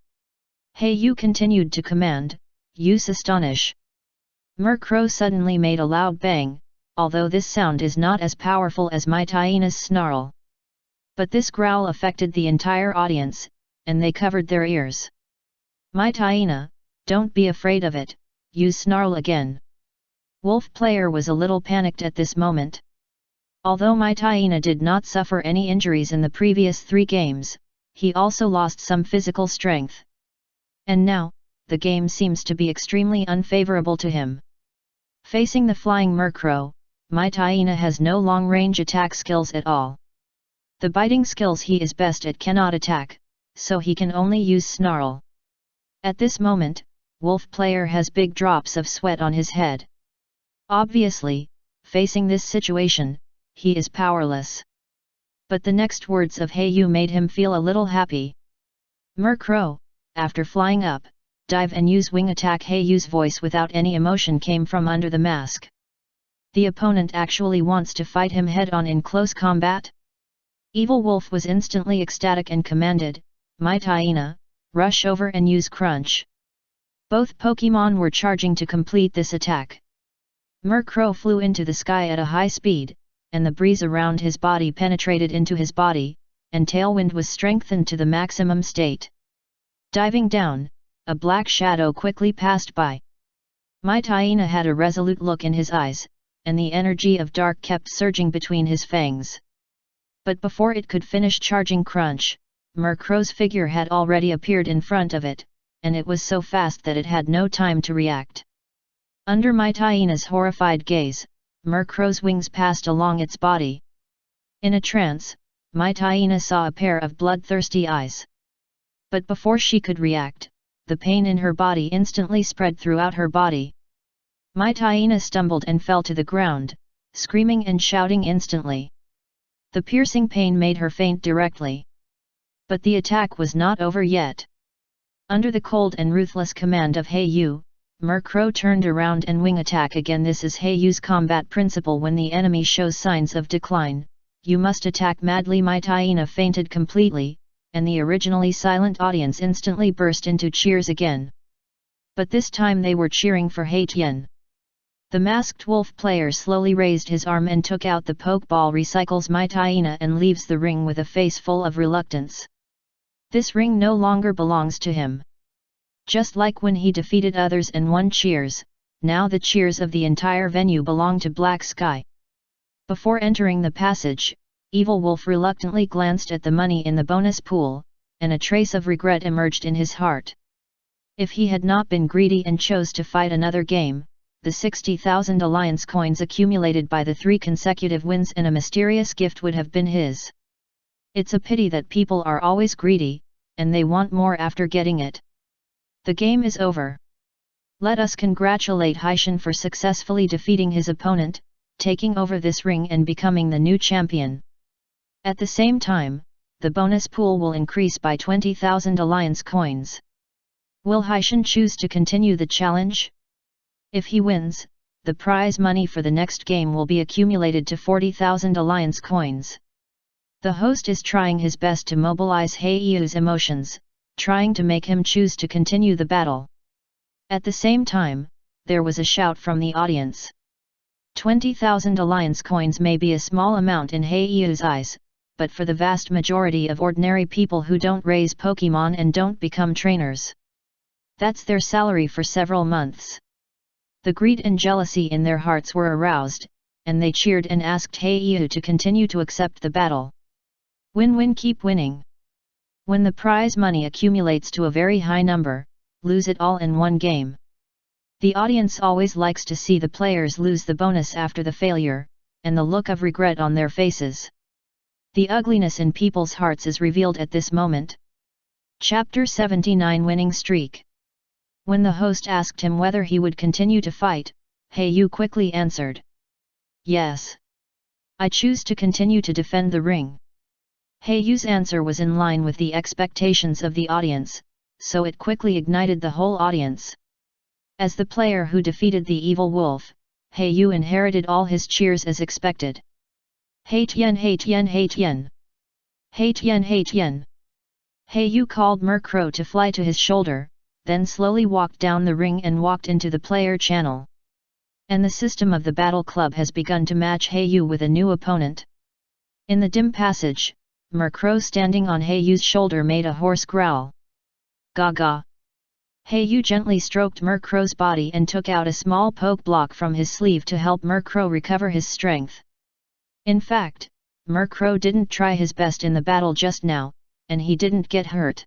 Heiyu continued to command, "Use Astonish." Murkrow suddenly made a loud bang, although this sound is not as powerful as Mytyena's snarl. But this growl affected the entire audience, and they covered their ears. "Mytyena, don't be afraid of it, use Snarl again." Wolf player was a little panicked at this moment. Although Mytyena did not suffer any injuries in the previous 3 games, he also lost some physical strength. And now, the game seems to be extremely unfavorable to him. Facing the flying Murkrow, Mytyena has no long-range attack skills at all. The biting skills he is best at cannot attack, so he can only use Snarl. At this moment, Wolf player has big drops of sweat on his head. Obviously, facing this situation, he is powerless. But the next words of Heiyu made him feel a little happy. "Murkrow, after flying up, dive and use wing attack." Heiyu's voice without any emotion came from under the mask. The opponent actually wants to fight him head-on in close combat? Evil Wolf was instantly ecstatic and commanded, "Mytyena, rush over and use Crunch." Both Pokémon were charging to complete this attack. Murkrow flew into the sky at a high speed, and the breeze around his body penetrated into his body, and Tailwind was strengthened to the maximum state. Diving down, a black shadow quickly passed by. Mytyena had a resolute look in his eyes, and the energy of dark kept surging between his fangs. But before it could finish charging Crunch, Murkrow's figure had already appeared in front of it, and it was so fast that it had no time to react. Under Mytyena's horrified gaze, Murkrow's wings passed along its body. In a trance, Mytyena saw a pair of bloodthirsty eyes. But before she could react, the pain in her body instantly spread throughout her body. Mytyena stumbled and fell to the ground, screaming and shouting instantly. The piercing pain made her faint directly. But the attack was not over yet. Under the cold and ruthless command of Heiyu, Murkrow turned around and wing attack again. This is Heiyu's combat principle. When the enemy shows signs of decline, you must attack madly. Mytyena fainted completely, and the originally silent audience instantly burst into cheers again. But this time they were cheering for Heiyan. The masked wolf player slowly raised his arm and took out the Pokeball, recycles Mytyena and leaves the ring with a face full of reluctance. This ring no longer belongs to him. Just like when he defeated others and won cheers, now the cheers of the entire venue belong to Black Sky. Before entering the passage, Evil Wolf reluctantly glanced at the money in the bonus pool, and a trace of regret emerged in his heart. If he had not been greedy and chose to fight another game, the 60,000 alliance coins accumulated by the 3 consecutive wins and a mysterious gift would have been his. It's a pity that people are always greedy, and they want more after getting it. The game is over. Let us congratulate Haishin for successfully defeating his opponent, taking over this ring and becoming the new champion. At the same time, the bonus pool will increase by 20,000 alliance coins. Will Haishin choose to continue the challenge? If he wins, the prize money for the next game will be accumulated to 40,000 alliance coins. The host is trying his best to mobilize Haiyu's emotions, trying to make him choose to continue the battle. At the same time, there was a shout from the audience. 20,000 alliance coins may be a small amount in Haiyu's eyes, but for the vast majority of ordinary people who don't raise Pokemon and don't become trainers, that's their salary for several months. The greed and jealousy in their hearts were aroused, and they cheered and asked Haiyu to continue to accept the battle. Win-win, keep winning. When the prize money accumulates to a very high number, lose it all in one game. The audience always likes to see the players lose the bonus after the failure, and the look of regret on their faces. The ugliness in people's hearts is revealed at this moment. Chapter 79 Winning Streak. When the host asked him whether he would continue to fight, Haiyu quickly answered, "Yes. I choose to continue to defend the ring." Haiyu's answer was in line with the expectations of the audience, so it quickly ignited the whole audience. As the player who defeated the evil wolf, Haiyu inherited all his cheers as expected. "Haitian, Haitian, Haitian! Haitian, Haitian!" Haiyu called Murkrow to fly to his shoulder, then slowly walked down the ring and walked into the player channel. And the system of the battle club has begun to match Haiyu with a new opponent. In the dim passage, Murkrow standing on Haiyu's shoulder made a hoarse growl. "Gaga!" Haiyu gently stroked Murkrow's body and took out a small poke block from his sleeve to help Murkrow recover his strength. In fact, Murkrow didn't try his best in the battle just now, and he didn't get hurt.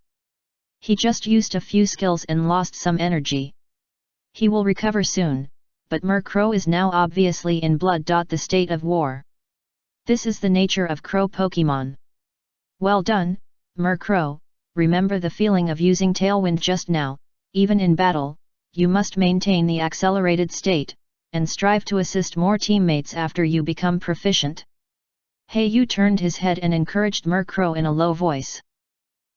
He just used a few skills and lost some energy. He will recover soon, but Murkrow is now obviously in blood. The state of war. This is the nature of Crow Pokemon. Well done, Murkrow. Remember the feeling of using Tailwind just now. Even in battle, you must maintain the accelerated state, and strive to assist more teammates after you become proficient. Haiyu turned his head and encouraged Murkrow in a low voice.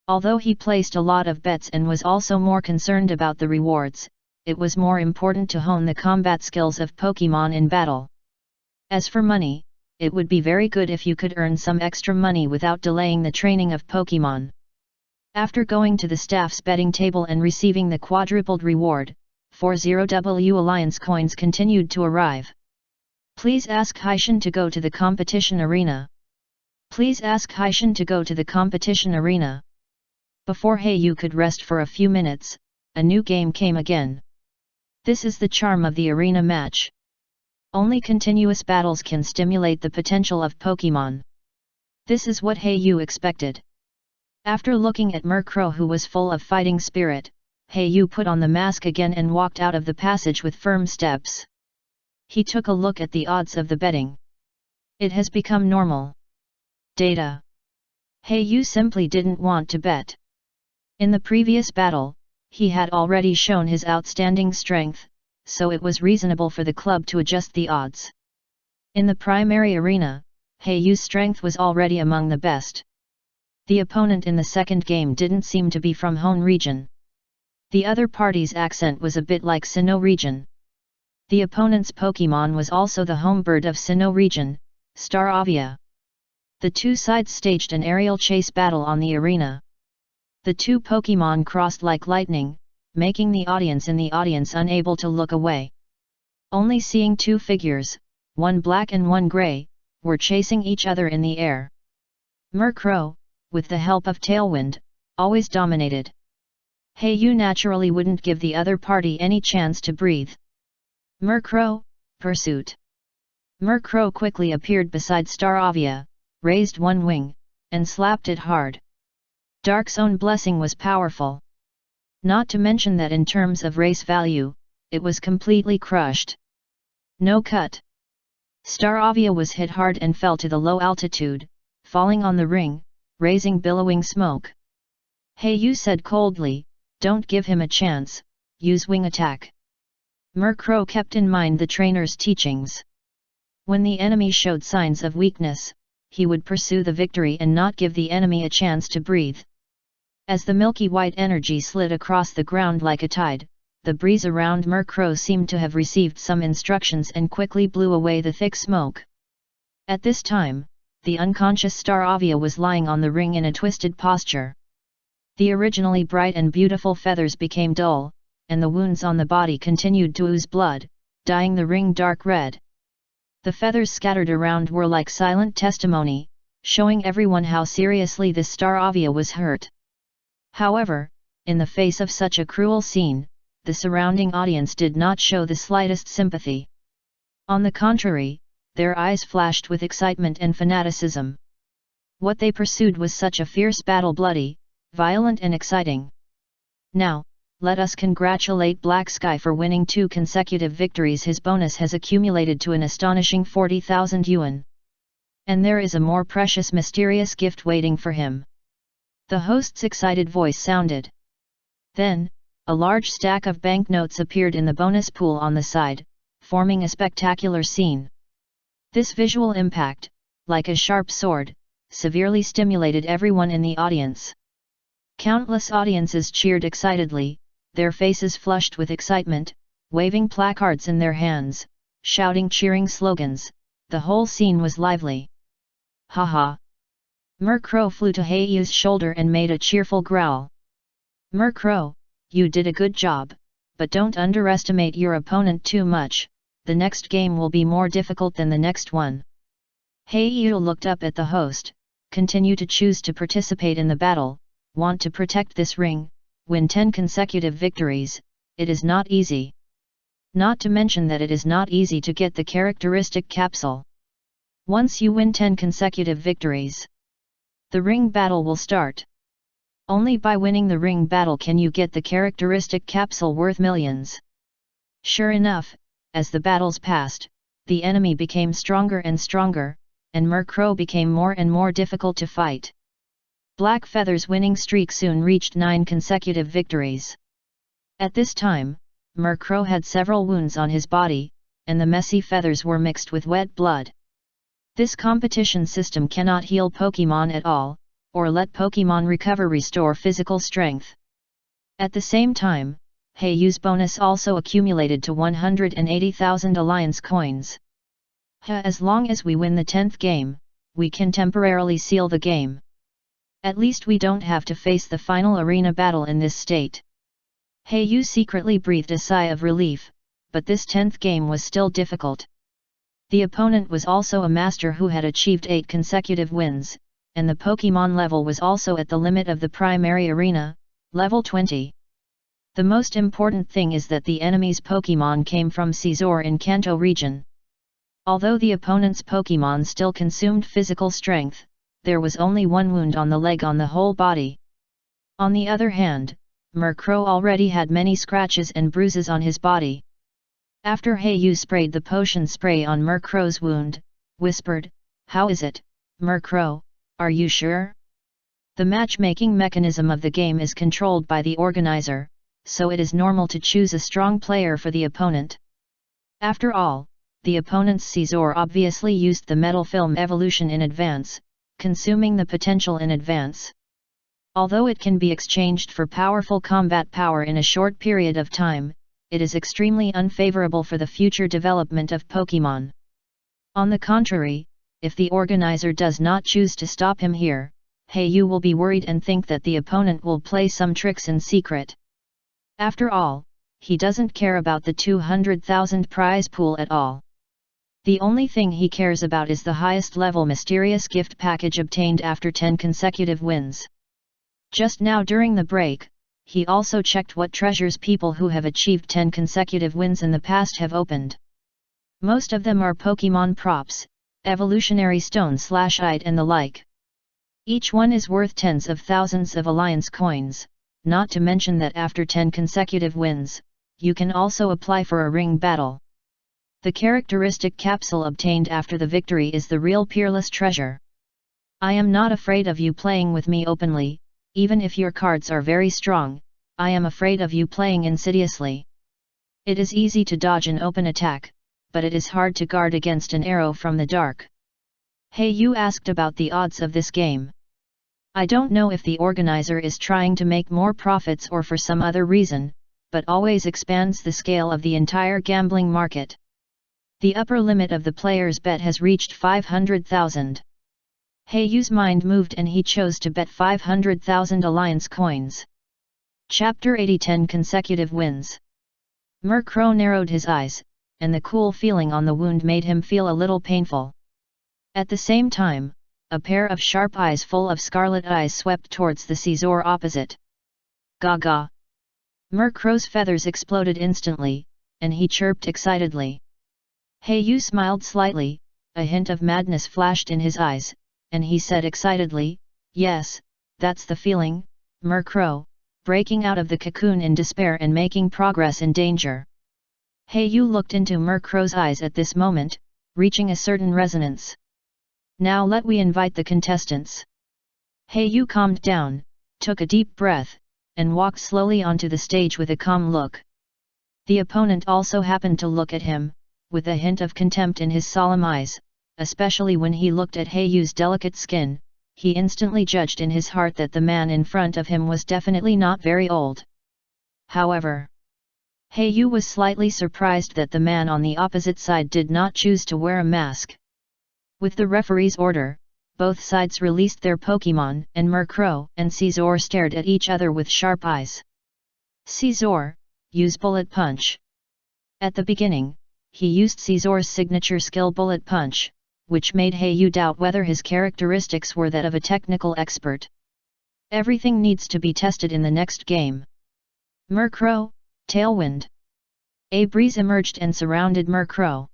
Although he placed a lot of bets and was also more concerned about the rewards, it was more important to hone the combat skills of Pokemon in battle. As for money, it would be very good if you could earn some extra money without delaying the training of Pokemon. After going to the staff's betting table and receiving the quadrupled reward, 40W Alliance coins continued to arrive. Please ask Haishin to go to the competition arena. Please ask Haishin to go to the competition arena. Before Haiyu could rest for a few minutes, a new game came again. This is the charm of the arena match. Only continuous battles can stimulate the potential of Pokemon. This is what Haiyu expected. After looking at Murkrow, who was full of fighting spirit, Haiyu put on the mask again and walked out of the passage with firm steps. He took a look at the odds of the betting. It has become normal. Data. Haiyu simply didn't want to bet. In the previous battle, he had already shown his outstanding strength, so it was reasonable for the club to adjust the odds. In the primary arena, Haiyu's strength was already among the best. The opponent in the second game didn't seem to be from Hone region. The other party's accent was a bit like Sinnoh region. The opponent's Pokemon was also the home bird of Sinnoh region, Staravia. The two sides staged an aerial chase battle on the arena. The two Pokemon crossed like lightning, making the audience unable to look away. Only seeing two figures, one black and one grey, were chasing each other in the air. Murkrow, with the help of Tailwind, always dominated. Yu naturally wouldn't give the other party any chance to breathe. Murkrow, pursuit. Murkrow quickly appeared beside Staravia, raised one wing, and slapped it hard. Dark's own blessing was powerful. Not to mention that in terms of race value, it was completely crushed. No cut. Staravia was hit hard and fell to the low altitude, falling on the ring, raising billowing smoke. Yu said coldly, "Don't give him a chance, use wing attack." Murkrow kept in mind the trainer's teachings. When the enemy showed signs of weakness, he would pursue the victory and not give the enemy a chance to breathe. As the milky white energy slid across the ground like a tide, the breeze around Murkrow seemed to have received some instructions and quickly blew away the thick smoke. At this time, the unconscious Staravia was lying on the ring in a twisted posture. The originally bright and beautiful feathers became dull, and the wounds on the body continued to ooze blood, dyeing the ring dark red. The feathers scattered around were like silent testimony, showing everyone how seriously this Staravia was hurt. However, in the face of such a cruel scene, the surrounding audience did not show the slightest sympathy. On the contrary, their eyes flashed with excitement and fanaticism. What they pursued was such a fierce battle, bloody, violent and exciting. Now, let us congratulate Black Sky for winning 2 consecutive victories. His bonus has accumulated to an astonishing 40,000 yuan. And there is a more precious mysterious gift waiting for him. The host's excited voice sounded. Then, a large stack of banknotes appeared in the bonus pool on the side, forming a spectacular scene. This visual impact, like a sharp sword, severely stimulated everyone in the audience. Countless audiences cheered excitedly, their faces flushed with excitement, waving placards in their hands, shouting cheering slogans. The whole scene was lively. "Ha ha!" Murkrow flew to Yu's shoulder and made a cheerful growl. "Murkrow, you did a good job, but don't underestimate your opponent too much. The next game will be more difficult than the next one." Yu looked up at the host. "Continue to choose to participate in the battle, want to protect this ring, win 10 consecutive victories. It is not easy. Not to mention that it is not easy to get the characteristic capsule. Once you win 10 consecutive victories, the ring battle will start. Only by winning the ring battle can you get the characteristic capsule worth millions." Sure enough, as the battles passed, the enemy became stronger and stronger, and Murkrow became more and more difficult to fight. Black Feather's winning streak soon reached 9 consecutive victories. At this time, Murkrow had several wounds on his body, and the messy feathers were mixed with wet blood. This competition system cannot heal Pokémon at all, or let Pokémon restore physical strength. At the same time, Yu's bonus also accumulated to 180,000 alliance coins. As long as we win the 10th game, we can temporarily seal the game. At least we don't have to face the final arena battle in this state. Yu secretly breathed a sigh of relief, but this 10th game was still difficult. The opponent was also a master who had achieved 8 consecutive wins, and the Pokémon level was also at the limit of the primary arena, level 20. The most important thing is that the enemy's Pokémon came from Caesar in Kanto region. Although the opponent's Pokémon still consumed physical strength, there was only one wound on the leg on the whole body. On the other hand, Murkrow already had many scratches and bruises on his body. After Yu sprayed the potion spray on Murkrow's wound, whispered, "How is it, Murkrow, are you sure?" The matchmaking mechanism of the game is controlled by the organizer, so it is normal to choose a strong player for the opponent. After all, the opponent's Caesar obviously used the metal film evolution in advance, consuming the potential in advance. Although it can be exchanged for powerful combat power in a short period of time, it is extremely unfavorable for the future development of Pokémon. On the contrary, if the organizer does not choose to stop him here, Yu will be worried and think that the opponent will play some tricks in secret. After all, he doesn't care about the 200,000 prize pool at all. The only thing he cares about is the highest level mysterious gift package obtained after 10 consecutive wins. Just now during the break, he also checked what treasures people who have achieved 10 consecutive wins in the past have opened. Most of them are Pokemon props, evolutionary stone/ide and the like. Each one is worth tens of thousands of alliance coins, not to mention that after 10 consecutive wins, you can also apply for a ring battle. The characteristic capsule obtained after the victory is the real peerless treasure. I am not afraid of you playing with me openly, even if your cards are very strong. I am afraid of you playing insidiously. It is easy to dodge an open attack, but it is hard to guard against an arrow from the dark. Hey, you asked about the odds of this game. I don't know if the organizer is trying to make more profits or for some other reason, but always expands the scale of the entire gambling market. The upper limit of the player's bet has reached 500,000. Heiyu's mind moved and he chose to bet 500,000 alliance coins. Chapter 80 10 consecutive wins. Murkrow narrowed his eyes, and the cool feeling on the wound made him feel a little painful. At the same time, a pair of sharp eyes full of scarlet eyes swept towards the Caesar opposite. Gaga! Murkrow's feathers exploded instantly, and he chirped excitedly. Heiyu smiled slightly, a hint of madness flashed in his eyes, and he said excitedly, "Yes, that's the feeling, Murkrow, breaking out of the cocoon in despair and making progress in danger." Heiyu looked into Murkrow's eyes at this moment, reaching a certain resonance. "Now let we invite the contestants." Heiyu calmed down, took a deep breath, and walked slowly onto the stage with a calm look. The opponent also happened to look at him, with a hint of contempt in his solemn eyes, especially when he looked at Heiyu's delicate skin. He instantly judged in his heart that the man in front of him was definitely not very old. However, Heiyu was slightly surprised that the man on the opposite side did not choose to wear a mask. With the referee's order, both sides released their Pokemon and Murkrow and Caesar stared at each other with sharp eyes. Caesar, use Bullet Punch. At the beginning, he used Caesar's signature skill Bullet Punch, which made Heiyu doubt whether his characteristics were that of a technical expert. Everything needs to be tested in the next game. Murkrow, Tailwind. A breeze emerged and surrounded Murkrow.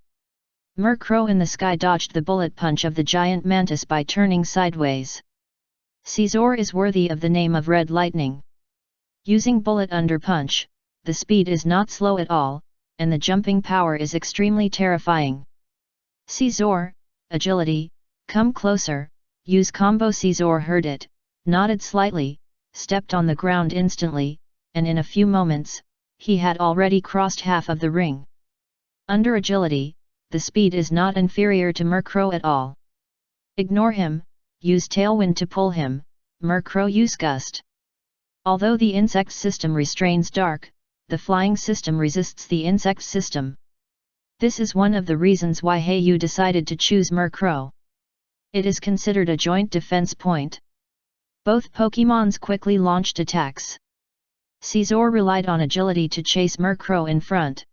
Murkrow in the sky dodged the bullet punch of the giant mantis by turning sideways. Caesar is worthy of the name of Red Lightning. Using Bullet Under Punch, the speed is not slow at all, and the jumping power is extremely terrifying. Caesar, Agility, come closer, use combo. Caesar heard it, nodded slightly, stepped on the ground instantly, and in a few moments, he had already crossed half of the ring. Under Agility, the speed is not inferior to Murkrow at all. Ignore him, use Tailwind to pull him. Murkrow use Gust. Although the insect system restrains Dark, the flying system resists the insect system. This is one of the reasons why Heiyu decided to choose Murkrow. It is considered a joint defense point. Both Pokemons quickly launched attacks. Caesar relied on Agility to chase Murkrow in front.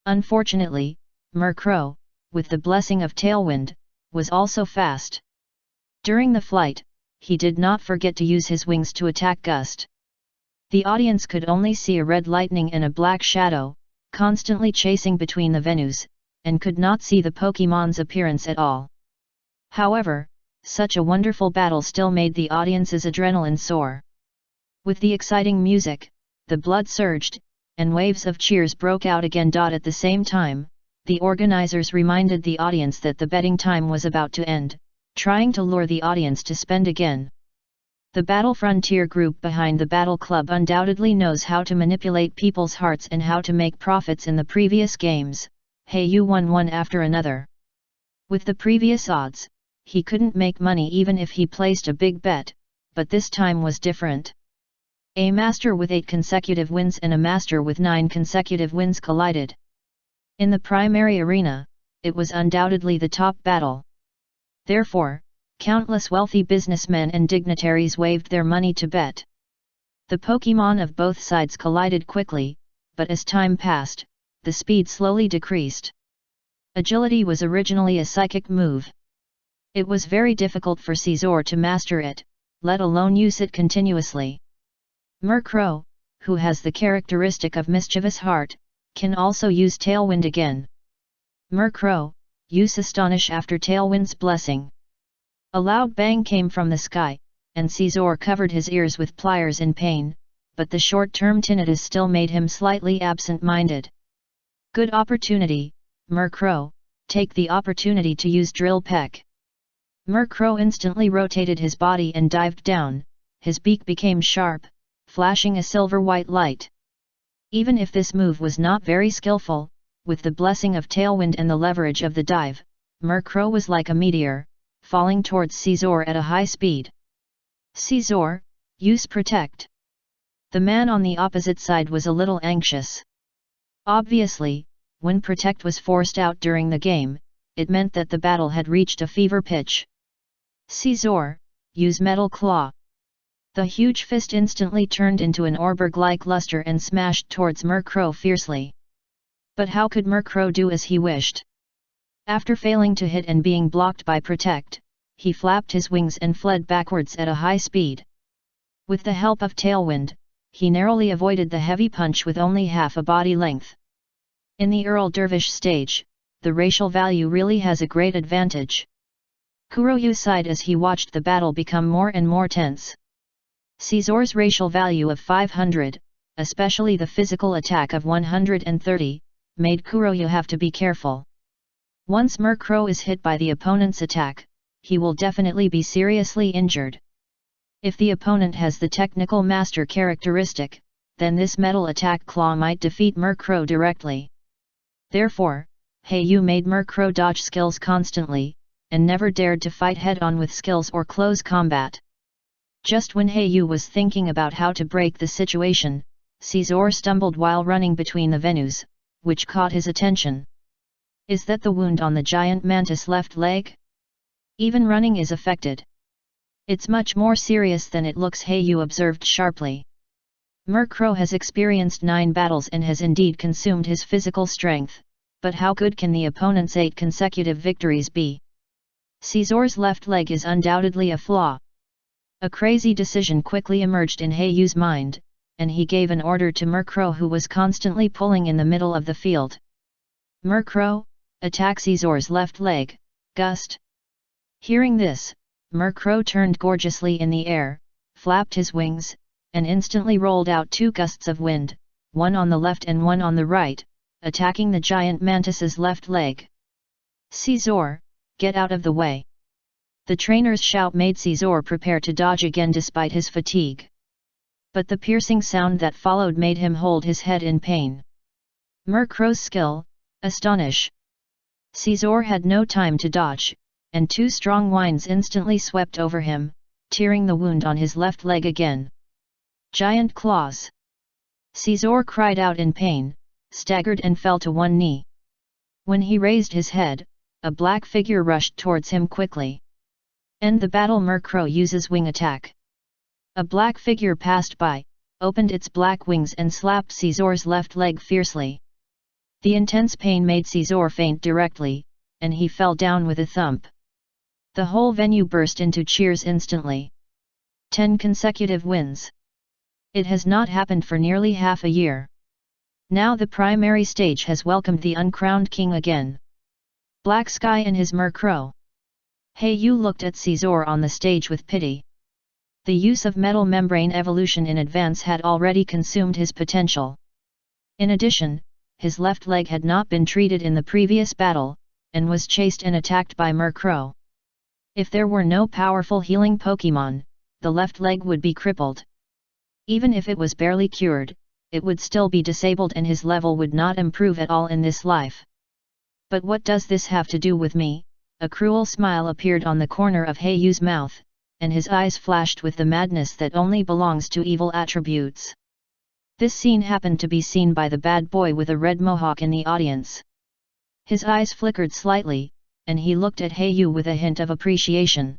Unfortunately, Murkrow, with the blessing of Tailwind, was also fast. During the flight, he did not forget to use his wings to attack Gust. The audience could only see a red lightning and a black shadow, constantly chasing between the venues, and could not see the Pokemon's appearance at all. However, such a wonderful battle still made the audience's adrenaline soar. With the exciting music, the blood surged, and waves of cheers broke out again. At the same time, the organizers reminded the audience that the betting time was about to end, trying to lure the audience to spend again. The Battle Frontier group behind the Battle Club undoubtedly knows how to manipulate people's hearts and how to make profits. In the previous games, Heiyu won one after another. With the previous odds, he couldn't make money even if he placed a big bet, but this time was different. A master with 8 consecutive wins and a master with 9 consecutive wins collided. In the primary arena, it was undoubtedly the top battle. Therefore, countless wealthy businessmen and dignitaries waved their money to bet. The Pokemon of both sides collided quickly, but as time passed, the speed slowly decreased. Agility was originally a psychic move. It was very difficult for Caesar to master it, let alone use it continuously. Murkrow, who has the characteristic of mischievous heart, can also use Tailwind again. Murkrow, use Astonish after Tailwind's blessing. A loud bang came from the sky, and Caesar covered his ears with pliers in pain, but the short-term tinnitus still made him slightly absent-minded. Good opportunity, Murkrow, take the opportunity to use Drill Peck. Murkrow instantly rotated his body and dived down, his beak became sharp, flashing a silver-white light. Even if this move was not very skillful, with the blessing of Tailwind and the leverage of the dive, Murkrow was like a meteor, falling towards Caesar at a high speed. Caesar, use Protect. The man on the opposite side was a little anxious. Obviously, when Protect was forced out during the game, it meant that the battle had reached a fever pitch. Caesar, use Metal Claw. The huge fist instantly turned into an Orberg-like luster and smashed towards Murkrow fiercely. But how could Murkrow do as he wished? After failing to hit and being blocked by Protect, he flapped his wings and fled backwards at a high speed. With the help of Tailwind, he narrowly avoided the heavy punch with only half a body length. In the Earl Dervish stage, the racial value really has a great advantage. Kuroyu sighed as he watched the battle become more and more tense. Caesar's racial value of 500, especially the physical attack of 130, made Kuroyu have to be careful. Once Murkrow is hit by the opponent's attack, he will definitely be seriously injured. If the opponent has the technical master characteristic, then this metal attack claw might defeat Murkrow directly. Therefore, Heiyu made Murkrow dodge skills constantly, and never dared to fight head-on with skills or close combat. Just when Heiyu was thinking about how to break the situation, Caesar stumbled while running between the venues, which caught his attention. Is that the wound on the giant mantis left leg? Even running is affected. It's much more serious than it looks, Heiyu observed sharply. Murkrow has experienced 9 battles and has indeed consumed his physical strength, but how good can the opponent's 8 consecutive victories be? Caesar's left leg is undoubtedly a flaw. A crazy decision quickly emerged in Heiyu's mind, and he gave an order to Murkrow, who was constantly pulling in the middle of the field. Murkrow, attack Caesar's left leg, gust. Hearing this, Murkrow turned gorgeously in the air, flapped his wings, and instantly rolled out 2 gusts of wind, one on the left and one on the right, attacking the giant mantis's left leg. Caesar, get out of the way. The trainer's shout made Caesar prepare to dodge again despite his fatigue. But the piercing sound that followed made him hold his head in pain. Murkrow's skill, Astonish. Caesar had no time to dodge, and 2 strong winds instantly swept over him, tearing the wound on his left leg again. Giant claws. Caesar cried out in pain, staggered and fell to one knee. When he raised his head, a black figure rushed towards him quickly. End the battle. Murkrow uses wing attack. A black figure passed by, opened its black wings and slapped Caesar's left leg fiercely. The intense pain made Caesar faint directly, and he fell down with a thump. The whole venue burst into cheers instantly. 10 consecutive wins. It has not happened for nearly half a year. Now the primary stage has welcomed the uncrowned king again. Black Sky and his Murkrow. Heiyu looked at Caesar on the stage with pity. The use of metal membrane evolution in advance had already consumed his potential. In addition, his left leg had not been treated in the previous battle, and was chased and attacked by Murkrow. If there were no powerful healing Pokémon, the left leg would be crippled. Even if it was barely cured, it would still be disabled and his level would not improve at all in this life. But what does this have to do with me? A cruel smile appeared on the corner of Heiyu's mouth, and his eyes flashed with the madness that only belongs to evil attributes. This scene happened to be seen by the bad boy with a red mohawk in the audience. His eyes flickered slightly, and he looked at Heiyu with a hint of appreciation.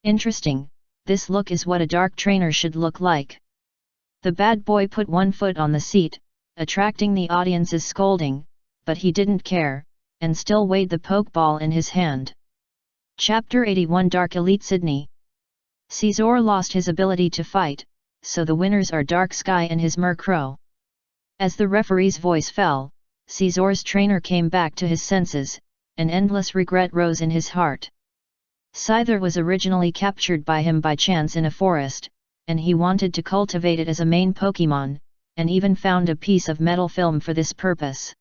Interesting, this look is what a dark trainer should look like. The bad boy put one foot on the seat, attracting the audience's scolding, but he didn't care, and still weighed the pokeball in his hand. Chapter 81 Dark Elite Sydney. Caesar lost his ability to fight, so the winners are Dark Sky and his Murkrow. As the referee's voice fell, Caesar's trainer came back to his senses, and endless regret rose in his heart. Scyther was originally captured by him by chance in a forest, and he wanted to cultivate it as a main Pokémon, and even found a piece of metal film for this purpose.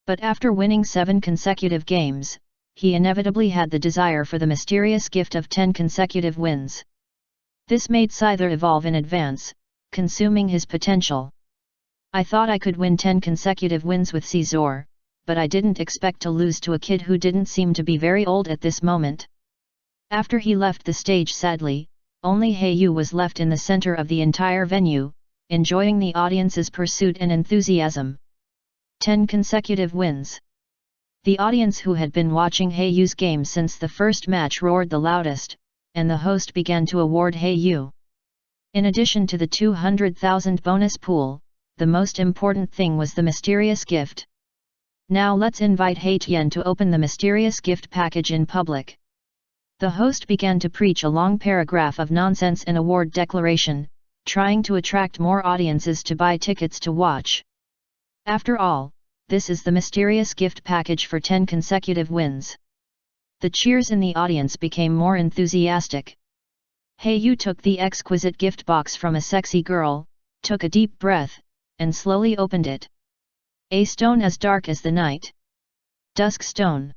But after winning 7 consecutive games, he inevitably had the desire for the mysterious gift of 10 consecutive wins. This made Scyther evolve in advance, consuming his potential. I thought I could win 10 consecutive wins with Caesar, but I didn't expect to lose to a kid who didn't seem to be very old at this moment. After he left the stage sadly, only Hayu was left in the center of the entire venue, enjoying the audience's pursuit and enthusiasm. 10 consecutive wins. The audience who had been watching Hayu's game since the first match roared the loudest, and the host began to award Hayu. In addition to the 200,000 bonus pool, the most important thing was the mysterious gift. Now let's invite Haitian to open the mysterious gift package in public. The host began to preach a long paragraph of nonsense and award declaration, trying to attract more audiences to buy tickets to watch. After all, this is the mysterious gift package for 10 consecutive wins. The cheers in the audience became more enthusiastic. Hayu took the exquisite gift box from a sexy girl, took a deep breath, and slowly opened it. A stone as dark as the night. Dusk stone.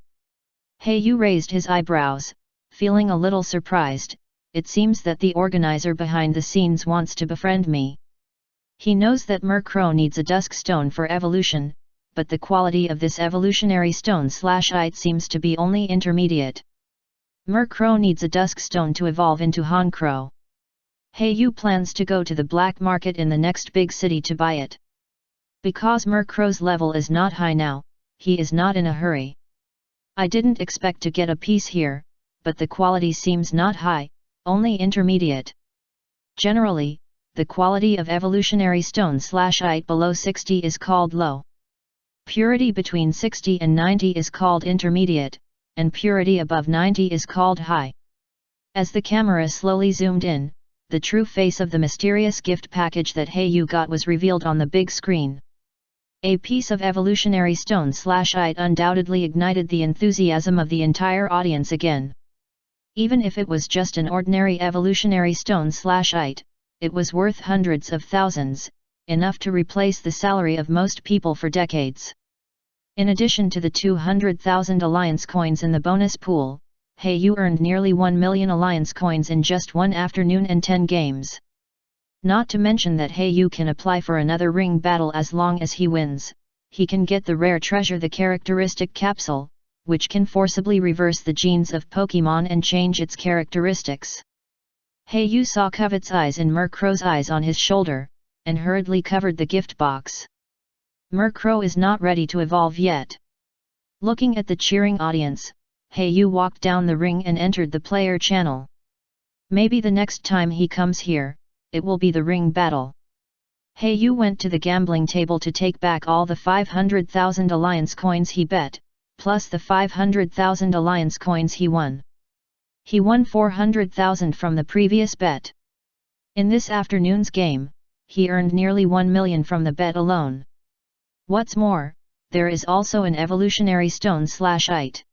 Hayu raised his eyebrows, feeling a little surprised. It seems that the organizer behind the scenes wants to befriend me. He knows that Murkrow needs a dusk stone for evolution, but the quality of this evolutionary stone/ite seems to be only intermediate. Murkrow needs a dusk stone to evolve into Honchkrow. Hayu plans to go to the black market in the next big city to buy it. Because Murkrow's level is not high now, he is not in a hurry. I didn't expect to get a piece here, but the quality seems not high, only intermediate. Generally, the quality of evolutionary stone/ite below 60 is called low. Purity between 60 and 90 is called intermediate, and purity above 90 is called high. As the camera slowly zoomed in, the true face of the mysterious gift package that Hayu got was revealed on the big screen. A piece of evolutionary stone/ite undoubtedly ignited the enthusiasm of the entire audience again. Even if it was just an ordinary evolutionary stone/ite, it was worth hundreds of thousands, enough to replace the salary of most people for decades. In addition to the 200,000 alliance coins in the bonus pool, Hayu earned nearly 1 million alliance coins in just one afternoon and 10 games. Not to mention that Hayu can apply for another ring battle as long as he wins. He can get the rare treasure, the characteristic capsule, which can forcibly reverse the genes of Pokémon and change its characteristics. Hayu saw Covet's eyes in Murkrow's eyes on his shoulder, and hurriedly covered the gift box. Murkrow is not ready to evolve yet. Looking at the cheering audience, Hayu walked down the ring and entered the player channel. Maybe the next time he comes here, it will be the ring battle. Hayu went to the gambling table to take back all the 500,000 alliance coins he bet, plus the 500,000 alliance coins he won. He won 400,000 from the previous bet. In this afternoon's game, he earned nearly 1 million from the bet alone. What's more, there is also an evolutionary stone/ite.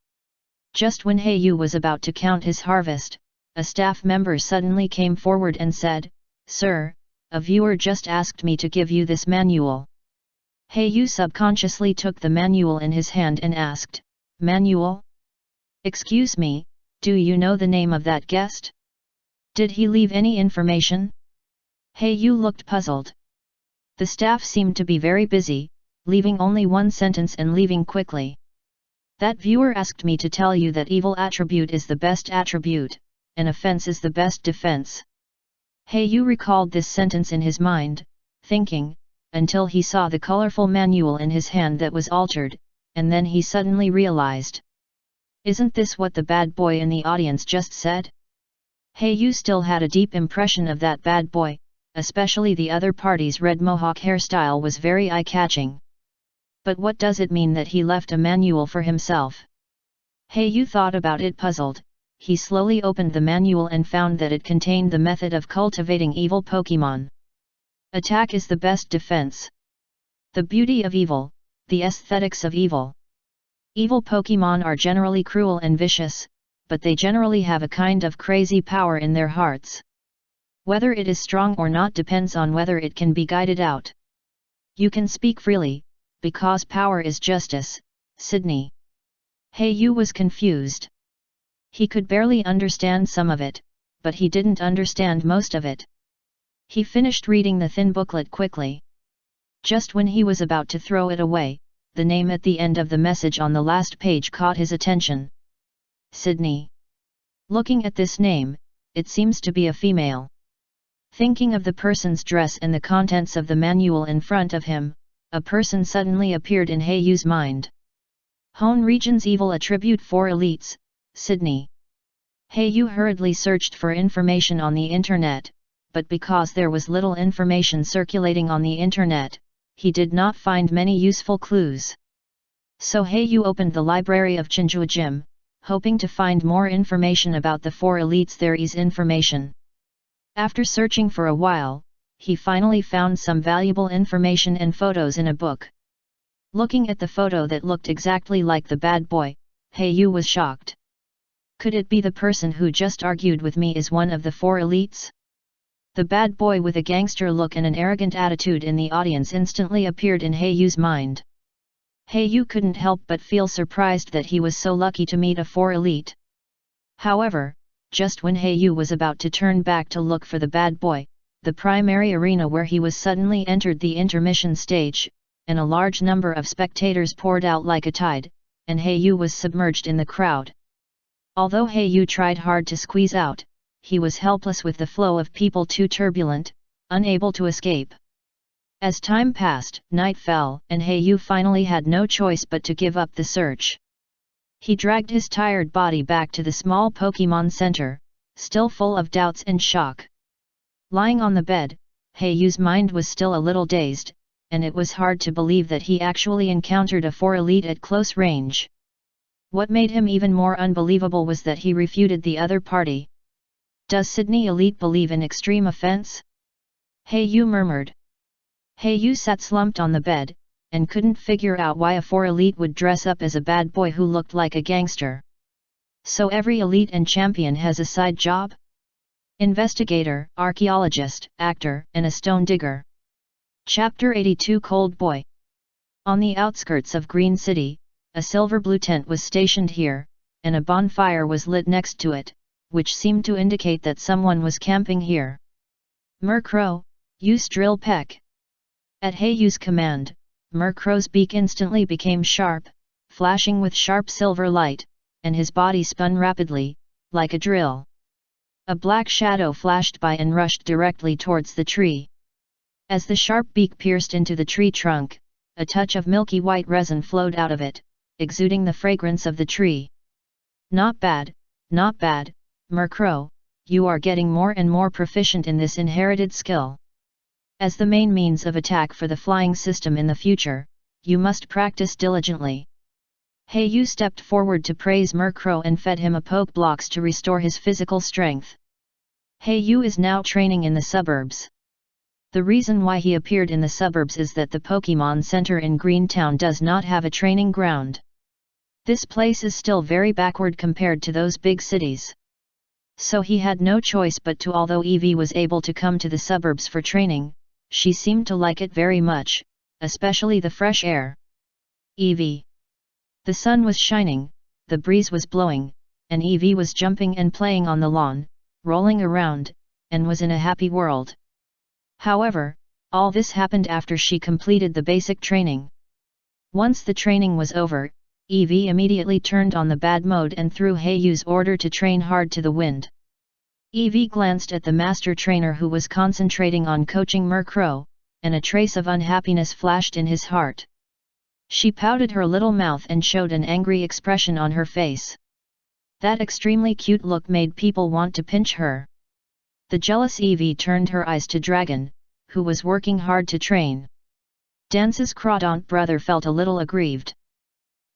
Just when Hayu was about to count his harvest, a staff member suddenly came forward and said, "Sir, a viewer just asked me to give you this manual." Hayu subconsciously took the manual in his hand and asked, "Manual? Excuse me, do you know the name of that guest? Did he leave any information?" Hayu looked puzzled. The staff seemed to be very busy, leaving only one sentence and leaving quickly. "That viewer asked me to tell you that evil attribute is the best attribute, and offense is the best defense." Hayu recalled this sentence in his mind, thinking, until he saw the colorful manual in his hand that was altered, and then he suddenly realized. Isn't this what the bad boy in the audience just said? Hayu still had a deep impression of that bad boy, especially the other party's red mohawk hairstyle was very eye-catching. But what does it mean that he left a manual for himself? Hayu thought about it puzzled. he slowly opened the manual and found that it contained the method of cultivating evil Pokemon. Attack is the best defense. The beauty of evil, the aesthetics of evil. Evil Pokemon are generally cruel and vicious, but they generally have a kind of crazy power in their hearts. Whether it is strong or not depends on whether it can be guided out. You can speak freely, because power is justice, Sydney. Yu was confused. He could barely understand some of it, but he didn't understand most of it. He finished reading the thin booklet quickly. Just when he was about to throw it away, the name at the end of the message on the last page caught his attention. Sydney. Looking at this name, it seems to be a female. Thinking of the person's dress and the contents of the manual in front of him, a person suddenly appeared in Yu's mind. Hone region's evil attribute for elites, Sydney. Yu hurriedly searched for information on the internet, but because there was little information circulating on the internet, he did not find many useful clues. So Yu opened the library of Chinjua Gym, hoping to find more information about the 4 elites. There is information. After searching for a while, he finally found some valuable information and photos in a book. Looking at the photo that looked exactly like the bad boy, Yu was shocked. Could it be the person who just argued with me is one of the 4 elites? The bad boy with a gangster look and an arrogant attitude in the audience instantly appeared in Yu's mind. Yu couldn't help but feel surprised that he was so lucky to meet a 4 elite. However, just when Yu was about to turn back to look for the bad boy, the primary arena where he was suddenly entered the intermission stage, and a large number of spectators poured out like a tide, and Yu was submerged in the crowd. Although Yu tried hard to squeeze out, he was helpless with the flow of people, too turbulent, unable to escape. As time passed, night fell, and Yu finally had no choice but to give up the search. He dragged his tired body back to the small Pokemon Center, still full of doubts and shock. Lying on the bed, Yu's mind was still a little dazed, and it was hard to believe that he actually encountered a 4 elite at close range. What made him even more unbelievable was that he refuted the other party. Does Sydney Elite believe in extreme offense? Yu murmured. Yu sat slumped on the bed, and couldn't figure out why a 4 elite would dress up as a bad boy who looked like a gangster. So every elite and champion has a side job? Investigator, archaeologist, actor, and a stone digger. Chapter 82 Cold Boy. On the outskirts of Green City, a silver-blue tent was stationed here, and a bonfire was lit next to it, which seemed to indicate that someone was camping here. Murkrow, use drill peck. At Yu's command, Murkrow's beak instantly became sharp, flashing with sharp silver light, and his body spun rapidly, like a drill. A black shadow flashed by and rushed directly towards the tree. As the sharp beak pierced into the tree trunk, a touch of milky white resin flowed out of it, exuding the fragrance of the tree. Not bad, Murkrow, you are getting more and more proficient in this inherited skill. As the main means of attack for the flying system in the future, you must practice diligently. Yu stepped forward to praise Murkrow and fed him a poke blocks to restore his physical strength. Yu is now training in the suburbs. The reason why he appeared in the suburbs is that the Pokemon Center in Greentown does not have a training ground. This place is still very backward compared to those big cities. So he had no choice but to. Although Eevee was able to come to the suburbs for training, she seemed to like it very much, especially the fresh air. Eevee. The sun was shining, the breeze was blowing, and Eevee was jumping and playing on the lawn, rolling around, and was in a happy world. However, all this happened after she completed the basic training. Once the training was over, Eevee immediately turned on the bad mode and threw Yu's order to train hard to the wind. Eevee glanced at the master trainer who was concentrating on coaching Murkrow, and a trace of unhappiness flashed in his heart. She pouted her little mouth and showed an angry expression on her face. That extremely cute look made people want to pinch her. The jealous Eevee turned her eyes to Dragon, who was working hard to train. Dance's Crawdaunt brother felt a little aggrieved.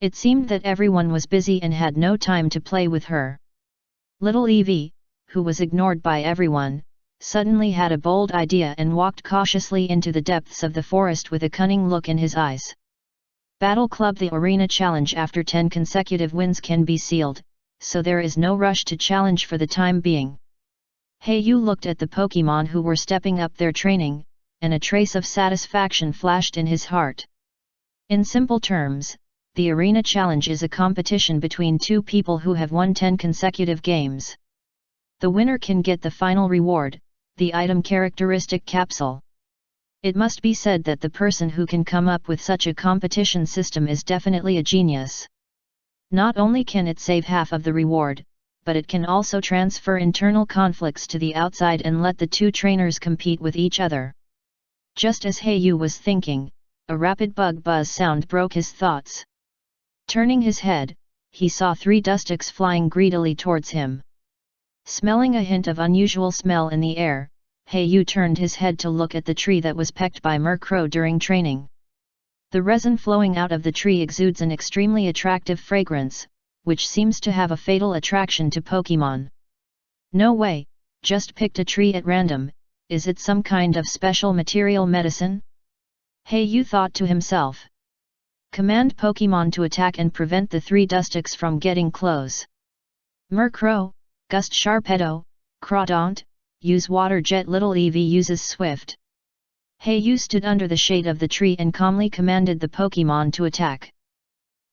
It seemed that everyone was busy and had no time to play with her. Little Evie, who was ignored by everyone, suddenly had a bold idea and walked cautiously into the depths of the forest with a cunning look in his eyes. Battle Club. The arena challenge after 10 consecutive wins can be sealed, so there is no rush to challenge for the time being. Hei-Yu looked at the Pokemon who were stepping up their training, and a trace of satisfaction flashed in his heart. In simple terms, the arena challenge is a competition between two people who have won 10 consecutive games. The winner can get the final reward, the item characteristic capsule. It must be said that the person who can come up with such a competition system is definitely a genius. Not only can it save half of the reward, but it can also transfer internal conflicts to the outside and let the two trainers compete with each other. Just as Hei-Yu was thinking, a rapid bug buzz sound broke his thoughts. Turning his head, he saw 3 dustics flying greedily towards him. Smelling a hint of unusual smell in the air, Hei-Yu turned his head to look at the tree that was pecked by Murkrow during training. The resin flowing out of the tree exudes an extremely attractive fragrance, which seems to have a fatal attraction to Pokemon. No way, just picked a tree at random, is it some kind of special material medicine? Hei-Yu thought to himself. Command Pokemon to attack and prevent the 3 dustics from getting close. Murkrow, Gust Sharpedo, Crawdaunt, use Water Jet. Little Eevee uses Swift. Hei-Yu stood under the shade of the tree and calmly commanded the Pokemon to attack.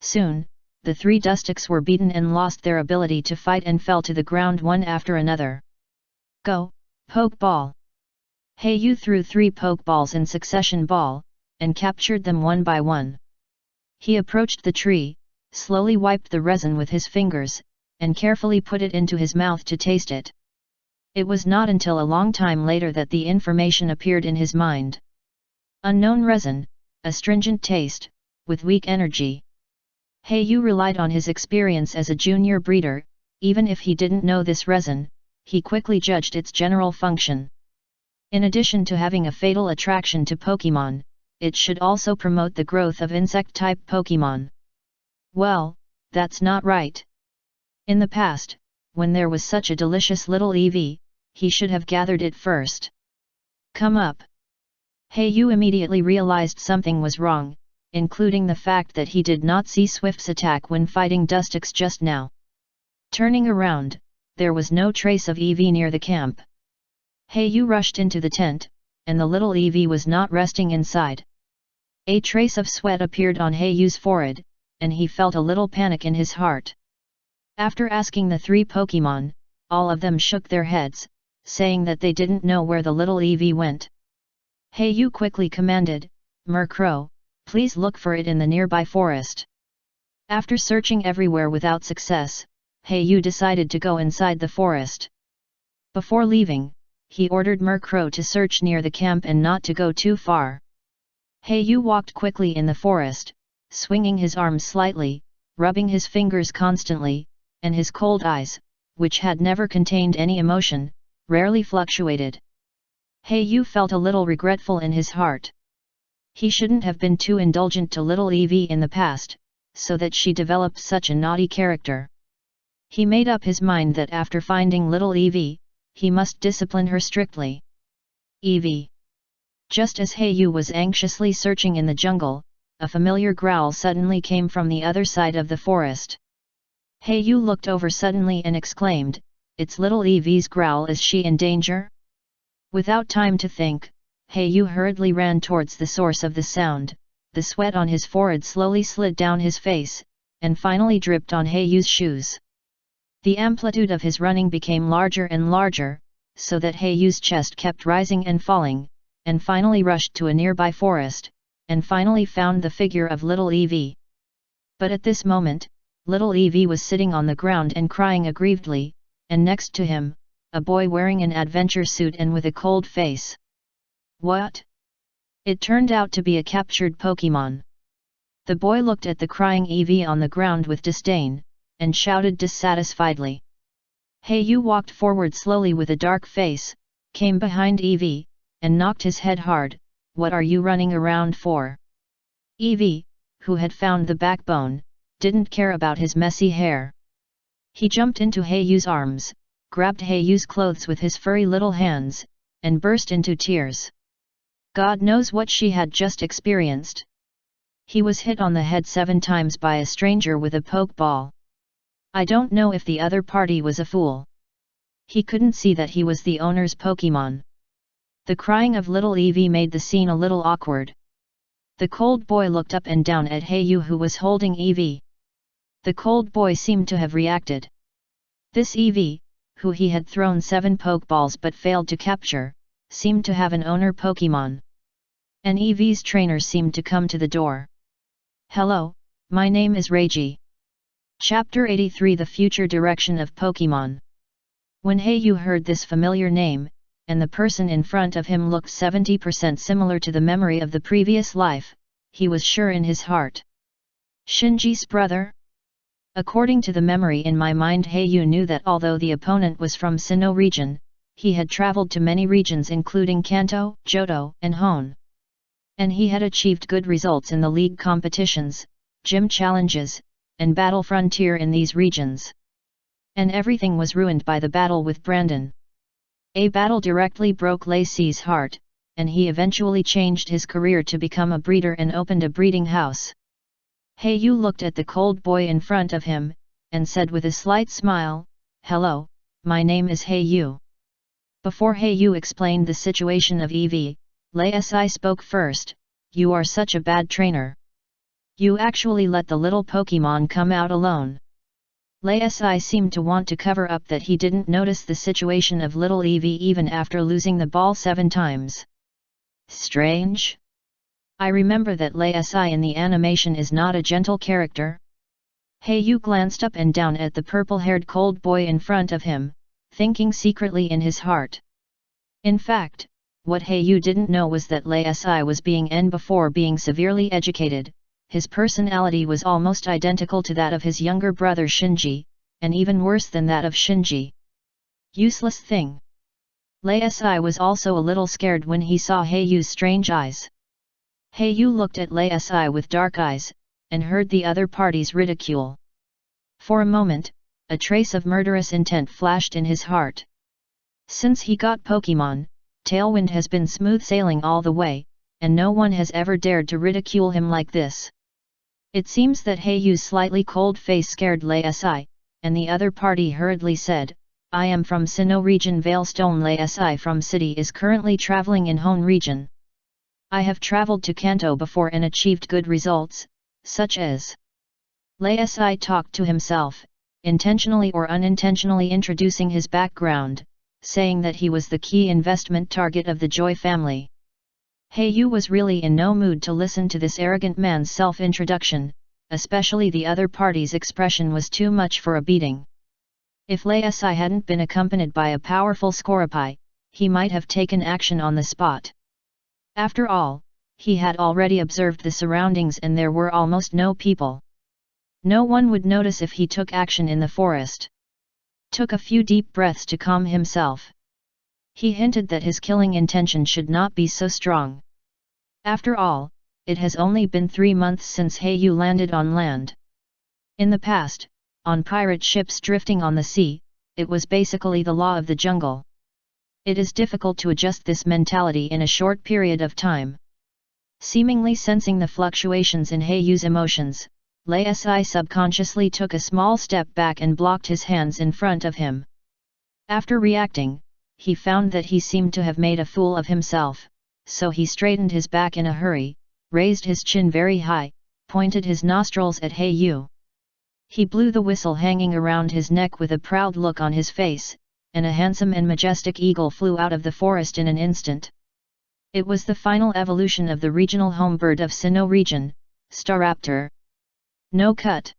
Soon, the 3 dustics were beaten and lost their ability to fight and fell to the ground one after another. Go, Pokeball! Hei-Yu threw 3 Pokeballs in succession and captured them one by one. He approached the tree, slowly wiped the resin with his fingers, and carefully put it into his mouth to taste it. It was not until a long time later that the information appeared in his mind. Unknown resin, astringent taste, with weak energy. Hei-Yu relied on his experience as a junior breeder. Even if he didn't know this resin, he quickly judged its general function. In addition to having a fatal attraction to Pokemon, it should also promote the growth of insect-type Pokemon. Well, that's not right. In the past, when there was such a delicious little Eevee, he should have gathered it first. Come up! Hei-Yu immediately realized something was wrong, including the fact that he did not see Swift's attack when fighting dustics just now. Turning around, there was no trace of Eevee near the camp. Hei-Yu rushed into the tent, and the little Eevee was not resting inside. A trace of sweat appeared on Hei-Yu's forehead, and he felt a little panic in his heart. After asking the 3 Pokemon, all of them shook their heads, saying that they didn't know where the little Eevee went. Hei-Yu quickly commanded, Murkrow, please look for it in the nearby forest. After searching everywhere without success, Hei-Yu decided to go inside the forest. Before leaving, he ordered Murkrow to search near the camp and not to go too far. Hei-Yu walked quickly in the forest, swinging his arms slightly, rubbing his fingers constantly, and his cold eyes, which had never contained any emotion, rarely fluctuated. Hei-Yu felt a little regretful in his heart. He shouldn't have been too indulgent to little Eevee in the past, so that she developed such a naughty character. He made up his mind that after finding little Eevee, he must discipline her strictly. Eevee! Just as Hei-Yu was anxiously searching in the jungle, a familiar growl suddenly came from the other side of the forest. Hei-Yu looked over suddenly and exclaimed, "It's little Eevee's growl. Is she in danger?" Without time to think, Hei-Yu hurriedly ran towards the source of the sound. The sweat on his forehead slowly slid down his face, and finally dripped on Hei-Yu's shoes. The amplitude of his running became larger and larger, so that Hei-Yu's chest kept rising and falling, and finally rushed to a nearby forest, and finally found the figure of little Eevee. But at this moment, little Eevee was sitting on the ground and crying aggrievedly, and next to him, a boy wearing an adventure suit and with a cold face. What? It turned out to be a captured Pokemon. The boy looked at the crying Eevee on the ground with disdain, and shouted dissatisfiedly. Hei-Yu walked forward slowly with a dark face, came behind Eevee, and knocked his head hard. What are you running around for? Eevee, who had found the backbone, didn't care about his messy hair. He jumped into Heiyu's arms, grabbed Heiyu's clothes with his furry little hands, and burst into tears. God knows what she had just experienced. He was hit on the head 7 times by a stranger with a poke ball. I don't know if the other party was a fool. He couldn't see that he was the owner's Pokemon. The crying of little Eevee made the scene a little awkward. The cold boy looked up and down at Heiyu, who was holding Eevee. The cold boy seemed to have reacted. This Eevee, who he had thrown 7 Pokeballs but failed to capture, seemed to have an owner Pokemon. An Eevee's trainer seemed to come to the door. Hello, my name is Reiji. Chapter 83, The Future Direction of Pokemon. When Heiyu heard this familiar name, and the person in front of him looked 70% similar to the memory of the previous life, he was sure in his heart. Shinji's brother? According to the memory in my mind, Heiyu knew that although the opponent was from Sinnoh region, he had traveled to many regions including Kanto, Johto, and Hone. And he had achieved good results in the league competitions, gym challenges, and battle frontier in these regions. And everything was ruined by the battle with Brandon. A battle directly broke Lacey's heart, and he eventually changed his career to become a breeder and opened a breeding house. Heiyu looked at the cold boy in front of him, and said with a slight smile, "Hello, my name is Heiyu." Before Heiyu explained the situation of Eevee, Lei Si spoke first. "You are such a bad trainer. You actually let the little Pokemon come out alone." Lei Si seemed to want to cover up that he didn't notice the situation of little Eevee even after losing the ball 7 times. Strange. I remember that Lei Si in the animation is not a gentle character. Heiyu glanced up and down at the purple-haired cold boy in front of him, thinking secretly in his heart. In fact, what Heiyu didn't know was that Lei Si was being N before being severely educated. His personality was almost identical to that of his younger brother Shinji, and even worse than that of Shinji. Useless thing. Lei Si was also a little scared when he saw Heiyu's strange eyes. Heiyu looked at Lei Si with dark eyes, and heard the other party's ridicule. For a moment, a trace of murderous intent flashed in his heart. Since he got Pokemon, Tailwind has been smooth sailing all the way, and no one has ever dared to ridicule him like this. It seems that Heiyu's slightly cold face scared Lei Si, and the other party hurriedly said, "I am from Sinnoh region Veilstone." Lei Si from city is currently traveling in Hone region. I have traveled to Kanto before and achieved good results, such as... Lei Si talked to himself, intentionally or unintentionally introducing his background, saying that he was the key investment target of the Joy family. Heiyu was really in no mood to listen to this arrogant man's self-introduction, especially the other party's expression was too much for a beating. If Lei Si hadn't been accompanied by a powerful Scorepai, he might have taken action on the spot. After all, he had already observed the surroundings and there were almost no people. No one would notice if he took action in the forest. Took a few deep breaths to calm himself. He hinted that his killing intention should not be so strong. After all, it has only been 3 months since Heiyu landed on land. In the past, on pirate ships drifting on the sea, it was basically the law of the jungle. It is difficult to adjust this mentality in a short period of time. Seemingly sensing the fluctuations in Heiyu's emotions, Lei Si subconsciously took a small step back and blocked his hands in front of him. After reacting, he found that he seemed to have made a fool of himself, so he straightened his back in a hurry, raised his chin very high, pointed his nostrils at Heiyu. He blew the whistle hanging around his neck with a proud look on his face, and a handsome and majestic eagle flew out of the forest in an instant. It was the final evolution of the regional home bird of Sinnoh region, Staraptor. No cut.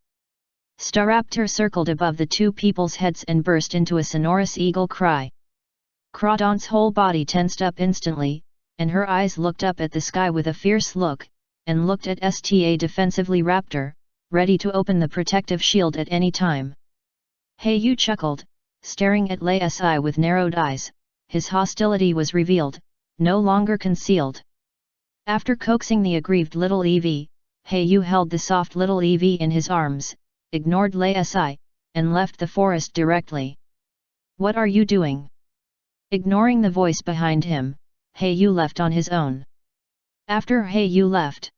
Staraptor circled above the 2 people's heads and burst into a sonorous eagle cry. Crawdon's whole body tensed up instantly, and her eyes looked up at the sky with a fierce look, and looked at Sta defensively Raptor, ready to open the protective shield at any time. Heiyu chuckled, staring at Lei Si with narrowed eyes. His hostility was revealed, no longer concealed. After coaxing the aggrieved little Eevee, Heiyu held the soft little Eevee in his arms, ignored Lei Si, and left the forest directly. What are you doing? Ignoring the voice behind him, Yu left on his own. After Yu left,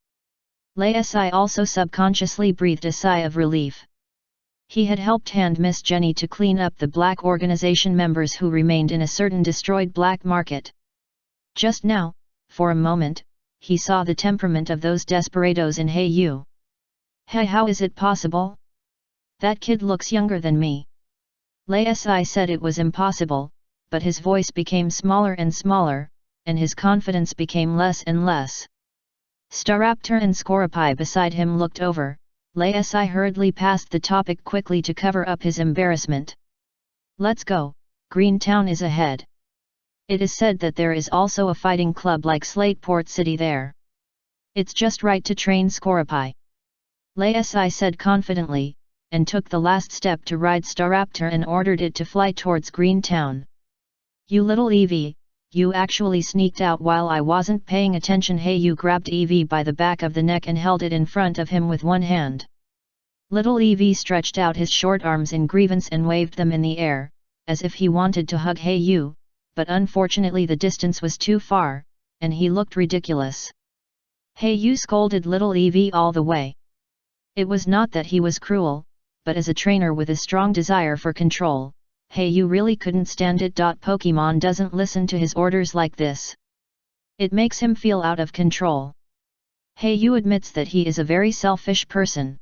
Lei Si also subconsciously breathed a sigh of relief. He had helped hand Miss Jenny to clean up the black organization members who remained in a certain destroyed black market. Just now, for a moment, he saw the temperament of those desperados in Yu. Hey, how is it possible? That kid looks younger than me. Lei Si said it was impossible, but his voice became smaller and smaller, and his confidence became less and less. Staraptor and Scorapi beside him looked over. Lei Si hurriedly passed the topic quickly to cover up his embarrassment. Let's go, Greentown is ahead. It is said that there is also a fighting club like Slateport City there. It's just right to train Scorapi. Lei Si said confidently, and took the last step to ride Staraptor and ordered it to fly towards Greentown. You little Eevee, you actually sneaked out while I wasn't paying attention. Yu grabbed Eevee by the back of the neck and held it in front of him with one hand. Little Eevee stretched out his short arms in grievance and waved them in the air, as if he wanted to hug Yu, but unfortunately the distance was too far, and he looked ridiculous. Yu scolded little Eevee all the way. It was not that he was cruel, but as a trainer with a strong desire for control, Yu really couldn't stand it. Pokemon doesn't listen to his orders like this. It makes him feel out of control. Yu admits that he is a very selfish person.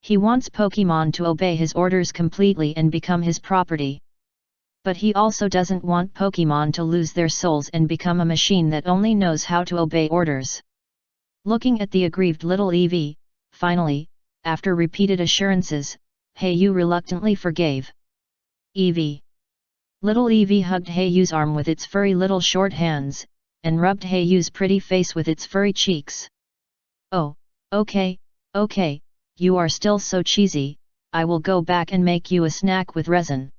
He wants Pokemon to obey his orders completely and become his property. But he also doesn't want Pokemon to lose their souls and become a machine that only knows how to obey orders. Looking at the aggrieved little Eevee, finally, after repeated assurances, Yu reluctantly forgave. Eevee. Little Eevee hugged Yu's arm with its furry little short hands, and rubbed Yu's pretty face with its furry cheeks. Oh, okay, you are still so cheesy, I will go back and make you a snack with resin.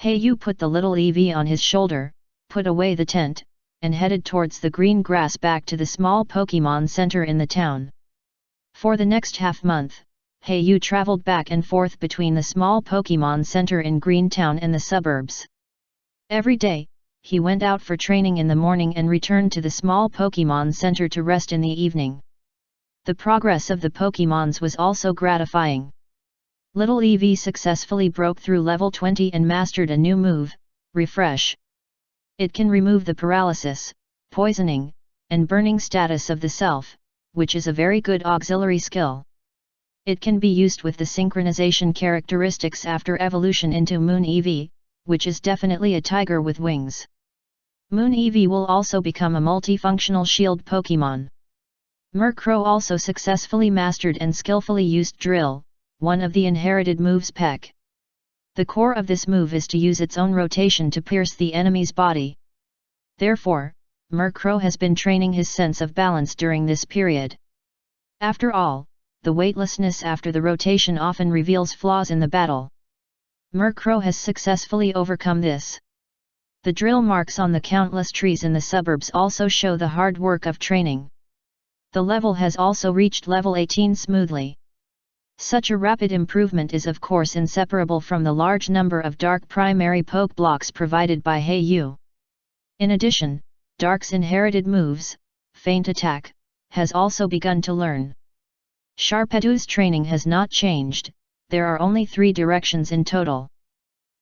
Yu put the little Eevee on his shoulder, put away the tent, and headed towards the green grass back to the small Pokemon Center in the town. For the next half-month, Yu traveled back and forth between the small Pokemon Center in Greentown and the suburbs. Every day, he went out for training in the morning and returned to the small Pokemon Center to rest in the evening. The progress of the Pokemons was also gratifying. Little Eevee successfully broke through level 20 and mastered a new move, Refresh. It can remove the paralysis, poisoning, and burning status of the self, which is a very good auxiliary skill. It can be used with the synchronization characteristics after evolution into Moon Eevee, which is definitely a tiger with wings. Moon Eevee will also become a multifunctional shield Pokemon. Murkrow also successfully mastered and skillfully used Drill, one of the inherited moves Peck. The core of this move is to use its own rotation to pierce the enemy's body. Therefore, Murkrow has been training his sense of balance during this period. After all, the weightlessness after the rotation often reveals flaws in the battle. Murkrow has successfully overcome this. The drill marks on the countless trees in the suburbs also show the hard work of training. The level has also reached level 18 smoothly. Such a rapid improvement is of course inseparable from the large number of Dark primary poke blocks provided by Yu. In addition, Dark's inherited moves, Feint Attack, has also begun to learn. Sharpedo's training has not changed, there are only 3 directions in total.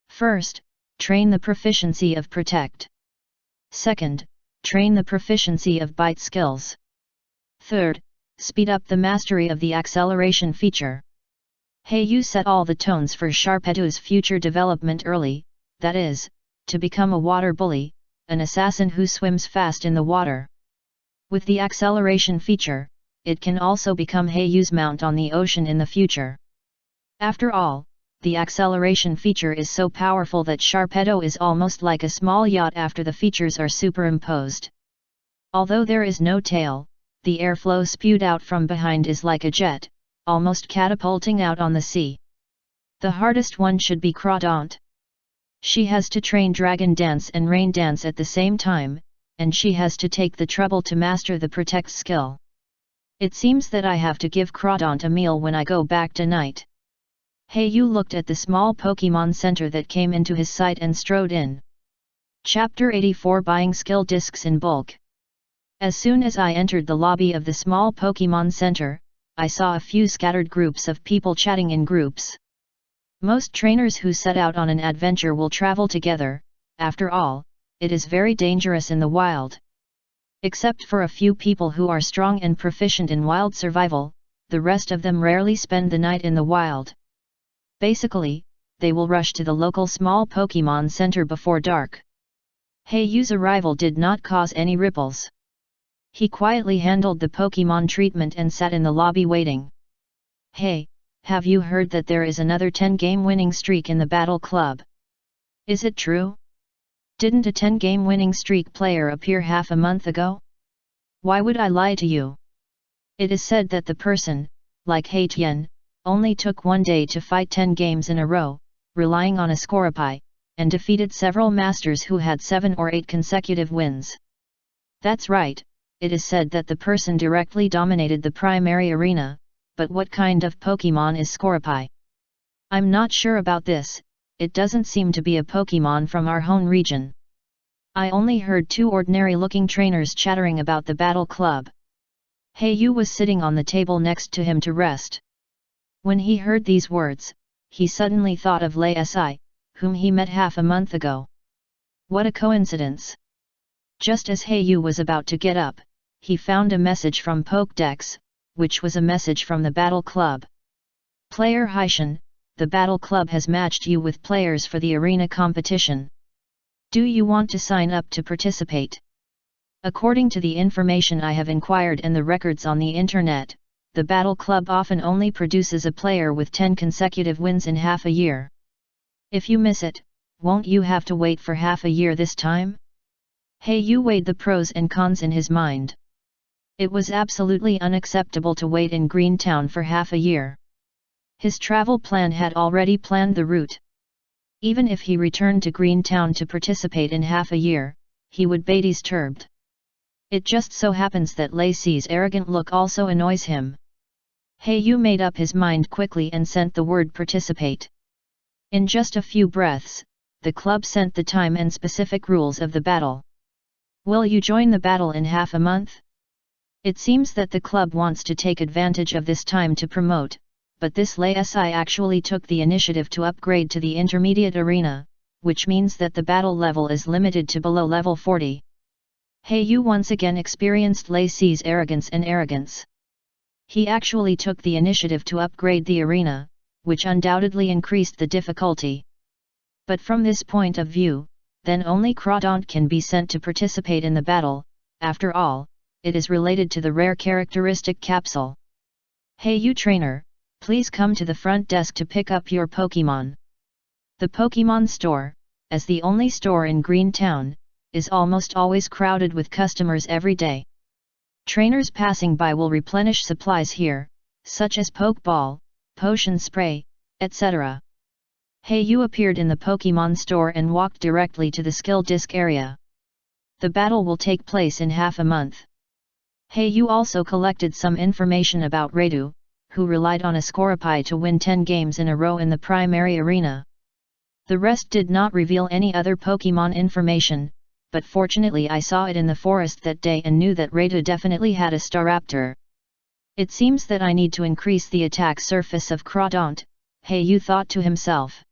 First, train the proficiency of Protect. Second, train the proficiency of Bite skills. Third, speed up the mastery of the acceleration feature. Yu set all the tones for Sharpedo's future development early, that is, to become a water bully, an assassin who swims fast in the water. With the acceleration feature, it can also become Yu's mount on the ocean in the future. After all, the acceleration feature is so powerful that Sharpedo is almost like a small yacht after the features are superimposed. Although there is no tail, the airflow spewed out from behind is like a jet, almost catapulting out on the sea. The hardest one should be Crawdaunt. She has to train Dragon Dance and Rain Dance at the same time, and she has to take the trouble to master the Protect skill. It seems that I have to give Crawdaunt a meal when I go back tonight. Yu looked at the small Pokemon Center that came into his sight and strode in. Chapter 84 Buying Skill Discs in Bulk. As soon as I entered the lobby of the small Pokemon Center, I saw a few scattered groups of people chatting in groups. Most trainers who set out on an adventure will travel together. After all, it is very dangerous in the wild. Except for a few people who are strong and proficient in wild survival, the rest of them rarely spend the night in the wild. Basically, they will rush to the local small Pokemon Center before dark. Yu's arrival did not cause any ripples. He quietly handled the Pokemon treatment and sat in the lobby waiting. Hey, have you heard that there is another 10-game winning streak in the Battle Club? Is it true? Didn't a 10-game winning streak player appear half a month ago? Why would I lie to you? It is said that the person, like Tian, only took one day to fight 10 games in a row, relying on a Scorepai, and defeated several masters who had 7 or 8 consecutive wins. That's right, it is said that the person directly dominated the primary arena, but what kind of Pokemon is Scorepai? I'm not sure about this. It doesn't seem to be a Pokemon from our home region. I only heard 2 ordinary-looking trainers chattering about the Battle Club. Yu was sitting on the table next to him to rest. When he heard these words, he suddenly thought of Lei Si, whom he met half a month ago. What a coincidence! Just as Yu was about to get up, he found a message from Pokédex, which was a message from the Battle Club. Player Haishan, the Battle Club has matched you with players for the arena competition. Do you want to sign up to participate? According to the information I have inquired and the records on the internet, the Battle Club often only produces a player with 10 consecutive wins in half a year. If you miss it, won't you have to wait for half a year this time? Yu weighed the pros and cons in his mind. It was absolutely unacceptable to wait in Greentown for half a year. His travel plan had already planned the route. Even if he returned to Greentown to participate in half a year, he would be disturbed. It just so happens that Lacey's arrogant look also annoys him. Yu made up his mind quickly and sent the word participate. In just a few breaths, the club sent the time and specific rules of the battle. Will you join the battle in half a month? It seems that the club wants to take advantage of this time to promote, but this Lei Si actually took the initiative to upgrade to the intermediate arena, which means that the battle level is limited to below level 40. Yu once again experienced Lacey's arrogance. He actually took the initiative to upgrade the arena, which undoubtedly increased the difficulty. But from this point of view, then only Crawdaunt can be sent to participate in the battle. After all, it is related to the rare characteristic capsule. Yu trainer, please come to the front desk to pick up your Pokemon. The Pokemon store, as the only store in Greentown, is almost always crowded with customers every day. Trainers passing by will replenish supplies here, such as Pokeball, potion spray, etc. Yu appeared in the Pokemon store and walked directly to the skill disc area. The battle will take place in half a month. Yu also collected some information about Radu, who relied on a Scorepai to win 10 games in a row in the primary arena. The rest did not reveal any other Pokemon information, but fortunately I saw it in the forest that day and knew that Radu definitely had a Staraptor. It seems that I need to increase the attack surface of Crawdaunt, Yu thought to himself.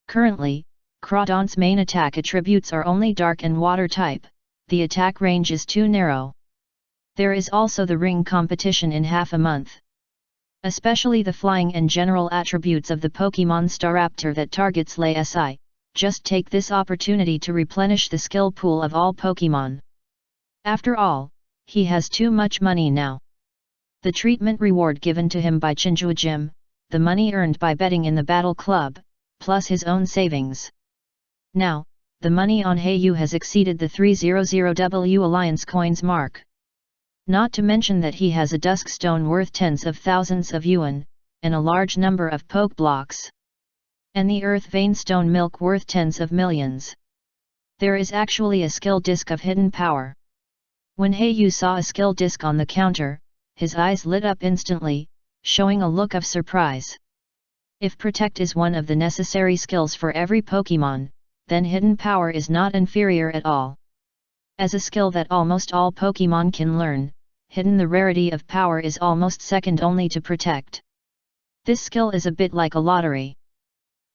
Currently, Crawdaunt's main attack attributes are only dark and water type, the attack range is too narrow. There is also the ring competition in half a month. Especially the flying and general attributes of the Pokemon Staraptor that targets Lei Si, just take this opportunity to replenish the skill pool of all Pokemon. After all, he has too much money now. The treatment reward given to him by Chinjua Gym, the money earned by betting in the Battle Club, plus his own savings. Now, the money on Yu has exceeded the 300W Alliance coins mark. Not to mention that he has a dusk stone worth tens of thousands of yuan, and a large number of poke blocks. And the earth vein stone milk worth tens of millions. There is actually a skill disc of hidden power. When Yu saw a skill disc on the counter, his eyes lit up instantly, showing a look of surprise. If Protect is one of the necessary skills for every Pokemon, then Hidden Power is not inferior at all. As a skill that almost all Pokemon can learn, Hidden the rarity of power is almost second only to Protect. This skill is a bit like a lottery.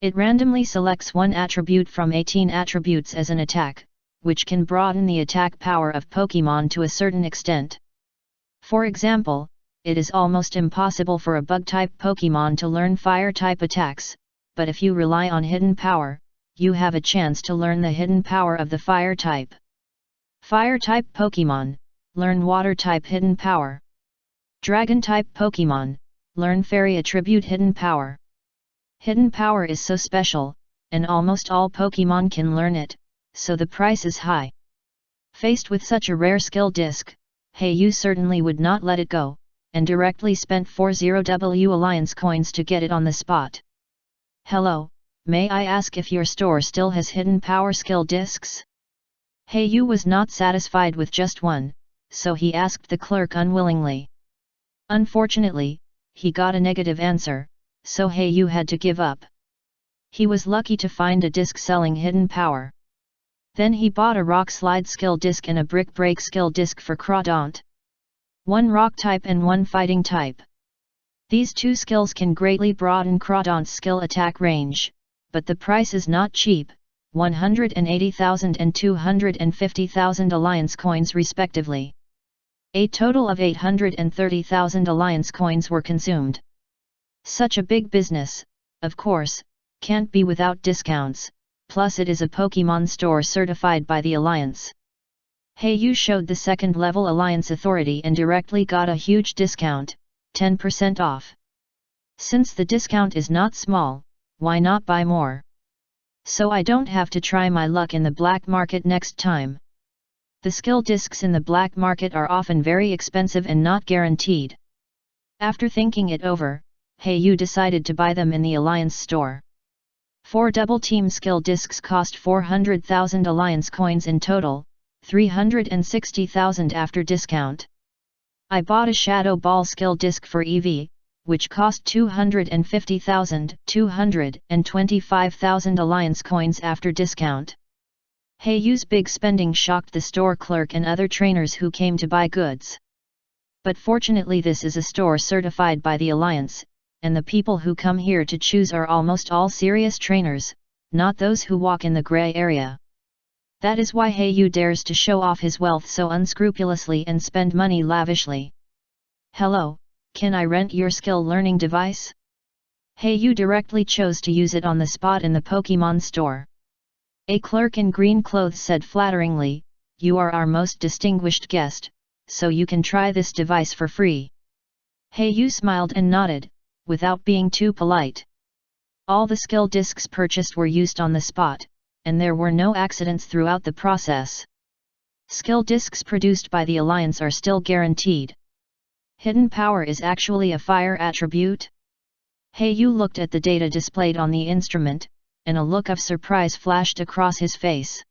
It randomly selects one attribute from 18 attributes as an attack, which can broaden the attack power of Pokemon to a certain extent. For example, it is almost impossible for a Bug-type Pokemon to learn Fire-type attacks, but if you rely on Hidden Power, you have a chance to learn the hidden power of the Fire-type. Fire-type Pokemon, learn Water-type Hidden Power. Dragon-type Pokemon, learn Fairy attribute Hidden Power. Hidden Power is so special, and almost all Pokemon can learn it, so the price is high. Faced with such a rare skill disc, Hey certainly would not let it go, and directly spent 40W Alliance coins to get it on the spot. Hello, may I ask if your store still has Hidden Power skill discs? Hey was not satisfied with just one, so he asked the clerk unwillingly. Unfortunately, he got a negative answer, so Hey had to give up. He was lucky to find a disc selling Hidden Power. Then he bought a Rock Slide skill disc and a Brick Break skill disc for Crawdaunt. One Rock type and one Fighting type. These two skills can greatly broaden Crawdaunt's skill attack range, but the price is not cheap, 180,000 and 250,000 Alliance coins respectively. A total of 830,000 Alliance coins were consumed. Such a big business, of course, can't be without discounts, plus it is a Pokemon store certified by the Alliance. Hey showed the second level Alliance authority and directly got a huge discount, 10% off. Since the discount is not small, why not buy more? So I don't have to try my luck in the black market next time. The skill discs in the black market are often very expensive and not guaranteed. After thinking it over, Hey decided to buy them in the Alliance store. 4 Double Team skill discs cost 400,000 Alliance coins in total, 360,000 after discount. I bought a Shadow Ball skill disc for EV, which cost 250,000, 225,000 Alliance coins after discount. Hey's big spending shocked the store clerk and other trainers who came to buy goods. But fortunately this is a store certified by the Alliance, and the people who come here to choose are almost all serious trainers, not those who walk in the gray area. That is why Hey dares to show off his wealth so unscrupulously and spend money lavishly. Hello, can I rent your skill learning device? Hey directly chose to use it on the spot in the Pokemon store. A clerk in green clothes said flatteringly, "You are our most distinguished guest, so you can try this device for free." Hey smiled and nodded, without being too polite. All the skill discs purchased were used on the spot, and there were no accidents throughout the process. Skill discs produced by the Alliance are still guaranteed. Hidden Power is actually a fire attribute? Hey looked at the data displayed on the instrument, and a look of surprise flashed across his face.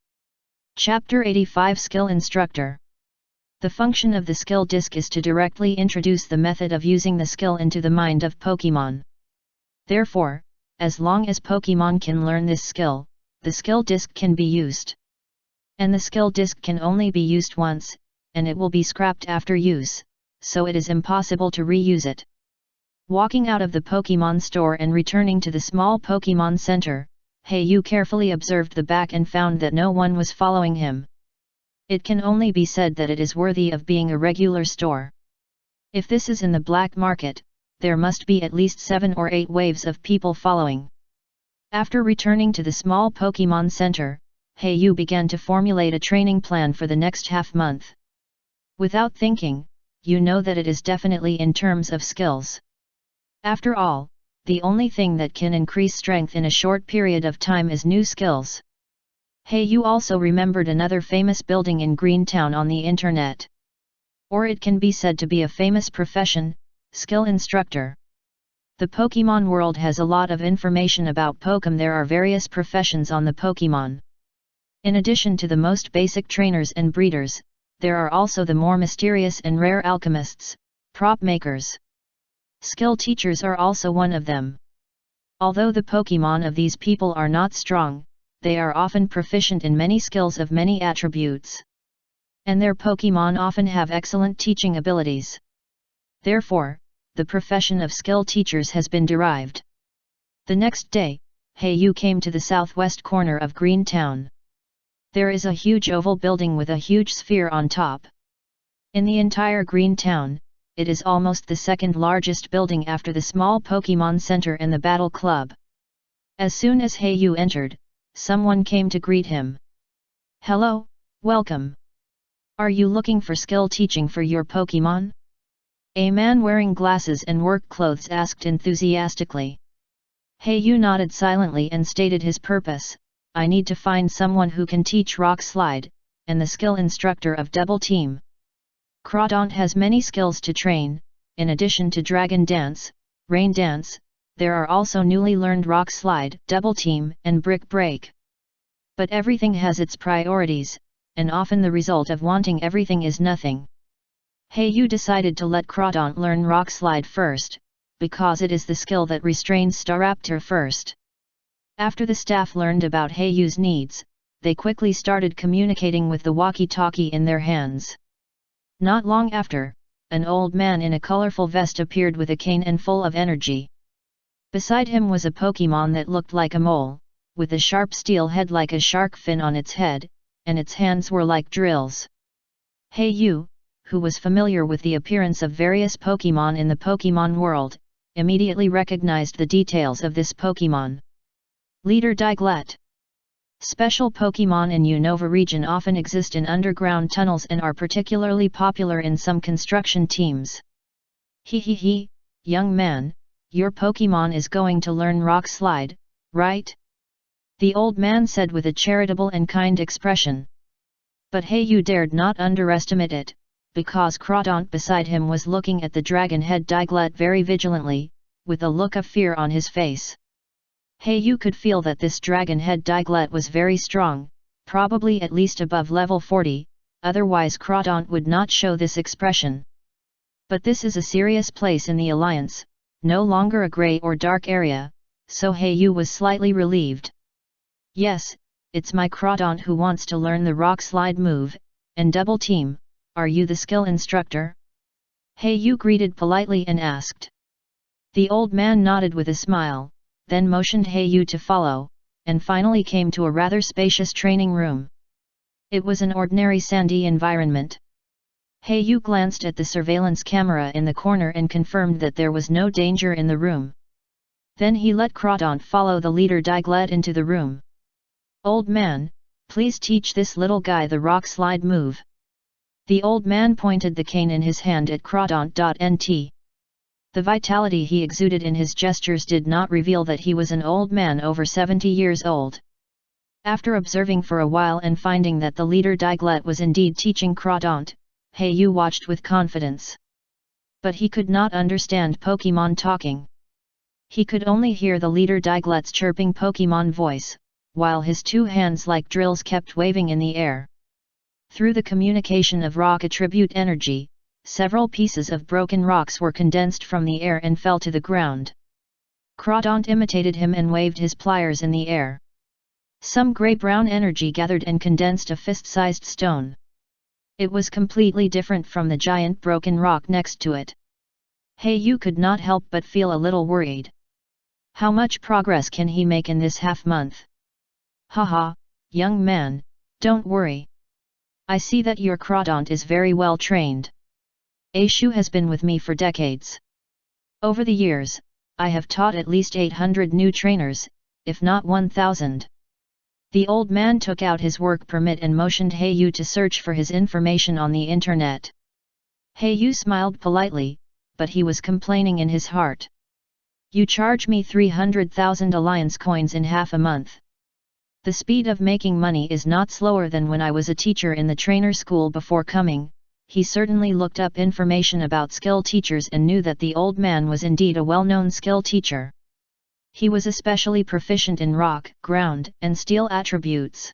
Chapter 85 Skill Instructor. The function of the skill disc is to directly introduce the method of using the skill into the mind of Pokemon. Therefore, as long as Pokemon can learn this skill, the skill disc can be used. And the skill disc can only be used once, and it will be scrapped after use, so it is impossible to reuse it. Walking out of the Pokemon store and returning to the small Pokemon Center, Hey carefully observed the back and found that no one was following him. It can only be said that it is worthy of being a regular store. If this is in the black market, there must be at least 7 or 8 waves of people following. After returning to the small Pokemon Center, Hey began to formulate a training plan for the next half-month. Without thinking, you know that it is definitely in terms of skills. After all, the only thing that can increase strength in a short period of time is new skills. Hey also remembered another famous building in Greentown on the internet. Or it can be said to be a famous profession, skill instructor. The Pokemon world has a lot of information about Pokem. There are various professions on the Pokemon. In addition to the most basic trainers and breeders, there are also the more mysterious and rare alchemists, prop makers. Skill teachers are also one of them. Although the Pokemon of these people are not strong, they are often proficient in many skills of many attributes. And their Pokemon often have excellent teaching abilities. Therefore, the profession of skill teachers has been derived. The next day, Yu came to the southwest corner of Green Town. There is a huge oval building with a huge sphere on top. In the entire Green Town, it is almost the second largest building after the small Pokemon Center and the Battle Club. As soon as Yu entered, someone came to greet him. "Hello, welcome. Are you looking for skill teaching for your Pokemon?" A man wearing glasses and work clothes asked enthusiastically. Yu nodded silently and stated his purpose: "I need to find someone who can teach Rock Slide, and the skill instructor of Double Team. Crawdaunt has many skills to train. In addition to Dragon Dance, Rain Dance, there are also newly learned Rock Slide, Double Team, and Brick Break. But everything has its priorities, and often the result of wanting everything is nothing." Yu decided to let Crawdaunt learn Rock Slide first, because it is the skill that restrains Staraptor first. After the staff learned about Yu's needs, they quickly started communicating with the walkie-talkie in their hands. Not long after, an old man in a colorful vest appeared with a cane and full of energy. Beside him was a Pokemon that looked like a mole, with a sharp steel head like a shark fin on its head, and its hands were like drills. Yu, who was familiar with the appearance of various Pokemon in the Pokemon world, immediately recognized the details of this Pokemon. Leader Diglett. Special Pokemon in Unova region often exist in underground tunnels and are particularly popular in some construction teams. He, young man, your Pokemon is going to learn Rock Slide, right? The old man said with a charitable and kind expression. But Yu dared not underestimate it, because Crawdaunt beside him was looking at the dragon head Diglett very vigilantly, with a look of fear on his face. Yu could feel that this dragon head Diglett was very strong, probably at least above level 40, otherwise Crawdaunt would not show this expression. But this is a serious place in the Alliance, no longer a grey or dark area, so Yu was slightly relieved. "Yes, it's my Crawdaunt who wants to learn the Rock Slide move, and Double Team. Are you the skill instructor?" Yu greeted politely and asked. The old man nodded with a smile, then motioned Yu to follow, and finally came to a rather spacious training room. It was an ordinary sandy environment. Yu glanced at the surveillance camera in the corner and confirmed that there was no danger in the room. Then he let Crawdaunt follow the leader Diglett into the room. "Old man, please teach this little guy the Rock Slide move." The old man pointed the cane in his hand at Crawdaunt.nt. The vitality he exuded in his gestures did not reveal that he was an old man over 70 years old. After observing for a while and finding that the leader Diglett was indeed teaching Crawdaunt, Yu watched with confidence. But he could not understand Pokemon talking. He could only hear the leader Diglett's chirping Pokemon voice, while his two hands like drills kept waving in the air. Through the communication of rock attribute energy, several pieces of broken rocks were condensed from the air and fell to the ground. Crawdaunt imitated him and waved his pliers in the air. Some grey-brown energy gathered and condensed a fist-sized stone. It was completely different from the giant broken rock next to it. Yu could not help but feel a little worried. How much progress can he make in this half-month? "Haha, young man, don't worry. I see that your Crawdaunt is very well trained. Aishu has been with me for decades. Over the years, I have taught at least 800 new trainers, if not 1,000. The old man took out his work permit and motioned Yu to search for his information on the internet. Yu smiled politely, but he was complaining in his heart. "You charge me 300,000 alliance coins in half a month. The speed of making money is not slower than when I was a teacher in the trainer school before coming." He certainly looked up information about skill teachers and knew that the old man was indeed a well-known skill teacher. He was especially proficient in rock, ground, and steel attributes.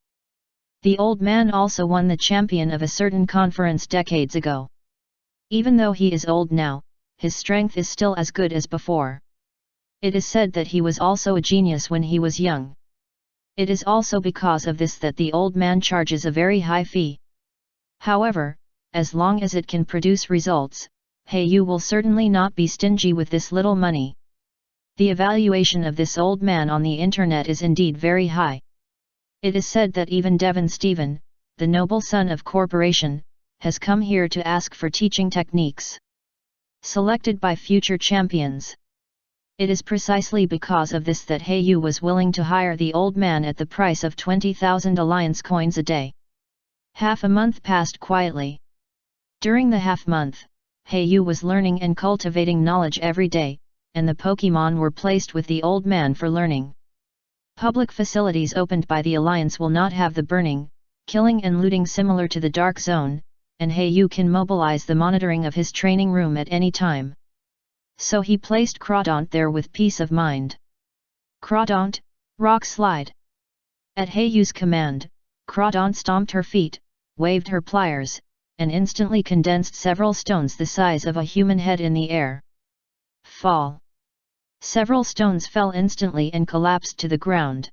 The old man also won the champion of a certain conference decades ago. Even though he is old now, his strength is still as good as before. It is said that he was also a genius when he was young. It is also because of this that the old man charges a very high fee. However, as long as it can produce results, you will certainly not be stingy with this little money. The evaluation of this old man on the internet is indeed very high. It is said that even Devon Stephen, the noble son of corporation, has come here to ask for teaching techniques selected by future champions. It is precisely because of this that Yu was willing to hire the old man at the price of 20,000 alliance coins a day. Half a month passed quietly. During the half month, Yu was learning and cultivating knowledge every day, and the Pokémon were placed with the old man for learning. Public facilities opened by the Alliance will not have the burning, killing and looting similar to the Dark Zone, and Yu can mobilize the monitoring of his training room at any time. So he placed Crawdaunt there with peace of mind. Crawdaunt, rock slide! At Yu's command, Crawdaunt stomped her feet, waved her pliers, and instantly condensed several stones the size of a human head in the air. Fall! Several stones fell instantly and collapsed to the ground.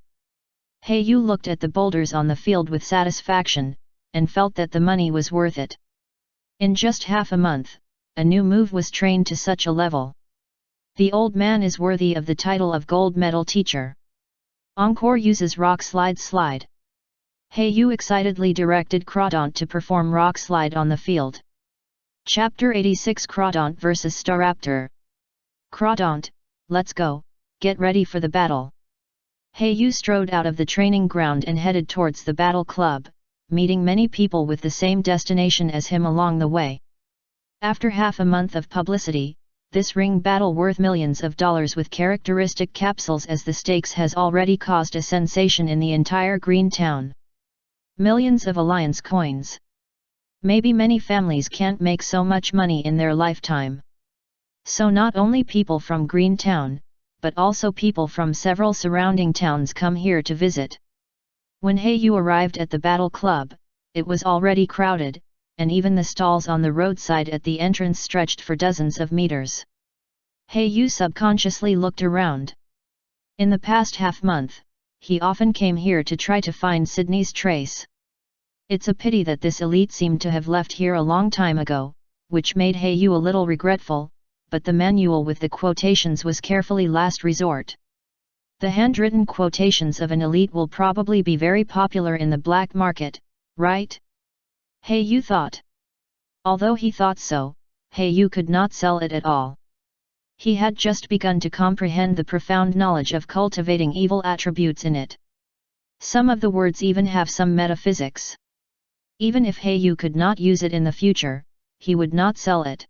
Yu looked at the boulders on the field with satisfaction, and felt that the money was worth it. In just half a month, a new move was trained to such a level. The old man is worthy of the title of gold medal teacher. Encore uses rock slide slide. Yu excitedly directed Crawdaunt to perform rock slide on the field. Chapter 86 Crawdaunt vs Staraptor. Crawdaunt, let's go, get ready for the battle. Yu strode out of the training ground and headed towards the battle club, meeting many people with the same destination as him along the way. After half a month of publicity, this ring battle worth millions of dollars with characteristic capsules as the stakes has already caused a sensation in the entire Green Town. Millions of alliance coins. Maybe many families can't make so much money in their lifetime. So not only people from Green Town, but also people from several surrounding towns come here to visit. When Yu arrived at the battle club, it was already crowded, and even the stalls on the roadside at the entrance stretched for dozens of meters. Yu subconsciously looked around. In the past half-month, he often came here to try to find Sydney's trace. It's a pity that this elite seemed to have left here a long time ago, which made Yu a little regretful, but the manual with the quotations was carefully last resort. The handwritten quotations of an elite will probably be very popular in the black market, right? Yu thought. Although he thought so, Yu could not sell it at all. He had just begun to comprehend the profound knowledge of cultivating evil attributes in it. Some of the words even have some metaphysics. Even if Yu could not use it in the future, he would not sell it.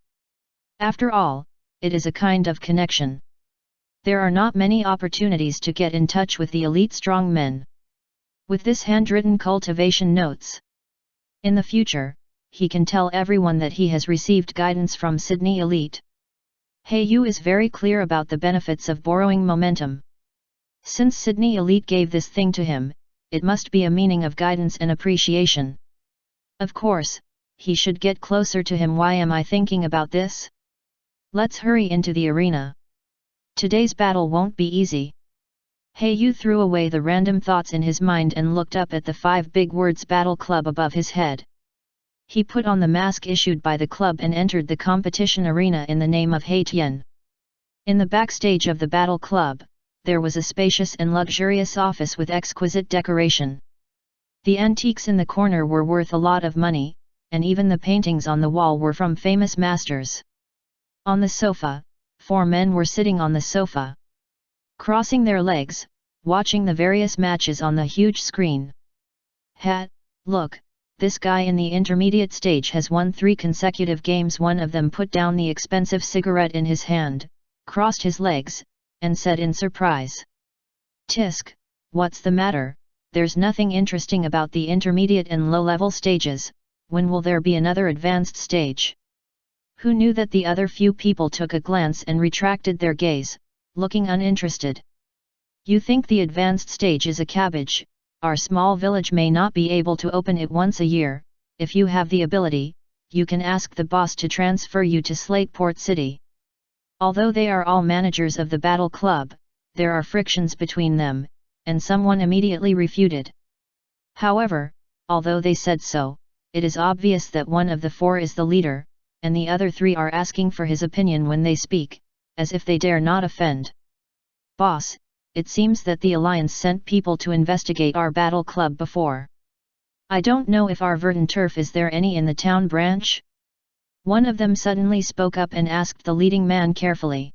After all, it is a kind of connection. There are not many opportunities to get in touch with the elite strong men. With this handwritten cultivation notes, in the future, he can tell everyone that he has received guidance from Sydney Elite. Yu is very clear about the benefits of borrowing momentum. Since Sydney Elite gave this thing to him, it must be a meaning of guidance and appreciation. Of course, he should get closer to him. Why am I thinking about this? Let's hurry into the arena. Today's battle won't be easy. Yu threw away the random thoughts in his mind and looked up at the 5 big words Battle Club above his head. He put on the mask issued by the club and entered the competition arena in the name of Tian. In the backstage of the Battle Club, there was a spacious and luxurious office with exquisite decoration. The antiques in the corner were worth a lot of money, and even the paintings on the wall were from famous masters. On the sofa, 4 men were sitting on the sofa, crossing their legs, watching the various matches on the huge screen. Look, this guy in the intermediate stage has won 3 consecutive games. One of them put down the expensive cigarette in his hand, crossed his legs, and said in surprise. Tisk, what's the matter? There's nothing interesting about the intermediate and low-level stages. When will there be another advanced stage? Who knew that the other few people took a glance and retracted their gaze, looking uninterested. You think the advanced stage is a cabbage? Our small village may not be able to open it once a year. If you have the ability, you can ask the boss to transfer you to Slateport City. Although they are all managers of the battle club, there are frictions between them, and someone immediately refuted. However, although they said so, it is obvious that one of the four is the leader, and the other three are asking for his opinion when they speak, as if they dare not offend. Boss, it seems that the Alliance sent people to investigate our battle club before. I don't know if our verdant turf is there any in the town branch? One of them suddenly spoke up and asked the leading man carefully.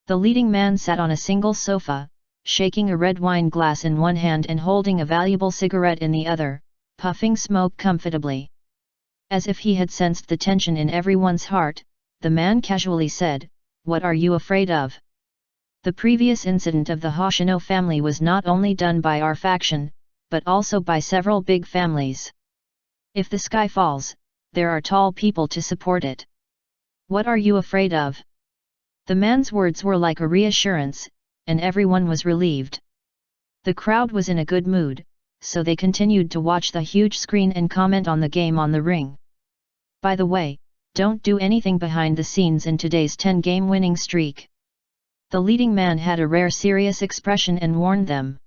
The leading man sat on a single sofa, shaking a red wine glass in one hand and holding a valuable cigarette in the other, puffing smoke comfortably. As if he had sensed the tension in everyone's heart, the man casually said, "What are you afraid of?" The previous incident of the Hoshino family was not only done by our faction, but also by several big families. If the sky falls, there are tall people to support it. What are you afraid of? The man's words were like a reassurance, and everyone was relieved. The crowd was in a good mood, so they continued to watch the huge screen and comment on the game on the ring. By the way, don't do anything behind the scenes in today's 10-game winning streak. The leading man had a rare serious expression and warned them.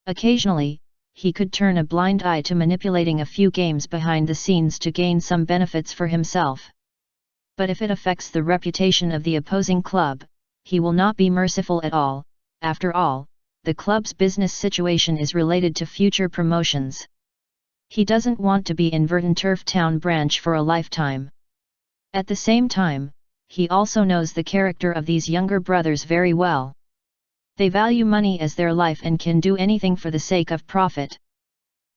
Occasionally, he could turn a blind eye to manipulating a few games behind the scenes to gain some benefits for himself. But if it affects the reputation of the opposing club, he will not be merciful at all. After all, the club's business situation is related to future promotions. He doesn't want to be in Verdant Turf Town branch for a lifetime. At the same time, he also knows the character of these younger brothers very well. They value money as their life and can do anything for the sake of profit.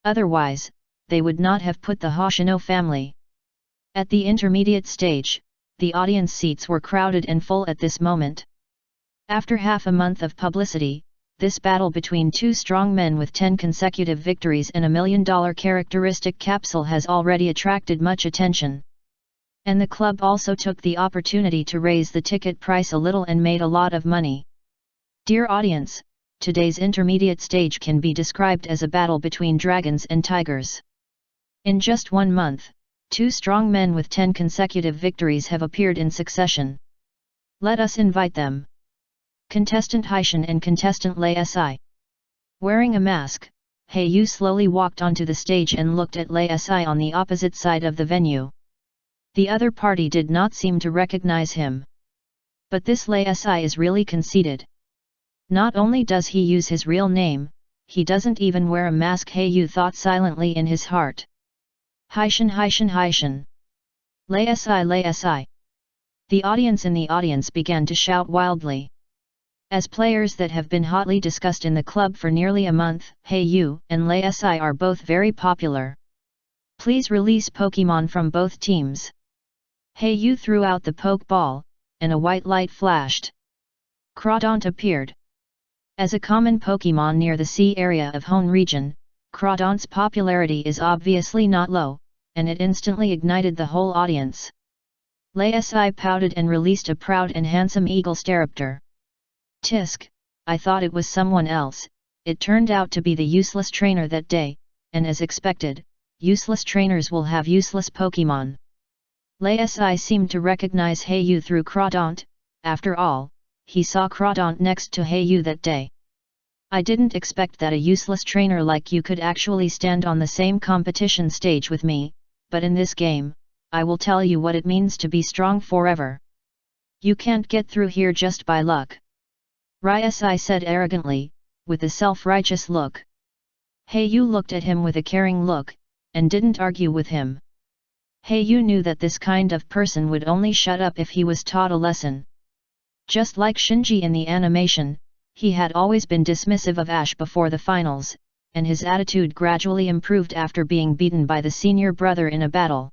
Otherwise, they would not have put the Hoshino family. At the intermediate stage, the audience seats were crowded and full at this moment. After half a month of publicity, this battle between two strong men with 10 consecutive victories and $1 million characteristic capsule has already attracted much attention. And the club also took the opportunity to raise the ticket price a little and made a lot of money. Dear audience, today's intermediate stage can be described as a battle between dragons and tigers. In just 1 month, two strong men with 10 consecutive victories have appeared in succession. Let us invite them. Contestant Haishin and contestant Lei Si. Wearing a mask, Heiyu slowly walked onto the stage and looked at Lei Si on the opposite side of the venue. The other party did not seem to recognize him. But this Lei Si is really conceited. Not only does he use his real name, he doesn't even wear a mask. Heiyu thought silently in his heart. Haishin Haishin Haishin. Lei Si Lei Si. The audience in the audience began to shout wildly. As players that have been hotly discussed in the club for nearly a month, Heiyu and Lei Si are both very popular. Please release Pokemon from both teams. Heiyu threw out the Pokeball, and a white light flashed. Crawdaunt appeared. As a common Pokemon near the sea area of Hone region, Crawdaunt's popularity is obviously not low, and it instantly ignited the whole audience. Lei Si pouted and released a proud and handsome Eagle Staraptor. Tisk, I thought it was someone else. It turned out to be the useless trainer that day, and as expected, useless trainers will have useless Pokemon. Lei Si seemed to recognize Heiyu through Crawdaunt. After all, he saw Crawdaunt next to Heiyu that day. I didn't expect that a useless trainer like you could actually stand on the same competition stage with me, but in this game, I will tell you what it means to be strong forever. You can't get through here just by luck. Lei Si said arrogantly, with a self-righteous look. Heiyu looked at him with a caring look, and didn't argue with him. Heiyu knew that this kind of person would only shut up if he was taught a lesson. Just like Shinji in the animation, he had always been dismissive of Ash before the finals, and his attitude gradually improved after being beaten by the senior brother in a battle.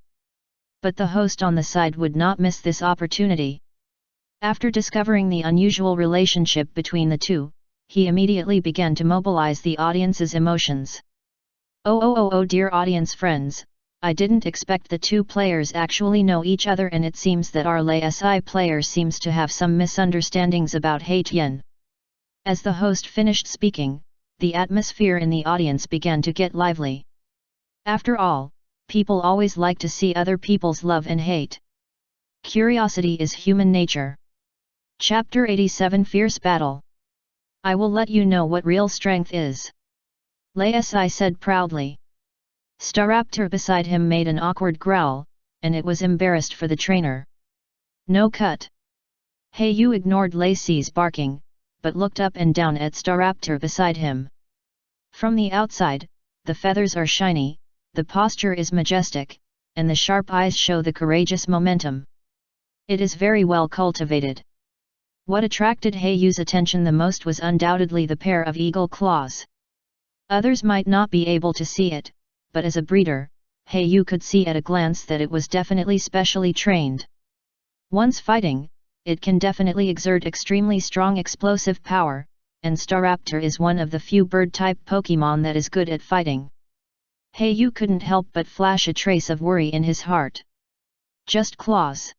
But the host on the side would not miss this opportunity. After discovering the unusual relationship between the two, he immediately began to mobilize the audience's emotions. Oh dear audience friends, I didn't expect the two players actually know each other, and it seems that our Lei Si player seems to have some misunderstandings about Haitian. As the host finished speaking, the atmosphere in the audience began to get lively. After all, people always like to see other people's love and hate. Curiosity is human nature. Chapter 87 Fierce Battle. I will let you know what real strength is. Lei Si said proudly. Staraptor beside him made an awkward growl, and it was embarrassed for the trainer. No cut. Hey Yu ignored Lei Si's barking, but looked up and down at Staraptor beside him. From the outside, the feathers are shiny, the posture is majestic, and the sharp eyes show the courageous momentum. It is very well cultivated. What attracted Hey Yu's attention the most was undoubtedly the pair of eagle claws. Others might not be able to see it, but as a breeder, Hey Yu could see at a glance that it was definitely specially trained. Once fighting, it can definitely exert extremely strong explosive power, and Staraptor is one of the few bird-type Pokémon that is good at fighting. Hey Yu couldn't help but flash a trace of worry in his heart. Just claws.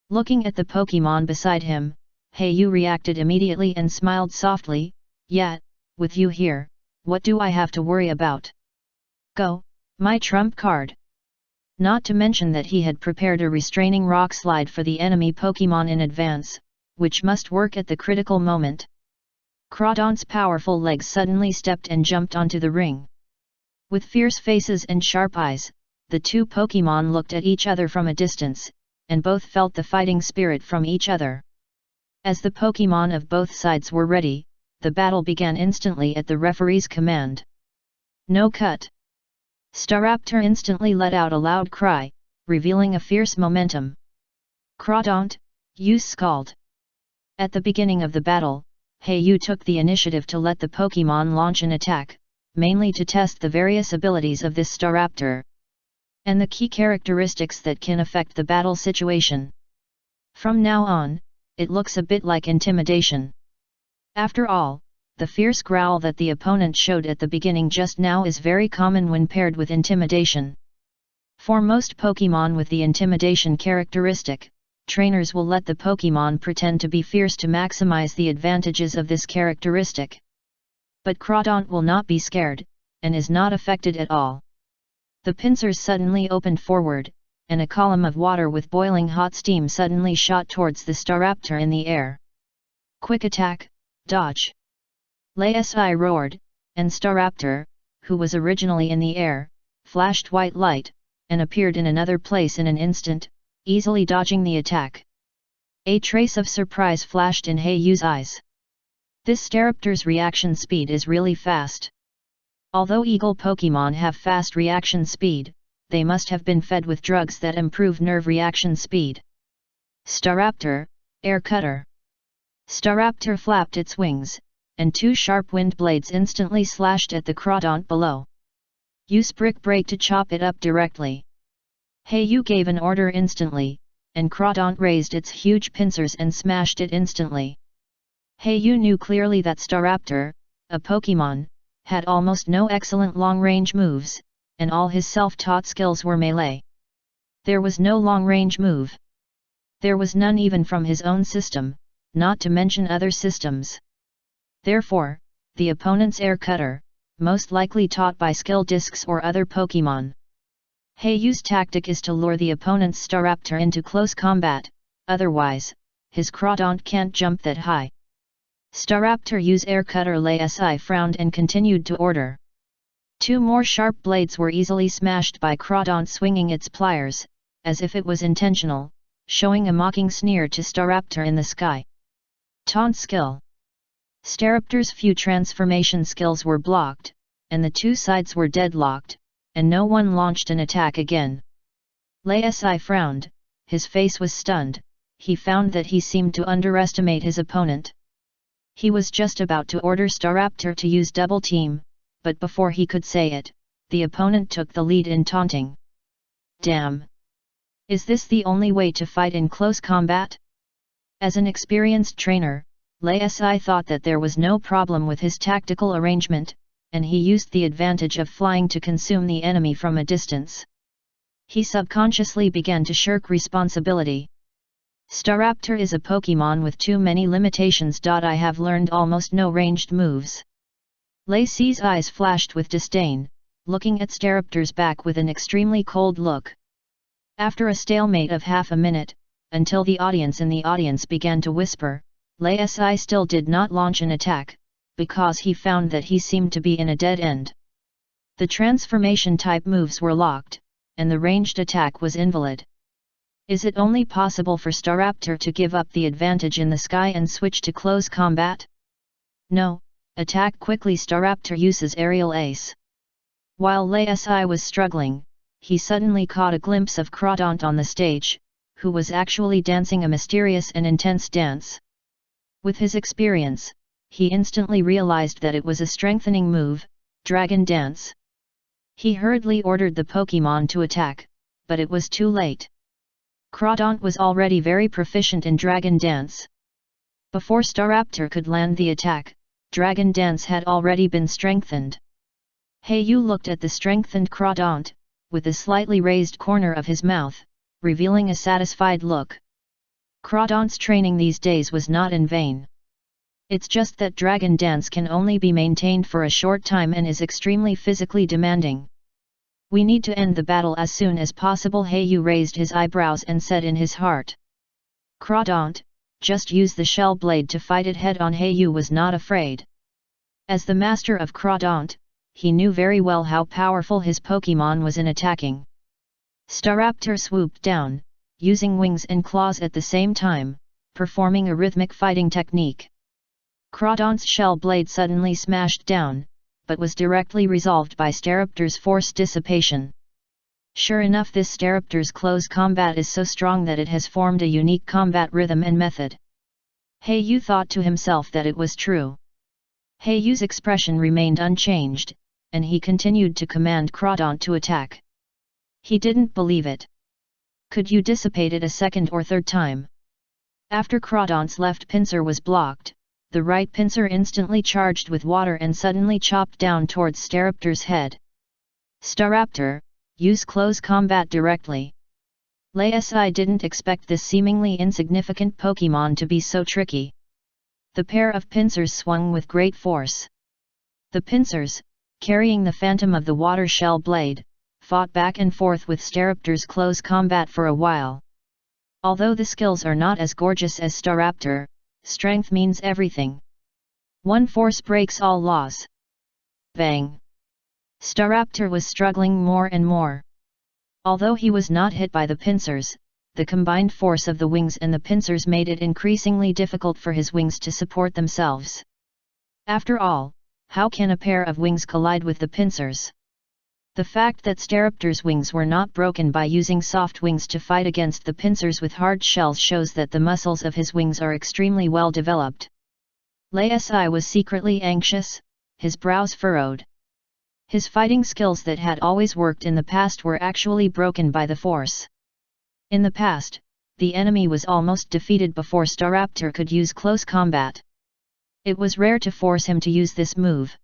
Looking at the Pokémon beside him, Hey Yu reacted immediately and smiled softly. Yeah, with you here, what do I have to worry about? Go, my trump card. Not to mention that he had prepared a restraining rock slide for the enemy Pokémon in advance, which must work at the critical moment. Crawdon's powerful legs suddenly stepped and jumped onto the ring. With fierce faces and sharp eyes, the two Pokémon looked at each other from a distance, and both felt the fighting spirit from each other. As the Pokémon of both sides were ready, the battle began instantly at the referee's command. No cut. Staraptor instantly let out a loud cry, revealing a fierce momentum. Crawdont, use Scald. At the beginning of the battle, Hey Yu took the initiative to let the Pokémon launch an attack, mainly to test the various abilities of this Staraptor and the key characteristics that can affect the battle situation. From now on, it looks a bit like intimidation. After all, the fierce growl that the opponent showed at the beginning just now is very common when paired with intimidation. For most Pokémon with the intimidation characteristic, trainers will let the Pokémon pretend to be fierce to maximize the advantages of this characteristic. But Crawdont will not be scared, and is not affected at all. The pincers suddenly opened forward, and a column of water with boiling hot steam suddenly shot towards the Staraptor in the air. Quick attack, dodge! Lei Si roared, and Staraptor, who was originally in the air, flashed white light, and appeared in another place in an instant, easily dodging the attack. A trace of surprise flashed in Hey Yu's eyes. This Staraptor's reaction speed is really fast. Although eagle Pokémon have fast reaction speed, they must have been fed with drugs that improve nerve reaction speed. Staraptor, Air Cutter. Staraptor flapped its wings, and two sharp wind blades instantly slashed at the Crawdont below. Use Brick Break to chop it up directly. Hey Yu gave an order instantly, and Crawdont raised its huge pincers and smashed it instantly. Hey Yu knew clearly that Staraptor, a Pokémon, had almost no excellent long-range moves, and all his self-taught skills were melee. There was no long-range move. There was none even from his own system, not to mention other systems. Therefore, the opponent's Air Cutter, most likely taught by skill discs or other Pokémon. Hey Yu's tactic is to lure the opponent's Staraptor into close combat, otherwise, his Crawdont can't jump that high. Staraptor use Air Cutter. Lei Si frowned and continued to order. Two more sharp blades were easily smashed by Crawdont swinging its pliers, as if it was intentional, showing a mocking sneer to Staraptor in the sky. Taunt skill. Staraptor's few transformation skills were blocked, and the two sides were deadlocked, and no one launched an attack again. Lei Si frowned, his face was stunned, he found that he seemed to underestimate his opponent. He was just about to order Staraptor to use Double Team, but before he could say it, the opponent took the lead in taunting. Damn! Is this the only way to fight in close combat? As an experienced trainer, Lei Si thought that there was no problem with his tactical arrangement, and he used the advantage of flying to consume the enemy from a distance. He subconsciously began to shirk responsibility. Staraptor is a Pokémon with too many limitations. I have learned almost no ranged moves. Lei Si's eyes flashed with disdain, looking at Staraptor's back with an extremely cold look. After a stalemate of half a minute, until the audience began to whisper. Lei Si still did not launch an attack, because he found that he seemed to be in a dead end. The transformation type moves were locked, and the ranged attack was invalid. Is it only possible for Staraptor to give up the advantage in the sky and switch to close combat? No, attack quickly. Staraptor uses aerial ace. While Lei Si was struggling, he suddenly caught a glimpse of Crawdaunt on the stage, who was actually dancing a mysterious and intense dance. With his experience, he instantly realized that it was a strengthening move, Dragon Dance. He hurriedly ordered the Pokémon to attack, but it was too late. Crawdaunt was already very proficient in Dragon Dance. Before Staraptor could land the attack, Dragon Dance had already been strengthened. Heiyu looked at the strengthened Crawdaunt, with a slightly raised corner of his mouth, revealing a satisfied look. Crawdaunt's training these days was not in vain. It's just that Dragon Dance can only be maintained for a short time and is extremely physically demanding. We need to end the battle as soon as possible. Heiyu raised his eyebrows and said in his heart. Crawdaunt, just use the shell blade to fight it head on. Heiyu was not afraid. As the master of Crawdaunt, he knew very well how powerful his Pokémon was in attacking. Staraptor swooped down, using wings and claws at the same time, performing a rhythmic fighting technique. Crawdaunt's shell blade suddenly smashed down, but was directly resolved by Staraptor's force dissipation. Sure enough, this Staraptor's close combat is so strong that it has formed a unique combat rhythm and method. Heiyu thought to himself that it was true. Heiyu's expression remained unchanged, and he continued to command Crawdaunt to attack. He didn't believe it. Could you dissipate it a second or third time? After Crawdaunt's left pincer was blocked, the right pincer instantly charged with water and suddenly chopped down towards Staraptor's head. Staraptor, use close combat directly. Lei Si didn't expect this seemingly insignificant Pokémon to be so tricky. The pair of pincers swung with great force. The pincers, carrying the phantom of the water shell blade, fought back and forth with Staraptor's close combat for a while. Although the skills are not as gorgeous as Staraptor, strength means everything. One force breaks all laws. Bang! Staraptor was struggling more and more. Although he was not hit by the pincers, the combined force of the wings and the pincers made it increasingly difficult for his wings to support themselves. After all, how can a pair of wings collide with the pincers? The fact that Staraptor's wings were not broken by using soft wings to fight against the pincers with hard shells shows that the muscles of his wings are extremely well developed. Lei Si was secretly anxious, his brows furrowed. His fighting skills that had always worked in the past were actually broken by the force. In the past, the enemy was almost defeated before Staraptor could use close combat. It was rare to force him to use this move.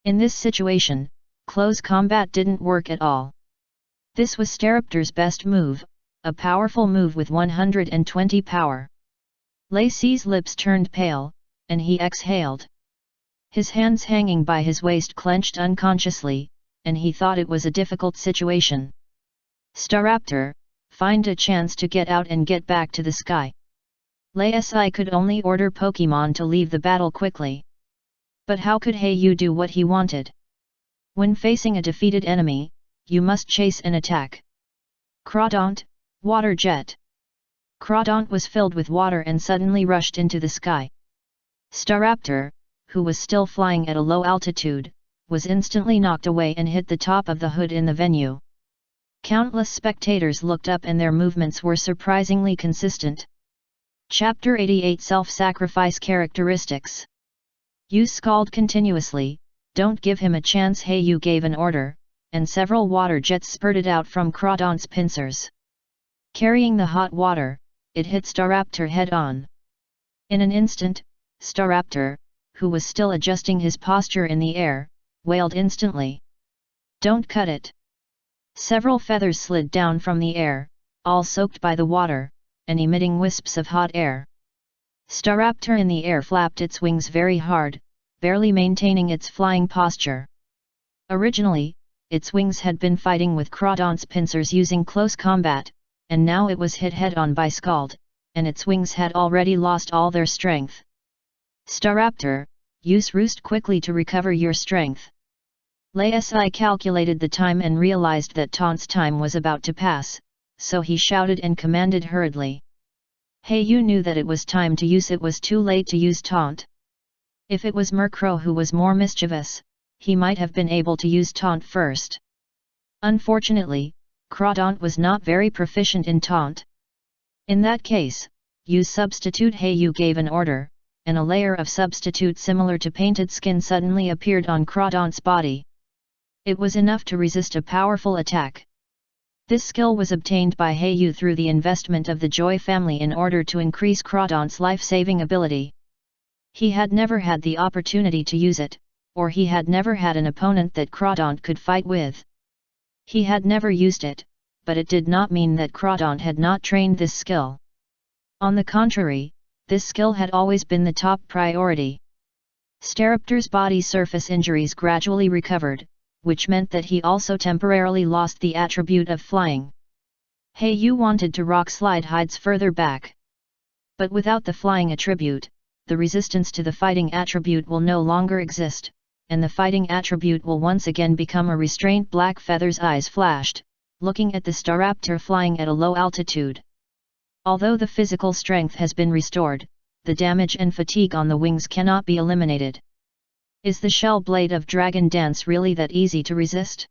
In this situation, close combat didn't work at all. This was Staraptor's best move, a powerful move with 120 power. Lei Si's lips turned pale, and he exhaled. His hands hanging by his waist clenched unconsciously, and he thought it was a difficult situation. Staraptor, find a chance to get out and get back to the sky. Lei Si could only order Pokémon to leave the battle quickly. But how could Heiyu do what he wanted? When facing a defeated enemy, you must chase and attack. Crawdaunt, water jet. Crawdaunt was filled with water and suddenly rushed into the sky. Staraptor, who was still flying at a low altitude, was instantly knocked away and hit the top of the hood in the venue. Countless spectators looked up and their movements were surprisingly consistent. Chapter 88 Self-Sacrifice Characteristics. Use Scald continuously, don't give him a chance. Heiyu gave an order, and several water jets spurted out from Crawdaunt's pincers. Carrying the hot water, it hit Staraptor head-on. In an instant, Staraptor, who was still adjusting his posture in the air, wailed instantly. Don't cut it! Several feathers slid down from the air, all soaked by the water, and emitting wisps of hot air. Staraptor in the air flapped its wings very hard, barely maintaining its flying posture. Originally, its wings had been fighting with Crawdaunt's pincers using close combat, and now it was hit head-on by Scald, and its wings had already lost all their strength. Staraptor, use Roost quickly to recover your strength. Laisi calculated the time and realized that Taunt's time was about to pass, so he shouted and commanded hurriedly. Heyu knew that it was time to use. It was too late to use Taunt. If it was Murkrow who was more mischievous, he might have been able to use Taunt first. Unfortunately, Crawdaunt was not very proficient in Taunt. In that case, use Substitute. Heyu gave an order, and a layer of substitute similar to painted skin suddenly appeared on Crawdaunt's body. It was enough to resist a powerful attack. This skill was obtained by Heyu through the investment of the Joy family in order to increase Crawdaunt's life-saving ability. He had never had the opportunity to use it, or he had never had an opponent that Crawdaunt could fight with. He had never used it, but it did not mean that Crawdaunt had not trained this skill. On the contrary, this skill had always been the top priority. Staraptor's body surface injuries gradually recovered, which meant that he also temporarily lost the attribute of flying. Heyu wanted to rock slide hides further back. But without the flying attribute, the resistance to the fighting attribute will no longer exist, and the fighting attribute will once again become a restraint. Black Feather's eyes flashed, looking at the Staraptor flying at a low altitude. Although the physical strength has been restored, the damage and fatigue on the wings cannot be eliminated. Is the Shell Blade of Dragon Dance really that easy to resist?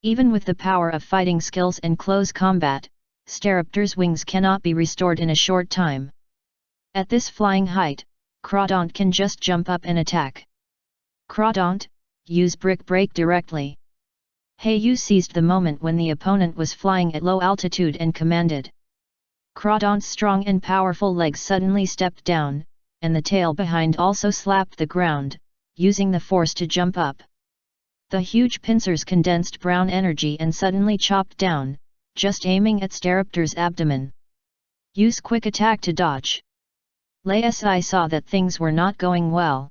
Even with the power of fighting skills and close combat, Staraptor's wings cannot be restored in a short time. At this flying height, Crawdaunt can just jump up and attack. Crawdaunt, use Brick Break directly. Heyu seized the moment when the opponent was flying at low altitude and commanded. Crawdaunt's strong and powerful legs suddenly stepped down, and the tail behind also slapped the ground, using the force to jump up. The huge pincers condensed brown energy and suddenly chopped down, just aiming at Staraptor's abdomen. Use Quick Attack to dodge. Laisi saw that things were not going well.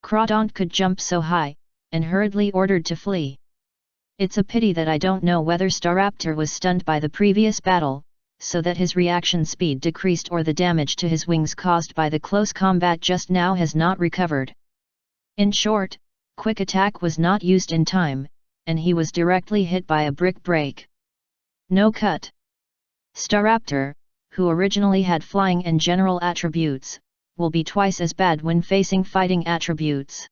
Crawdaunt could jump so high, and hurriedly ordered to flee. It's a pity that I don't know whether Staraptor was stunned by the previous battle, so that his reaction speed decreased, or the damage to his wings caused by the close combat just now has not recovered. In short, Quick Attack was not used in time, and he was directly hit by a Brick Break. No cut. Staraptor, who originally had flying and general attributes, will be twice as bad when facing fighting attributes.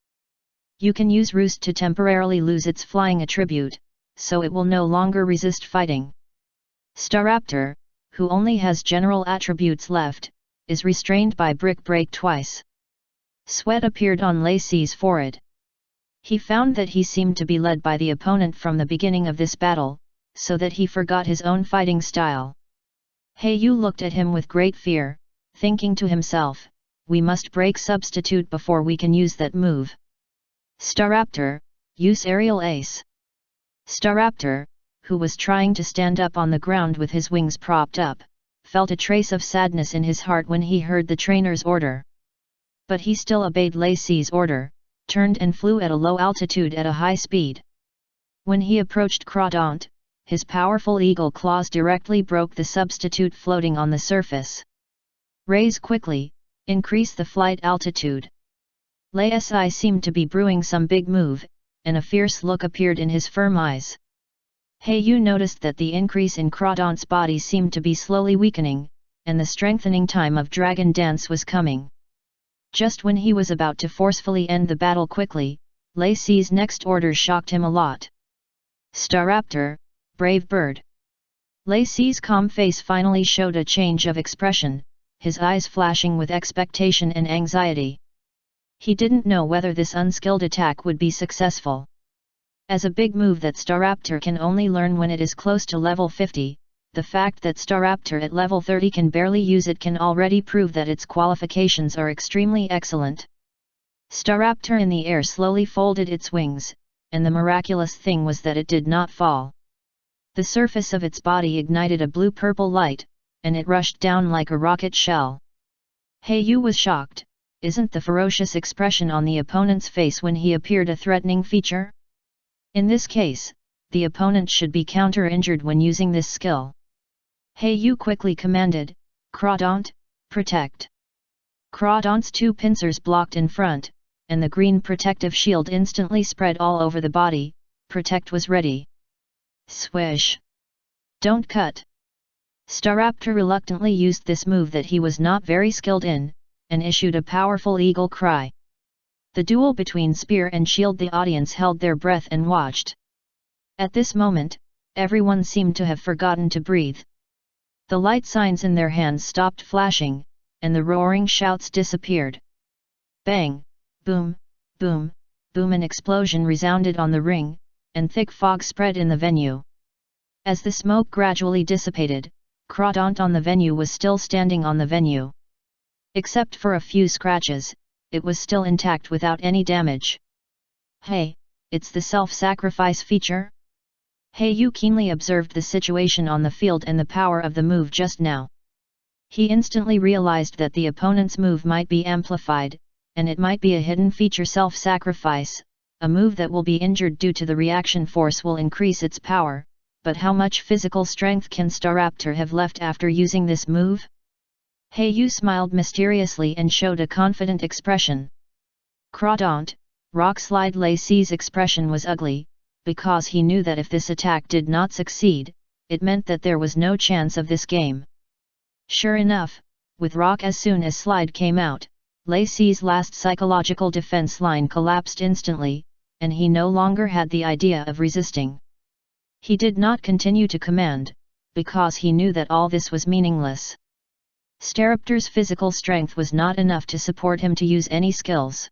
You can use Roost to temporarily lose its flying attribute, so it will no longer resist fighting. Staraptor, who only has general attributes left, is restrained by Brick Break twice. Sweat appeared on Laisi's forehead. He found that he seemed to be led by the opponent from the beginning of this battle, so that he forgot his own fighting style. Heyu looked at him with great fear, thinking to himself, we must break substitute before we can use that move. Staraptor, use Aerial Ace. Staraptor, who was trying to stand up on the ground with his wings propped up, felt a trace of sadness in his heart when he heard the trainer's order. But he still obeyed Laisi's order, turned and flew at a low altitude at a high speed. When he approached Crawdaunt, his powerful eagle claws directly broke the substitute floating on the surface. Raise quickly, increase the flight altitude. Laisi seemed to be brewing some big move, and a fierce look appeared in his firm eyes. Heyu noticed that the increase in Crawdaunt's body seemed to be slowly weakening, and the strengthening time of Dragon Dance was coming. Just when he was about to forcefully end the battle quickly, Laisi's next order shocked him a lot. Staraptor, brave bird. Laisi's calm face finally showed a change of expression, his eyes flashing with expectation and anxiety. He didn't know whether this unskilled attack would be successful. As a big move that Staraptor can only learn when it is close to level 50, the fact that Staraptor at level 30 can barely use it can already prove that its qualifications are extremely excellent. Staraptor in the air slowly folded its wings, and the miraculous thing was that it did not fall. The surface of its body ignited a blue-purple light, and it rushed down like a rocket shell. Heyu was shocked. Isn't the ferocious expression on the opponent's face when he appeared a threatening feature? In this case, the opponent should be counter-injured when using this skill. Yu quickly commanded, Crawdaunt, protect. Crawdaunt's 2 pincers blocked in front, and the green protective shield instantly spread all over the body. Protect was ready. Swish! Don't cut! Staraptor reluctantly used this move that he was not very skilled in, and issued a powerful eagle cry. The duel between spear and shield, the audience held their breath and watched. At this moment, everyone seemed to have forgotten to breathe. The light signs in their hands stopped flashing, and the roaring shouts disappeared. Bang! Boom! Boom! Boom! An explosion resounded on the ring, and thick fog spread in the venue. As the smoke gradually dissipated, Crawdaunt on the venue was still standing on the venue. Except for a few scratches, it was still intact without any damage. Hey, it's the self-sacrifice feature? Yu keenly observed the situation on the field and the power of the move just now. He instantly realized that the opponent's move might be amplified, and it might be a hidden feature self-sacrifice, a move that will be injured due to the reaction force will increase its power, but how much physical strength can Staraptor have left after using this move? Yu smiled mysteriously and showed a confident expression. Crawdaunt, Rock Slide Lacey's expression was ugly, because he knew that if this attack did not succeed, it meant that there was no chance of this game. Sure enough, with Rock as soon as Slide came out, Lacey's last psychological defense line collapsed instantly, and he no longer had the idea of resisting. He did not continue to command, because he knew that all this was meaningless. Staraptor's physical strength was not enough to support him to use any skills.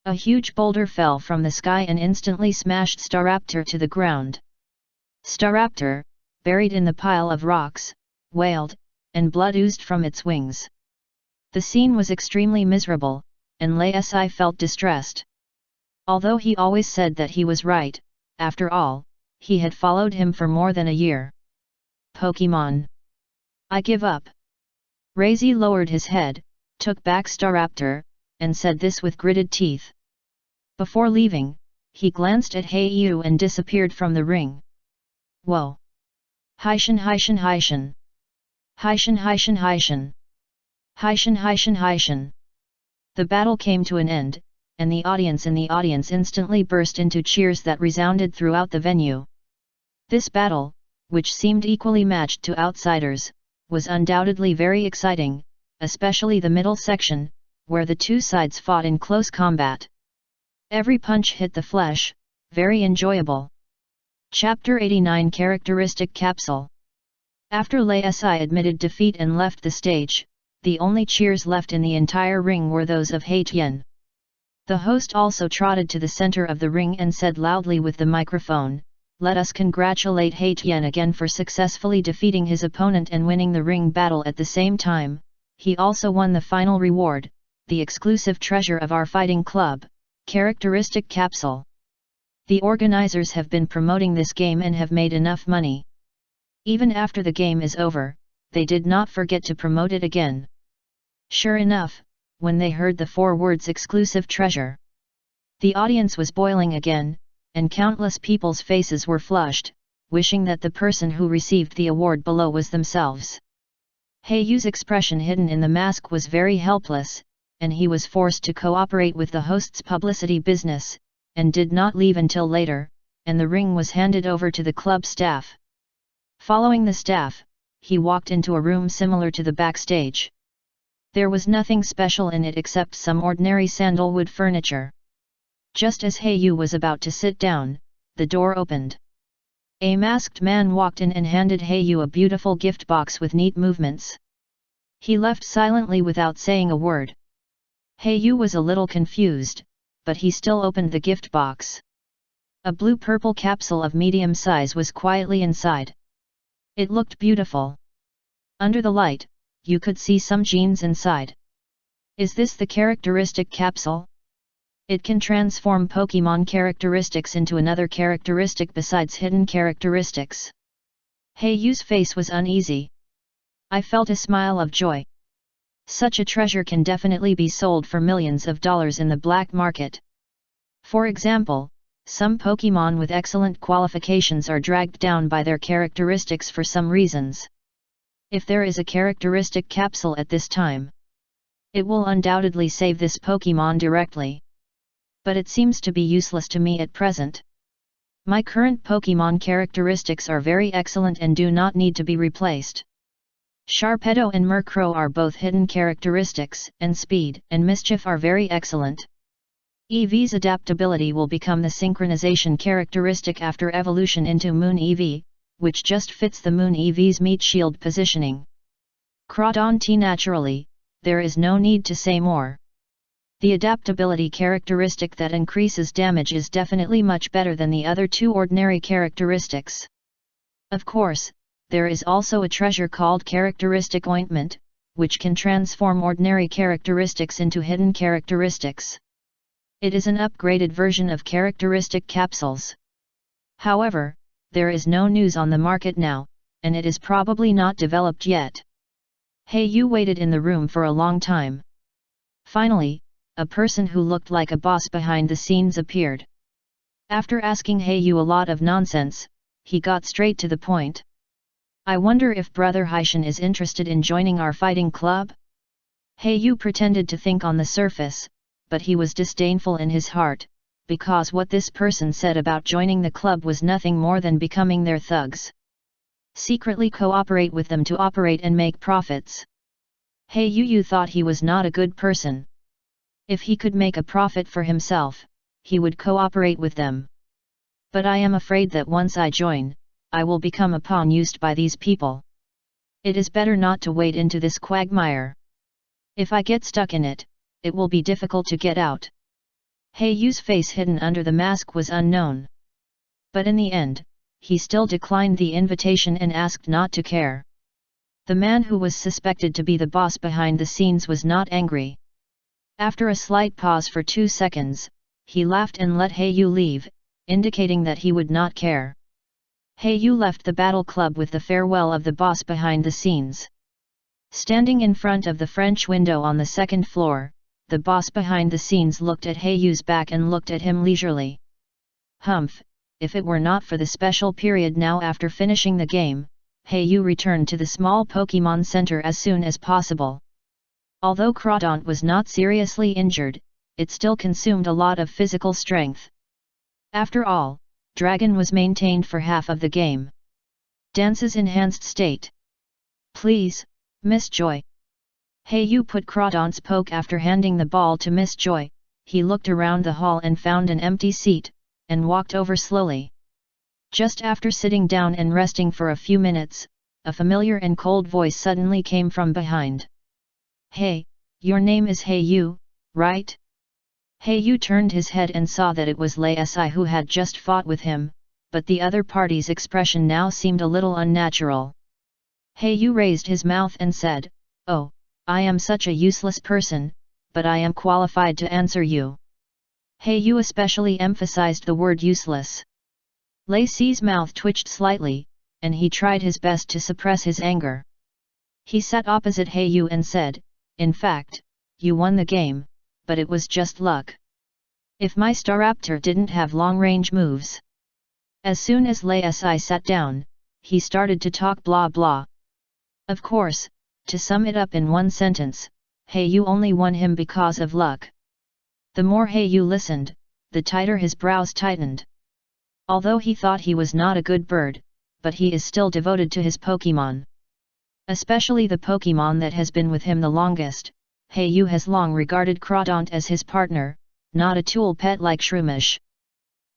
A huge boulder fell from the sky and instantly smashed Staraptor to the ground. Staraptor, buried in the pile of rocks, wailed, and blood oozed from its wings. The scene was extremely miserable, and Lacey felt distressed. Although he always said that he was right, after all, he had followed him for more than a year. Pokemon. I give up. Razy lowered his head, took back Staraptor, and said this with gritted teeth. Before leaving, he glanced at Yu and disappeared from the ring. Whoa! Heishin Heishin Heishin! Heishin Heishin Heishin! Heishin Heishin Heishin! The battle came to an end, and the audience instantly burst into cheers that resounded throughout the venue. This battle, which seemed equally matched to outsiders, was undoubtedly very exciting, especially the middle section, where the two sides fought in close combat. Every punch hit the flesh, very enjoyable. Chapter 89 Characteristic Capsule. After Lacey admitted defeat and left the stage, the only cheers left in the entire ring were those of Yen. The host also trotted to the center of the ring and said loudly with the microphone, "Let us congratulate Yen again for successfully defeating his opponent and winning the ring battle at the same time. He also won the final reward, the exclusive treasure of our fighting club, Characteristic Capsule. The organizers have been promoting this game and have made enough money. Even after the game is over, they did not forget to promote it again." Sure enough, when they heard the 4 words exclusive treasure, the audience was boiling again, and countless people's faces were flushed, wishing that the person who received the award below was themselves. Yu's expression hidden in the mask was very helpless, and he was forced to cooperate with the host's publicity business, and did not leave until later, and the ring was handed over to the club staff. Following the staff, he walked into a room similar to the backstage. There was nothing special in it except some ordinary sandalwood furniture. Just as Yu was about to sit down, the door opened. A masked man walked in and handed Yu a beautiful gift box with neat movements. He left silently without saying a word. Yu was a little confused, but he still opened the gift box. A blue-purple capsule of medium size was quietly inside. It looked beautiful. Under the light, you could see some genes inside. Is this the characteristic capsule? It can transform Pokemon characteristics into another characteristic besides hidden characteristics. Yu's face was uneasy. I felt a smile of joy. Such a treasure can definitely be sold for millions of dollars in the black market. For example, some Pokemon with excellent qualifications are dragged down by their characteristics for some reasons. If there is a characteristic capsule at this time, it will undoubtedly save this Pokemon directly. But it seems to be useless to me at present. My current Pokemon characteristics are very excellent and do not need to be replaced. Sharpedo and Murkrow are both hidden characteristics, and Speed and Mischief are very excellent. Eevee's adaptability will become the synchronization characteristic after evolution into Moon Eevee, which just fits the Moon Eevee's meat shield positioning. Crawdon T naturally, there is no need to say more. The adaptability characteristic that increases damage is definitely much better than the other two ordinary characteristics. Of course, there is also a treasure called Characteristic Ointment, which can transform ordinary characteristics into hidden characteristics. It is an upgraded version of characteristic capsules. However, there is no news on the market now, and it is probably not developed yet. Hey-Yu waited in the room for a long time. Finally, a person who looked like a boss behind the scenes appeared. After asking Hey-Yu a lot of nonsense, he got straight to the point. I wonder if Brother Haishan is interested in joining our fighting club? Hey-Yu pretended to think on the surface, but he was disdainful in his heart, because what this person said about joining the club was nothing more than becoming their thugs. Secretly cooperate with them to operate and make profits. Hey-Yu thought he was not a good person. If he could make a profit for himself, he would cooperate with them. But I am afraid that once I join, I will become a pawn used by these people. It is better not to wade into this quagmire. If I get stuck in it, it will be difficult to get out. Hey-Yu's face hidden under the mask was unknown. But in the end, he still declined the invitation and asked not to care. The man who was suspected to be the boss behind the scenes was not angry. After a slight pause for 2 seconds, he laughed and let Hey-Yu leave, indicating that he would not care. Hey-Yu left the battle club with the farewell of the boss behind the scenes. Standing in front of the French window on the second floor, the boss behind the scenes looked at Hey-Yu's back and looked at him leisurely. Humph, if it were not for the special period now after finishing the game, Hey-Yu returned to the small Pokemon Center as soon as possible. Although Crawdon was not seriously injured, it still consumed a lot of physical strength. After all, Dragon was maintained for half of the game. Dance's enhanced state. Please, Miss Joy. Hey-Yu put Crawdon's poke after handing the ball to Miss Joy. He looked around the hall and found an empty seat, and walked over slowly. Just after sitting down and resting for a few minutes, a familiar and cold voice suddenly came from behind. Hey, your name is Hey-Yu, right? Hey-Yu turned his head and saw that it was Lei Si who had just fought with him, but the other party's expression now seemed a little unnatural. Hey-Yu raised his mouth and said, "Oh, I am such a useless person, but I am qualified to answer you." Hey-Yu especially emphasized the word useless. Lei Si's mouth twitched slightly, and he tried his best to suppress his anger. He sat opposite Hey-Yu and said, "In fact, you won the game, but it was just luck. If my Staraptor didn't have long-range moves." As soon as Lei Si sat down, he started to talk blah blah. Of course, to sum it up in one sentence, Hey-Yu only won him because of luck. The more Hey-Yu listened, the tighter his brows tightened. Although he thought he was not a good bird, but he is still devoted to his Pokemon. Especially the Pokemon that has been with him the longest. Hey-Yu has long regarded Crawdon as his partner, not a tool pet like Shroomish.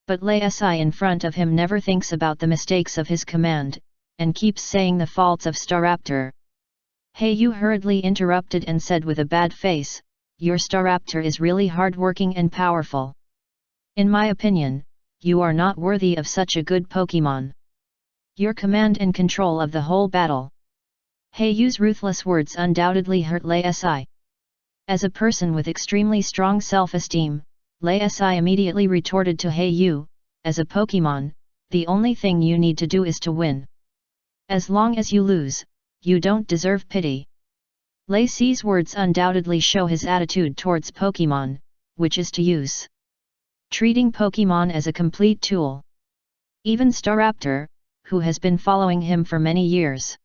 But Lei Si in front of him never thinks about the mistakes of his command, and keeps saying the faults of Staraptor. Hey-Yu hurriedly interrupted and said with a bad face, "Your Staraptor is really hard-working and powerful. In my opinion, you are not worthy of such a good Pokemon. Your command and control of the whole battle." Hey-Yu's ruthless words undoubtedly hurt Lei Si. As a person with extremely strong self-esteem, Lei Si immediately retorted to Hey-Yu, "As a Pokemon, the only thing you need to do is to win. As long as you lose, you don't deserve pity." Lei Si's words undoubtedly show his attitude towards Pokemon, which is to use. Treating Pokemon as a complete tool. Even Staraptor, who has been following him for many years.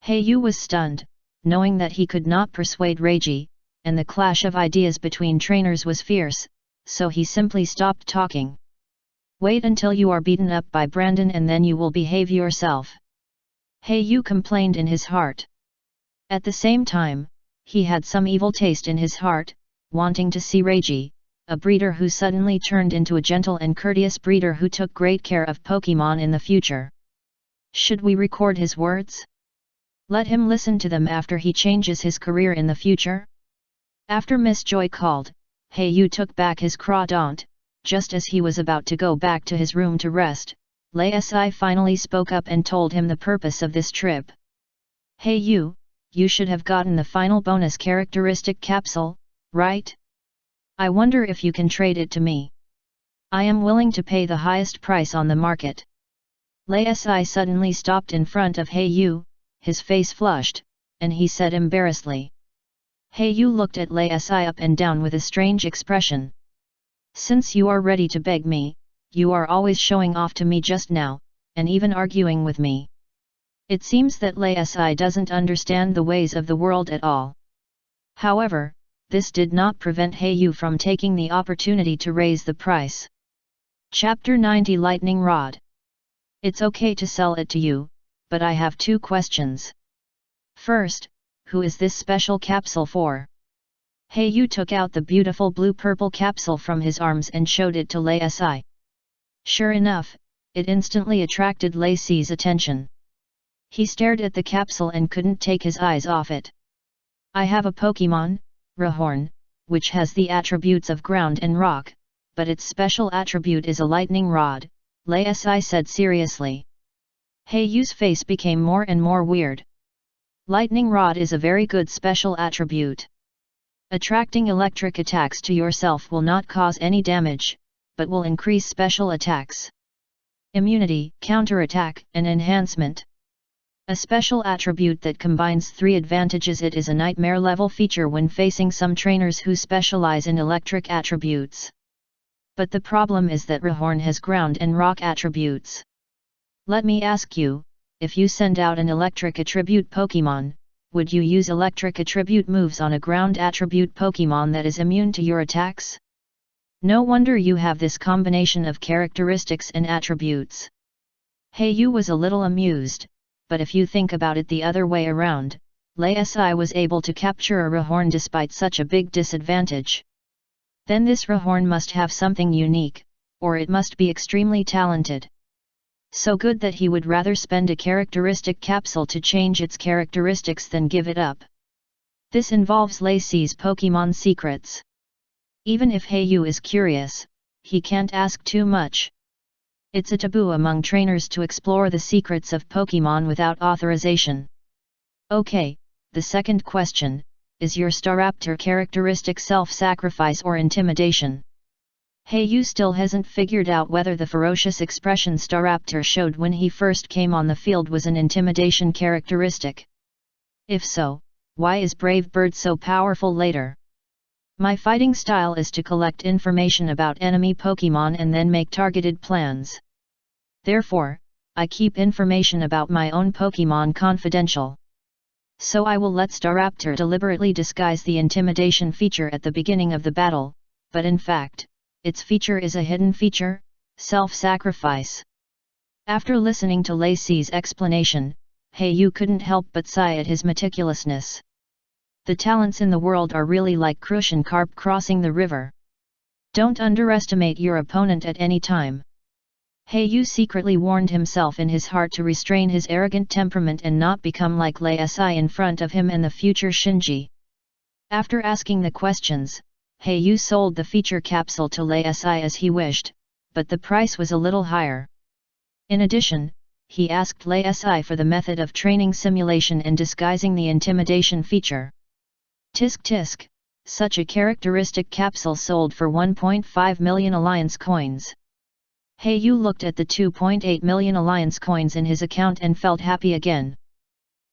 Yu was stunned, knowing that he could not persuade Reiji, and the clash of ideas between trainers was fierce, so he simply stopped talking. Wait until you are beaten up by Brandon and then you will behave yourself. Yu complained in his heart. At the same time, he had some evil taste in his heart, wanting to see Reiji, a breeder who suddenly turned into a gentle and courteous breeder who took great care of Pokemon in the future. Should we record his words? Let him listen to them after he changes his career in the future? After Miss Joy called, Yu took back his crawdaunt. Just as he was about to go back to his room to rest, Lei Si finally spoke up and told him the purpose of this trip. Yu, you should have gotten the final bonus characteristic capsule, right? I wonder if you can trade it to me. I am willing to pay the highest price on the market. Lei Si suddenly stopped in front of Yu, his face flushed, and he said embarrassedly. Yu looked at Lei Si up and down with a strange expression. Since you are ready to beg me, you are always showing off to me just now, and even arguing with me. It seems that Lei Si doesn't understand the ways of the world at all. However, this did not prevent Yu from taking the opportunity to raise the price. Chapter 90 Lightning Rod. It's okay to sell it to you, but I have 2 questions. First, who is this special capsule for? Yu took out the beautiful blue-purple capsule from his arms and showed it to Lei Si. Sure enough, it instantly attracted Lei Si's attention. He stared at the capsule and couldn't take his eyes off it. I have a Pokemon, Rhyhorn, which has the attributes of ground and rock, but its special attribute is a lightning rod, Lei Si said seriously. Yu's face became more and more weird. Lightning rod is a very good special attribute. Attracting electric attacks to yourself will not cause any damage, but will increase special attacks. Immunity, counterattack, and enhancement. A special attribute that combines 3 advantages. It is a nightmare-level feature when facing some trainers who specialize in electric attributes. But the problem is that Rhyhorn has ground and rock attributes. Let me ask you, if you send out an electric attribute Pokemon, would you use electric attribute moves on a ground attribute Pokemon that is immune to your attacks? No wonder you have this combination of characteristics and attributes. Yu was a little amused, but if you think about it the other way around, Lei Si was able to capture a Rhyhorn despite such a big disadvantage. Then this Rhyhorn must have something unique, or it must be extremely talented. So good that he would rather spend a characteristic capsule to change its characteristics than give it up. This involves Lei Si's Pokemon secrets. Even if Yu is curious, he can't ask too much. It's a taboo among trainers to explore the secrets of Pokemon without authorization. Okay, the second question, is your Staraptor characteristic self-sacrifice or intimidation? Yu still hasn't figured out whether the ferocious expression Staraptor showed when he first came on the field was an intimidation characteristic. If so, why is Brave Bird so powerful later? My fighting style is to collect information about enemy Pokemon and then make targeted plans. Therefore, I keep information about my own Pokemon confidential. So I will let Staraptor deliberately disguise the intimidation feature at the beginning of the battle, but in fact, its feature is a hidden feature, self-sacrifice. After listening to Lei Si's explanation, Yu couldn't help but sigh at his meticulousness. The talents in the world are really like crucian carp crossing the river. Don't underestimate your opponent at any time. Yu secretly warned himself in his heart to restrain his arrogant temperament and not become like Lei Si in front of him and the future Shinji. After asking the questions, Yu sold the feature capsule to Lei Si as he wished, but the price was a little higher. In addition, he asked Lei Si for the method of training simulation and disguising the intimidation feature. Tisk tisk, such a characteristic capsule sold for 1.5 million alliance coins. Yu looked at the 2.8 million alliance coins in his account and felt happy again.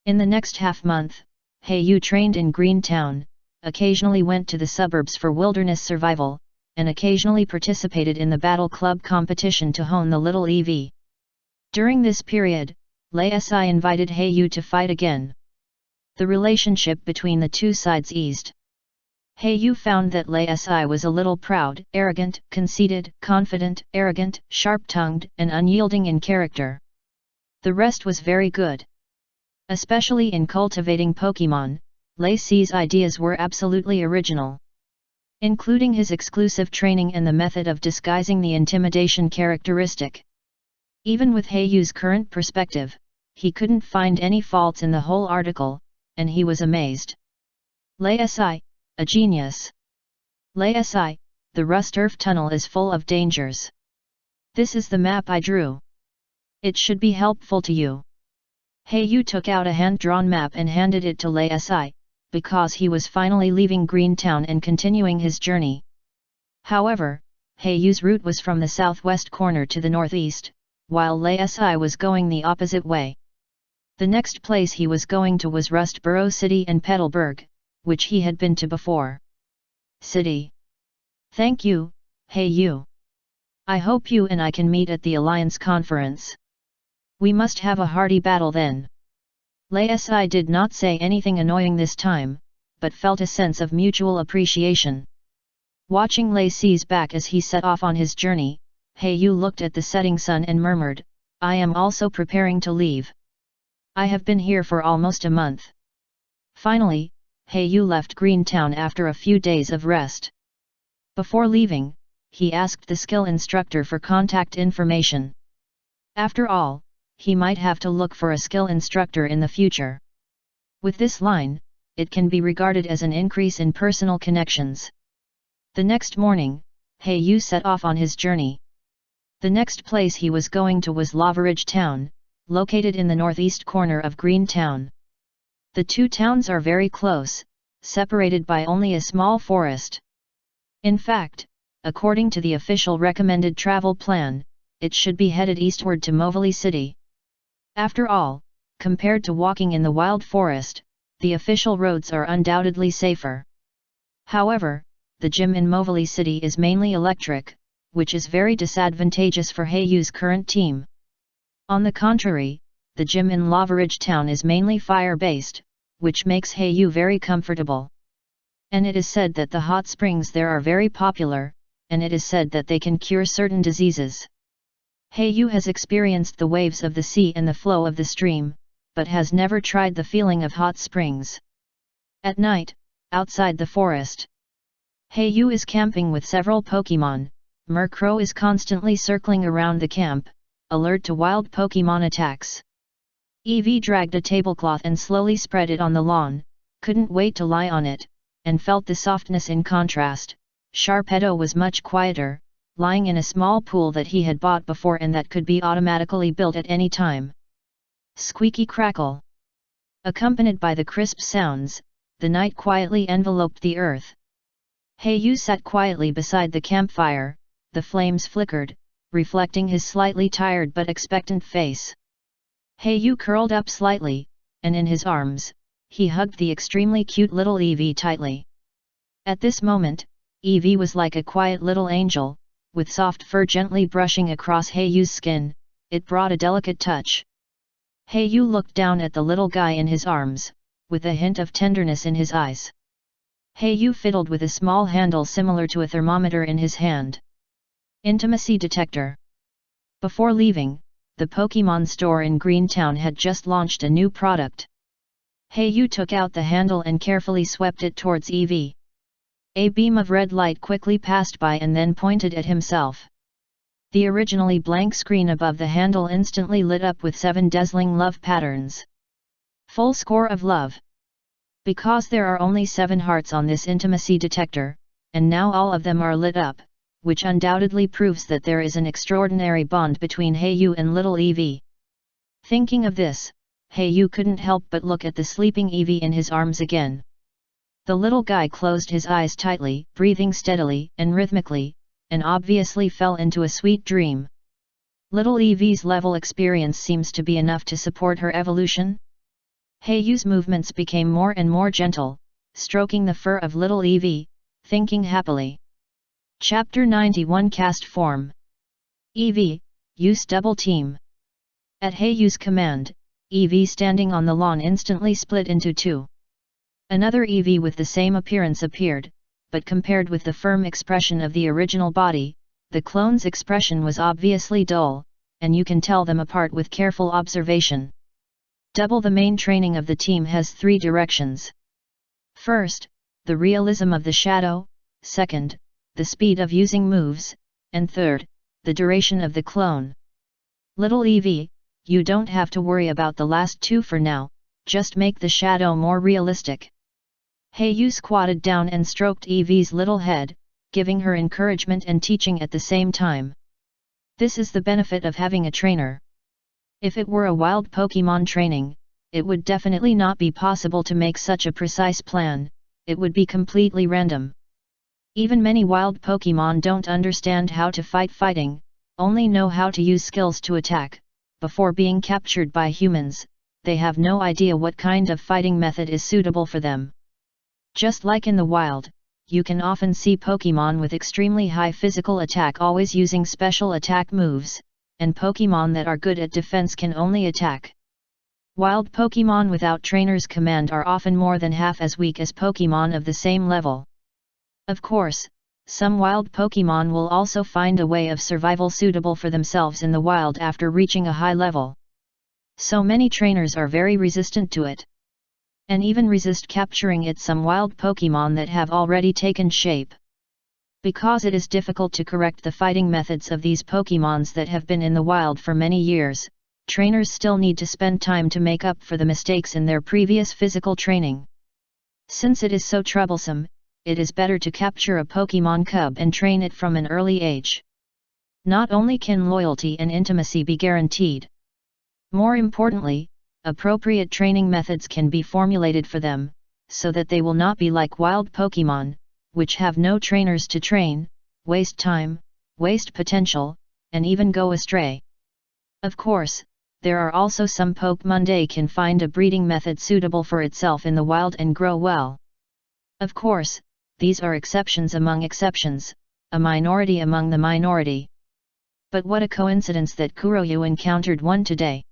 In the next half-month, Yu trained in Greentown, occasionally went to the suburbs for wilderness survival, and occasionally participated in the Battle Club competition to hone the little EV. During this period, Lei Si invited Yu to fight again. The relationship between the two sides eased. Haeyu found that Lei Si was a little proud, arrogant, conceited, confident, arrogant, sharp-tongued, and unyielding in character. The rest was very good. Especially in cultivating Pokémon, Lei Si's ideas were absolutely original. Including his exclusive training and the method of disguising the intimidation characteristic. Even with Haeyu's current perspective, he couldn't find any faults in the whole article, and he was amazed. Lei Si, a genius. Lei Si, the Rust-Earth Tunnel is full of dangers. This is the map I drew. It should be helpful to you. Haeyu took out a hand-drawn map and handed it to Lei Si, because he was finally leaving Greentown and continuing his journey. However, Haeyu's route was from the southwest corner to the northeast, while Lei Si was going the opposite way. The next place he was going to was Rustboro City and Petalburg, which he had been to before. City. Thank you, Haeyu. I hope you and I can meet at the Alliance Conference. We must have a hearty battle then. Lei Si did not say anything annoying this time, but felt a sense of mutual appreciation. Watching Lei Si's back as he set off on his journey, Haeyu looked at the setting sun and murmured, I am also preparing to leave. I have been here for almost a month. Finally, Haeyu left Greentown after a few days of rest. Before leaving, he asked the skill instructor for contact information. After all, he might have to look for a skill instructor in the future. With this line, it can be regarded as an increase in personal connections. The next morning, Haeyu set off on his journey. The next place he was going to was Lavaridge Town, located in the northeast corner of Greentown. The two towns are very close, separated by only a small forest. In fact, according to the official recommended travel plan, it should be headed eastward to Movili City. After all, compared to walking in the wild forest, the official roads are undoubtedly safer. However, the gym in Movili City is mainly electric, which is very disadvantageous for Haeyu's current team. On the contrary, the gym in Lavaridge Town is mainly fire-based, which makes Haeyu very comfortable. And it is said that the hot springs there are very popular, and it is said that they can cure certain diseases. Haeyu has experienced the waves of the sea and the flow of the stream, but has never tried the feeling of hot springs. At night, outside the forest, Haeyu is camping with several Pokémon. Murkrow is constantly circling around the camp, alert to wild Pokémon attacks. Eevee dragged a tablecloth and slowly spread it on the lawn, couldn't wait to lie on it, and felt the softness in contrast. Sharpedo was much quieter, lying in a small pool that he had bought before and that could be automatically built at any time. Squeaky crackle. Accompanied by the crisp sounds, the night quietly enveloped the earth. Haeyu sat quietly beside the campfire, the flames flickered, reflecting his slightly tired but expectant face. Haeyu curled up slightly, and in his arms, he hugged the extremely cute little Eevee tightly. At this moment, Eevee was like a quiet little angel, with soft fur gently brushing across Haeyu's skin. It brought a delicate touch. Haeyu looked down at the little guy in his arms, with a hint of tenderness in his eyes. Haeyu fiddled with a small handle similar to a thermometer in his hand. Intimacy detector. Before leaving, the Pokémon store in Greentown had just launched a new product. Haeyu took out the handle and carefully swept it towards Eevee. A beam of red light quickly passed by and then pointed at himself. The originally blank screen above the handle instantly lit up with 7 dazzling love patterns. Full score of love. Because there are only 7 hearts on this intimacy detector, and now all of them are lit up, which undoubtedly proves that there is an extraordinary bond between Haeyu and little Eevee. Thinking of this, Haeyu couldn't help but look at the sleeping Eevee in his arms again. The little guy closed his eyes tightly, breathing steadily and rhythmically, and obviously fell into a sweet dream. Little Eevee's level experience seems to be enough to support her evolution. Haeyu's movements became more and more gentle, stroking the fur of little Eevee, thinking happily. Chapter 91 Cast Form. Eevee, use double team. At Haeyu's command, Eevee standing on the lawn instantly split into 2. Another EV with the same appearance appeared, but compared with the firm expression of the original body, the clone's expression was obviously dull, and you can tell them apart with careful observation. Double the main training of the team has 3 directions. First, the realism of the shadow, second, the speed of using moves, and third, the duration of the clone. Little EV, you don't have to worry about the last 2 for now, just make the shadow more realistic. Hayu squatted down and stroked Evie's little head, giving her encouragement and teaching at the same time. This is the benefit of having a trainer. If it were a wild Pokemon training, it would definitely not be possible to make such a precise plan, it would be completely random. Even many wild Pokemon don't understand how to fighting, only know how to use skills to attack. Before being captured by humans, they have no idea what kind of fighting method is suitable for them. Just like in the wild, you can often see Pokemon with extremely high physical attack always using special attack moves, and Pokemon that are good at defense can only attack. Wild Pokemon without trainer's command are often more than half as weak as Pokemon of the same level. Of course, some wild Pokemon will also find a way of survival suitable for themselves in the wild after reaching a high level. So many trainers are very resistant to it, and even resist capturing some wild Pokemon that have already taken shape. Because it is difficult to correct the fighting methods of these Pokemons that have been in the wild for many years, trainers still need to spend time to make up for the mistakes in their previous physical training. Since it is so troublesome, it is better to capture a Pokemon cub and train it from an early age. Not only can loyalty and intimacy be guaranteed, more importantly, appropriate training methods can be formulated for them, so that they will not be like wild Pokemon, which have no trainers to train, waste time, waste potential, and even go astray. Of course, there are also some Pokemon that can find a breeding method suitable for itself in the wild and grow well. Of course, these are exceptions among exceptions, a minority among the minority. But what a coincidence that Kuroyu encountered one today.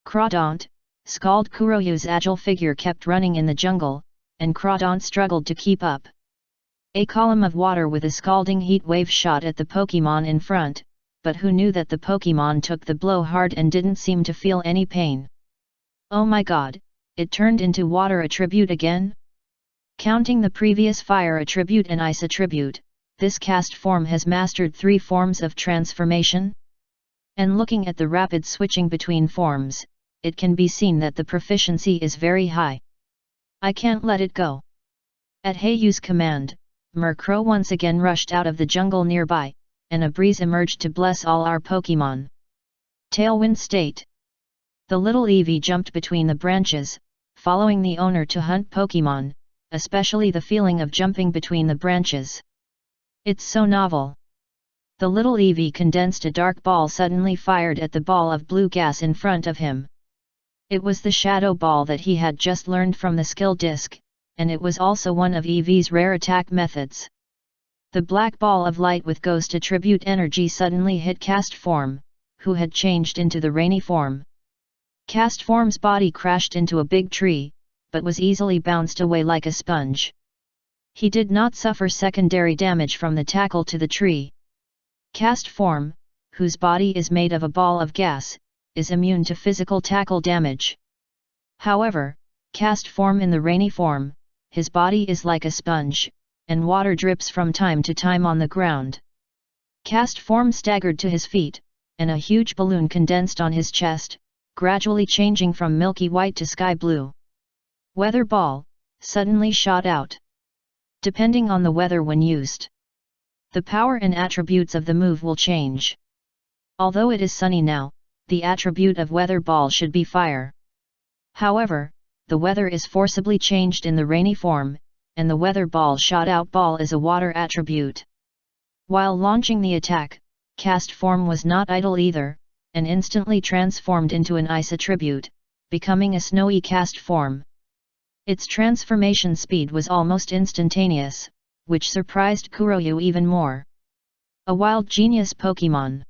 Crawdaunt, Scald Kuroyu's agile figure kept running in the jungle, and Crawdaunt struggled to keep up. A column of water with a scalding heat wave shot at the Pokemon in front, but who knew that the Pokemon took the blow hard and didn't seem to feel any pain. Oh my god, it turned into water attribute again? Counting the previous fire attribute and ice attribute, this cast form has mastered 3 forms of transformation? And looking at the rapid switching between forms, it can be seen that the proficiency is very high. I can't let it go. At Hayu's command, Murkrow once again rushed out of the jungle nearby, and a breeze emerged to bless all our Pokemon. Tailwind State. The little Eevee jumped between the branches, following the owner to hunt Pokemon, especially the feeling of jumping between the branches. It's so novel. The little Eevee condensed a dark ball suddenly fired at the ball of blue gas in front of him. It was the shadow ball that he had just learned from the skill disc, and it was also one of Eevee's rare attack methods. The black ball of light with ghost attribute energy suddenly hit Cast Form, who had changed into the rainy form. Cast Form's body crashed into a big tree, but was easily bounced away like a sponge. He did not suffer secondary damage from the tackle to the tree. Cast Form, whose body is made of a ball of gas, is immune to physical tackle damage. However, Cast Form in the rainy form, his body is like a sponge, and water drips from time to time on the ground. Cast Form staggered to his feet, and a huge balloon condensed on his chest, gradually changing from milky white to sky blue. Weather Ball, suddenly shot out. Depending on the weather when used, the power and attributes of the move will change. Although it is sunny now, the attribute of Weather Ball should be fire. However, the weather is forcibly changed in the rainy form, and the Weather Ball shot out ball is a water attribute. While launching the attack, Cast Form was not idle either, and instantly transformed into an ice attribute, becoming a snowy Cast Form. Its transformation speed was almost instantaneous, which surprised Kuroyu even more. A wild genius Pokemon.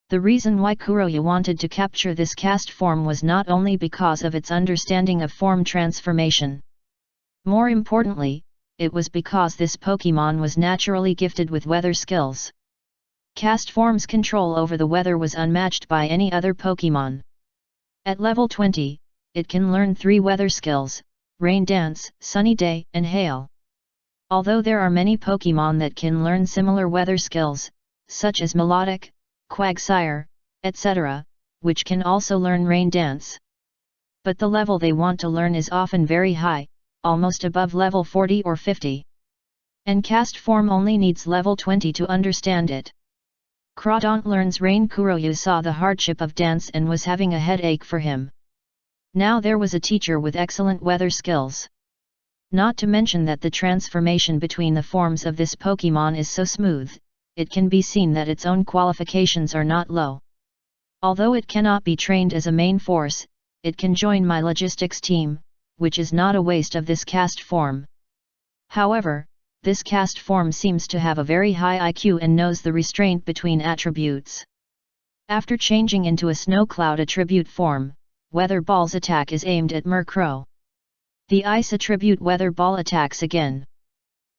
The reason why Kuroyu wanted to capture this Cast Form was not only because of its understanding of form transformation. More importantly, it was because this Pokemon was naturally gifted with weather skills. Cast form's control over the weather was unmatched by any other Pokemon. At level 20, it can learn 3 weather skills: Rain Dance, Sunny Day, and Hail. Although there are many Pokemon that can learn similar weather skills, such as Melodic, Quagsire, etc., which can also learn Rain Dance. But the level they want to learn is often very high, almost above level 40 or 50. And Cast form only needs level 20 to understand it. Crawdaunt learns Rain. Kuroyu saw the hardship of dance and was having a headache for him. Now there was a teacher with excellent weather skills. Not to mention that the transformation between the forms of this Pokemon is so smooth, it can be seen that its own qualifications are not low. Although it cannot be trained as a main force, it can join my logistics team, which is not a waste of this Cast form. However, this Cast form seems to have a very high IQ and knows the restraint between attributes. After changing into a Snow Cloud attribute form, Weather Ball's attack is aimed at Murkrow. The Ice attribute Weather Ball attacks again.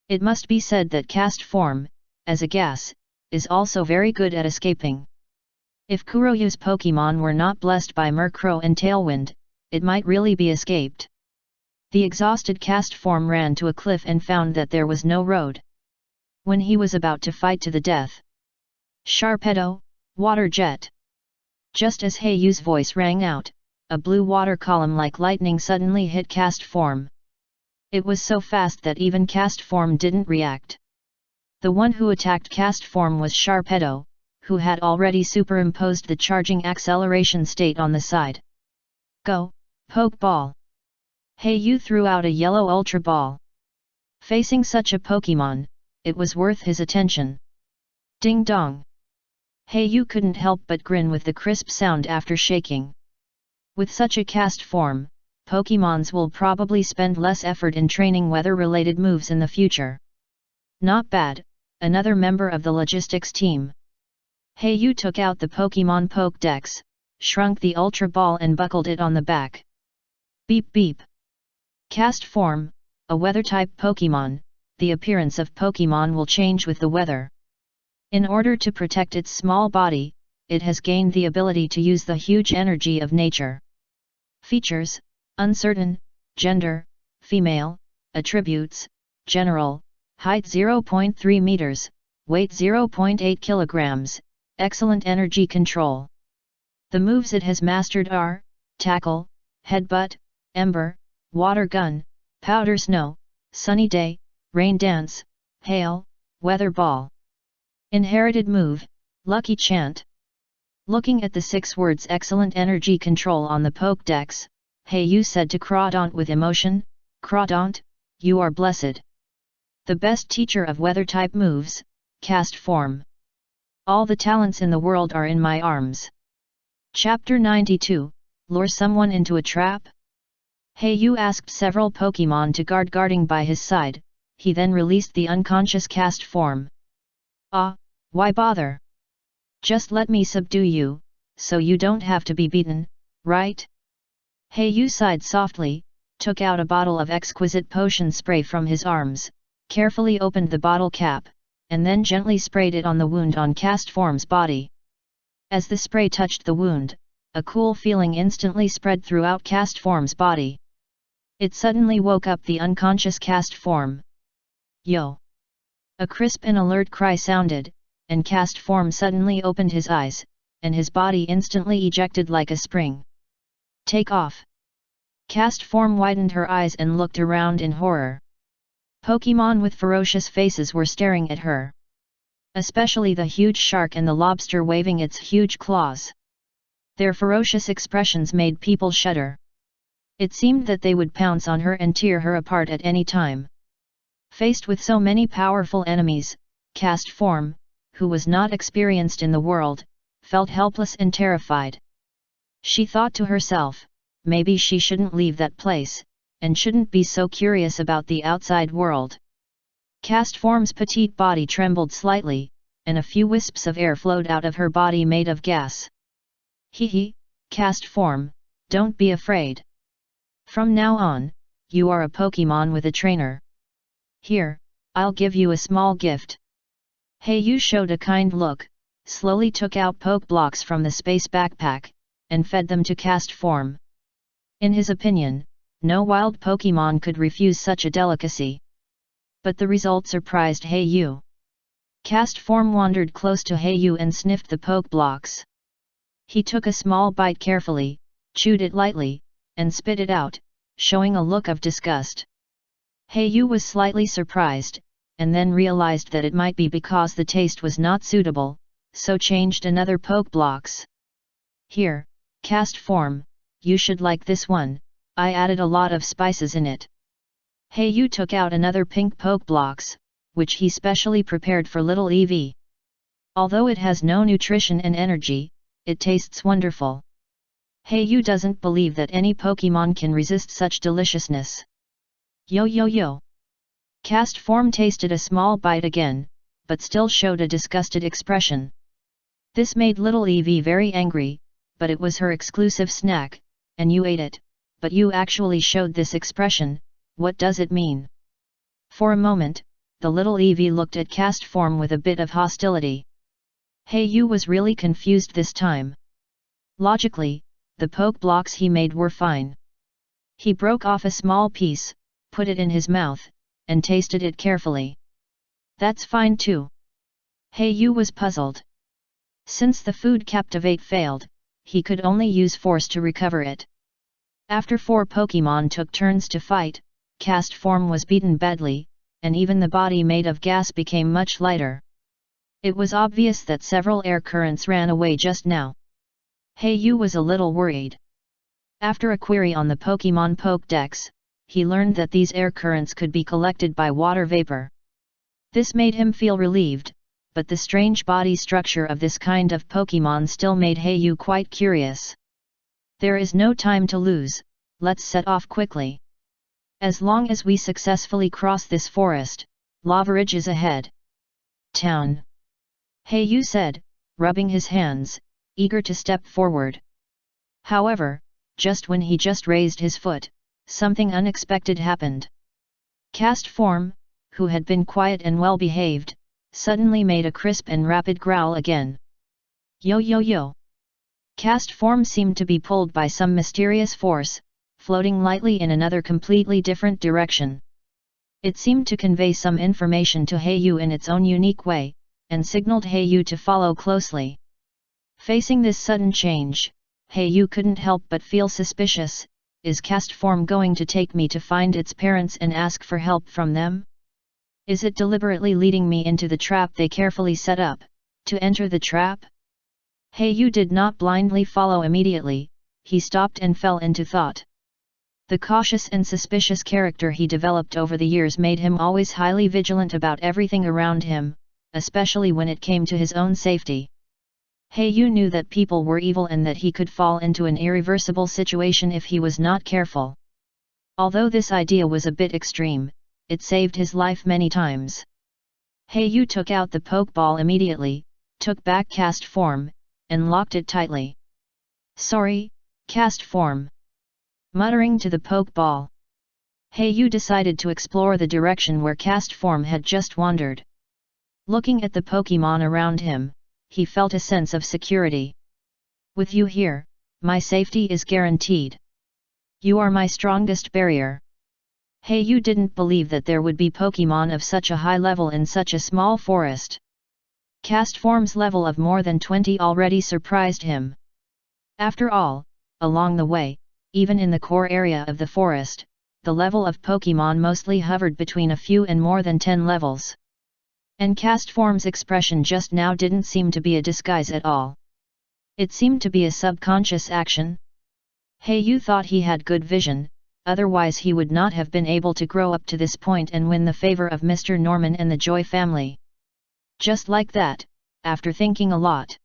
It must be said that Cast form, as a gas, is also very good at escaping. If Kuroyu's Pokemon were not blessed by Murkrow and Tailwind, it might really be escaped. The exhausted Cast form ran to a cliff and found that there was no road. When he was about to fight to the death. Sharpedo, Water Jet. Just as Heiyu's voice rang out, a blue water column like lightning suddenly hit Cast form. It was so fast that even Cast form didn't react. The one who attacked Cast form was Sharpedo, who had already superimposed the charging acceleration state on the side. Go, Pokeball! Heiyu threw out a yellow Ultra Ball. Facing such a Pokemon, it was worth his attention. Ding dong! Heiyu couldn't help but grin with the crisp sound after shaking. With such a Cast form, Pokemons will probably spend less effort in training weather-related moves in the future. Not bad, another member of the logistics team. Heiyu took out the Pokemon Pokédex, shrunk the Ultra Ball and buckled it on the back. Beep beep. Cast form, a weather-type Pokemon, the appearance of Pokemon will change with the weather. In order to protect its small body, it has gained the ability to use the huge energy of nature. Features: uncertain, gender, female, attributes, general, height 0.3 meters, weight 0.8 kilograms, excellent energy control. The moves it has mastered are: Tackle, Headbutt, Ember, Water Gun, Powder Snow, Sunny Day, Rain Dance, Hail, Weather Ball. Inherited move, Lucky Chant. Looking at the 6 words excellent energy control on the Pokédex, Heiyu said to Crawdaunt with emotion, Crawdaunt, you are blessed. The best teacher of weather-type moves, Cast form. All the talents in the world are in my arms. Chapter 92, Lure someone into a trap? Heiyu asked several Pokemon to guarding by his side, he then released the unconscious Cast form. Ah, why bother? Just let me subdue you, so you don't have to be beaten, right? Heiyu sighed softly, took out a bottle of exquisite potion spray from his arms, carefully opened the bottle cap, and then gently sprayed it on the wound on Cast form's body. As the spray touched the wound, a cool feeling instantly spread throughout Cast form's body. It suddenly woke up the unconscious Cast form. Yo! A crisp and alert cry sounded, and Cast form suddenly opened his eyes, and his body instantly ejected like a spring. Take off! Cast form widened her eyes and looked around in horror. Pokemon with ferocious faces were staring at her. Especially the huge shark and the lobster waving its huge claws. Their ferocious expressions made people shudder. It seemed that they would pounce on her and tear her apart at any time. Faced with so many powerful enemies, Cast form, who was not experienced in the world, felt helpless and terrified. She thought to herself, maybe she shouldn't leave that place, and shouldn't be so curious about the outside world. Cast form's petite body trembled slightly, and a few wisps of air flowed out of her body made of gas. Hee hee, Cast form, don't be afraid. From now on, you are a Pokemon with a trainer. Here, I'll give you a small gift. Yu showed a kind look, slowly took out poke blocks from the space backpack, and fed them to Cast Form. In his opinion, no wild Pokemon could refuse such a delicacy. But the result surprised Yu. Cast Form wandered close to Yu and sniffed the poke blocks. He took a small bite carefully, chewed it lightly, and spit it out, showing a look of disgust. Yu was slightly surprised, and then realized that it might be because the taste was not suitable, so changed another poke blocks. Here, Cast Form, you should like this one, I added a lot of spices in it. Yu took out another pink poke blocks, which he specially prepared for little Eevee. Although it has no nutrition and energy, it tastes wonderful. Yu doesn't believe that any Pokemon can resist such deliciousness. Yo. Cast Form tasted a small bite again, but still showed a disgusted expression. This made little Eevee very angry, but it was her exclusive snack, and you ate it, but you actually showed this expression, what does it mean? For a moment, the little Eevee looked at Cast Form with a bit of hostility. Yu was really confused this time. Logically, the poke blocks he made were fine. He broke off a small piece, put it in his mouth, and tasted it carefully. That's fine too. Yu was puzzled. Since the food captivate failed, he could only use force to recover it. After 4 Pokemon took turns to fight, Cast Form was beaten badly, and even the body made of gas became much lighter. It was obvious that several air currents ran away just now. Yu was a little worried. After a query on the Pokemon Pokédex, he learned that these air currents could be collected by water vapor. This made him feel relieved, but the strange body structure of this kind of Pokemon still made Yu quite curious. There is no time to lose, let's set off quickly. As long as we successfully cross this forest, Lava Ridge is ahead. Town. Yu said, rubbing his hands, eager to step forward. However, just when he raised his foot, something unexpected happened. Cast Form, who had been quiet and well behaved, suddenly made a crisp and rapid growl again. Yo. Cast Form seemed to be pulled by some mysterious force, floating lightly in another completely different direction. It seemed to convey some information to Yu in its own unique way, and signaled Yu to follow closely. Facing this sudden change, Yu couldn't help but feel suspicious. Is Cast Form going to take me to find its parents and ask for help from them? Is it deliberately leading me into the trap they carefully set up, to enter the trap? Yu did not blindly follow immediately, he stopped and fell into thought. The cautious and suspicious character he developed over the years made him always highly vigilant about everything around him, especially when it came to his own safety. Yu knew that people were evil and that he could fall into an irreversible situation if he was not careful. Although this idea was a bit extreme, it saved his life many times. Yu took out the Pokeball immediately, took back Cast Form, and locked it tightly. Sorry, Cast Form. Muttering to the Pokeball, Yu decided to explore the direction where Cast Form had just wandered. Looking at the Pokemon around him, he felt a sense of security. With you here, my safety is guaranteed. You are my strongest barrier. Yu didn't believe that there would be Pokemon of such a high level in such a small forest. Cast Form's level of more than 20 already surprised him. After all, along the way, even in the core area of the forest, the level of Pokemon mostly hovered between a few and more than 10 levels. And Cast Form's expression just now didn't seem to be a disguise at all. It seemed to be a subconscious action. Yu thought he had good vision, otherwise he would not have been able to grow up to this point and win the favor of Mr. Norman and the Joy family. Just like that, after thinking a lot,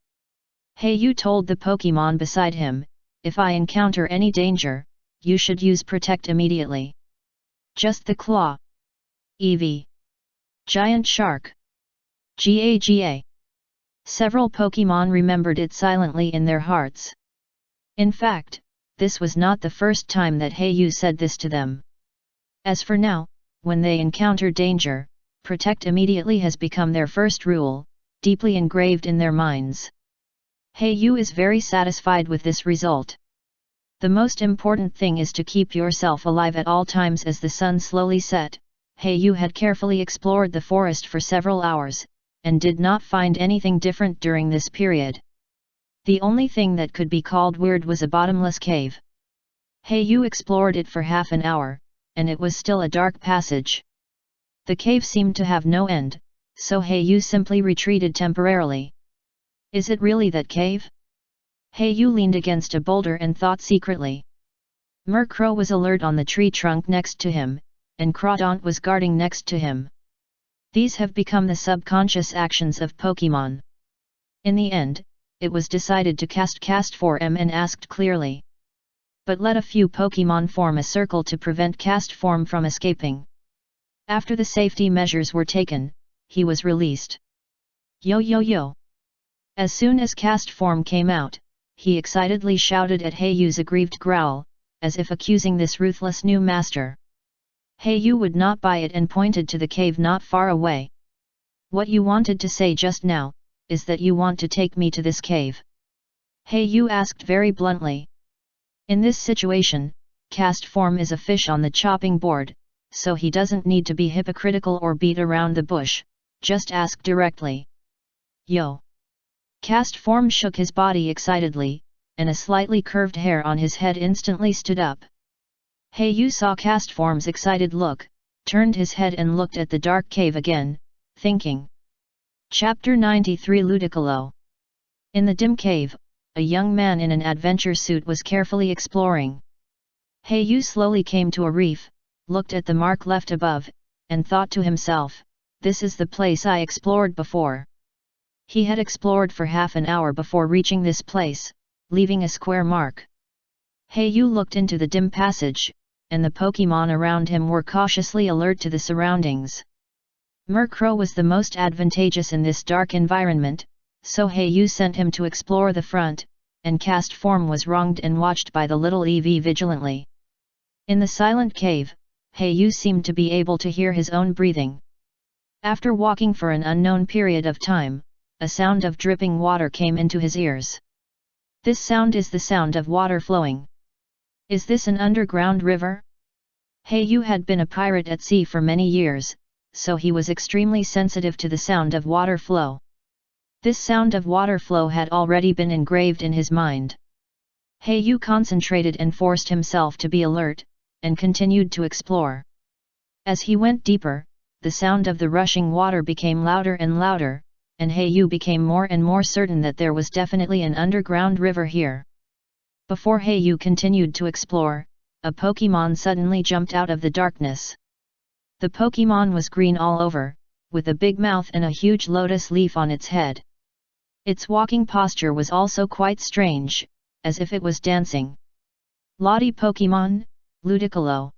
Yu told the Pokemon beside him, if I encounter any danger, you should use Protect immediately. Just the claw. Eevee. Giant Shark. Gaga. Several Pokemon remembered it silently in their hearts. In fact, this was not the first time that Yu said this to them. As for now, when they encounter danger, protect immediately has become their first rule, deeply engraved in their minds. Yu is very satisfied with this result. The most important thing is to keep yourself alive at all times. As the sun slowly set, Yu had carefully explored the forest for several hours, and did not find anything different during this period. The only thing that could be called weird was a bottomless cave. Yu explored it for half an hour, and it was still a dark passage. The cave seemed to have no end, so Yu simply retreated temporarily. Is it really that cave? Yu leaned against a boulder and thought secretly. Murkrow was alert on the tree trunk next to him, and Crawdaunt was guarding next to him. These have become the subconscious actions of Pokémon. In the end, it was decided to cast Form and asked clearly. But let a few Pokémon form a circle to prevent cast form from escaping. After the safety measures were taken, he was released. Yo yo yo! As soon as cast form came out, he excitedly shouted at Yu's aggrieved growl, as if accusing this ruthless new master. Yu would not buy it and pointed to the cave not far away. What you wanted to say just now, is that you want to take me to this cave? Yu asked very bluntly. In this situation, cast form is a fish on the chopping board, so he doesn't need to be hypocritical or beat around the bush, just ask directly. Yo! Cast form shook his body excitedly, and a slightly curved hair on his head instantly stood up. Yu saw cast form's excited look, turned his head and looked at the dark cave again, thinking. Chapter 93 Ludicolo. In the dim cave, a young man in an adventure suit was carefully exploring. Yu slowly came to a reef, looked at the mark left above, and thought to himself, this is the place I explored before. He had explored for half an hour before reaching this place, leaving a square mark. Yu looked into the dim passage, and the Pokémon around him were cautiously alert to the surroundings. Murkrow was the most advantageous in this dark environment, so Yu sent him to explore the front, and cast form was wronged and watched by the little EV vigilantly. In the silent cave, Yu seemed to be able to hear his own breathing. After walking for an unknown period of time, a sound of dripping water came into his ears. This sound is the sound of water flowing. Is this an underground river? Yu had been a pirate at sea for many years, so he was extremely sensitive to the sound of water flow. This sound of water flow had already been engraved in his mind. Yu concentrated and forced himself to be alert, and continued to explore. As he went deeper, the sound of the rushing water became louder and louder, and Yu became more and more certain that there was definitely an underground river here. Before Yu continued to explore, a Pokémon suddenly jumped out of the darkness. The Pokémon was green all over, with a big mouth and a huge lotus leaf on its head. Its walking posture was also quite strange, as if it was dancing. Lottie Pokémon, Ludicolo.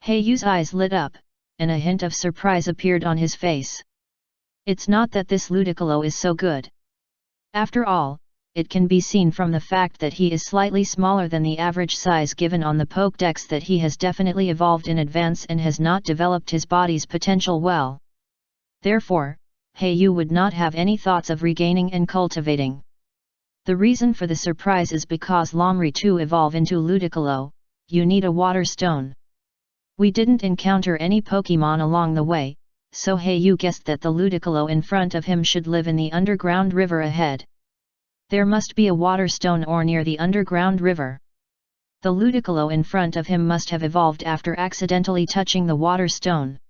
Yu's eyes lit up, and a hint of surprise appeared on his face. It's not that this Ludicolo is so good. After all, it can be seen from the fact that he is slightly smaller than the average size given on the Pokédex that he has definitely evolved in advance and has not developed his body's potential well. Therefore, Yu would not have any thoughts of regaining and cultivating. The reason for the surprise is because Lomri to evolve into Ludicolo, you need a water stone. We didn't encounter any Pokémon along the way, so Yu guessed that the Ludicolo in front of him should live in the underground river ahead. There must be a water stone or near the underground river. The Ludicolo in front of him must have evolved after accidentally touching the water stone.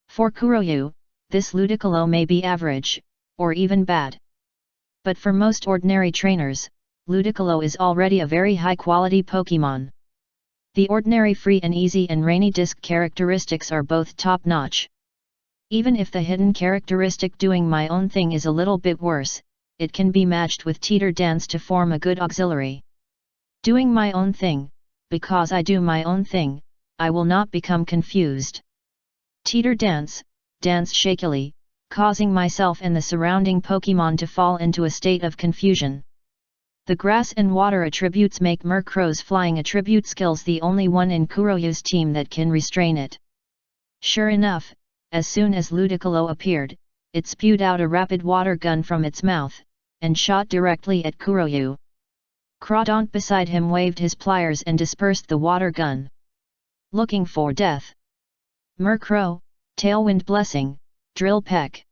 For Kuroyu, this Ludicolo may be average, or even bad. But for most ordinary trainers, Ludicolo is already a very high-quality Pokémon. The ordinary free and easy and rainy disc characteristics are both top-notch. Even if the hidden characteristic doing my own thing is a little bit worse, it can be matched with Teeter Dance to form a good auxiliary. Doing my own thing, because I do my own thing, I will not become confused. Teeter Dance, dance shakily, causing myself and the surrounding Pokémon to fall into a state of confusion. The grass and water attributes make Murkrow's flying attribute skills the only one in Kuroyu's team that can restrain it. Sure enough, as soon as Ludicolo appeared, it spewed out a rapid water gun from its mouth, and shot directly at Kuroyu. Crawdaunt beside him waved his pliers and dispersed the water gun. Looking for death. Murkrow, Tailwind Blessing, Drill Peck.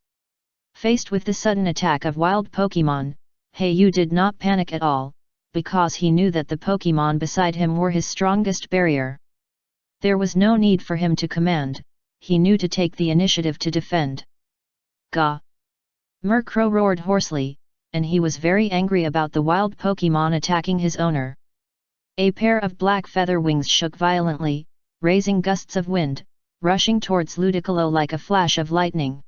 Faced with the sudden attack of wild Pokémon, Heiyu did not panic at all, because he knew that the Pokémon beside him were his strongest barrier. There was no need for him to command, he knew to take the initiative to defend. Gah! Murkrow roared hoarsely, and he was very angry about the wild Pokémon attacking his owner. A pair of black feather wings shook violently, raising gusts of wind, rushing towards Ludicolo like a flash of lightning.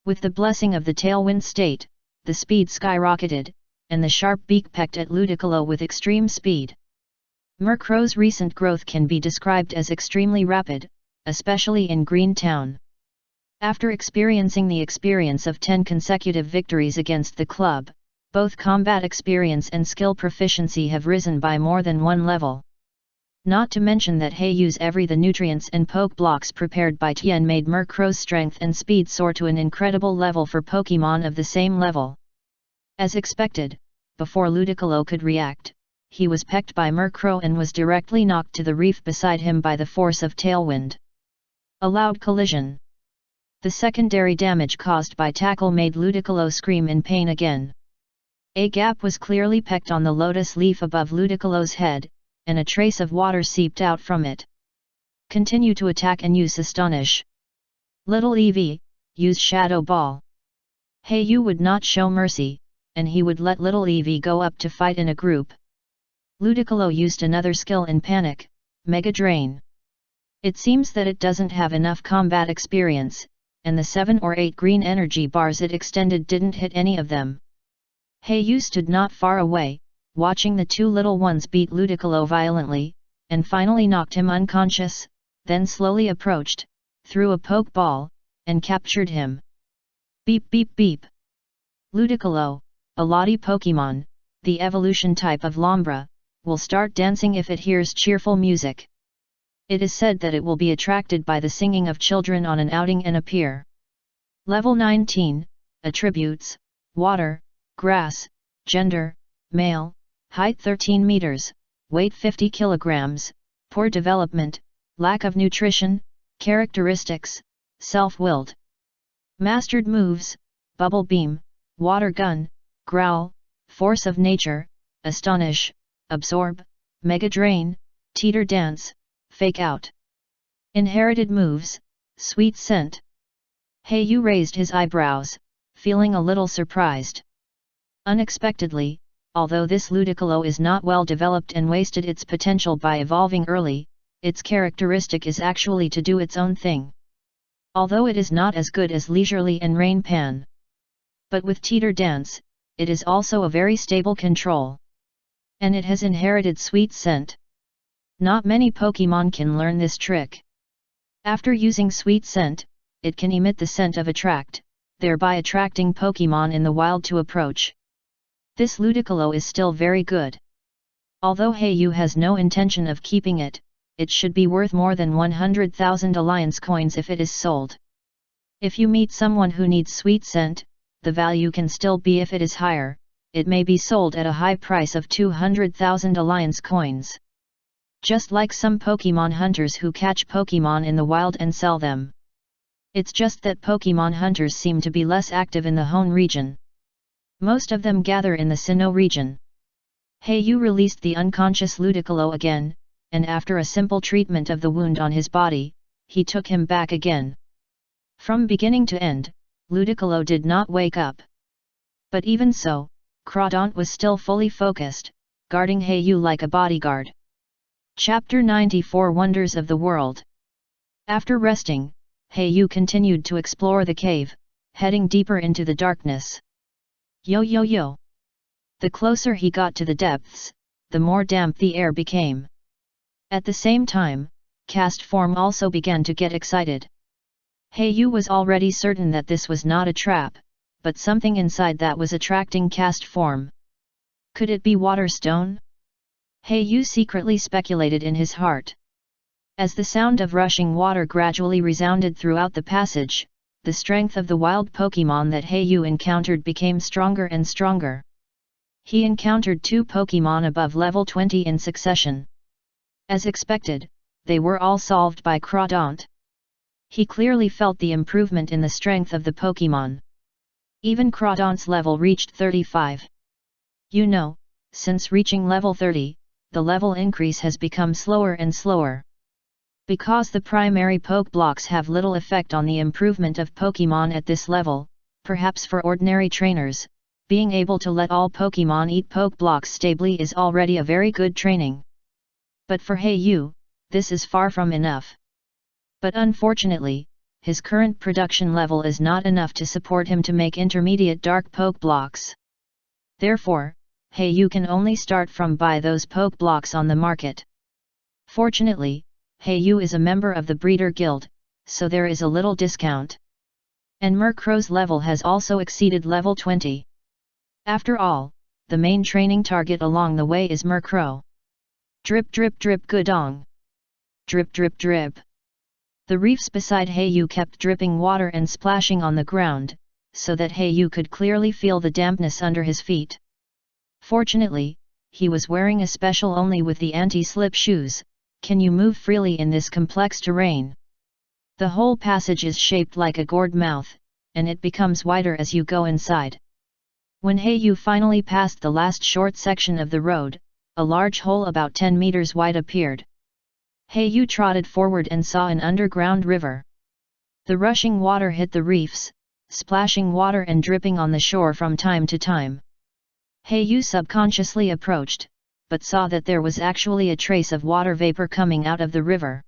With the blessing of the Tailwind state, the speed skyrocketed, and the sharp beak pecked at Ludicolo with extreme speed. Murkrow's recent growth can be described as extremely rapid, especially in Green Town. After experiencing the experience of 10 consecutive victories against the club, both combat experience and skill proficiency have risen by more than one level. Not to mention that Heiyu's the nutrients and poke blocks prepared by Tien made Murkrow's strength and speed soar to an incredible level for Pokémon of the same level. As expected, before Ludicolo could react, he was pecked by Murkrow and was directly knocked to the reef beside him by the force of Tailwind. A loud collision. The secondary damage caused by tackle made Ludicolo scream in pain again. A gap was clearly pecked on the lotus leaf above Ludicolo's head, and a trace of water seeped out from it. Continue to attack and use Astonish. Little Eevee, use Shadow Ball. Heiyu would not show mercy, and he would let Little Eevee go up to fight in a group. Ludicolo used another skill in panic, Mega Drain. It seems that it doesn't have enough combat experience, and the 7 or 8 green energy bars it extended didn't hit any of them. Heiyu stood not far away, watching the two little ones beat Ludicolo violently, and finally knocked him unconscious, then slowly approached, threw a poke ball, and captured him. Beep beep beep. Ludicolo, a Lottie Pokémon, the evolution type of Lombra, will start dancing if it hears cheerful music. It is said that it will be attracted by the singing of children on an outing and appear. Level 19, Attributes, Water, Grass, Gender, Male, Height 13 meters, Weight 50 kilograms, Poor development, Lack of nutrition, Characteristics, Self-willed. Mastered moves, Bubble Beam, Water Gun, Growl, Force of Nature, Astonish, Absorb, Mega Drain, Teeter Dance, Fake Out. Inherited moves, Sweet Scent. Heiyu raised his eyebrows, feeling a little surprised. Unexpectedly, although this Ludicolo is not well developed and wasted its potential by evolving early, its characteristic is actually to do its own thing. Although it is not as good as Leisurely and Rain Pan. But with Teeter Dance, it is also a very stable control. And it has inherited Sweet Scent. Not many Pokémon can learn this trick. After using Sweet Scent, it can emit the scent of attract, thereby attracting Pokémon in the wild to approach. This Ludicolo is still very good. Although Heiyu has no intention of keeping it, it should be worth more than 100,000 alliance coins if it is sold. If you meet someone who needs Sweet Scent, the value can still be if it is higher, it may be sold at a high price of 200,000 alliance coins. Just like some Pokémon hunters who catch Pokémon in the wild and sell them. It's just that Pokémon hunters seem to be less active in the Hoenn region. Most of them gather in the Sinnoh region. Heiyu released the unconscious Ludicolo again, and after a simple treatment of the wound on his body, he took him back again. From beginning to end, Ludicolo did not wake up. But even so, Crawdaunt was still fully focused, guarding Heiyu like a bodyguard. Chapter 94 Wonders of the World. After resting, Heiyu continued to explore the cave, heading deeper into the darkness. Yo yo yo! The closer he got to the depths, the more damp the air became. At the same time, Cast Form also began to get excited. Heiyu was already certain that this was not a trap, but something inside that was attracting Cast Form. Could it be water stone? Yu secretly speculated in his heart. As the sound of rushing water gradually resounded throughout the passage, the strength of the wild Pokémon that Yu encountered became stronger and stronger. He encountered 2 Pokémon above level 20 in succession. As expected, they were all solved by Crawdaunt. He clearly felt the improvement in the strength of the Pokémon. Even Crawdaunt's level reached 35. Since reaching level 30, the level increase has become slower and slower. Because the primary Poke Blocks have little effect on the improvement of Pokémon at this level, perhaps for ordinary trainers, being able to let all Pokémon eat Poke Blocks stably is already a very good training. But for Yu, this is far from enough. But unfortunately, his current production level is not enough to support him to make intermediate Dark Poke Blocks. Therefore, Yu can only start from buy those Poke Blocks on the market. Fortunately, Yu is a member of the Breeder Guild, so there is a little discount. And Murkrow's level has also exceeded level 20. After all, the main training target along the way is Murkrow. Drip drip drip Gudong. Drip drip drip. The reefs beside Yu kept dripping water and splashing on the ground, so that Yu could clearly feel the dampness under his feet. Fortunately, he was wearing a special only with the anti-slip shoes. Can you move freely in this complex terrain? The whole passage is shaped like a gourd mouth, and it becomes wider as you go inside. When Yu finally passed the last short section of the road, a large hole about 10 meters wide appeared. Yu trotted forward and saw an underground river. The rushing water hit the reefs, splashing water and dripping on the shore from time to time. Yu subconsciously approached, but saw that there was actually a trace of water vapor coming out of the river.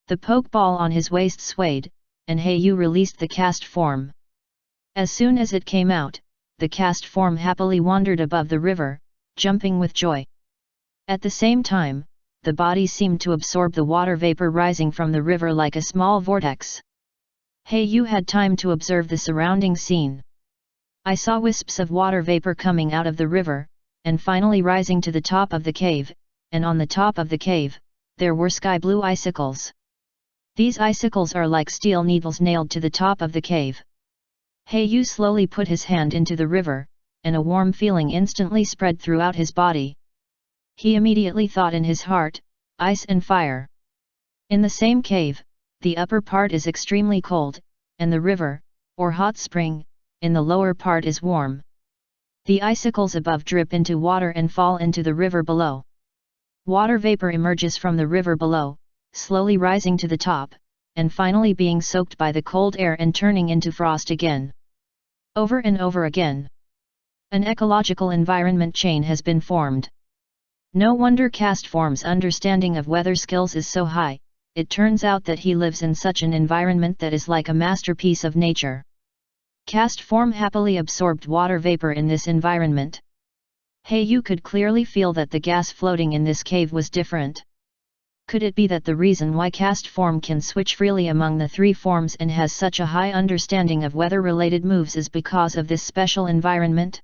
The Pokeball on his waist swayed, and Yu released the cast form. As soon as it came out, the cast form happily wandered above the river, jumping with joy. At the same time, the body seemed to absorb the water vapor rising from the river like a small vortex. Yu had time to observe the surrounding scene. I saw wisps of water vapor coming out of the river, and finally rising to the top of the cave, and on the top of the cave, there were sky blue icicles. These icicles are like steel needles nailed to the top of the cave. Yu slowly put his hand into the river, and a warm feeling instantly spread throughout his body. He immediately thought in his heart, ice and fire. In the same cave, the upper part is extremely cold, and the river, or hot spring, in the lower part is warm. The icicles above drip into water and fall into the river below. Water vapor emerges from the river below, slowly rising to the top, and finally being soaked by the cold air and turning into frost again. Over and over again. An ecological environment chain has been formed. No wonder Castform's understanding of weather skills is so high. It turns out that he lives in such an environment that is like a masterpiece of nature. Castform happily absorbed water vapor in this environment. Yu could clearly feel that the gas floating in this cave was different. Could it be that the reason why Castform can switch freely among the 3 forms and has such a high understanding of weather-related moves is because of this special environment?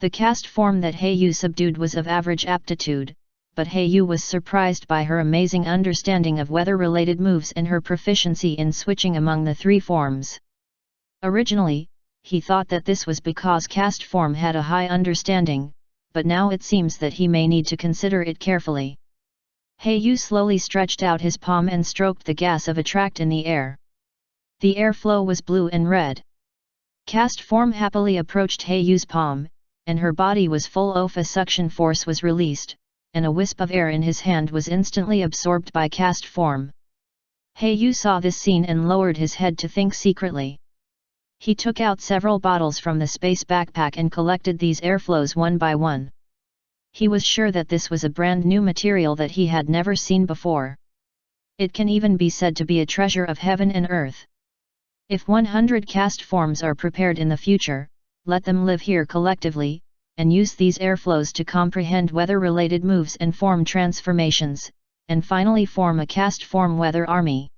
The Castform that Yu subdued was of average aptitude, but Yu was surprised by her amazing understanding of weather-related moves and her proficiency in switching among the 3 forms. Originally, he thought that this was because Castform had a high understanding, but now it seems that he may need to consider it carefully. Yu slowly stretched out his palm and stroked the gas of a tract in the air. The airflow was blue and red. Castform happily approached Yu's palm, and her body was full of a suction force was released, and a wisp of air in his hand was instantly absorbed by Castform. Yu saw this scene and lowered his head to think secretly. He took out several bottles from the space backpack and collected these airflows one by one. He was sure that this was a brand new material that he had never seen before. It can even be said to be a treasure of heaven and earth. If 100 Castforms are prepared in the future, let them live here collectively, and use these airflows to comprehend weather-related moves and form transformations, and finally form a Castform weather army.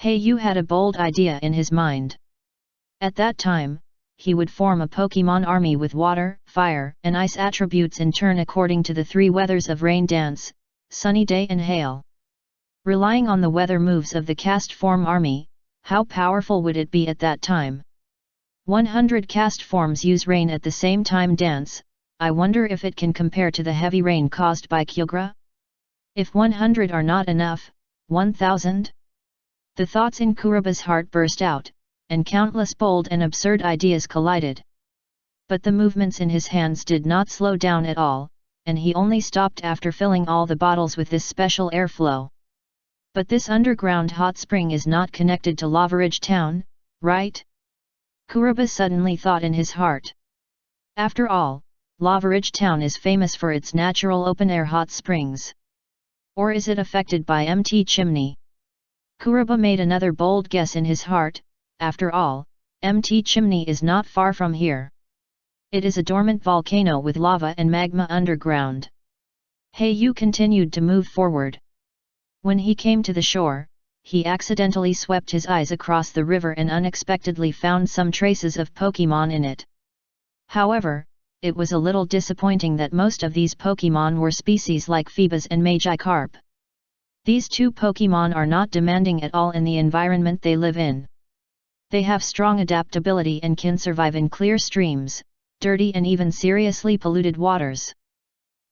Yu had a bold idea in his mind. At that time, he would form a Pokemon army with water, fire, and ice attributes in turn according to the three weathers of rain dance, sunny day and hail. Relying on the weather moves of the cast form army, how powerful would it be at that time? 100 cast forms use rain at the same time dance. I wonder if it can compare to the heavy rain caused by Kyogre? If 100 are not enough, 1000? The thoughts in Kuroba's heart burst out, and countless bold and absurd ideas collided. But the movements in his hands did not slow down at all, and he only stopped after filling all the bottles with this special airflow. But this underground hot spring is not connected to Lavaridge Town, right? Kuroba suddenly thought in his heart. After all, Lavaridge Town is famous for its natural open-air hot springs. Or is it affected by MT Chimney? Kuroba made another bold guess in his heart. After all, MT Chimney is not far from here. It is a dormant volcano with lava and magma underground. Heiyu continued to move forward. When he came to the shore, he accidentally swept his eyes across the river and unexpectedly found some traces of Pokemon in it. However, it was a little disappointing that most of these Pokemon were species like Phoebus and Magikarp. These two Pokemon are not demanding at all in the environment they live in. They have strong adaptability and can survive in clear streams, dirty and even seriously polluted waters.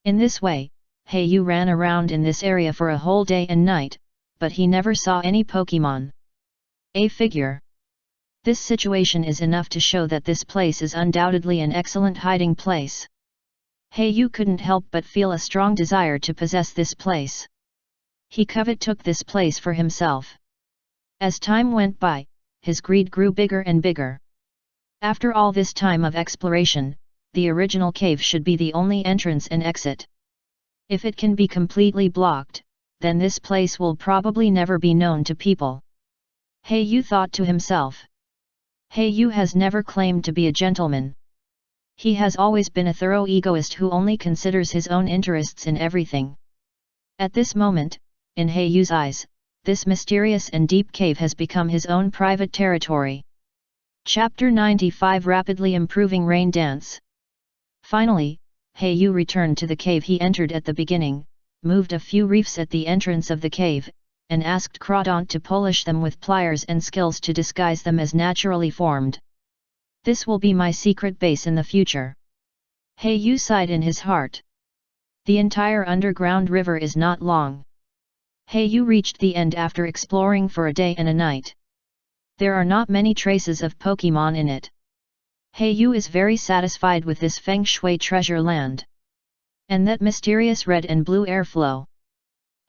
In this way, Heiyu ran around in this area for a whole day and night, but he never saw any Pokemon. A figure. This situation is enough to show that this place is undoubtedly an excellent hiding place. Heiyu couldn't help but feel a strong desire to possess this place. He took this place for himself. As time went by, his greed grew bigger and bigger. After all this time of exploration, the original cave should be the only entrance and exit. If it can be completely blocked, then this place will probably never be known to people. Heiyu thought to himself. Heiyu has never claimed to be a gentleman. He has always been a thorough egoist who only considers his own interests in everything. At this moment, in Heiyu's eyes, this mysterious and deep cave has become his own private territory. Chapter 95 Rapidly Improving Rain Dance. Finally, Heiyu returned to the cave he entered at the beginning, moved a few reefs at the entrance of the cave, and asked Crawdaunt to polish them with pliers and skills to disguise them as naturally formed. This will be my secret base in the future. Heiyu sighed in his heart. The entire underground river is not long. Heiyu reached the end after exploring for a day and a night. There are not many traces of Pokemon in it. Heiyu is very satisfied with this Feng Shui treasure land. And that mysterious red and blue airflow.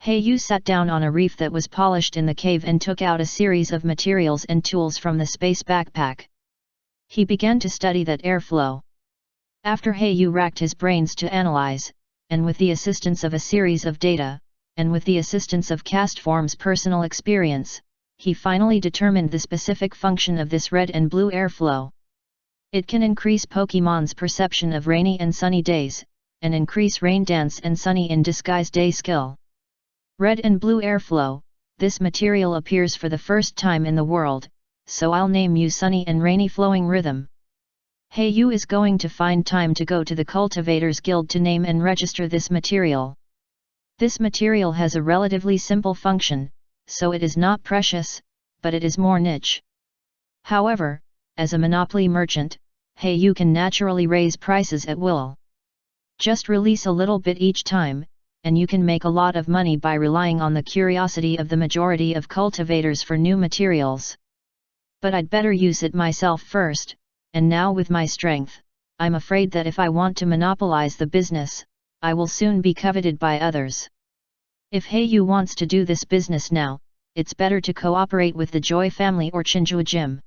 Heiyu sat down on a reef that was polished in the cave and took out a series of materials and tools from the space backpack. He began to study that airflow. After Heiyu racked his brains to analyze, and with the assistance of a series of data, and with the assistance of Castform's personal experience, he finally determined the specific function of this red and blue airflow. It can increase Pokemon's perception of rainy and sunny days, and increase rain dance and sunny in disguise day skill. Red and blue airflow, this material appears for the first time in the world, so I'll name you Sunny and Rainy Flowing Rhythm. Heiyu is going to find time to go to the Cultivators Guild to name and register this material. This material has a relatively simple function, so it is not precious, but it is more niche. However, as a monopoly merchant, Heiyu can naturally raise prices at will. Just release a little bit each time, and you can make a lot of money by relying on the curiosity of the majority of cultivators for new materials. But I'd better use it myself first, and now with my strength, I'm afraid that if I want to monopolize the business, I will soon be coveted by others. If Heiyu wants to do this business now, it's better to cooperate with the Joy family or Chinjua Jim.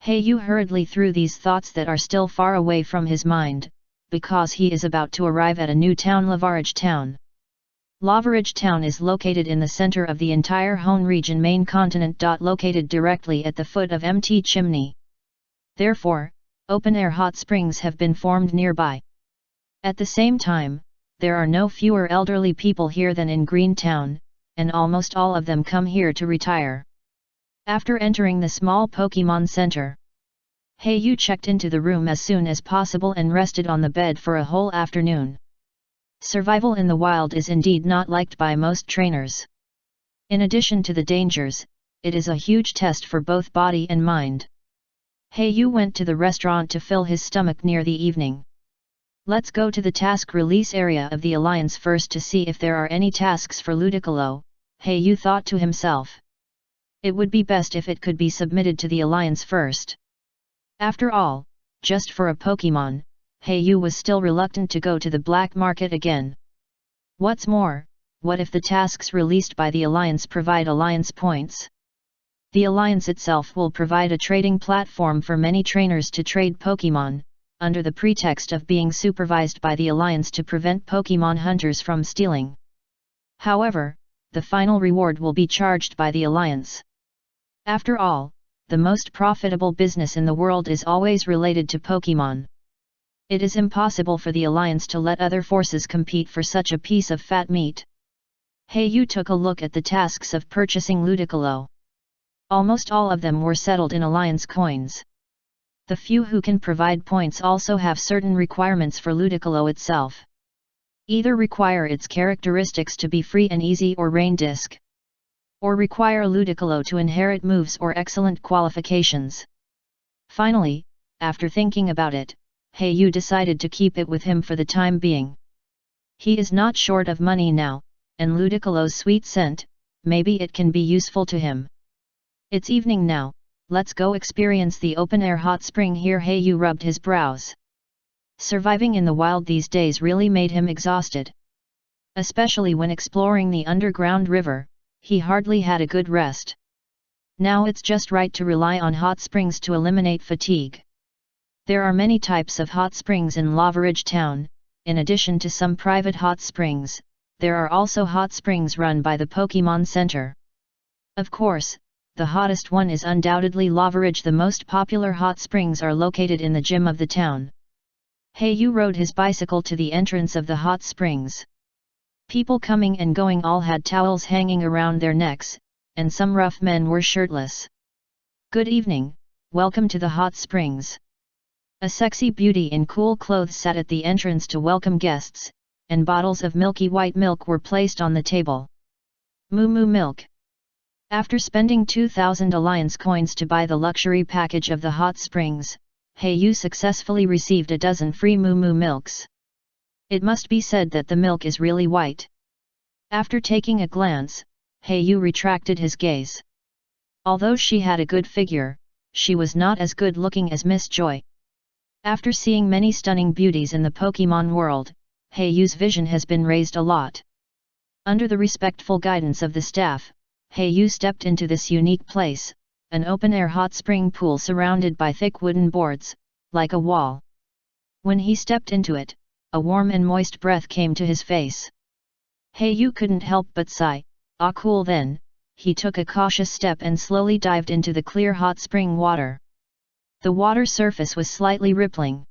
Heiyu hurriedly threw these thoughts that are still far away from his mind, because he is about to arrive at a new town, Lavaridge Town. Lavaridge Town is located in the center of the entire Hone region main continent. Located directly at the foot of MT Chimney. Therefore, open-air hot springs have been formed nearby. At the same time, there are no fewer elderly people here than in Green Town, and almost all of them come here to retire. After entering the small Pokemon Center, Yu checked into the room as soon as possible and rested on the bed for a whole afternoon. Survival in the wild is indeed not liked by most trainers. In addition to the dangers, it is a huge test for both body and mind. Yu went to the restaurant to fill his stomach near the evening. Let's go to the task release area of the Alliance first to see if there are any tasks for Ludicolo, Yu thought to himself. It would be best if it could be submitted to the Alliance first. After all, just for a Pokemon, Yu was still reluctant to go to the black market again. What's more, what if the tasks released by the Alliance provide Alliance points? The Alliance itself will provide a trading platform for many trainers to trade Pokemon, under the pretext of being supervised by the Alliance to prevent Pokemon hunters from stealing. However, the final reward will be charged by the Alliance. After all, the most profitable business in the world is always related to Pokemon. It is impossible for the Alliance to let other forces compete for such a piece of fat meat. Yu took a look at the tasks of purchasing Ludicolo. Almost all of them were settled in Alliance coins. The few who can provide points also have certain requirements for Ludicolo itself. Either require its characteristics to be free and easy or rain disc, or require Ludicolo to inherit moves or excellent qualifications. Finally, after thinking about it, Yu decided to keep it with him for the time being. He is not short of money now, and Ludicolo's sweet scent, maybe it can be useful to him. It's evening now, let's go experience the open-air hot spring here. Yu rubbed his brows. Surviving in the wild these days really made him exhausted. Especially when exploring the underground river, he hardly had a good rest. Now it's just right to rely on hot springs to eliminate fatigue. There are many types of hot springs in Lavaridge Town. In addition to some private hot springs, there are also hot springs run by the Pokemon Center. Of course, the hottest one is undoubtedly Lavaridge. The most popular hot springs are located in the gym of the town. Yu rode his bicycle to the entrance of the hot springs. People coming and going all had towels hanging around their necks, and some rough men were shirtless. Good evening, welcome to the hot springs. A sexy beauty in cool clothes sat at the entrance to welcome guests, and bottles of milky white milk were placed on the table. Moo Moo milk. After spending 2,000 Alliance coins to buy the luxury package of the hot springs, Yu successfully received a dozen free Moo Moo milks. It must be said that the milk is really white. After taking a glance, Yu retracted his gaze. Although she had a good figure, she was not as good looking as Miss Joy. After seeing many stunning beauties in the Pokemon world, Yu's vision has been raised a lot. Under the respectful guidance of the staff, Yu stepped into this unique place, an open-air hot spring pool surrounded by thick wooden boards, like a wall. When he stepped into it, a warm and moist breath came to his face. Yu couldn't help but sigh. Ah, cool. Then, he took a cautious step and slowly dived into the clear hot spring water. The water surface was slightly rippling.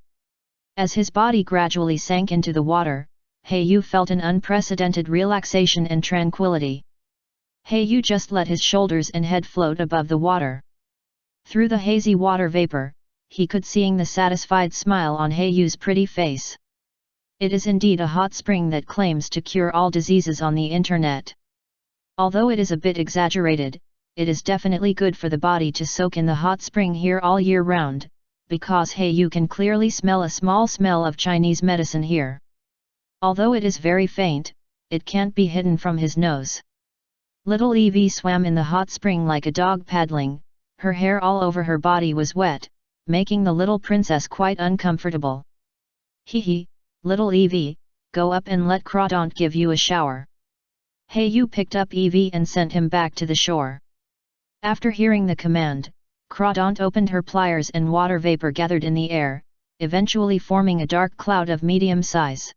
As his body gradually sank into the water, Yu felt an unprecedented relaxation and tranquility. Yu just let his shoulders and head float above the water. Through the hazy water vapor, he could see the satisfied smile on Yu's pretty face. It is indeed a hot spring that claims to cure all diseases on the internet. Although it is a bit exaggerated, it is definitely good for the body to soak in the hot spring here all year round, because Yu can clearly smell a small smell of Chinese medicine here. Although it is very faint, it can't be hidden from his nose. Little Evie swam in the hot spring like a dog paddling. Her hair all over her body was wet, making the little princess quite uncomfortable. Hee, little Evie, go up and let Crawdaunt give you a shower. Yu picked up Evie and sent him back to the shore. After hearing the command, Crawdaunt opened her pliers and water vapor gathered in the air, eventually forming a dark cloud of medium size.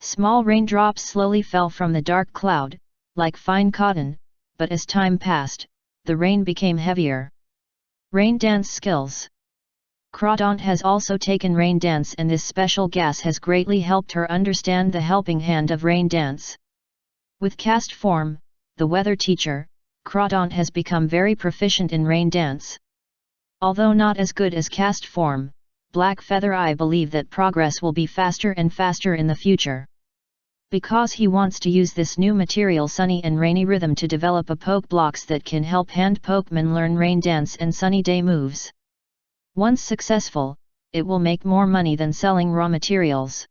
Small raindrops slowly fell from the dark cloud, like fine cotton, but as time passed, the rain became heavier. Rain dance skills. Crawdaunt has also taken rain dance, and this special gas has greatly helped her understand the helping hand of rain dance. With Cast Form, the weather teacher, Crawdaunt has become very proficient in rain dance. Although not as good as cast form, Black Feather I believe that progress will be faster and faster in the future. Because he wants to use this new material Sunny and Rainy Rhythm to develop a poke blocks that can help hand Pokemen learn rain dance and sunny day moves. Once successful, it will make more money than selling raw materials.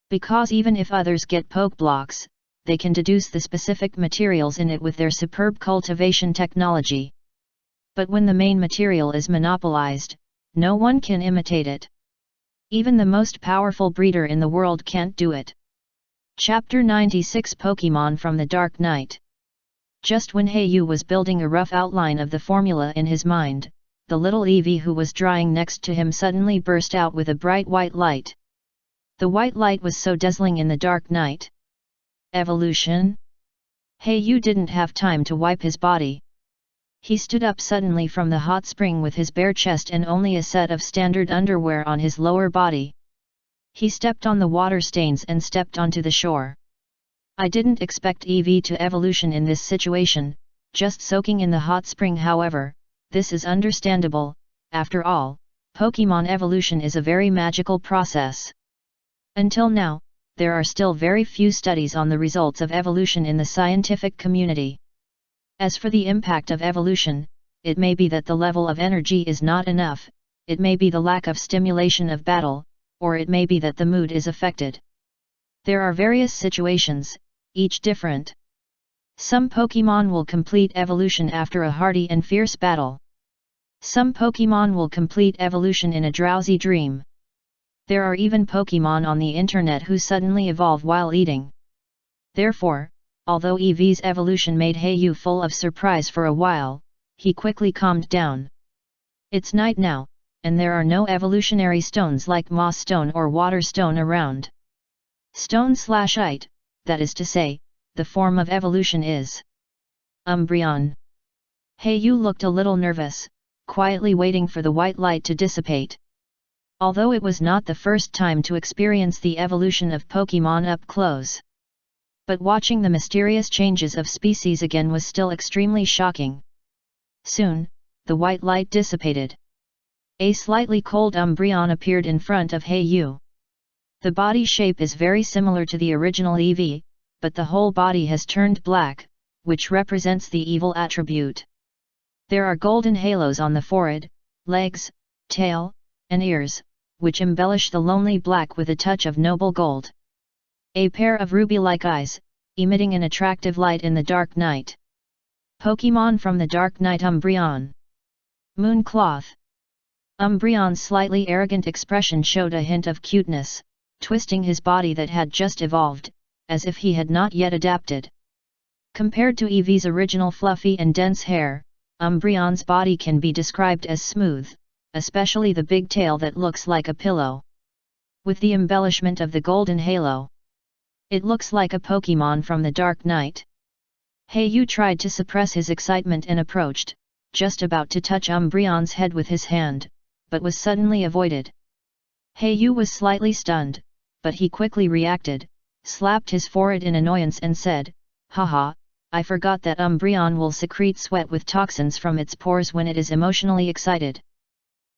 Because even if others get poke blocks, they can deduce the specific materials in it with their superb cultivation technology. But when the main material is monopolized, no one can imitate it. Even the most powerful breeder in the world can't do it. Chapter 96 Pokemon from the Dark Night. Just when Heiyu was building a rough outline of the formula in his mind, the little Eevee who was drying next to him suddenly burst out with a bright white light. The white light was so dazzling in the dark night. Evolution? Heiyu didn't have time to wipe his body. He stood up suddenly from the hot spring with his bare chest and only a set of standard underwear on his lower body. He stepped on the water stains and stepped onto the shore. I didn't expect Eevee to evolution in this situation, just soaking in the hot spring. However, this is understandable. After all, Pokemon evolution is a very magical process. Until now, there are still very few studies on the results of evolution in the scientific community. As for the impact of evolution, it may be that the level of energy is not enough, it may be the lack of stimulation of battle, or it may be that the mood is affected. There are various situations, each different. Some Pokemon will complete evolution after a hardy and fierce battle. Some Pokemon will complete evolution in a drowsy dream. There are even Pokemon on the internet who suddenly evolve while eating. Therefore, although Eevee's evolution made Heiyu full of surprise for a while, he quickly calmed down. It's night now, and there are no evolutionary stones like Moss Stone or Water Stone around. Stone/Ice, that is to say, the form of evolution is Umbreon. Heiyu looked a little nervous, quietly waiting for the white light to dissipate. Although it was not the first time to experience the evolution of Pokemon up close. But watching the mysterious changes of species again was still extremely shocking. Soon, the white light dissipated. A slightly cold Umbreon appeared in front of Heiyu. The body shape is very similar to the original Eevee, but the whole body has turned black, which represents the evil attribute. There are golden halos on the forehead, legs, tail, and ears, which embellish the lonely black with a touch of noble gold. A pair of ruby-like eyes, emitting an attractive light in the dark night. Pokemon from the Dark Night Umbreon. Mooncloth. Umbreon's slightly arrogant expression showed a hint of cuteness, twisting his body that had just evolved, as if he had not yet adapted. Compared to Eevee's original fluffy and dense hair, Umbreon's body can be described as smooth, especially the big tail that looks like a pillow. With the embellishment of the golden halo, it looks like a Pokemon from the Dark Night. Heiyu tried to suppress his excitement and approached, just about to touch Umbreon's head with his hand, but was suddenly avoided. Heiyu was slightly stunned, but he quickly reacted, slapped his forehead in annoyance and said, "Haha, I forgot that Umbreon will secrete sweat with toxins from its pores when it is emotionally excited."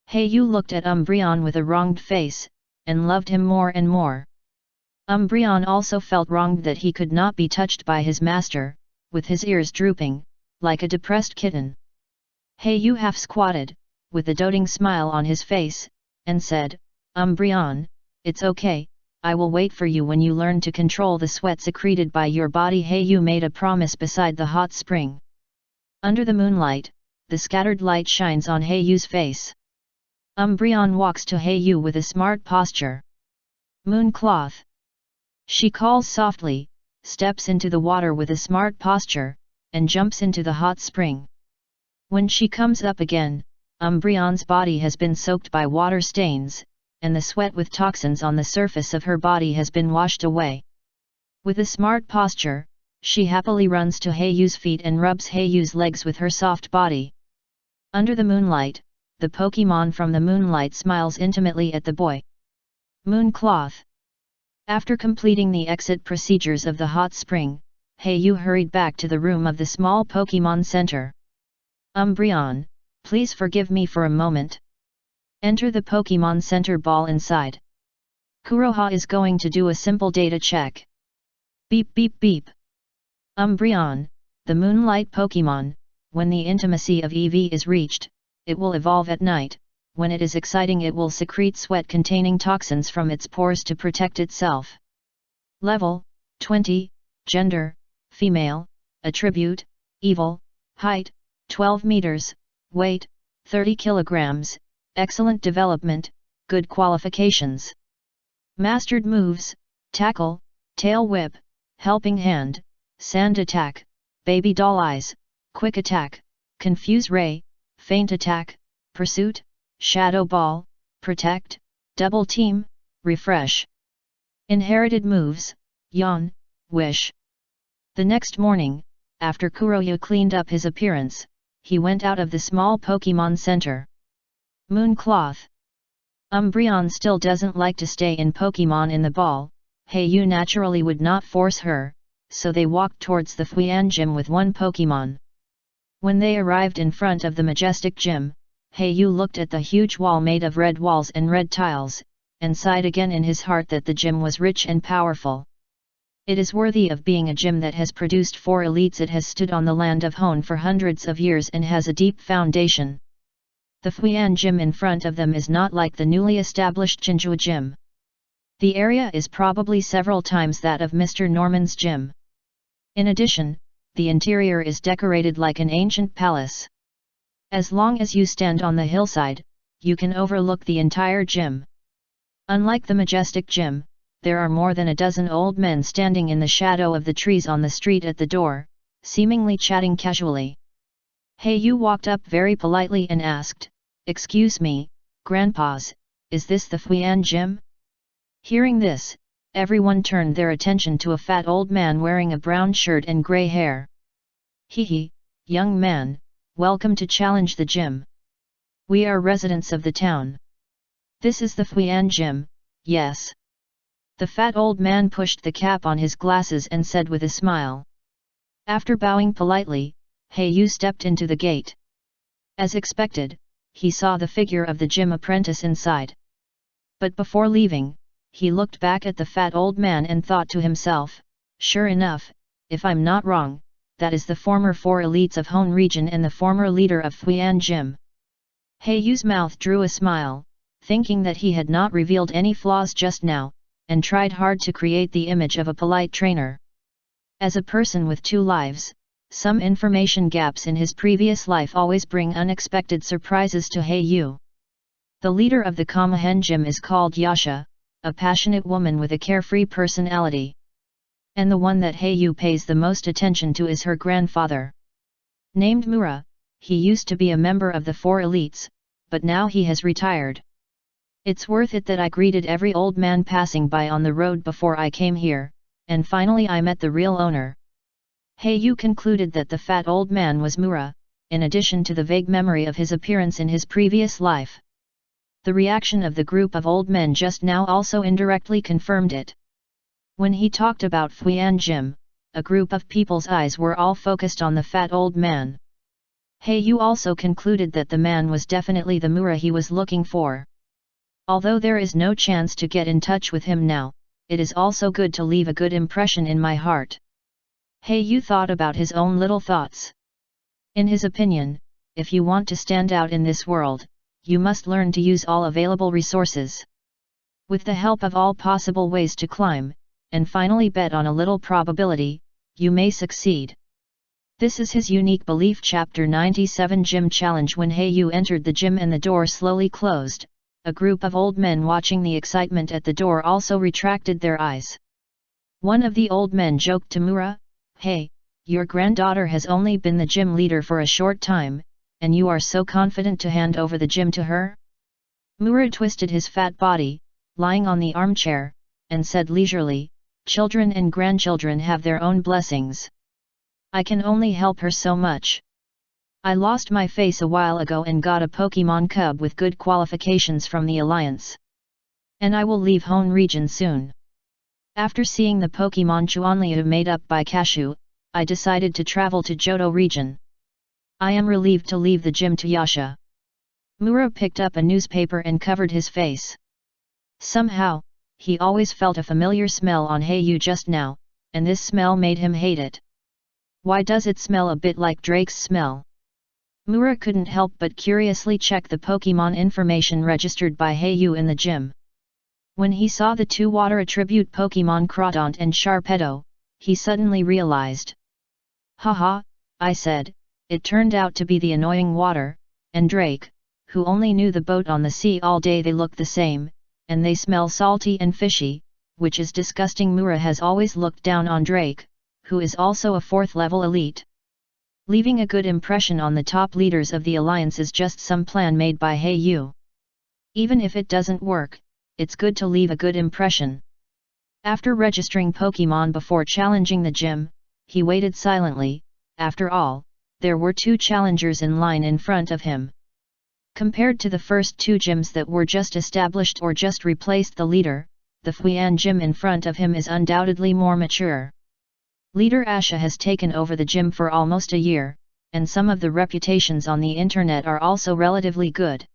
Heiyu looked at Umbreon with a wronged face, and loved him more and more. Umbreon also felt wronged that he could not be touched by his master, with his ears drooping, like a depressed kitten. Heiyu half squatted, with a doting smile on his face, and said, "Umbreon, it's okay, I will wait for you when you learn to control the sweat secreted by your body." Heiyu made a promise beside the hot spring. Under the moonlight, the scattered light shines on Heiyu's face. Umbreon walks to Heiyu with a smart posture. Mooncloth. She calls softly, steps into the water with a smart posture, and jumps into the hot spring. When she comes up again, Umbreon's body has been soaked by water stains, and the sweat with toxins on the surface of her body has been washed away. With a smart posture, she happily runs to Heiyu's feet and rubs Heiyu's legs with her soft body. Under the moonlight, the Pokemon from the moonlight smiles intimately at the boy. Mooncloth. After completing the exit procedures of the hot spring, Heiyu hurried back to the room of the small Pokemon Center. Umbreon, Please forgive me for a moment. Enter the Pokemon Center ball inside. Kuroha is going to do a simple data check. Beep beep beep. Umbreon, the Moonlight Pokemon, when the intimacy of EV is reached, it will evolve at night. When it is exciting it will secrete sweat containing toxins from its pores to protect itself. Level, 20, Gender, Female, Attribute, Evil, Height, 12 meters, Weight, 30 kilograms, Excellent development, Good qualifications. Mastered moves, Tackle, Tail Whip, Helping Hand, Sand Attack, Baby Doll Eyes, Quick Attack, Confuse Ray, Feint Attack, Pursuit, Shadow Ball, Protect, Double Team, Refresh. Inherited moves, Yawn, Wish. The next morning, after Kuroya cleaned up his appearance, he went out of the small Pokemon Center. Mooncloth. Umbreon still doesn't like to stay in Pokemon in the ball. Heiyu naturally would not force her, so they walked towards the Fuian Gym with one Pokemon. When they arrived in front of the majestic gym, Heiyu looked at the huge wall made of red walls and red tiles, and sighed again in his heart that the gym was rich and powerful. It is worthy of being a gym that has produced 4 elites. It has stood on the land of Hone for hundreds of years and has a deep foundation. The Fuian Gym in front of them is not like the newly established Jinju Gym. The area is probably several times that of Mr. Norman's gym. In addition, the interior is decorated like an ancient palace. As long as you stand on the hillside, you can overlook the entire gym. Unlike the majestic gym, there are more than a dozen old men standing in the shadow of the trees on the street at the door, seemingly chatting casually. Heiyu walked up very politely and asked, "Excuse me, grandpas, is this the Fuian Gym?" Hearing this, everyone turned their attention to a fat old man wearing a brown shirt and grey hair. "Hee, young man, welcome to challenge the gym. We are residents of the town. This is the Fuian Gym, yes." The fat old man pushed the cap on his glasses and said with a smile. After bowing politely, Heiyu stepped into the gate. As expected, he saw the figure of the gym apprentice inside. But before leaving, he looked back at the fat old man and thought to himself, "Sure enough, if I'm not wrong, that is the former 4 elites of Hone region and the former leader of Fuian Gym." Heiyu's mouth drew a smile, thinking that he had not revealed any flaws just now, and tried hard to create the image of a polite trainer. As a person with 2 lives, some information gaps in his previous life always bring unexpected surprises to Heiyu. The leader of the Kamahen Gym is called Yasha, a passionate woman with a carefree personality. And the one that Heiyu pays the most attention to is her grandfather. Named Mura, he used to be a member of the 4 elites, but now he has retired. It's worth it that I greeted every old man passing by on the road before I came here, and finally I met the real owner. Heiyu concluded that the fat old man was Mura, in addition to the vague memory of his appearance in his previous life. The reaction of the group of old men just now also indirectly confirmed it. When he talked about Fuian Gym, a group of people's eyes were all focused on the fat old man. Heiyu also concluded that the man was definitely the Mura he was looking for. Although there is no chance to get in touch with him now, it is also good to leave a good impression in my heart. Heiyu thought about his own little thoughts. In his opinion, if you want to stand out in this world, you must learn to use all available resources. With the help of all possible ways to climb, and finally bet on a little probability, you may succeed. This is his unique belief. Chapter 97 Gym Challenge. When Heiyu entered the gym and the door slowly closed, a group of old men watching the excitement at the door also retracted their eyes. One of the old men joked to Mura, "Hey, your granddaughter has only been the gym leader for a short time, and you are so confident to hand over the gym to her?" Mura twisted his fat body, lying on the armchair, and said leisurely, "Children and grandchildren have their own blessings. I can only help her so much. I lost my face a while ago and got a Pokemon cub with good qualifications from the Alliance. And I will leave Hone region soon. After seeing the Pokemon Chuanliu made up by Cashew, I decided to travel to Johto region. I am relieved to leave the gym to Yasha. Mura picked up a newspaper and covered his face. Somehow, he always felt a familiar smell on Hayu just now, and this smell made him hate it. Why does it smell a bit like Drake's smell? Mura couldn't help but curiously check the Pokemon information registered by Hayu in the gym. When he saw the two water attribute Pokemon Crawdont and Sharpedo, he suddenly realized. Haha, I said, it turned out to be the annoying water, and Drake, who only knew the boat on the sea all day. They look the same, and they smell salty and fishy, which is disgusting. Mura has always looked down on Drake, who is also a 4th level elite. Leaving a good impression on the top leaders of the alliance is just some plan made by Hayu. Even if it doesn't work, it's good to leave a good impression. After registering Pokemon before challenging the gym, he waited silently. After all, there were 2 challengers in line in front of him. Compared to the first 2 gyms that were just established or just replaced the leader, the Fuyan gym in front of him is undoubtedly more mature. Leader Asha has taken over the gym for almost a year, and some of the reputations on the internet are also relatively good.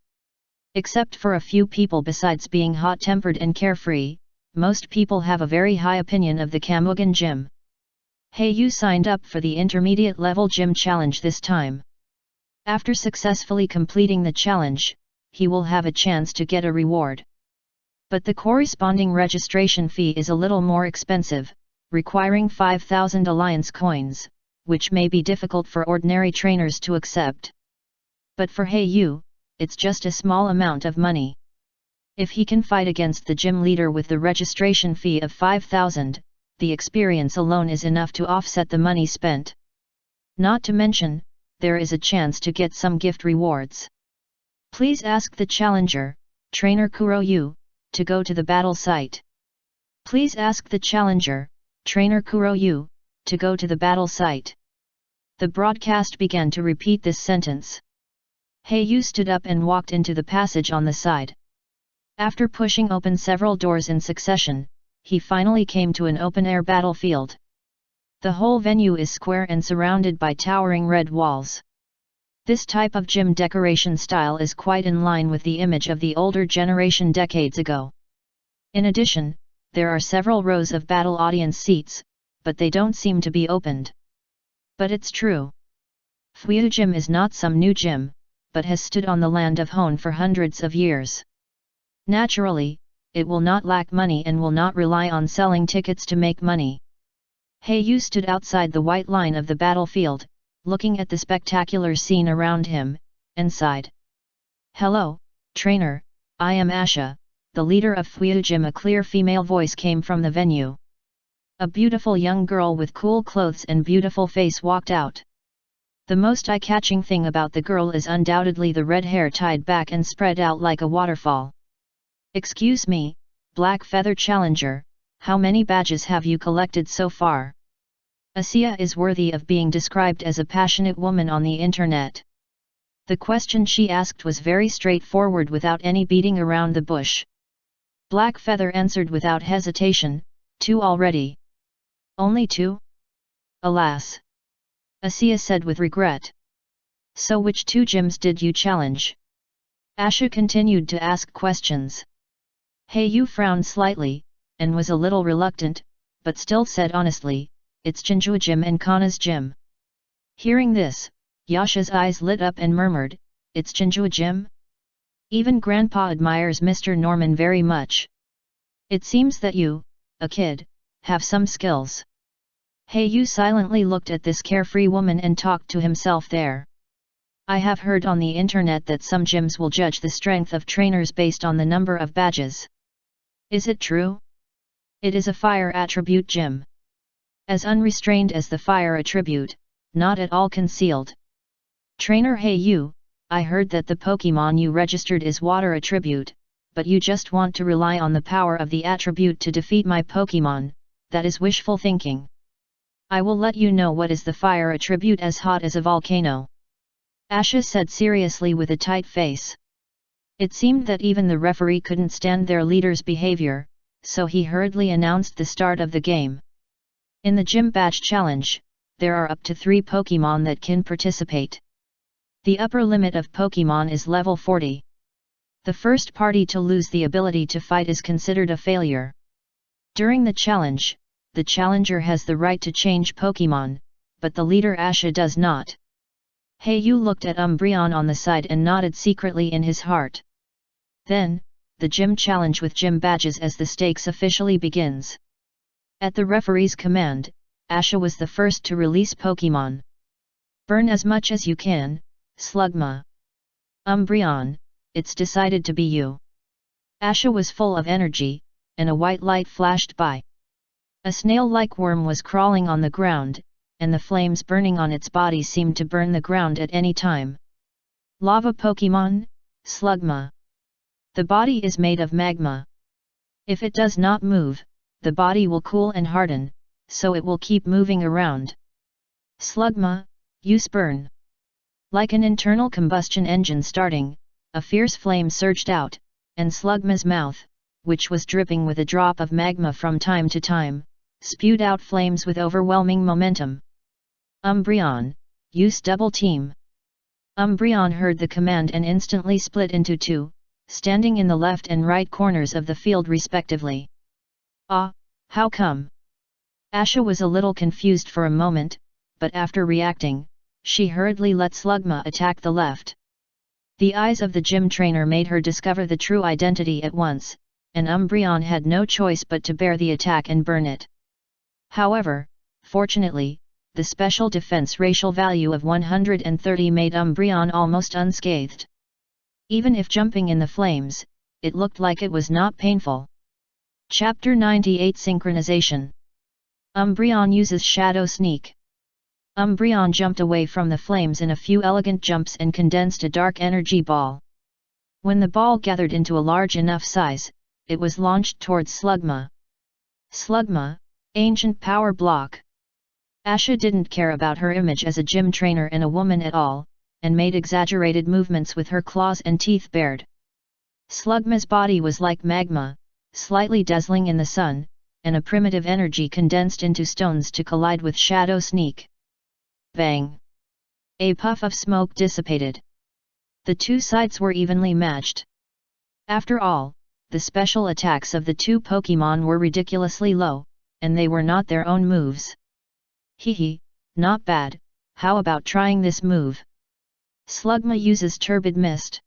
Except for a few people, besides being hot-tempered and carefree, most people have a very high opinion of the Kamugan gym. Hayu signed up for the intermediate level gym challenge this time. After successfully completing the challenge, he will have a chance to get a reward. But the corresponding registration fee is a little more expensive, requiring 5,000 alliance coins, which may be difficult for ordinary trainers to accept. But for Hayu, it's just a small amount of money. If he can fight against the gym leader with the registration fee of 5,000, the experience alone is enough to offset the money spent. Not to mention, there is a chance to get some gift rewards. Please ask the challenger, Trainer Kuroyu, to go to the battle site. Please ask the challenger, Trainer Kuroyu, to go to the battle site. The broadcast began to repeat this sentence. Hayu stood up and walked into the passage on the side. After pushing open several doors in succession, he finally came to an open-air battlefield. The whole venue is square and surrounded by towering red walls. This type of gym decoration style is quite in line with the image of the older generation decades ago. In addition, there are several rows of battle audience seats, but they don't seem to be opened. But it's true. Fuyu Gym is not some new gym, but has stood on the land of Hone for hundreds of years. Naturally, it will not lack money and will not rely on selling tickets to make money. Hayu stood outside the white line of the battlefield, looking at the spectacular scene around him, and sighed. Hello, trainer, I am Asha, the leader of Fuyu Gym. A clear female voice came from the venue. A beautiful young girl with cool clothes and beautiful face walked out. The most eye-catching thing about the girl is undoubtedly the red hair tied back and spread out like a waterfall. Excuse me, Black Feather Challenger, how many badges have you collected so far? Asiya is worthy of being described as a passionate woman on the internet. The question she asked was very straightforward without any beating around the bush. Black Feather answered without hesitation, 2 already. Only 2? Alas. Asiya said with regret. So which 2 gyms did you challenge? Asha continued to ask questions. Hayu frowned slightly, and was a little reluctant, but still said honestly, it's Jinjua Gym and Kana's Gym. Hearing this, Yasha's eyes lit up and murmured, it's Jinjua Gym? Even Grandpa admires Mr. Norman very much. It seems that you, a kid, have some skills. Hayu silently looked at this carefree woman and talked to himself there. I have heard on the internet that some gyms will judge the strength of trainers based on the number of badges. Is it true? It is a fire attribute gym. As unrestrained as the fire attribute, not at all concealed. Trainer Hayu, I heard that the Pokemon you registered is water attribute, but you just want to rely on the power of the attribute to defeat my Pokemon. That is wishful thinking. I will let you know what is the fire attribute as hot as a volcano. Asha said seriously with a tight face. It seemed that even the referee couldn't stand their leader's behavior, so he hurriedly announced the start of the game. In the Gym Badge Challenge, there are up to 3 Pokemon that can participate. The upper limit of Pokemon is level 40. The first party to lose the ability to fight is considered a failure. During the challenge, the challenger has the right to change Pokemon, but the leader Asha does not. Heiyu looked at Umbreon on the side and nodded secretly in his heart. Then, the gym challenge with gym badges as the stakes officially begins. At the referee's command, Asha was the first to release Pokemon. Burn as much as you can, Slugma. Umbreon, it's decided to be you. Asha was full of energy, and a white light flashed by. A snail-like worm was crawling on the ground, and the flames burning on its body seemed to burn the ground at any time. Lava Pokemon, Slugma. The body is made of magma. If it does not move, the body will cool and harden, so it will keep moving around. Slugma, use burn. Like an internal combustion engine starting, a fierce flame surged out, and Slugma's mouth, which was dripping with a drop of magma from time to time, spewed out flames with overwhelming momentum. Umbreon, use double team. Umbreon heard the command and instantly split into two, standing in the left and right corners of the field respectively. Ah, how come? Asha was a little confused for a moment, but after reacting, she hurriedly let Slugma attack the left. The eyes of the gym trainer made her discover the true identity at once, and Umbreon had no choice but to bear the attack and burn it. However, fortunately, the special defense racial value of 130 made Umbreon almost unscathed. Even if jumping in the flames, it looked like it was not painful. Chapter 98 Synchronization. Umbreon uses Shadow Sneak. Umbreon jumped away from the flames in a few elegant jumps and condensed a dark energy ball. When the ball gathered into a large enough size, it was launched towards Slugma. Slugma, Ancient Power Block. Asha didn't care about her image as a gym trainer and a woman at all, and made exaggerated movements with her claws and teeth bared. Slugma's body was like magma, slightly dazzling in the sun, and a primitive energy condensed into stones to collide with Shadow Sneak. Bang! A puff of smoke dissipated. The two sides were evenly matched. After all, the special attacks of the two Pokemon were ridiculously low, and they were not their own moves. Hehe, not bad, how about trying this move? Slugma uses Turbid Mist.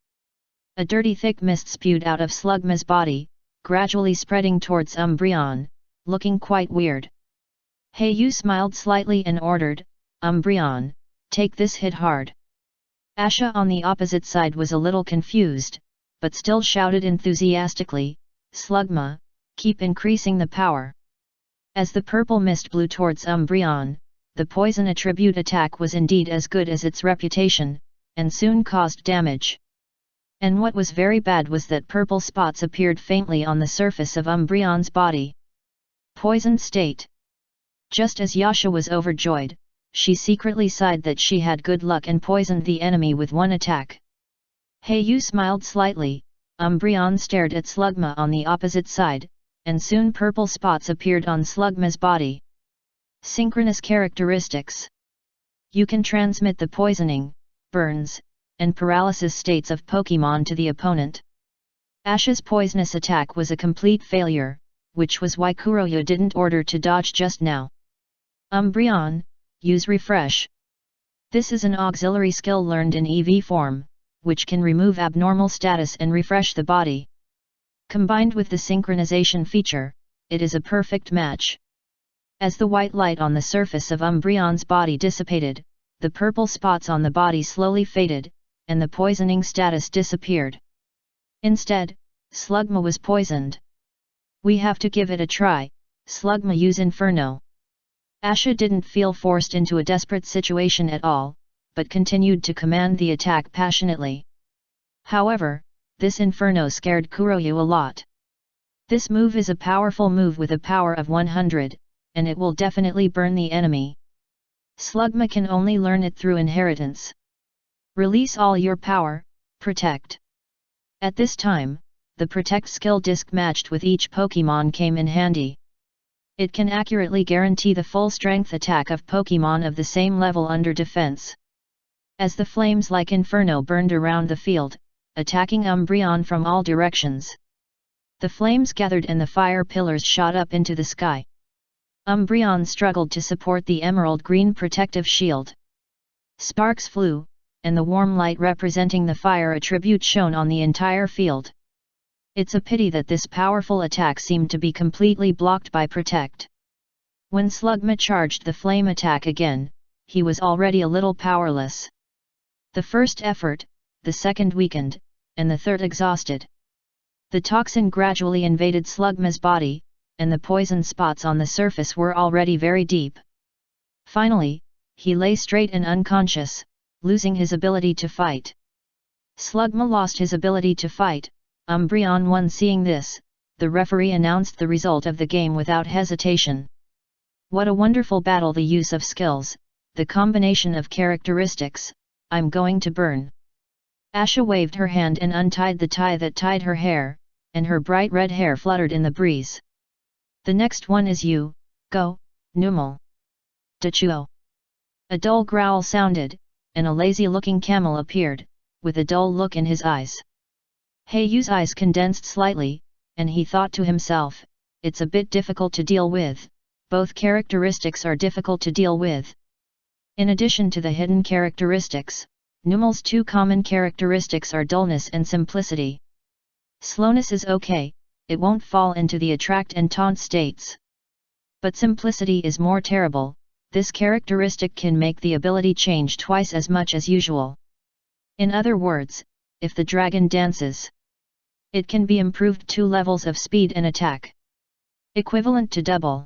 A dirty thick mist spewed out of Slugma's body, gradually spreading towards Umbreon, looking quite weird. Heiyu smiled slightly and ordered, Umbreon, take this hit hard. Asha on the opposite side was a little confused, but still shouted enthusiastically, Slugma, keep increasing the power. As the purple mist blew towards Umbreon, the poison attribute attack was indeed as good as its reputation, and soon caused damage. And what was very bad was that purple spots appeared faintly on the surface of Umbreon's body. Poisoned state. Just as Yasha was overjoyed, she secretly sighed that she had good luck and poisoned the enemy with one attack. Heiyu smiled slightly. Umbreon stared at Slugma on the opposite side, and soon purple spots appeared on Slugma's body. Synchronous characteristics. You can transmit the poisoning, burns, and paralysis states of Pokemon to the opponent. Asha's poisonous attack was a complete failure, which was why Kuroya didn't order to dodge just now. Umbreon, use Refresh. This is an auxiliary skill learned in EV form, which can remove abnormal status and refresh the body. Combined with the synchronization feature, it is a perfect match. As the white light on the surface of Umbreon's body dissipated, the purple spots on the body slowly faded, and the poisoning status disappeared. Instead, Slugma was poisoned. We have to give it a try, Slugma use Inferno. Asha didn't feel forced into a desperate situation at all, but continued to command the attack passionately. However, this Inferno scared Kuroya a lot. This move is a powerful move with a power of 100, and it will definitely burn the enemy. Slugma can only learn it through inheritance. Release all your power, Protect. At this time, the Protect skill disc matched with each Pokemon came in handy. It can accurately guarantee the full strength attack of Pokemon of the same level under defense. As the flames like inferno burned around the field, attacking Umbreon from all directions. The flames gathered and the fire pillars shot up into the sky. Umbreon struggled to support the emerald green protective shield. Sparks flew, and the warm light representing the fire attribute shone on the entire field. It's a pity that this powerful attack seemed to be completely blocked by Protect. When Slugma charged the flame attack again, he was already a little powerless. The first effort, the second weakened, and the third exhausted. The toxin gradually invaded Slugma's body, and the poison spots on the surface were already very deep. Finally, he lay straight and unconscious, losing his ability to fight. Slugma lost his ability to fight. Umbreon won. Seeing this, the referee announced the result of the game without hesitation. What a wonderful battle! The use of skills, the combination of characteristics. I'm going to burn. Asha waved her hand and untied the tie that tied her hair, and her bright red hair fluttered in the breeze. The next one is you, go, Numel. Dachuo. A dull growl sounded, and a lazy-looking camel appeared, with a dull look in his eyes. Heiyu's eyes condensed slightly, and he thought to himself, it's a bit difficult to deal with, both characteristics are difficult to deal with. In addition to the hidden characteristics, Numel's two common characteristics are dullness and simplicity. Slowness is okay, it won't fall into the attract and taunt states. But simplicity is more terrible. This characteristic can make the ability change twice as much as usual. In other words, if the dragon dances, it can be improved 2 levels of speed and attack, equivalent to double.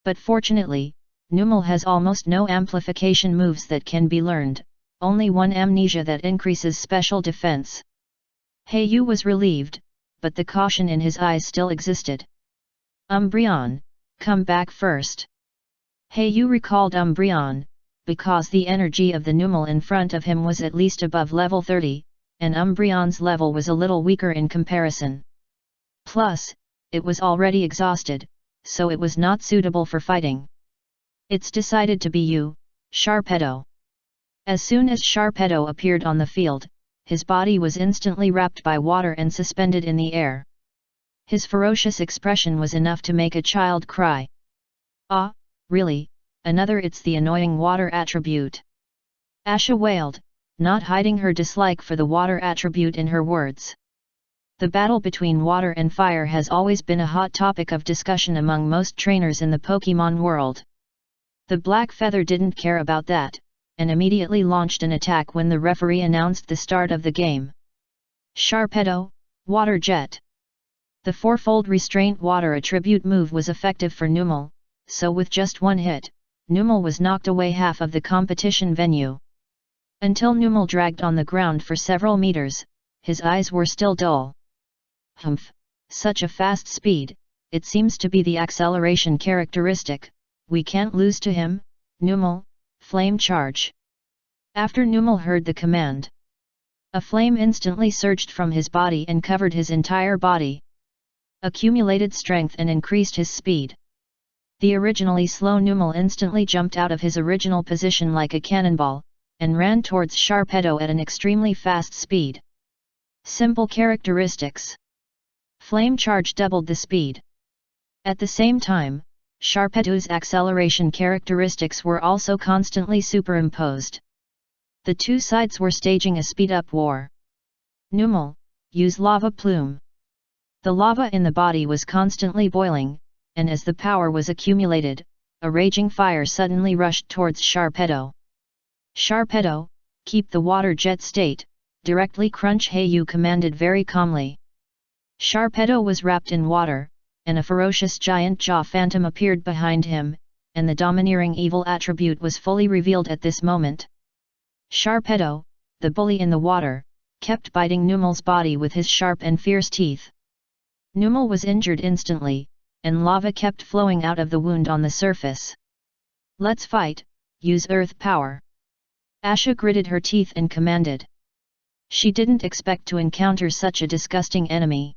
But fortunately, Numel has almost no amplification moves that can be learned, only one amnesia that increases special defense. Heiyu was relieved, but the caution in his eyes still existed. Umbreon, come back first. Heiyu recalled Umbreon, because the energy of the Numel in front of him was at least above level 30, and Umbreon's level was a little weaker in comparison. Plus, it was already exhausted, so it was not suitable for fighting. It's decided to be you, Sharpedo. As soon as Sharpedo appeared on the field, his body was instantly wrapped by water and suspended in the air. His ferocious expression was enough to make a child cry. Ah, really, another? It's the annoying water attribute. Asha wailed, not hiding her dislike for the water attribute in her words. The battle between water and fire has always been a hot topic of discussion among most trainers in the Pokemon world. The Black Feather didn't care about that, and immediately launched an attack when the referee announced the start of the game. Sharpedo, Water Jet. The fourfold restraint water attribute move was effective for Numel, so with just one hit, Numel was knocked away half of the competition venue. Until Numel dragged on the ground for several meters, his eyes were still dull. Humph, such a fast speed, it seems to be the acceleration characteristic, we can't lose to him, Numel, flame charge. After Numel heard the command, a flame instantly surged from his body and covered his entire body. Accumulated strength and increased his speed. The originally slow Numel instantly jumped out of his original position like a cannonball, and ran towards Sharpedo at an extremely fast speed. Simple characteristics. Flame charge doubled the speed. At the same time, Sharpedo's acceleration characteristics were also constantly superimposed. The two sides were staging a speed-up war. Numel, use Lava Plume. The lava in the body was constantly boiling, and as the power was accumulated, a raging fire suddenly rushed towards Sharpedo. Sharpedo, keep the water jet state, directly crunch, Heiyu commanded very calmly. Sharpedo was wrapped in water, and a ferocious giant jaw phantom appeared behind him, and the domineering evil attribute was fully revealed at this moment. Sharpedo, the bully in the water, kept biting Numel's body with his sharp and fierce teeth. Numel was injured instantly, and lava kept flowing out of the wound on the surface. Let's fight, use earth power. Asha gritted her teeth and commanded. She didn't expect to encounter such a disgusting enemy.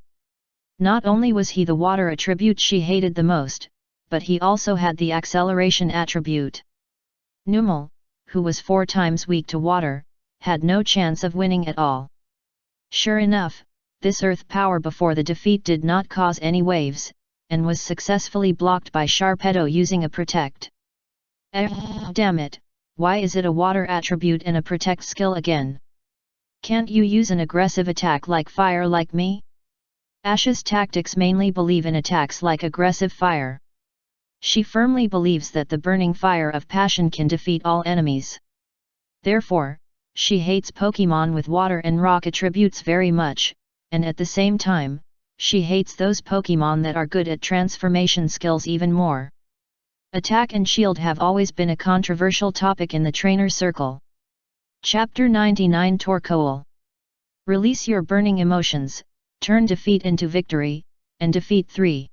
Not only was he the water attribute she hated the most, but he also had the acceleration attribute. Numel, who was 4 times weak to water, had no chance of winning at all. Sure enough, this earth power before the defeat did not cause any waves, and was successfully blocked by Sharpedo using a protect. Damn it, why is it a water attribute and a protect skill again? Can't you use an aggressive attack like fire like me? Asha's tactics mainly believe in attacks like aggressive fire. She firmly believes that the burning fire of passion can defeat all enemies. Therefore, she hates Pokemon with water and rock attributes very much, and at the same time, she hates those Pokemon that are good at transformation skills even more. Attack and shield have always been a controversial topic in the trainer circle. Chapter 99 Torkoal. Release your burning emotions, turn defeat into victory, and defeat 3.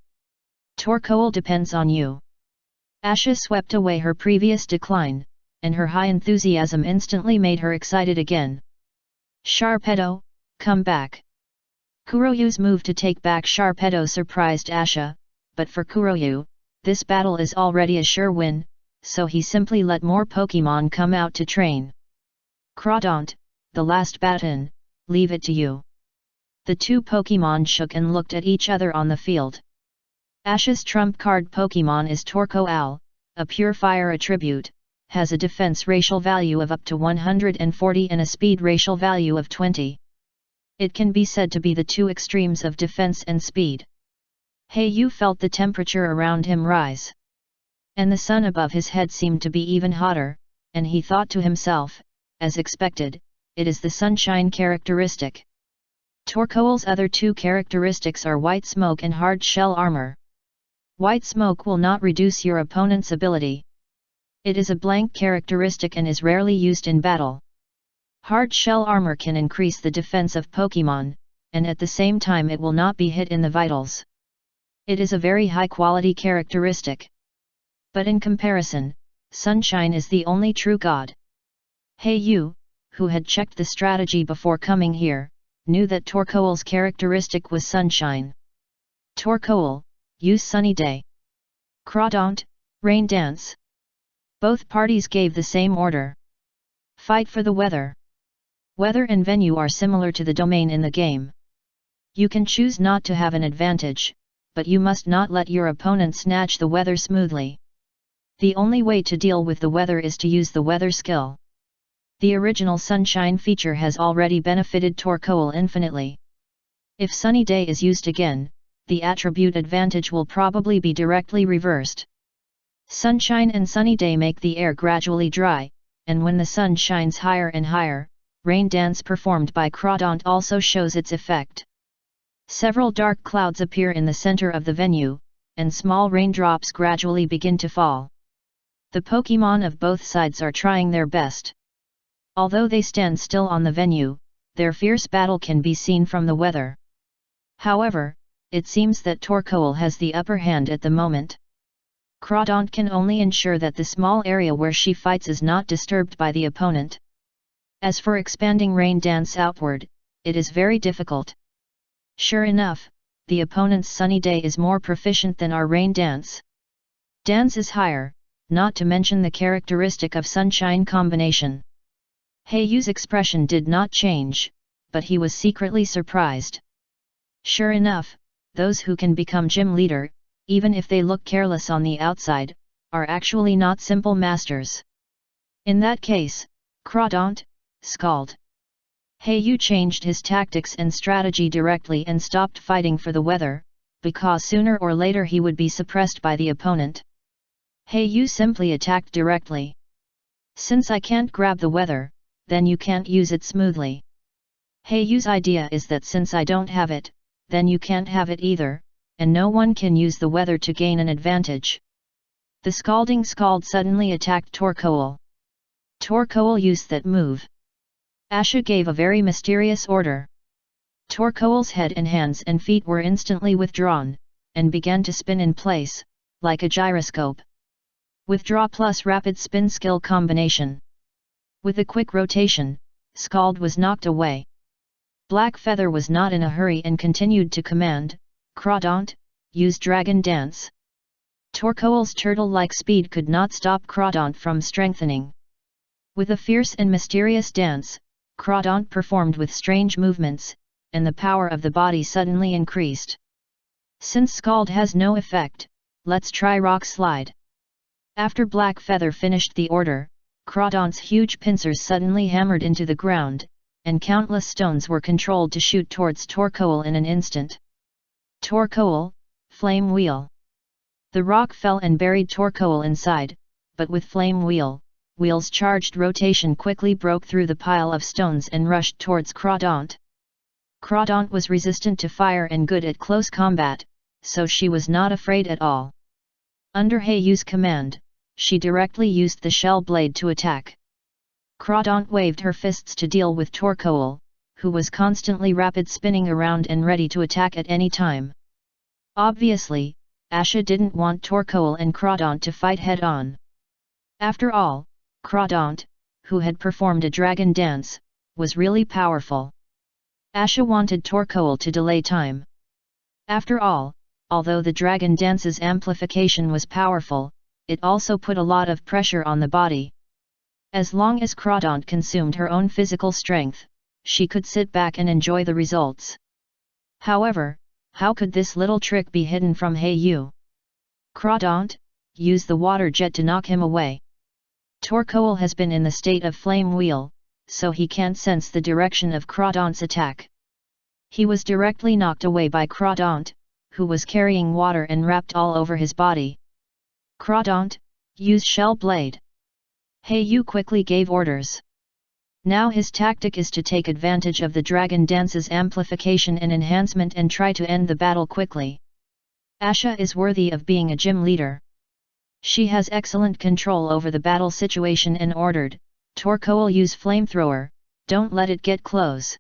Torkoal depends on you. Asha swept away her previous decline, and her high enthusiasm instantly made her excited again. Sharpedo, come back. Kuroyu's move to take back Sharpedo surprised Asha, but for Kuroyu, this battle is already a sure win, so he simply let more Pokemon come out to train. Crawdaunt, the last baton, leave it to you. The two Pokemon shook and looked at each other on the field. Asha's trump card Pokemon is Torkoal, a pure fire attribute, has a defense racial value of up to 140 and a speed racial value of 20. It can be said to be the two extremes of defense and speed. Heiyu felt the temperature around him rise. And the sun above his head seemed to be even hotter, and he thought to himself, as expected, it is the sunshine characteristic. Torkoal's other two characteristics are white smoke and hard shell armor. White smoke will not reduce your opponent's ability. It is a blank characteristic and is rarely used in battle. Hard shell armor can increase the defense of Pokemon, and at the same time it will not be hit in the vitals. It is a very high quality characteristic. But in comparison, Sunshine is the only true god. Heiyu, who had checked the strategy before coming here, knew that Torkoal's characteristic was Sunshine. Torkoal, use Sunny Day. Crawdaunt, Rain Dance. Both parties gave the same order. Fight for the weather. Weather and venue are similar to the domain in the game. You can choose not to have an advantage, but you must not let your opponent snatch the weather smoothly. The only way to deal with the weather is to use the weather skill. The original Sunshine feature has already benefited Torkoal infinitely. If Sunny Day is used again, the attribute advantage will probably be directly reversed. Sunshine and Sunny Day make the air gradually dry, and when the sun shines higher and higher, Rain Dance performed by Crawdaunt also shows its effect. Several dark clouds appear in the center of the venue, and small raindrops gradually begin to fall. The Pokemon of both sides are trying their best. Although they stand still on the venue, their fierce battle can be seen from the weather. However, it seems that Torkoal has the upper hand at the moment. Crawdaunt can only ensure that the small area where she fights is not disturbed by the opponent. As for expanding Rain Dance outward, it is very difficult. Sure enough, the opponent's Sunny Day is more proficient than our Rain Dance. Dance is higher, not to mention the characteristic of Sunshine combination. Heiyu's expression did not change, but he was secretly surprised. Sure enough, those who can become gym leader, even if they look careless on the outside, are actually not simple masters. In that case, Crawdaunt, Scald. Heiyu changed his tactics and strategy directly and stopped fighting for the weather, because sooner or later he would be suppressed by the opponent. Heiyu simply attacked directly. Since I can't grab the weather, then you can't use it smoothly. Heiyu's idea is that since I don't have it, then you can't have it either, and no one can use the weather to gain an advantage. The Scalding Scald suddenly attacked Torkoal. Torkoal used that move. Asha gave a very mysterious order. Torkoal's head and hands and feet were instantly withdrawn, and began to spin in place, like a gyroscope. Withdraw plus rapid spin skill combination. With a quick rotation, Scald was knocked away. Black Feather was not in a hurry and continued to command, Crawdaunt, use Dragon Dance. Torkoal's turtle-like speed could not stop Crawdaunt from strengthening. With a fierce and mysterious dance, Crawdaunt performed with strange movements, and the power of the body suddenly increased. Since Scald has no effect, let's try Rock Slide. After Black Feather finished the order, Crawdaunt's huge pincers suddenly hammered into the ground, and countless stones were controlled to shoot towards Torkoal in an instant. Torkoal, Flame Wheel. The rock fell and buried Torkoal inside, but with Flame Wheel's charged rotation quickly broke through the pile of stones and rushed towards Crawdaunt. Crawdaunt was resistant to fire and good at close combat, so she was not afraid at all. Under Heiyu's command, she directly used the shell blade to attack. Crawdaunt waved her fists to deal with Torkoal, who was constantly rapid spinning around and ready to attack at any time. Obviously, Asha didn't want Torkoal and Crawdaunt to fight head-on. After all, Crawdaunt, who had performed a dragon dance, was really powerful. Asha wanted Torkoal to delay time. After all, although the dragon dance's amplification was powerful, it also put a lot of pressure on the body. As long as Crawdaunt consumed her own physical strength, she could sit back and enjoy the results. However, how could this little trick be hidden from Heiyu? Crawdaunt, use the water jet to knock him away. Torkoal has been in the state of Flame Wheel, so he can't sense the direction of Crawdaunt's attack. He was directly knocked away by Crawdaunt, who was carrying water and wrapped all over his body. Crawdaunt, use Shell Blade. Heiyu quickly gave orders. Now his tactic is to take advantage of the Dragon Dance's amplification and enhancement and try to end the battle quickly. Asha is worthy of being a gym leader. She has excellent control over the battle situation and ordered, Torkoal use flamethrower, don't let it get close.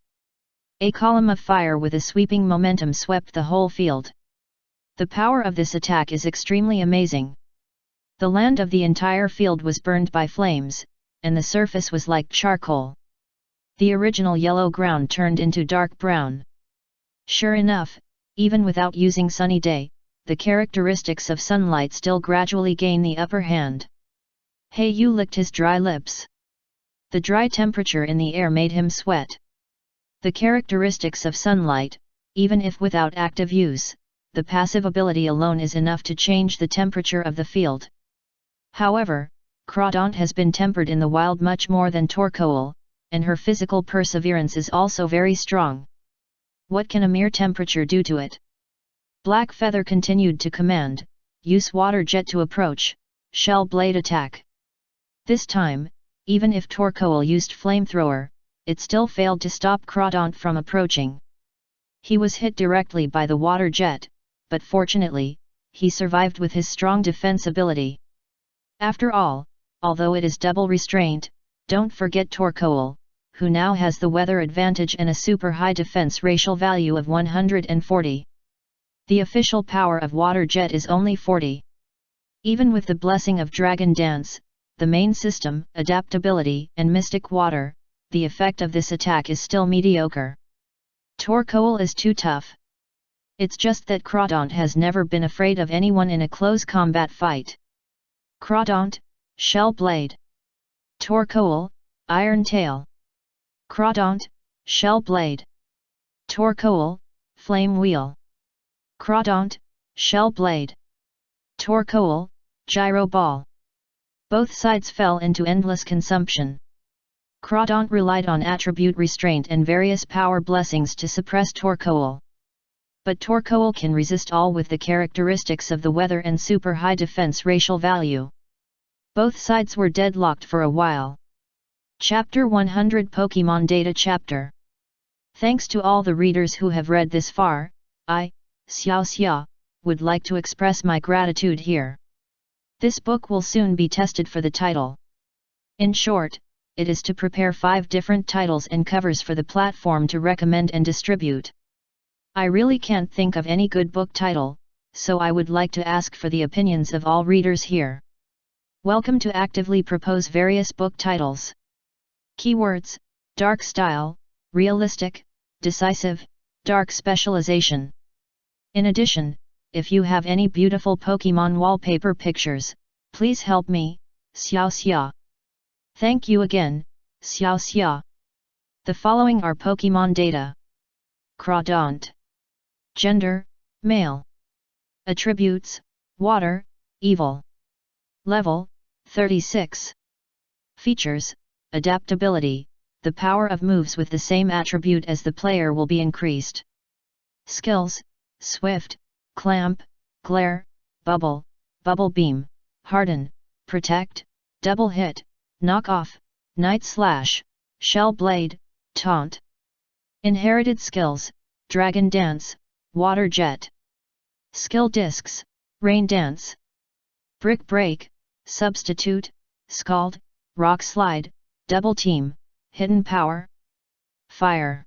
A column of fire with a sweeping momentum swept the whole field. The power of this attack is extremely amazing. The land of the entire field was burned by flames, and the surface was like charcoal. The original yellow ground turned into dark brown. Sure enough, even without using sunny day, the characteristics of sunlight still gradually gain the upper hand. Heiyu licked his dry lips. The dry temperature in the air made him sweat. The characteristics of sunlight, even if without active use, the passive ability alone is enough to change the temperature of the field. However, Crawdaunt has been tempered in the wild much more than Torkoal, and her physical perseverance is also very strong. What can a mere temperature do to it? Black Feather continued to command, use water jet to approach, shell blade attack. This time, even if Torkoal used flamethrower, it still failed to stop Crawdaunt from approaching. He was hit directly by the water jet, but fortunately, he survived with his strong defense ability. After all, although it is double restraint, don't forget Torkoal, who now has the weather advantage and a super high defense racial value of 140. The official power of water jet is only 40. Even with the blessing of Dragon Dance, the main system, adaptability, and Mystic Water, the effect of this attack is still mediocre. Torkoal is too tough. It's just that Crawdaunt has never been afraid of anyone in a close combat fight. Crawdaunt, Shell Blade. Torkoal, Iron Tail. Crawdaunt, Shell Blade. Torkoal, Flame Wheel. Crawdaunt, Shell Blade. Torkoal, Gyro Ball. Both sides fell into endless consumption. Crawdaunt relied on attribute restraint and various power blessings to suppress Torkoal. But Torkoal can resist all with the characteristics of the weather and super high defense racial value. Both sides were deadlocked for a while. Chapter 100 Pokemon Data Chapter. Thanks to all the readers who have read this far, I, Xiao, would like to express my gratitude here. This book will soon be tested for the title. In short, it is to prepare 5 different titles and covers for the platform to recommend and distribute. I really can't think of any good book title, so I would like to ask for the opinions of all readers here. Welcome to actively propose various book titles. Keywords: dark style, realistic, decisive, dark specialization. In addition, if you have any beautiful Pokemon wallpaper pictures, please help me, Xiao. Thank you again, Xiao. The following are Pokemon data. Crawdaunt. Gender, male. Attributes, water, evil. Level, 36. Features, adaptability, the power of moves with the same attribute as the player will be increased. Skills, swift, clamp, glare, bubble, bubble beam, harden, protect, double hit, knock off, night slash, shell blade, taunt. Inherited skills, dragon dance, water jet. Skill discs, rain dance. Brick break, substitute, scald, rock slide, double team, hidden power. Fire.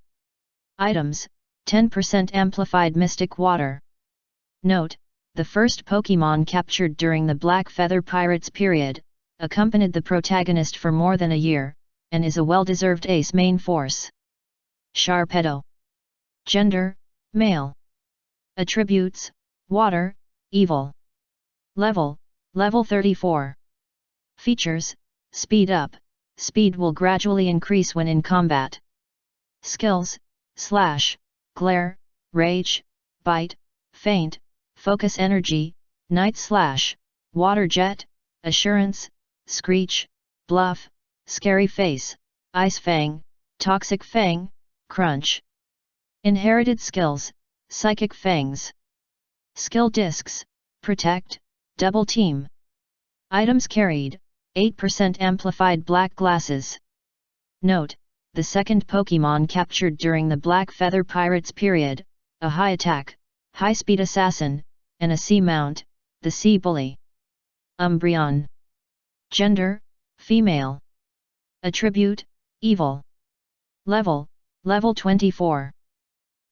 Items, 10% amplified mystic water. Note, the first Pokemon captured during the Black Feather Pirates period, accompanied the protagonist for more than a year, and is a well-deserved ace main force. Sharpedo. Gender, male. Attributes, water, evil. Level, level 34. Features, speed up, speed will gradually increase when in combat. Skills, slash, glare, rage, bite, feint, focus energy, night slash, water jet, assurance, screech, bluff, scary face, ice fang, toxic fang, crunch. Inherited skills, psychic fangs. Skill discs, protect, double team. Items carried, 8% amplified black glasses. Note, the second Pokemon captured during the Black Feather Pirates period, a high attack, high speed assassin, and a sea mount, the sea bully. Umbreon. Gender, female. Attribute, evil. Level, level 24.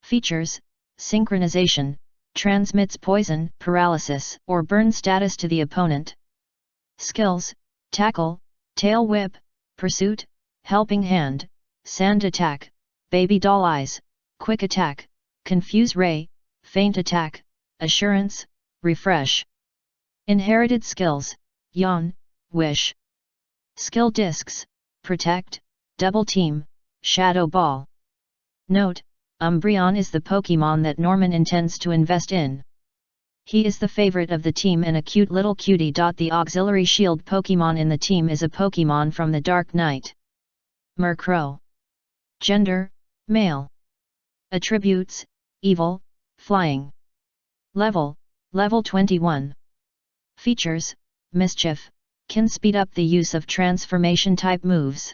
Features, synchronization, transmits poison, paralysis, or burn status to the opponent. Skills, tackle, tail whip, pursuit, helping hand, sand attack, baby doll eyes, quick attack, confuse ray, feint attack, assurance, refresh. Inherited skills, yawn, wish. Skill discs, protect, double team, shadow ball. Note, Umbreon is the Pokemon that Norman intends to invest in. He is the favorite of the team and a cute little cutie. The auxiliary shield Pokemon in the team is a Pokemon from the Dark Knight. Murkrow. Gender, male. Attributes, evil, flying. Level, level 21. Features, mischief, can speed up the use of transformation type moves.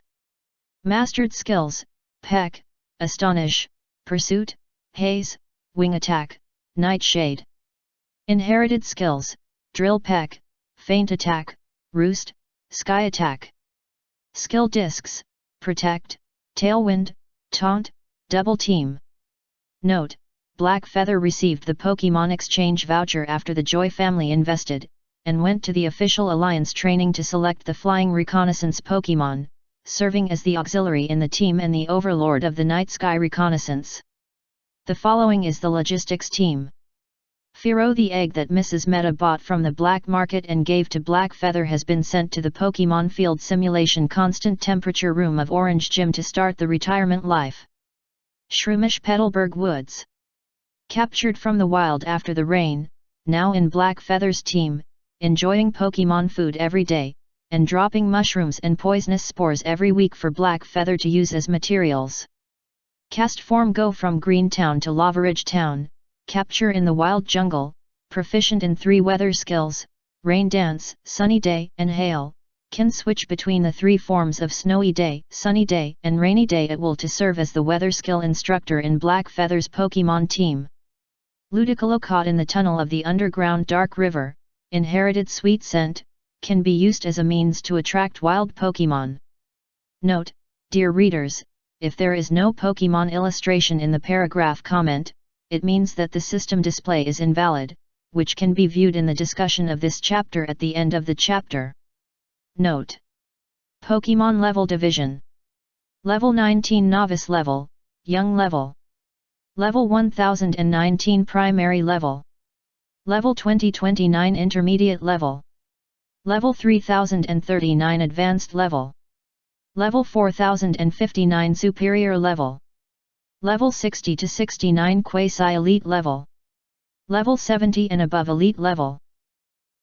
Mastered skills, peck, astonish, pursuit, haze, wing attack, nightshade. Inherited skills, drill peck, feint attack, roost, sky attack. Skill discs, protect, tailwind, taunt, double team. Note, Black Feather received the Pokemon Exchange voucher after the Joy family invested, and went to the official Alliance training to select the Flying Reconnaissance Pokemon, serving as the auxiliary in the team and the overlord of the Night Sky Reconnaissance. The following is the logistics team. Fearow, the egg that Mrs. Meta bought from the black market and gave to Black Feather, has been sent to the Pokemon Field Simulation Constant Temperature Room of Orange Gym to start the retirement life. Shroomish Petalburg Woods. Captured from the wild after the rain, now in Black Feather's team, enjoying Pokemon food every day, and dropping mushrooms and poisonous spores every week for Black Feather to use as materials. Cast form Go from Green Town to Lavaridge Town, capture in the wild jungle, proficient in 3 weather skills, rain dance, sunny day, and hail, can switch between the 3 forms of snowy day, sunny day, and rainy day at will to serve as the weather skill instructor in Black Feather's Pokemon team. Ludicolo, caught in the tunnel of the underground Dark River, inherited sweet scent, can be used as a means to attract wild Pokemon. Note, dear readers, if there is no Pokemon illustration in the paragraph comment, it means that the system display is invalid, which can be viewed in the discussion of this chapter at the end of the chapter. Note: Pokemon level division. Level 19 Novice level, Young level. Level 1019 Primary level. Level 2029 Intermediate level. Level 3039 Advanced level. Level 4059 Superior Level. Level 60 to 69 Quasi-Elite Level. Level 70 and above Elite Level.